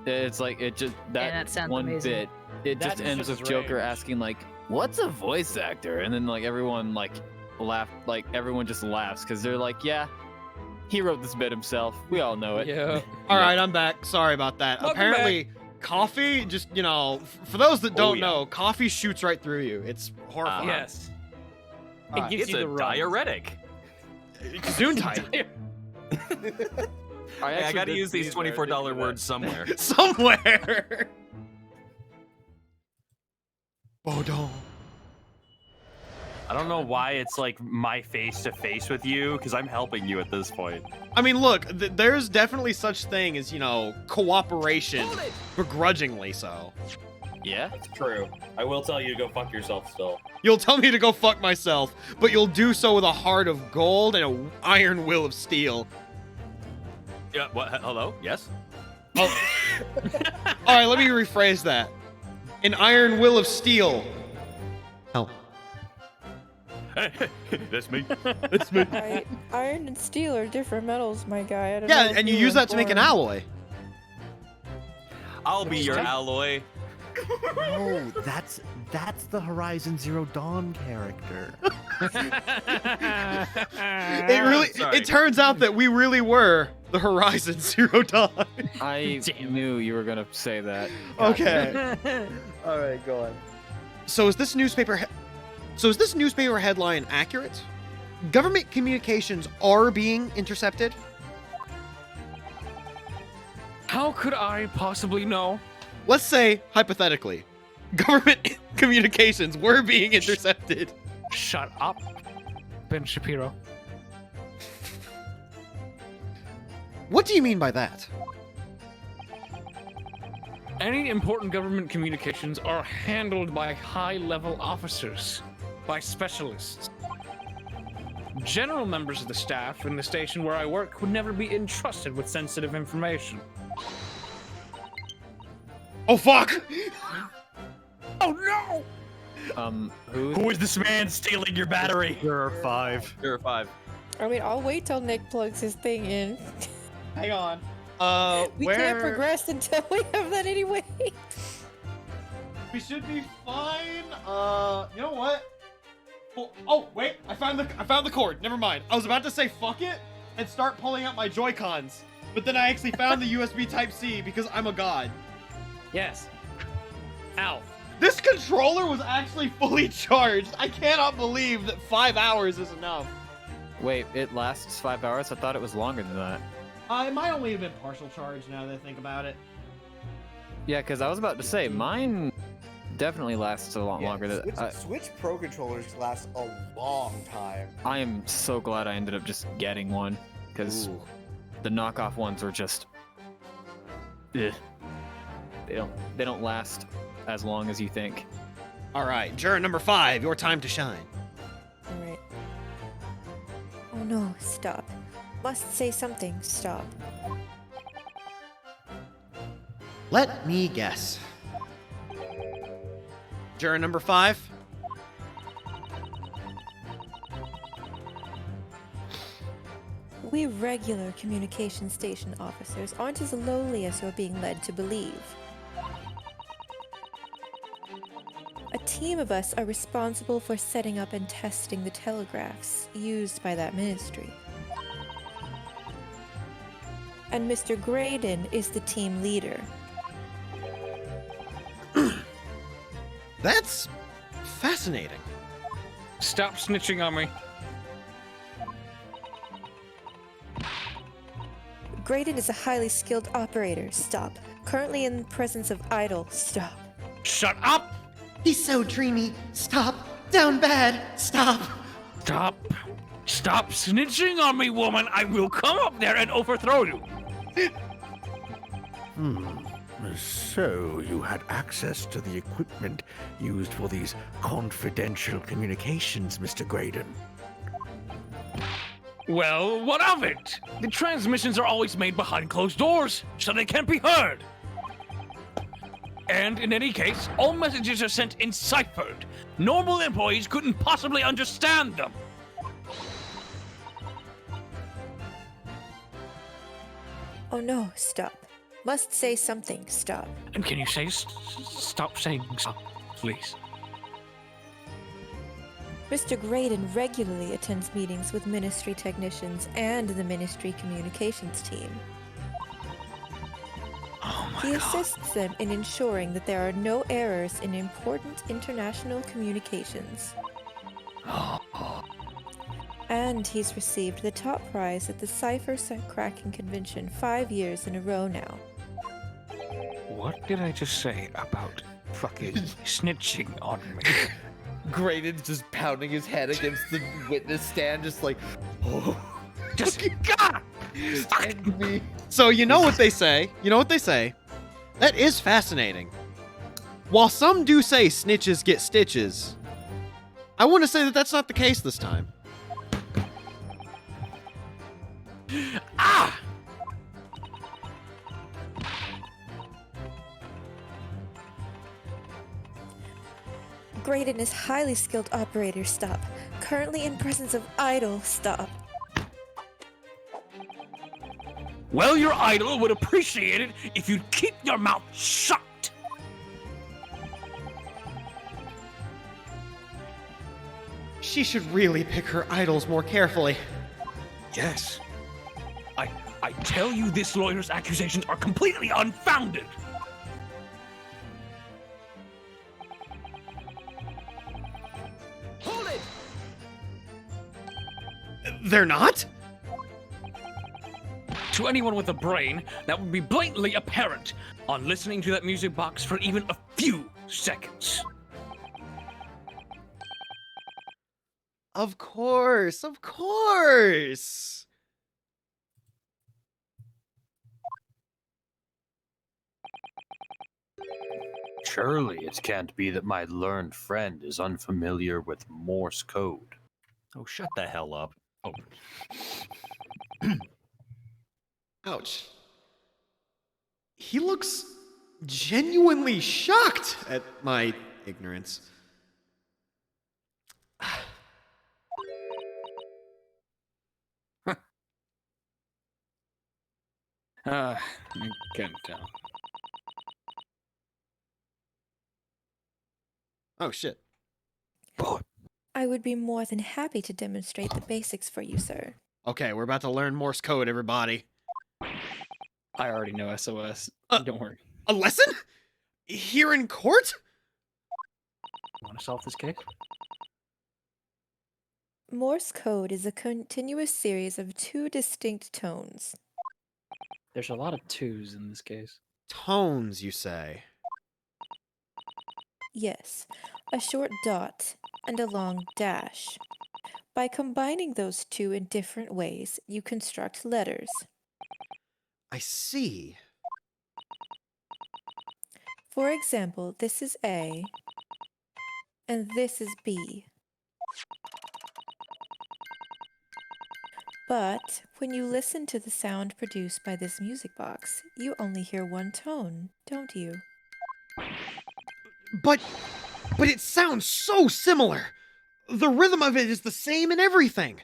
It's like it just that sounds one amazing. bit It That just ends shows with Joker rage. asking like, "What's a voice actor?" And then like everyone like everyone just laughs because they're like, "Yeah, he wrote this bit himself. We all know it." Yeah. All right, I'm back. Sorry about that. Welcome Apparently, coffee just, for those that don't yeah. know, coffee shoots right through you. It's horrifying. Yes. All It right. gives It's you a the runs. diuretic. Gesundheit. I got to use these $24 words somewhere. Somewhere. Bodon. I don't know why it's like my face to face with you because I'm helping you at this point. I mean, look, there's definitely such thing as, cooperation, begrudgingly so. Yeah, It's true. I will tell you to go fuck yourself still. You'll tell me to go fuck myself, but you'll do so with a heart of gold and an iron will of steel. Yeah. What? Hello? Yes. Oh. All right, let me rephrase that. An iron will of steel. Help. That's me. That's me. Iron and steel are different metals, my guy. I don't Yeah, know if and you were use that to make an informed. alloy. I'll be your alloy. No, that's the Horizon Zero Dawn character. It turns out that we really were the Horizon Zero Dawn. I knew you were gonna say that. Okay. All right, go on. So is this newspaper headline accurate? Government communications are being intercepted? How could I possibly know? Let's say, hypothetically, government communications were being intercepted. Shut up, Ben Shapiro. What do you mean by that? Any important government communications are handled by high-level officers, by specialists. General members of the staff in the station where I work would never be entrusted with sensitive information. Oh, fuck! Oh, no! Who is this man stealing your battery? There are 5. There are 5. I mean, I'll wait till Nick plugs his thing in. Hang on. We can't progress until we have that anyway. We should be fine. You know what? Oh, wait, I found the cord. Never mind. I was about to say fuck it and start pulling out my Joy-Cons, but then I actually found the USB Type-C because I'm a god. Yes. Ow. This controller was actually fully charged. I cannot believe that 5 hours is enough. Wait, it lasts 5 hours? I thought it was longer than that. It might only have been partial charge now that I think about it. Yeah, because I was about to say, mine definitely lasts a lot longer. Switch Pro controllers last a long time. I am so glad I ended up just getting one, because the knockoff ones are just... Ugh. They don't last as long as you think. All right, juror number 5, your time to shine. Alright. Oh no, stop. Must say something, stop. Let me guess. Juror number 5. We regular communication station officers aren't as lowly as you're being led to believe. A team of us are responsible for setting up and testing the telegraphs used by that ministry. And Mr. Graydon is the team leader. That's fascinating. Stop snitching on me. Graydon is a highly skilled operator. Stop. Currently in the presence of Idol. Stop. Shut up! He's so dreamy. Stop. Down bad. Stop. Stop. Stop snitching on me, woman. I will come up there and overthrow you. So you had access to the equipment used for these confidential communications, Mr. Graydon. Well, what of it? The transmissions are always made behind closed doors, so they can't be heard. And in any case, all messages are sent enciphered. Normal employees couldn't possibly understand them. Oh no, stop. Must say something. Stop. And can you say stop saying stop, please? Mr. Graydon regularly attends meetings with Ministry technicians and the Ministry communications team. He assists them in ensuring that there are no errors in important international communications. And he's received the top prize at the Cipher Cracking Convention 5 years in a row now. What did I just say about fucking snitching on me? Graydon's just pounding his head against the witness stand, just like, oh, just God! End me. So you know what they say. You know what they say. That is fascinating. While some do say snitches get stitches, I want to say that that's not the case this time. Ah! Graydon is highly skilled operator. Stop. Currently in presence of idol. Stop. Well, your idol would appreciate it if you'd keep your mouth shut. She should really pick her idols more carefully. Yes. I tell you, this lawyer's accusations are completely unfounded. Hold it! They're not? To anyone with a brain, that would be blatantly apparent on listening to that music box for even a few seconds. Of course, of course. Surely it can't be that my learned friend is unfamiliar with Morse code. Oh, shut the hell up. Oh. Ouch. He looks genuinely shocked at my ignorance. I can't tell. Oh, shit. I would be more than happy to demonstrate the basics for you, sir. Okay, we're about to learn Morse code, everybody. I already know SOS. Don't worry. A lesson? Here in court? Want to solve this case? Morse code is a continuous series of two distinct tones. There's a lot of twos in this case. Tones, you say? Yes, a short dot and a long dash. By combining those two in different ways, you construct letters. I see. For example, this is A, and this is B. But when you listen to the sound produced by this music box, you only hear one tone, don't you? But it sounds so similar. The rhythm of it is the same in everything.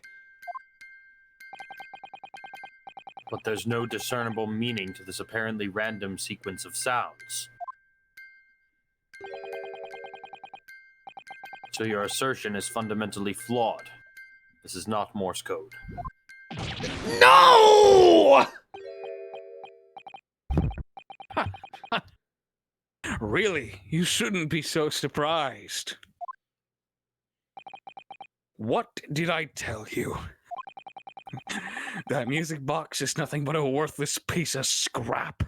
But there's no discernible meaning to this apparently random sequence of sounds. So your assertion is fundamentally flawed. This is not Morse code. No! Really, you shouldn't be so surprised. What did I tell you? That music box is nothing but a worthless piece of scrap.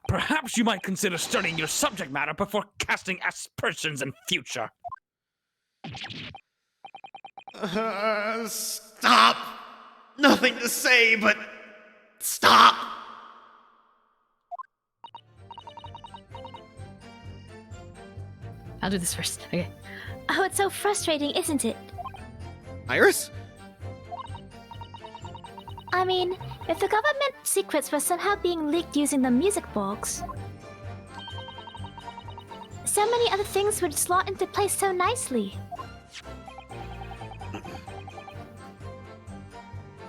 Perhaps you might consider studying your subject matter before casting aspersions in future. Stop! Nothing to say, but stop! I'll do this first. Okay. Oh, it's so frustrating, isn't it? Iris? I mean, if the government secrets were somehow being leaked using the music box, so many other things would slot into place so nicely.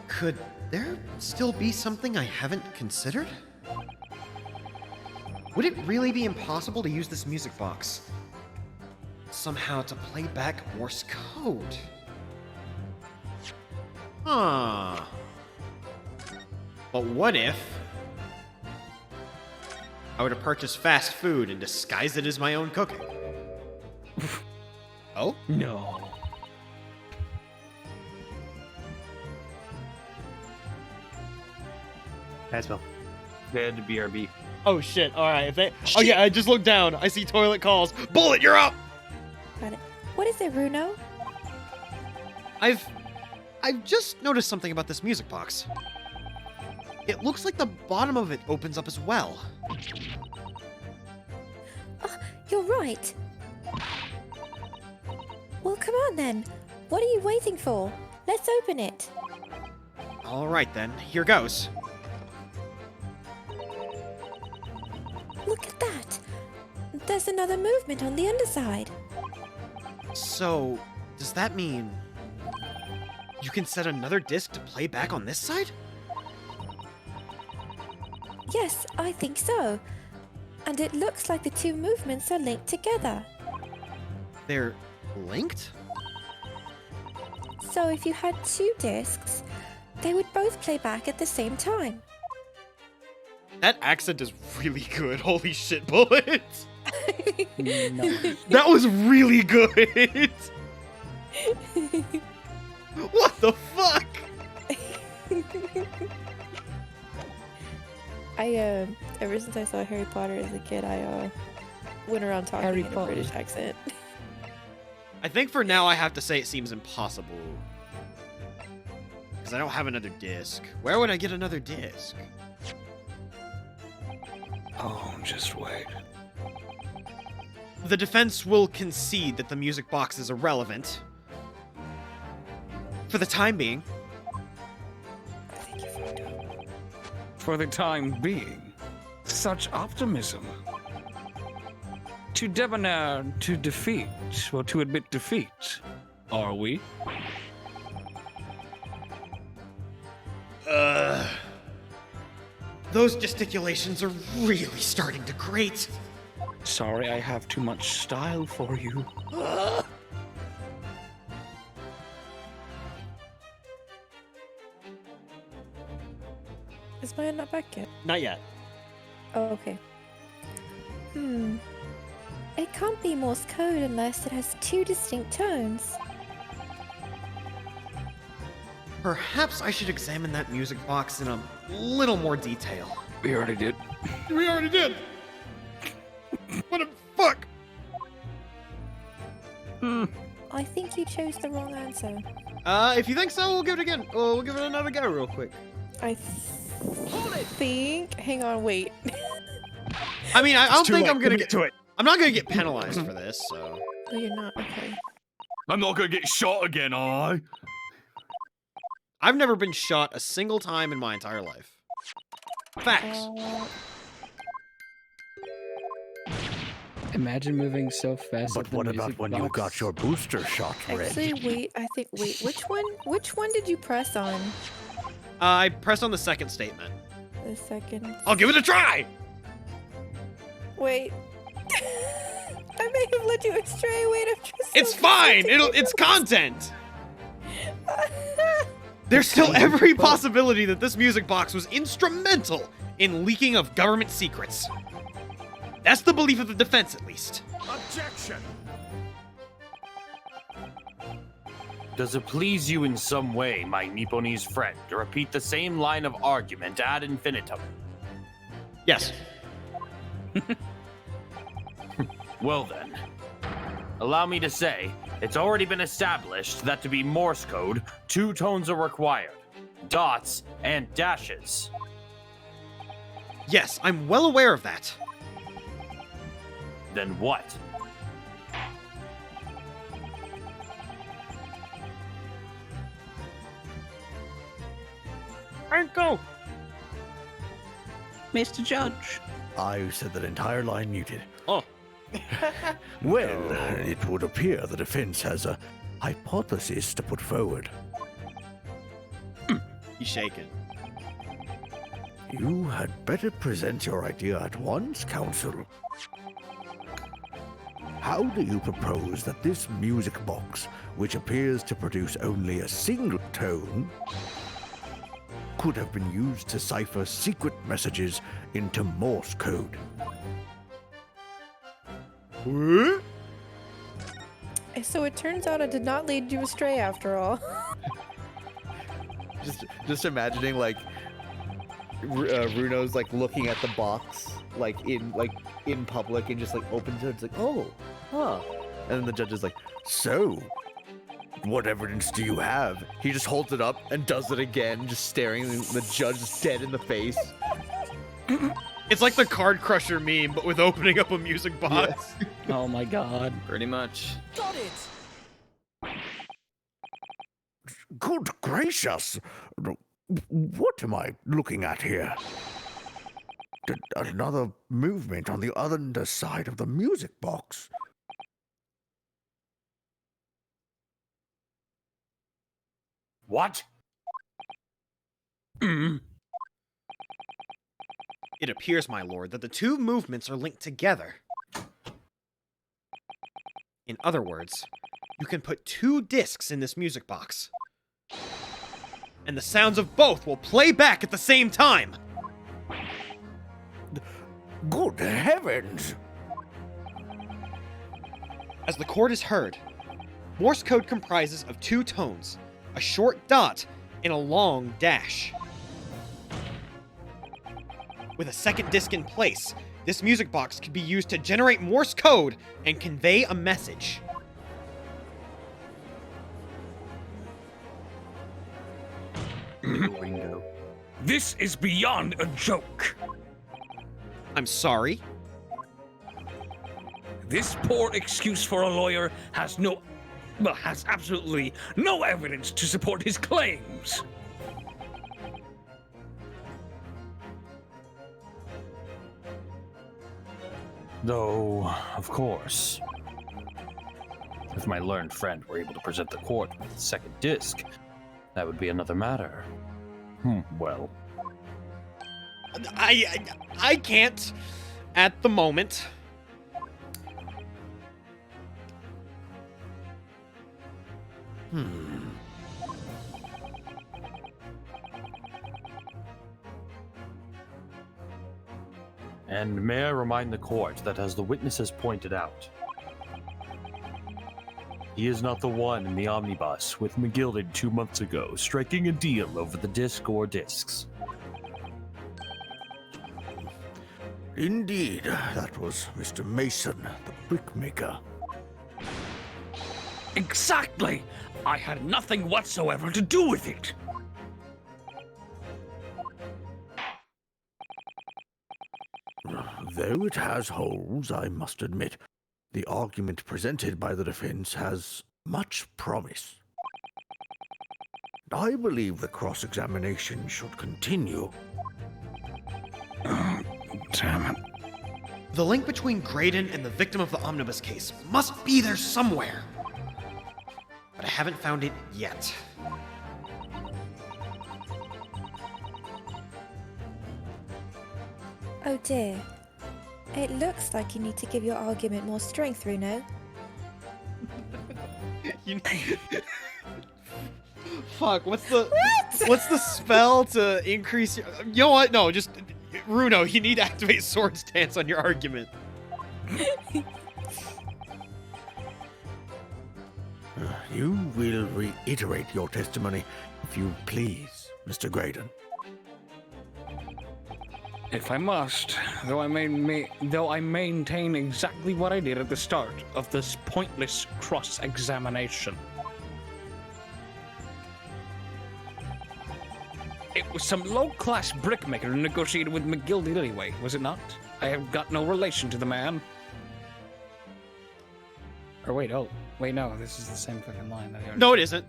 Could there still be something I haven't considered? Would it really be impossible to use this music box somehow to play back Morse code? Huh. But what if I were to purchase fast food and disguise it as my own cooking? Oh? No. Asbel. They had to BRB. Oh shit! All right. If they. Oh yeah. I just looked down. I see toilet calls. Bullet, you're up. Got it. What is it, Runo? I've just noticed something about this music box. It looks like the bottom of it opens up as well. You're right. Well, come on then. What are you waiting for? Let's open it. All right then. Here goes. Look at that. There's another movement on the underside. So, does that mean you can set another disc to play back on this side? Yes, I think so. And it looks like the two movements are linked together. They're linked? So if you had two discs, they would both play back at the same time. That accent is really good. Holy shit, Bullet. That was really good. What the fuck? Ever since I saw Harry Potter as a kid, I went around talking in a British accent. I think for now I have to say it seems impossible. Because I don't have another disc. Where would I get another disc? Oh, just wait. The defense will concede that the music box is irrelevant. For the time being. For the time being. Such optimism. Too debonair to defeat, or to admit defeat, are we? Those gesticulations are really starting to grate. Sorry, I have too much style for you. Is mine not back yet? Not yet. Oh, okay. It can't be Morse code unless it has two distinct tones. Perhaps I should examine that music box in a little more detail. We already did. We already did. What the fuck? I think you chose the wrong answer. If you think so, we'll give it again. We'll give it another go real quick. I think. Hang on, wait. I mean, I don't think I'm gonna get to it. I'm not gonna get penalized for this, so. Oh, you're not? Okay. I'm not gonna get shot again, are I? I've never been shot a single time in my entire life. Facts. Imagine moving so fast. But what about when you got your booster shot ready? Actually, wait, which one did you press on? I pressed on the second statement. The second. I'll give it a try! Wait. I may have let you astray. Wait, I'm just. It's fine! It's content! There's still every possibility that this music box was instrumental in leaking of government secrets. That's the belief of the defense, at least. Objection! Does it please you in some way, my Nipponese friend, to repeat the same line of argument ad infinitum? Yes. Well then, allow me to say, it's already been established that to be Morse code, two tones are required. Dots and dashes. Yes, I'm well aware of that. Then what? Go. Mr. Judge. I said that entire line muted. Oh. Well, it would appear the defense has a hypothesis to put forward. He's shaking. You had better present your idea at once, Council. How do you propose that this music box, which appears to produce only a single tone, could have been used to cipher secret messages into Morse code? What? So it turns out I did not lead you astray after all. Just imagining like Runo's like looking at the box like in public and just like opens it. It's like, oh, huh. And then the judge is like, so, what evidence do you have? He just holds it up and does it again, just staring the judge dead in the face. It's like the Card Crusher meme, but with opening up a music box. Oh my god. Pretty much. Got it! Good gracious! What am I looking at here? Another movement on the other side of the music box. What? It appears, my lord, that the two movements are linked together. In other words, you can put two discs in this music box, and the sounds of both will play back at the same time. Good heavens! As the chord is heard, Morse code comprises of two tones, a short dot and a long dash. With a second disc in place, this music box can be used to generate Morse code and convey a message. This is beyond a joke. I'm sorry? This poor excuse for a lawyer has absolutely no evidence to support his claims. Though, of course, if my learned friend were able to present the court with the second disc, that would be another matter. Well. I can't at the moment. And may I remind the court that, as the witness has pointed out, he is not the one in the omnibus with McGilded 2 months ago striking a deal over the disc or discs. Indeed, that was Mr. Mason, the brickmaker. Exactly! I had nothing whatsoever to do with it. Though it has holes, I must admit, the argument presented by the defense has much promise. I believe the cross-examination should continue. Damn it. The link between Graydon and the victim of the omnibus case must be there somewhere. But I haven't found it yet. Oh dear. It looks like you need to give your argument more strength, Runo. Fuck, what's the spell to increase your... You know what? No, just... Runo, you need to activate Sword Stance on your argument. You will reiterate your testimony, if you please, Mr. Graydon. If I must, though I maintain exactly what I did at the start of this pointless cross-examination. It was some low-class brickmaker who negotiated with McGilded anyway, was it not? I have got no relation to the man. Or wait, no, this is the same fucking line that I already... No, it isn't.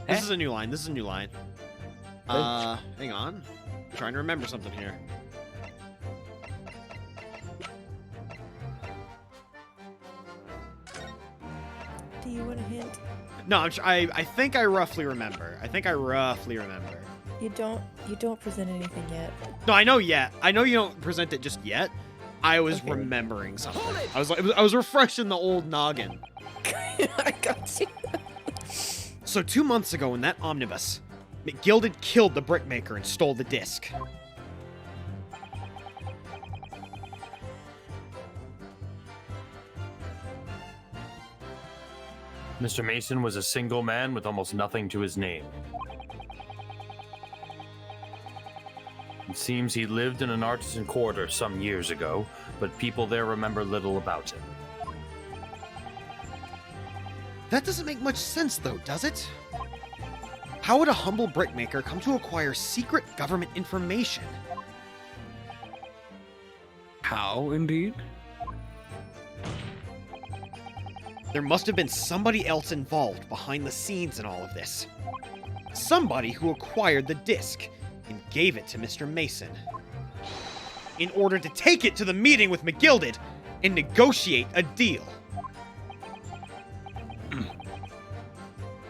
This is a new line. Hang on. I'm trying to remember something here. Do you want a hint? No, I think I roughly remember. You don't present anything yet. No, I know yet. I know you don't present it just yet. I was remembering something. I was refreshing the old noggin. I got you. So 2 months ago in that omnibus, McGilded killed the brickmaker and stole the disc. Mr. Mason was a single man with almost nothing to his name. It seems he lived in an artisan quarter some years ago, but people there remember little about him. That doesn't make much sense, though, does it? How would a humble brickmaker come to acquire secret government information? How, indeed? There must have been somebody else involved behind the scenes in all of this. Somebody who acquired the disc and gave it to Mr. Mason in order to take it to the meeting with McGilded and negotiate a deal.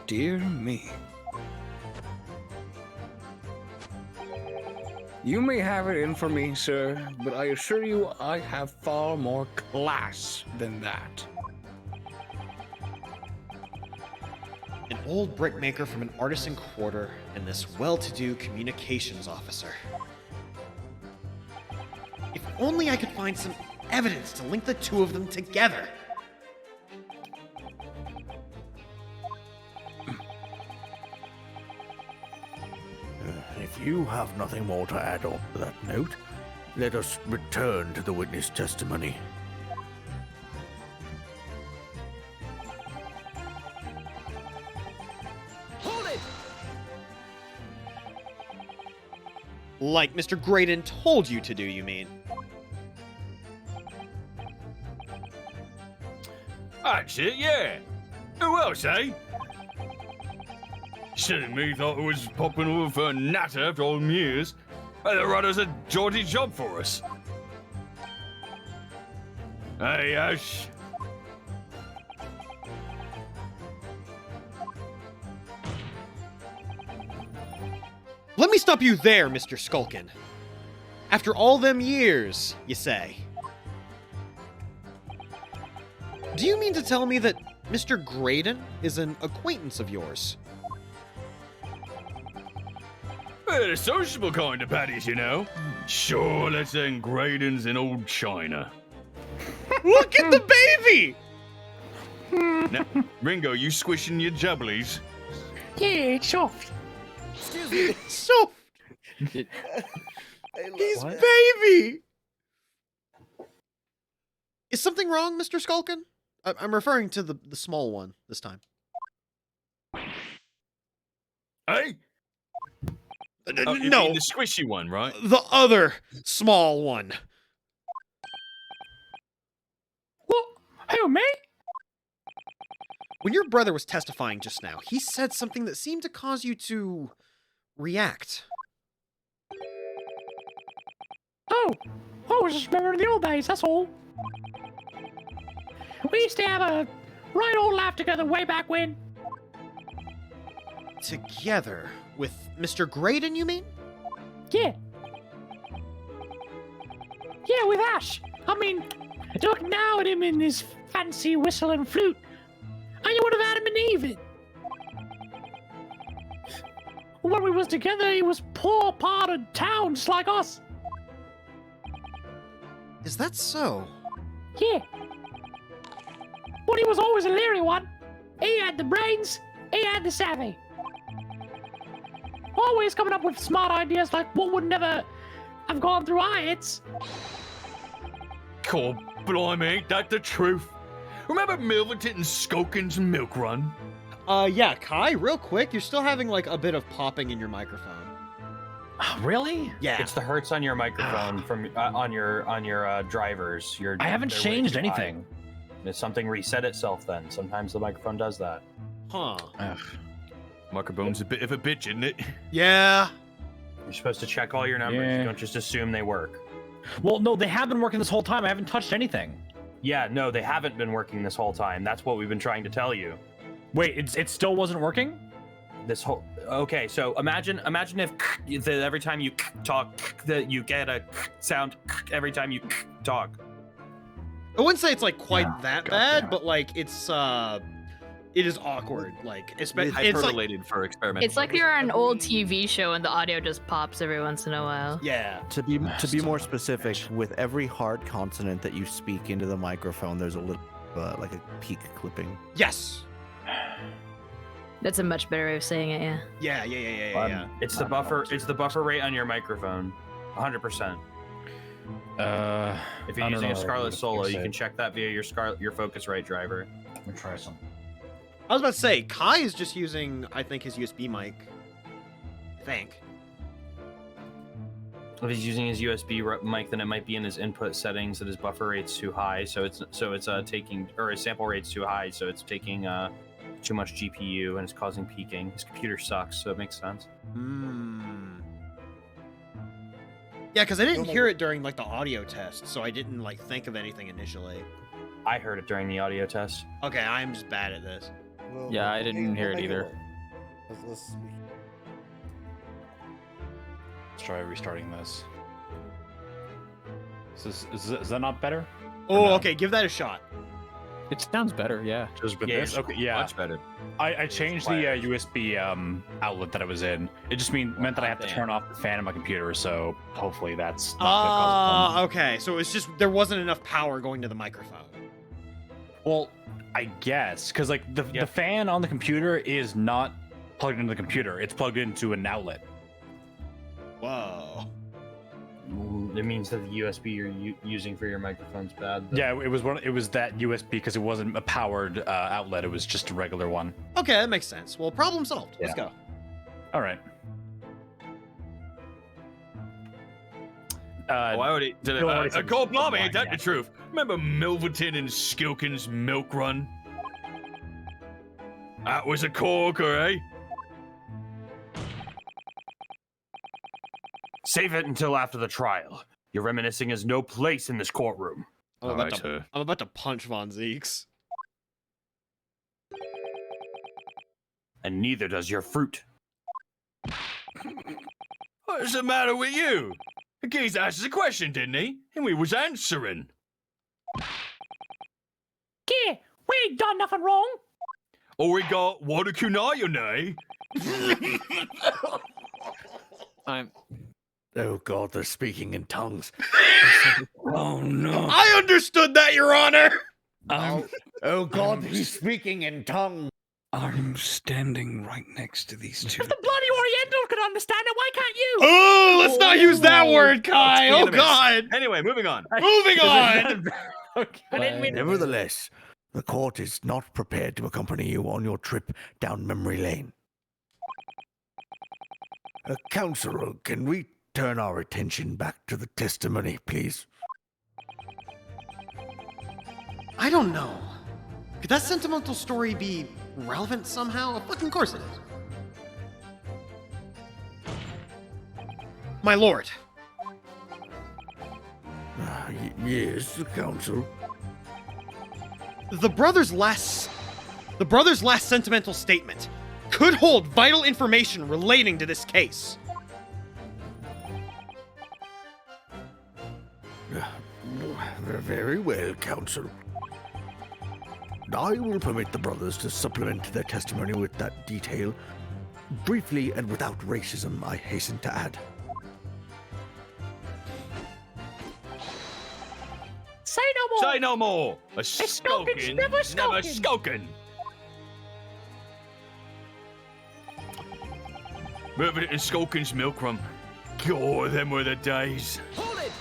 Dear me. You may have it in for me, sir, but I assure you I have far more class than that. An old brickmaker from an artisan quarter and this well-to-do communications officer. If only I could find some evidence to link the two of them together. If you have nothing more to add on to that note, let us return to the witness testimony. Like Mr. Graydon told you to do, you mean? That's it, yeah. Who else, eh? Silly me thought it was popping over for a natter after all them years. And the rudder's a jaunty job for us. Hey, Ash. Let me stop you there, Mr. Skulkin. After all them years, you say. Do you mean to tell me that Mr. Graydon is an acquaintance of yours? They're the sociable kind of baddies, you know. Sure, let's end Graydon's in old China. Look at the baby! Now, Ringo, you squishing your jubblies? Yeah, it's soft. Excuse me. So... He's What? baby! Is something wrong, Mr. Skulkin? I'm referring to the small one this time. Hey? Oh, you no. mean the squishy one, right? The other small one. What? Who, me? When your brother was testifying just now, he said something that seemed to cause you to react. Oh, I was just remembering the old days, that's all. We used to have a right old laugh together way back when. Together with Mr. Graydon, you mean? Yeah. Yeah, with Ash. I mean, look now at him in his fancy whistle and flute. And you would have had him in even. When we was together, he was poor part of town, just like us. Is that so? Yeah. But he was always a leery one. He had the brains, he had the savvy. Always coming up with smart ideas like what would never have gone through our heads. God blimey, ain't that the truth? Remember Milverton and Skulkin's milk run? Yeah, Kai, real quick, you're still having like a bit of popping in your microphone. Really? Yeah. It's the hertz on your microphone from on your drivers. I haven't they're way changed too high. anything. If something reset itself, then sometimes the microphone does that. Huh. Microphone's a bit of a bitch, isn't it? Yeah. You're supposed to check all your numbers. Yeah. You don't just assume they work. Well, no, they have been working this whole time. I haven't touched anything. Yeah, no, they haven't been working this whole time. That's what we've been trying to tell you. Wait, it still wasn't working? This whole Okay, so imagine if every time you talk, that you get a sound every time you talk. I wouldn't say it's like quite Yeah, that God bad, damn it. but like it is awkward. Like especially it's like Hyperrelated for experimental. It's like you're on an old TV show and the audio just pops every once in a while. yeah. To be more specific, with every hard consonant that you speak into the microphone, there's a little like a peak clipping. Yes. That's a much better way of saying it, yeah. Yeah. It's the buffer. It's the buffer rate on your microphone, 100%. If you're using a Scarlet Solo, you can check that via your Focusrite driver. Let me try some. I was about to say Kai is just using, I think, his USB mic. I think. If he's using his USB mic, then it might be in his input settings that his buffer rate's too high, so it's taking, or his sample rate's too high, so it's taking too much GPU and it's causing peaking. His computer sucks, so it makes sense. Yeah, because I didn't hear it during like the audio test, so I didn't like think of anything initially. I heard it during the audio test. Okay, I'm just bad at this. Yeah, I didn't hear it either. Let's try restarting this. Is that not better? Oh, okay, give that a shot. It sounds better, yeah. Just with Yeah, this? Okay, yeah. much better. I changed the USB outlet that I was in. It just meant that I have to turn off the fan on my computer, so hopefully that's not gonna cause a problem. Okay, so it's just there wasn't enough power going to the microphone. Well, I guess, because like the fan on the computer is not plugged into the computer. It's plugged into an outlet. Whoa. It means that the USB you're using for your microphone's bad. Yeah, it was that USB because it wasn't a powered outlet. It was just a regular one. Okay, that makes sense. Well, problem solved. Let's Yeah. go. All right. I already did it. Bill already said Cold this. Blimey, ain't that the truth? Remember Milverton and Skilkin's milk run? That was a corker, eh? Save it until after the trial. Your reminiscing has no place in this courtroom. I'm about to punch Von Zeeks. And neither does your fruit. What's the matter with you? The geezer asked us a question, didn't he? And we was answering. Yeah, we ain't done nothing wrong. Or we got water kunayone. Oh God, they're speaking in tongues. Oh no! I understood that, Your Honor. Oh God, he's speaking in tongues. I'm standing right next to these two. If the bloody Oriental could understand it, why can't you? Oh, let's not use that word, Kai. Oh Unanimous. God. Anyway, moving on. Moving on. Nevertheless, the court is not prepared to accompany you on your trip down memory lane. Counselor, can we turn our attention back to the testimony, please? I don't know. Could that sentimental story be relevant somehow? Of fucking course it is. My lord. Yes, counsel. The brother's last sentimental statement could hold vital information relating to this case. Very well, counsel. I will permit the brothers to supplement their testimony with that detail. Briefly and without racism, I hasten to add. Say no more. Say no more. A skulkin's skulking, never never skulking. skulking. Moving it in Skulkin's milk run. God, them were the days. Hold it!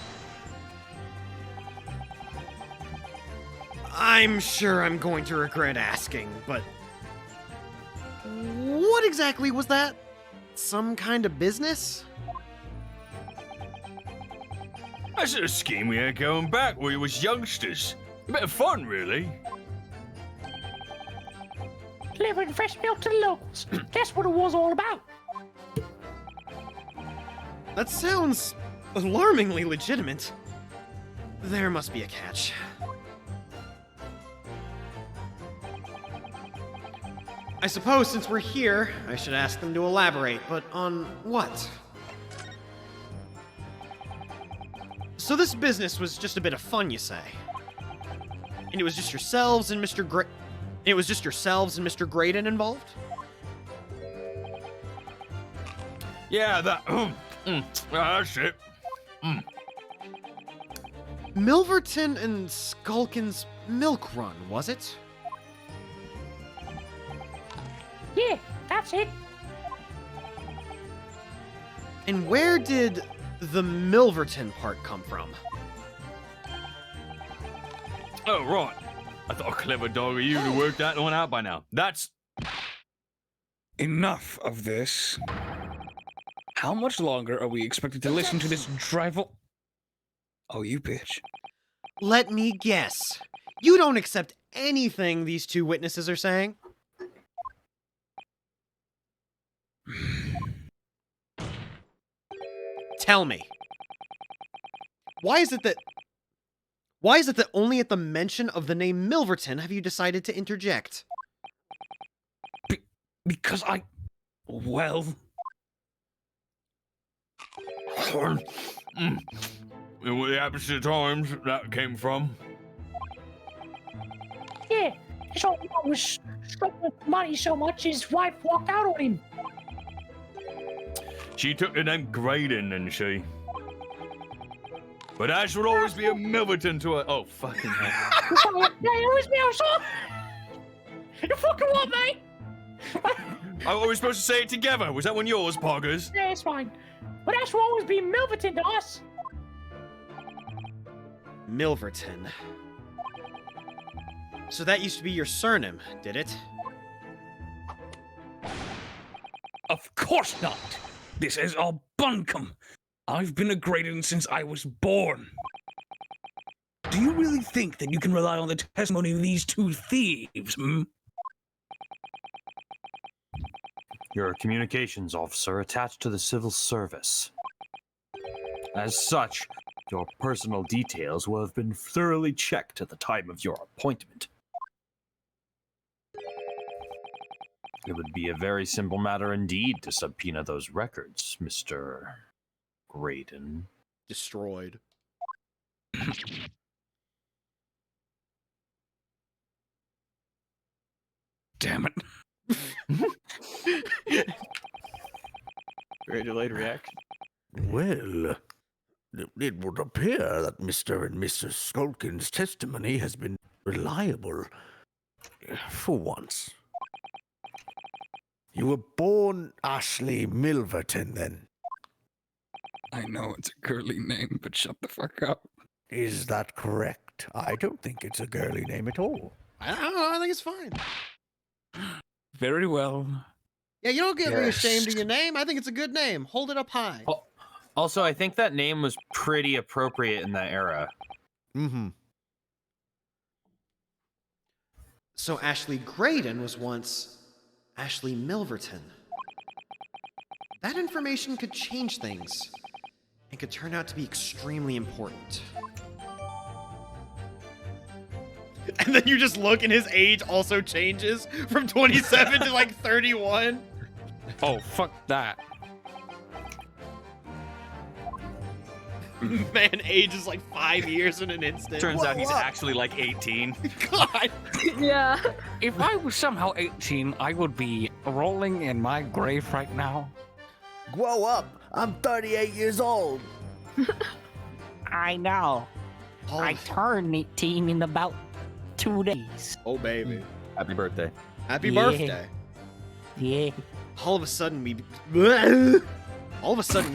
I'm sure I'm going to regret asking, but what exactly was that? Some kind of business? That's a scheme we had going back when we was youngsters. A bit of fun, really. Delivering fresh milk to the locals. That's what it was all about. That sounds alarmingly legitimate. There must be a catch. I suppose since we're here, I should ask them to elaborate, but on what? So this business was just a bit of fun, you say? And it was just yourselves and Mr. Graydon involved? Yeah, that's it. Milverton and Skulkin's milk run, was it? Yeah, that's it. And where did the Milverton part come from? Oh, right. I thought a clever dog of you would work that one out by now. That's... Enough of this. How much longer are we expected to listen to this drivel? Oh, you bitch. Let me guess. You don't accept anything these two witnesses are saying? Tell me. Why is it that only at the mention of the name Milverton have you decided to interject? Because well... And what the opposite times that came from? Yeah, his old man was struggling with money so much his wife walked out on him. She took the name Graydon, didn't she? But Ash would always be a Milverton to her. Oh, fucking hell. Yeah, it was me, you fucking what, mate? Are we supposed to say it together? Was that one yours, Poggers? Yeah, it's fine. But Ash will always be Milverton to us. Milverton. So that used to be your surname, did it? Of course not. This is all bunkum. I've been a Graydon since I was born. Do you really think that you can rely on the testimony of these two thieves, hmm? You're a communications officer attached to the civil service. As such, your personal details will have been thoroughly checked at the time of your appointment. It would be a very simple matter indeed to subpoena those records, Mr. Graydon. Destroyed. Damn it. Very delayed reaction. Well, it would appear that Mr. and Mrs. Skulkin's testimony has been reliable. For once. You were born Ashley Milverton, then? I know it's a girly name, but shut the fuck up. Is that correct? I don't think it's a girly name at all. I don't know, I think it's fine. Very well. Yeah, you don't get really ashamed of your name. I think it's a good name. Hold it up high. Also, I think that name was pretty appropriate in that era. Mm-hmm. So Ashley Graydon was once Ashley Milverton. That information could change things and could turn out to be extremely important. And then you just look and his age also changes from 27 to like 31. Oh, fuck that. Man ages like 5 years in an instant. Turns out he's actually like 18. God. Yeah. If I was somehow 18, I would be rolling in my grave right now. Grow up! I'm 38 years old! I know. I turn 18 in about 2 days. Oh, baby. Happy birthday. Happy Yeah. birthday. Yeah. All of a sudden we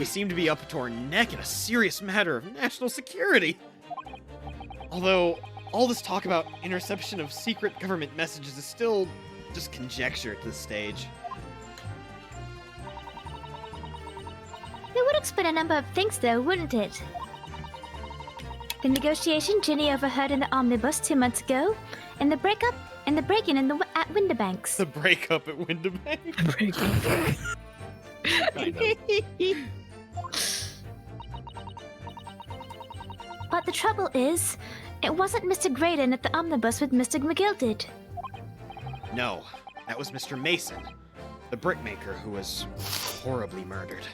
seem to be up to our neck in a serious matter of national security. Although, all this talk about interception of secret government messages is still just conjecture at this stage. It would explain a number of things, though, wouldn't it? The negotiation Ginny overheard in the omnibus 2 months ago, and the breakup and the break-in at Winterbanks. The breakup at Winterbanks. But the trouble is, it wasn't Mr. Graydon at the omnibus with Mr. McGill did. No, That was Mr. Mason, the brickmaker who was horribly murdered.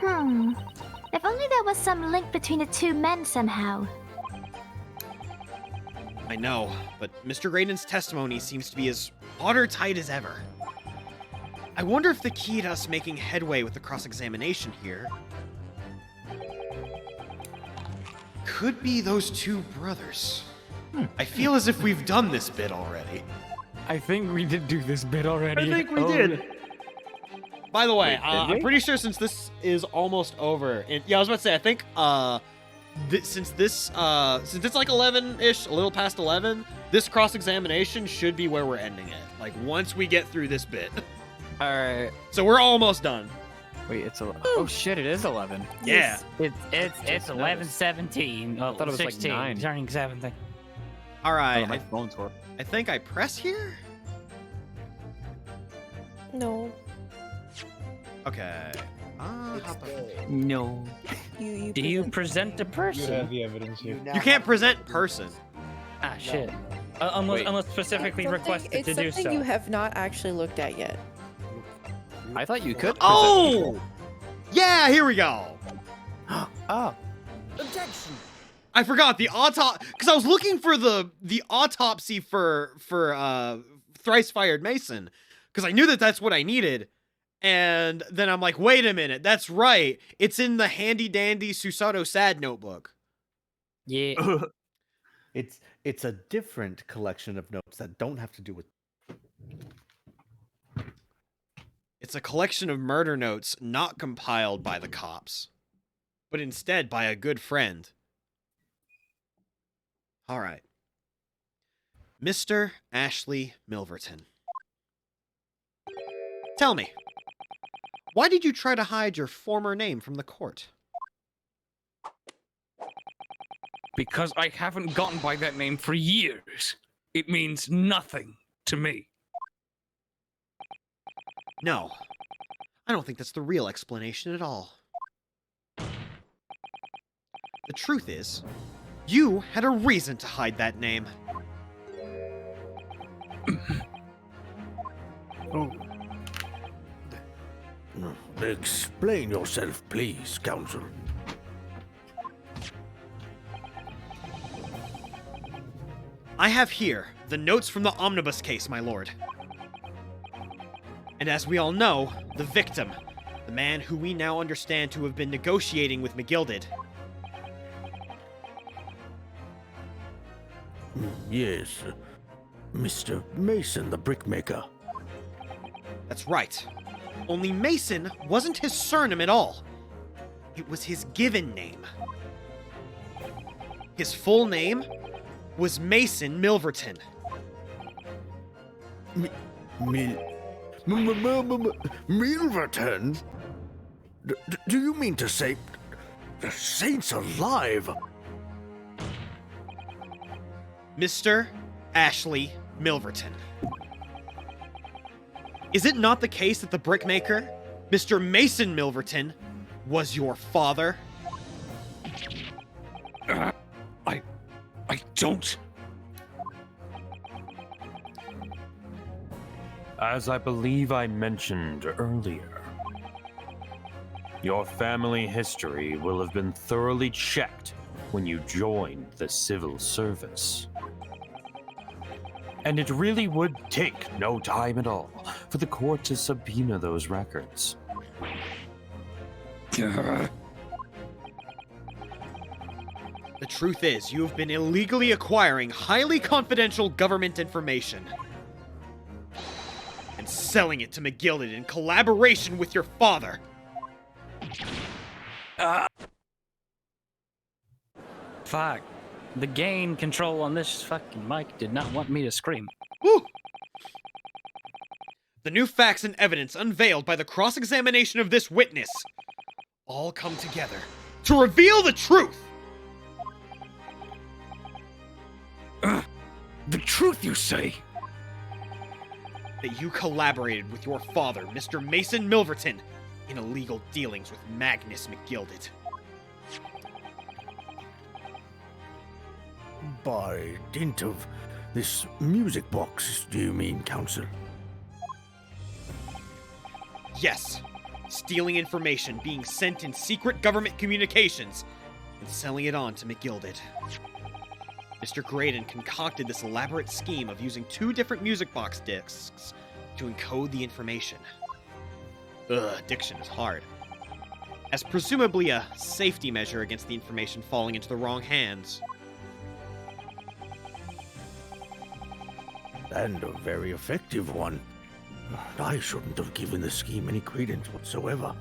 If only there was some link between the two men somehow. I know, but Mr. Graydon's testimony seems to be as watertight as ever. I wonder if the key to us making headway with the cross-examination here could be those two brothers. I feel as if we've done this bit already. I think we did do this bit already. I think we did. By the way, Wait, did we? I'm pretty sure since this is almost over, and yeah, I was about to say, I think since it's like 11-ish, a little past 11, this cross-examination should be where we're ending it. Like once we get through this bit. All right. So we're almost done. Wait, it's oh shit! It is 11. Yeah. It's 11:17. Oh, I thought it was like 16, 9. Turning 17. All right. my phone's work. I think I press here. No. Okay. No. You Do you present a person? the evidence here. You can't present person. Ah, shit. Unless specifically requested to do It's something so. you have not actually looked at yet. I thought you could. Oh! Yeah, here we go. Oh. Objection. I forgot the autopsy because I was looking for the autopsy for thrice fired Mason because I knew that that's what I needed, and then I'm like, wait a minute, that's right, it's in the handy dandy Susato Sad notebook. Yeah. It's a different collection of notes that don't have to do with. It's a collection of murder notes not compiled by the cops, but instead by a good friend. All right. Mr. Ashley Milverton. Tell me, why did you try to hide your former name from the court? Because I haven't gotten by that name for years. It means nothing to me. No, I don't think that's the real explanation at all. The truth is, you had a reason to hide that name. Explain yourself, please, Counsel. I have here the notes from the omnibus case, my lord. And as we all know, the victim, the man who we now understand to have been negotiating with McGilded. Yes, Mr. Mason, the brickmaker. That's right. Only Mason wasn't his surname at all. It was his given name. His full name was Mason Milverton. Milverton? Do you mean to say... The saints alive! Mr. Ashley Milverton. Is it not the case that the brickmaker, Mr. Mason Milverton, was your father? I don't. As I believe I mentioned earlier, your family history will have been thoroughly checked when you joined the civil service. And it really would take no time at all for the court to subpoena those records. The truth is, you have been illegally acquiring highly confidential government information and selling it to McGilded in collaboration with your father. Fuck. The gain control on this fucking mic did not want me to scream. Woo! The new facts and evidence unveiled by the cross-examination of this witness all come together to reveal the truth. The truth, you say? That you collaborated with your father, Mr. Mason Milverton, in illegal dealings with Magnus McGilded. By dint of This music box, do you mean, Counsel? Yes. Stealing information being sent in secret government communications and selling it on to McGilded. Mr. Graydon concocted this elaborate scheme of using 2 different music box discs to encode the information. Diction is hard. As presumably a safety measure against the information falling into the wrong hands. And a very effective one. I shouldn't have given the scheme any credence whatsoever.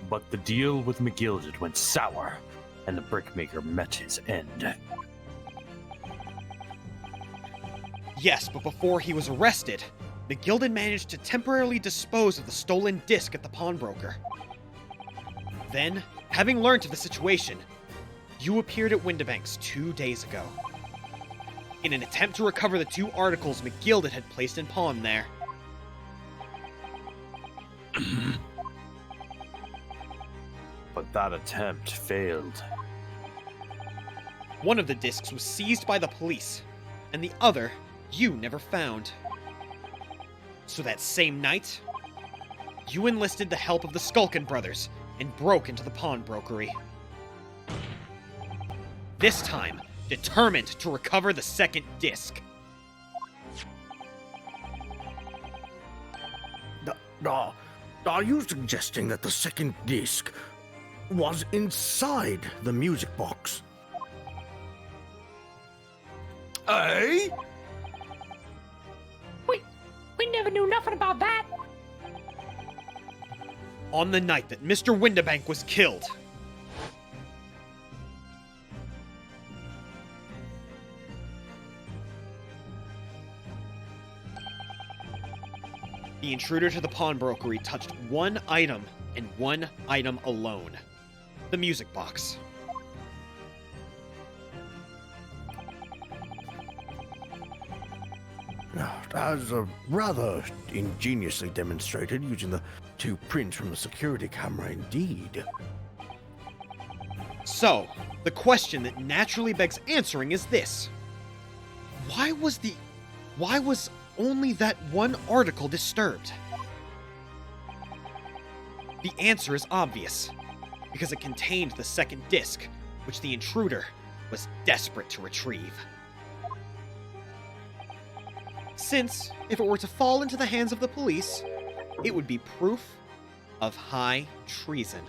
But the deal with McGilded went sour, and the brickmaker met his end. Yes, but before he was arrested, McGilded managed to temporarily dispose of the stolen disc at the pawnbroker. Then, having learned of the situation, you appeared at Windibank's 2 days ago. In an attempt to recover the 2 articles McGilded had placed in pawn there. But that attempt failed. One of the discs was seized by the police, and the other you never found. So that same night, you enlisted the help of the Skulkin brothers and broke into the pawnbrokery. This time, determined to recover the second disc. Are you suggesting that the second disc was inside the music box? Eh? We never knew nothing about that. On the night that Mr. Windibank was killed, the intruder to the pawnbrokery touched one item and one item alone. The music box. As rather ingeniously demonstrated using the 2 prints from the security camera, indeed. So, the question that naturally begs answering is this. Why was only that one article disturbed? The answer is obvious, because it contained the second disc, which the intruder was desperate to retrieve. Since, if it were to fall into the hands of the police, it would be proof of high treason.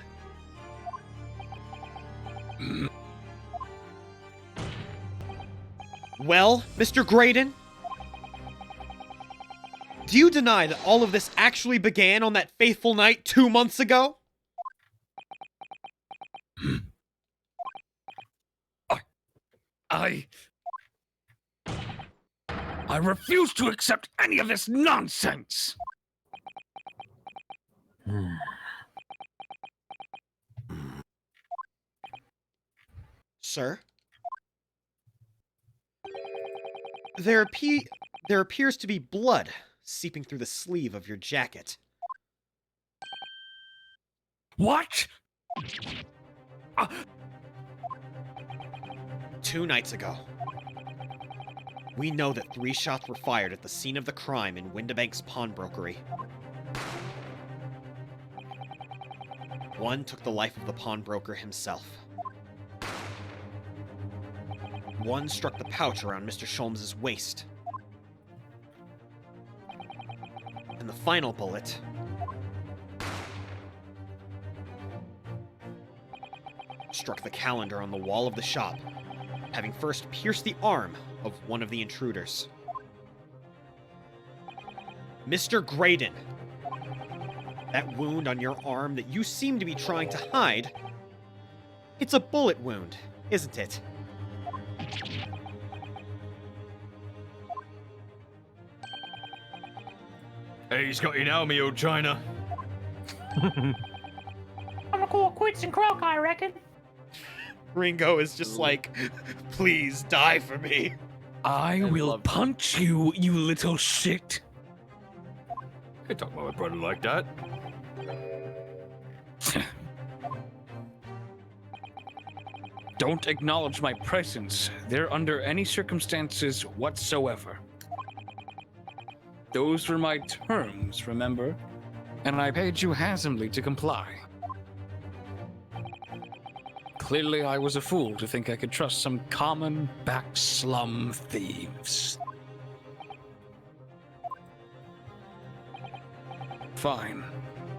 Well, Mr. Graydon? Do you deny that all of this actually began on that fateful night 2 months ago? I refuse to accept any of this nonsense! Sir? There appears to be blood seeping through the sleeve of your jacket. What? 2 nights ago, we know that 3 shots were fired at the scene of the crime in Windibank's pawnbrokery. 1 took the life of the pawnbroker himself. 1 struck the pouch around Mr. Sholmes's waist. And the final bullet struck the calendar on the wall of the shop, having first pierced the arm of one of the intruders. Mr. Graydon, that wound on your arm that you seem to be trying to hide, it's a bullet wound, isn't it? Hey, he's got you now, me old China. I'm gonna call quits and croak, I reckon. Ringo is just like, please die for me. I will punch you, you little shit. Can't talk about my brother like that. Don't acknowledge my presence there under any circumstances whatsoever. Those were my terms, remember? And I paid you handsomely to comply. Clearly, I was a fool to think I could trust some common back slum thieves. Fine,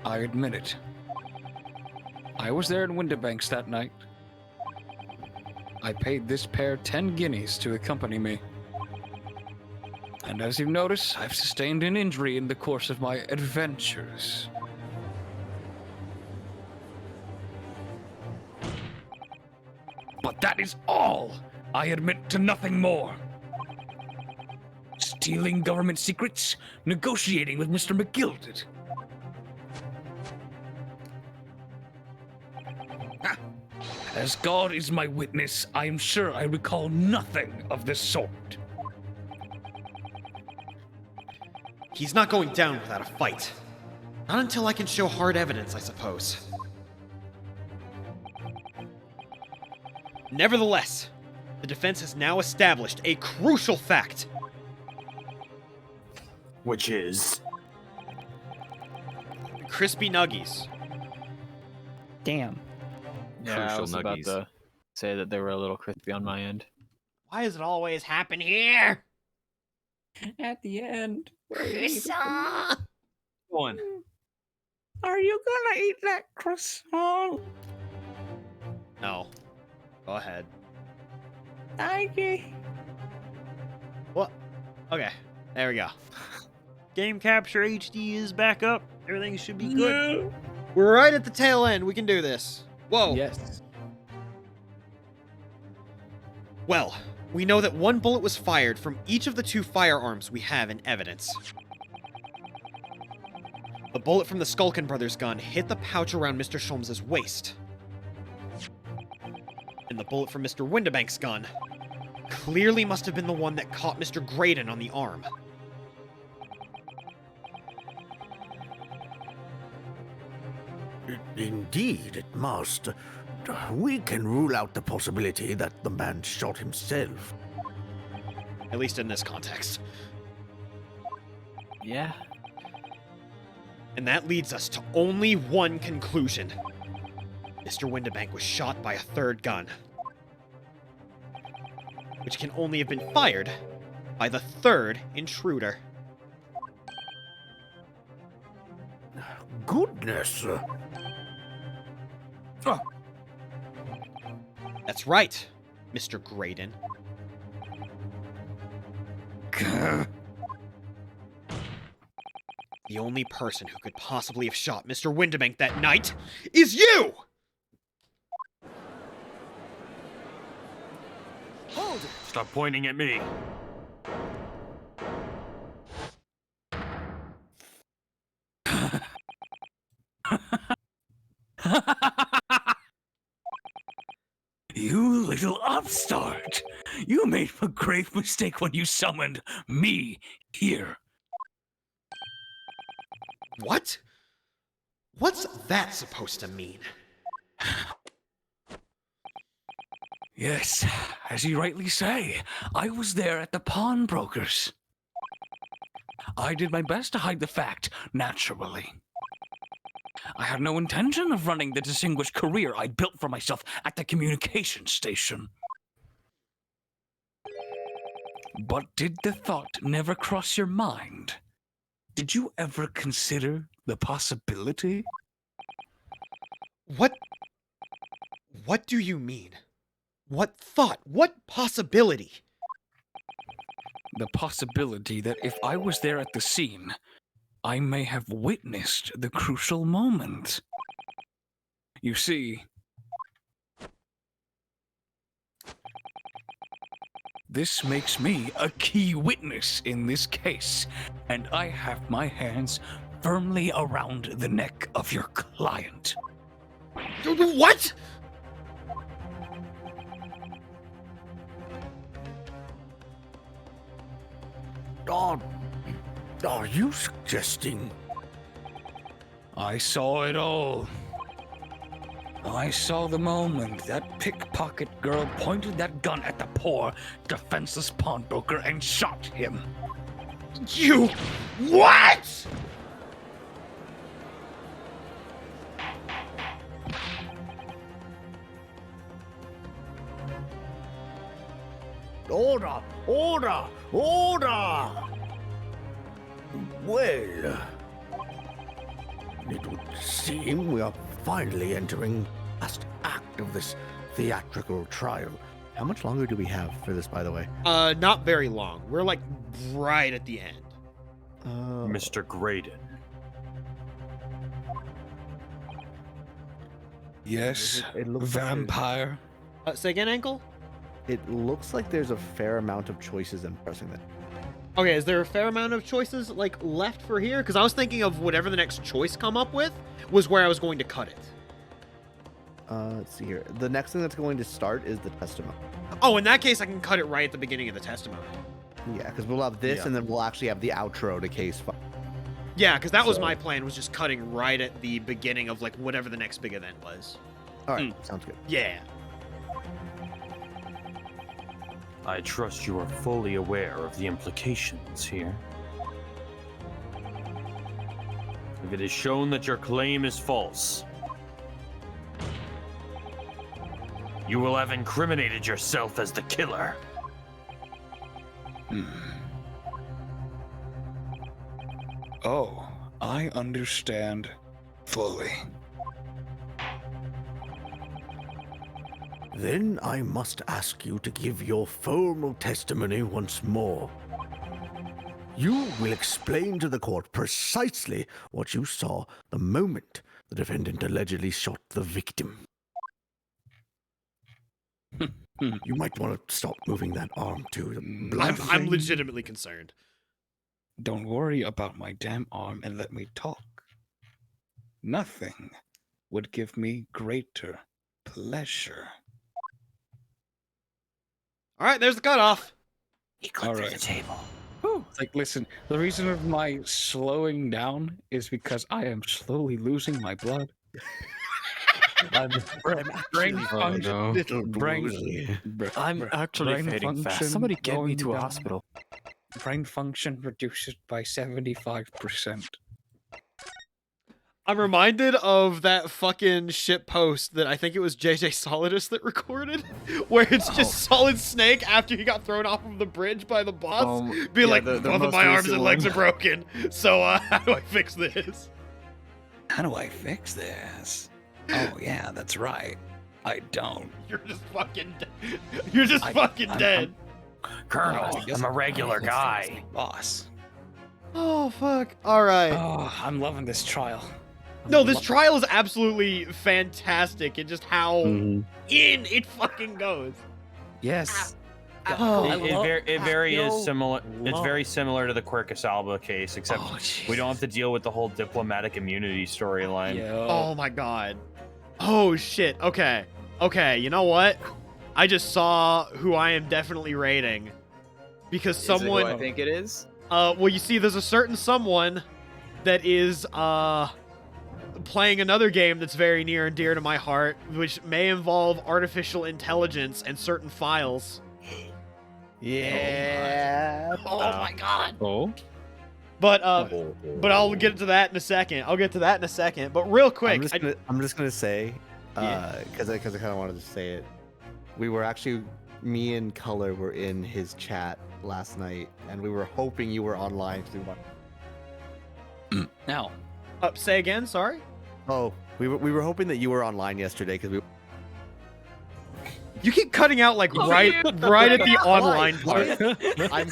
I admit it. I was there in Winterbanks that night. I paid this pair 10 guineas to accompany me. And as you notice, I've sustained an injury in the course of my adventures. But that is all! I admit to nothing more. Stealing government secrets, negotiating with Mr. McGilded. As God is my witness, I am sure I recall nothing of the sort. He's not going down without a fight. Not until I can show hard evidence, I suppose. Nevertheless, the defense has now established a crucial fact. Which is? Crispy Nuggies. Damn. Yeah, I was about to say that they were a little crispy on my end. Why does it always happen here? At the end. Croissant! One. Are you gonna eat that croissant? No. Go ahead. Okay. What? Okay. There we go. Game Capture HD is back up. Everything should be good. No. We're right at the tail end. We can do this. Whoa. Yes. Well, we know that one bullet was fired from each of the two firearms we have in evidence. The bullet from the Skulkin brothers' gun hit the pouch around Mr. Sholmes' waist. And the bullet from Mr. Winterbank's gun clearly must have been the one that caught Mr. Graydon on the arm. Indeed, it must. We can rule out the possibility that the man shot himself. At least in this context. Yeah. And that leads us to only one conclusion. Mr. Winterbank was shot by a third gun. Which can only have been fired by the third intruder. Goodness! Oh. That's right, Mr. Graydon. The only person who could possibly have shot Mr. Winterbank that night is you! Hold! Stop pointing at me. You little upstart! You made a grave mistake when you summoned me here. What? What's that supposed to mean? Yes, as you rightly say, I was there at the pawnbrokers. I did my best to hide the fact, naturally. I had no intention of running the distinguished career I built for myself at the communication station. But did the thought never cross your mind? Did you ever consider the possibility? What do you mean? What thought? What possibility? The possibility that if I was there at the scene, I may have witnessed the crucial moment. You see, this makes me a key witness in this case, and I have my hands firmly around the neck of your client. What? Are you suggesting? I saw it all. I saw the moment that pickpocket girl pointed that gun at the poor, defenseless pawnbroker and shot him. You what? Order! Order! Order! Well, it would seem we are finally entering the last act of this theatrical trial. How much longer do we have for this, by the way? Not very long. We're like right at the end. Mr. Graydon. Yes, It looks vampire. Say again, Ankle? It looks like there's a fair amount of choices in pressing that. Okay, is there a fair amount of choices like left for here? Because I was thinking of whatever the next choice come up with was where I was going to cut it. Let's see here. The next thing that's going to start is the testimony. Oh, in that case, I can cut it right at the beginning of the testimony. Yeah, because we'll have this, and then we'll actually have the outro to case 5. Yeah, because that was my plan, was just cutting right at the beginning of like whatever the next big event was. All right, sounds good. Yeah. I trust you are fully aware of the implications here. If it is shown that your claim is false, you will have incriminated yourself as the killer. Oh, I understand fully. Then I must ask you to give your formal testimony once more. You will explain to the court precisely what you saw the moment the defendant allegedly shot the victim. You might want to stop moving that arm too. I'm legitimately concerned. Don't worry about my damn arm and let me talk. Nothing would give me greater pleasure. All right, there's the cutoff. He clicked through the table. It's like, listen, the reason of my slowing down is because I am slowly losing my blood. Brain function. I'm actually brain fading fast. function Somebody get me going to a down. hospital. Brain function reduces by 75%. I'm reminded of that fucking shit post that I think it was JJ Solidus that recorded, where it's just Solid Snake after he got thrown off of the bridge by the boss, be like, both of my arms and legs are broken, so how do I fix this? How do I fix this? Oh yeah, that's right. I don't. You're just fucking dead. You're just fucking dead. Colonel, I'm a regular guy. Boss. Oh, fuck. All right. Oh, I'm loving this trial. No, this trial is absolutely fantastic and just how in it fucking goes. Yes. It very is similar. It's very similar to the Quercus Alba case, except we don't have to deal with the whole diplomatic immunity storyline. Oh my god. Oh shit. Okay. Okay. You know what? I just saw who I am definitely rating because someone. Is it who I think it is? Well, you see, there's a certain someone that is playing another game that's very near and dear to my heart, which may involve artificial intelligence and certain files. Yeah. Oh my god. Oh. But I'll get to that in a second. But real quick, I'm just gonna say, because I kind of wanted to say it. We were actually, me and Color were in his chat last night, and we were hoping you were online to. Now. Say again. Sorry. Oh, we were hoping that you were online yesterday because we. You keep cutting out like right at the online part. I'm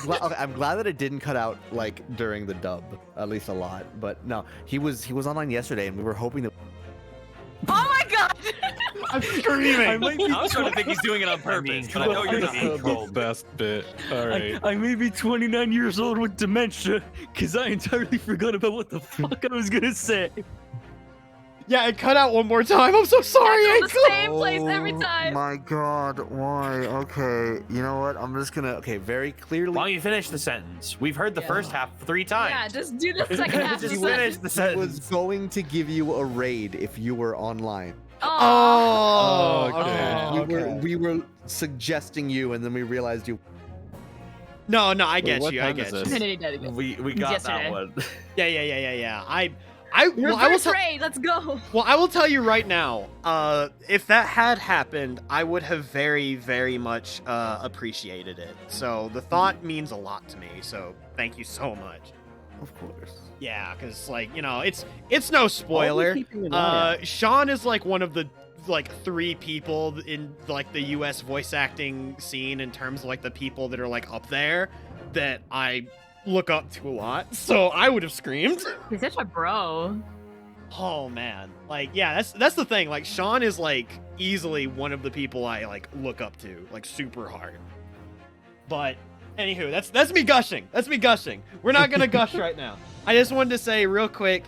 glad that it didn't cut out like during the dub, at least a lot. But no, he was online yesterday, and we were hoping that. Oh my god! I'm screaming. I was starting to think he's doing it on purpose, but I know you're not. The best bit. All right. I may be 29 years old with dementia, because I entirely forgot about what the fuck I was gonna say. Yeah, it cut out one more time. I'm so sorry. I go the same place every time. My God, why? Okay, you know what? I'm just gonna. Okay, very clearly. Why don't you finish the sentence? We've heard the first half 3 times. Yeah, just do the second half. Just finish the I sentence. was going to give you a raid if you were online. Oh, okay. We were suggesting you, and then we realized you. No, I get you. I get you. We got Yesterday. that one. Yeah. I will Reverse raid, let's go. Well, I will tell you right now, if that had happened, I would have very, very much appreciated it. So the thought means a lot to me. So thank you so much. Of course. Yeah, because like it's no spoiler. Sean is like one of the 3 people in like the U.S. voice acting scene in terms of like the people that are like up there that I look up to a lot. So I would have screamed. He's such a bro. Oh man, like yeah, that's the thing. Like Sean is like easily one of the people I like look up to like super hard. But anywho, that's me gushing. That's me gushing. We're not gonna gush right now. I just wanted to say real quick,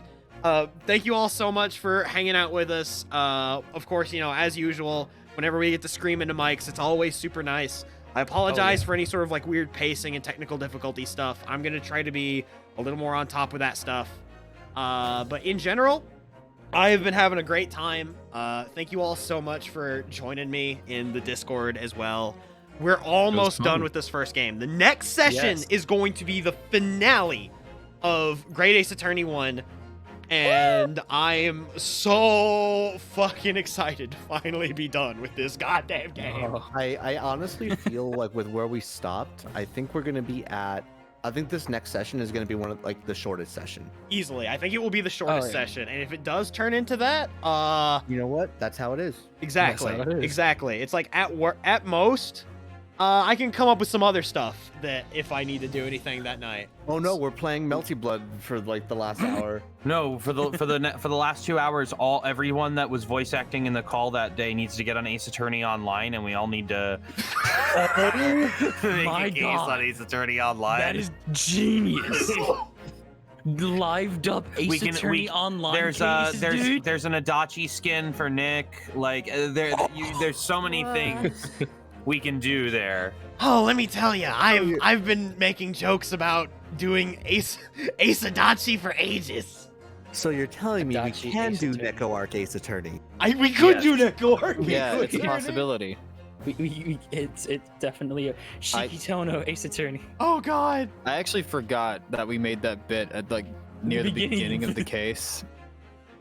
thank you all so much for hanging out with us. Of course, as usual, whenever we get to scream into mics, it's always super nice. I apologize for any sort of like weird pacing and technical difficulty stuff. I'm gonna try to be a little more on top of that stuff. But in general, I have been having a great time. Thank you all so much for joining me in the Discord as well. We're almost done with this first game. The next session is going to be the finale of Great Ace Attorney 1. And I am so fucking excited to finally be done with this goddamn game. I honestly feel like with where we stopped, I think we're going to be at... I think this next session is going to be one of like the shortest session. Easily. I think it will be the shortest session. And if it does turn into that, you know what? That's how it is. Exactly. That's how it is. Exactly. It's like at most, I can come up with some other stuff that if I need to do anything that night. Oh no, we're playing Melty Blood for like the last hour. No, for the last 2 hours, everyone that was voice acting in the call that day needs to get on Ace Attorney Online, and we all need to My make a case God. on Ace Attorney Online. That is genius. Lived up Ace Attorney Online cases, dude. There's an Adachi skin for Nick. Like there's so many things we can do there. Oh, let me tell you, I've been making jokes about doing Ace Adachi for ages. So you're telling me we can do Neko Arc Ace Attorney? We could do Neko Arc. Yeah, it's a possibility. It's definitely a Shikitono Ace Attorney. Oh God! I actually forgot that we made that bit at like near the beginning of the case.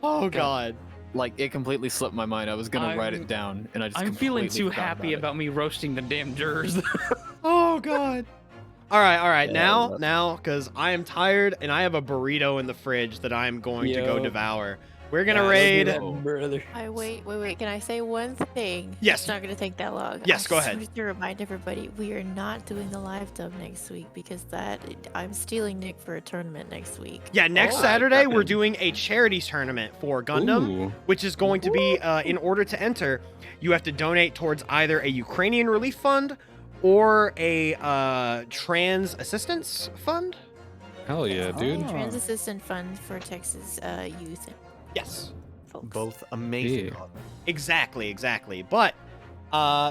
Oh God! Like it completely slipped my mind. I was gonna write it down, and I just. I'm feeling too forgot happy about me roasting the damn jurors. Oh God! All right. Yeah, Now, because I am tired and I have a burrito in the fridge that I'm going to go devour. We're gonna raid. Wait. Can I say one thing? Yes. It's not gonna take that long. Yes, go ahead. I just to remind everybody, we are not doing the live dub next week because I'm stealing Nick for a tournament next week. Yeah, next Saturday we're doing a charity tournament for Gundam, which is going to be, in order to enter, you have to donate towards either a Ukrainian relief fund or a trans assistance fund. Hell yeah, dude. Trans Assistant Fund for Texas youth. Yes. Both amazing. Yeah. Exactly. But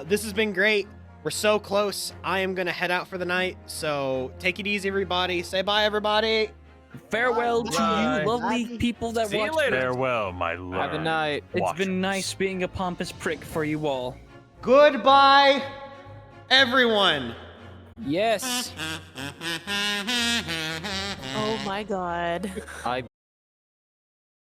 this has been great. We're so close. I am going to head out for the night. So take it easy, everybody. Say bye, everybody. Farewell to you lovely people that See you watch. later. Farewell, my lord. Have a night. It's been nice being a pompous prick for you all. Goodbye, everyone. Yes. Oh my God. I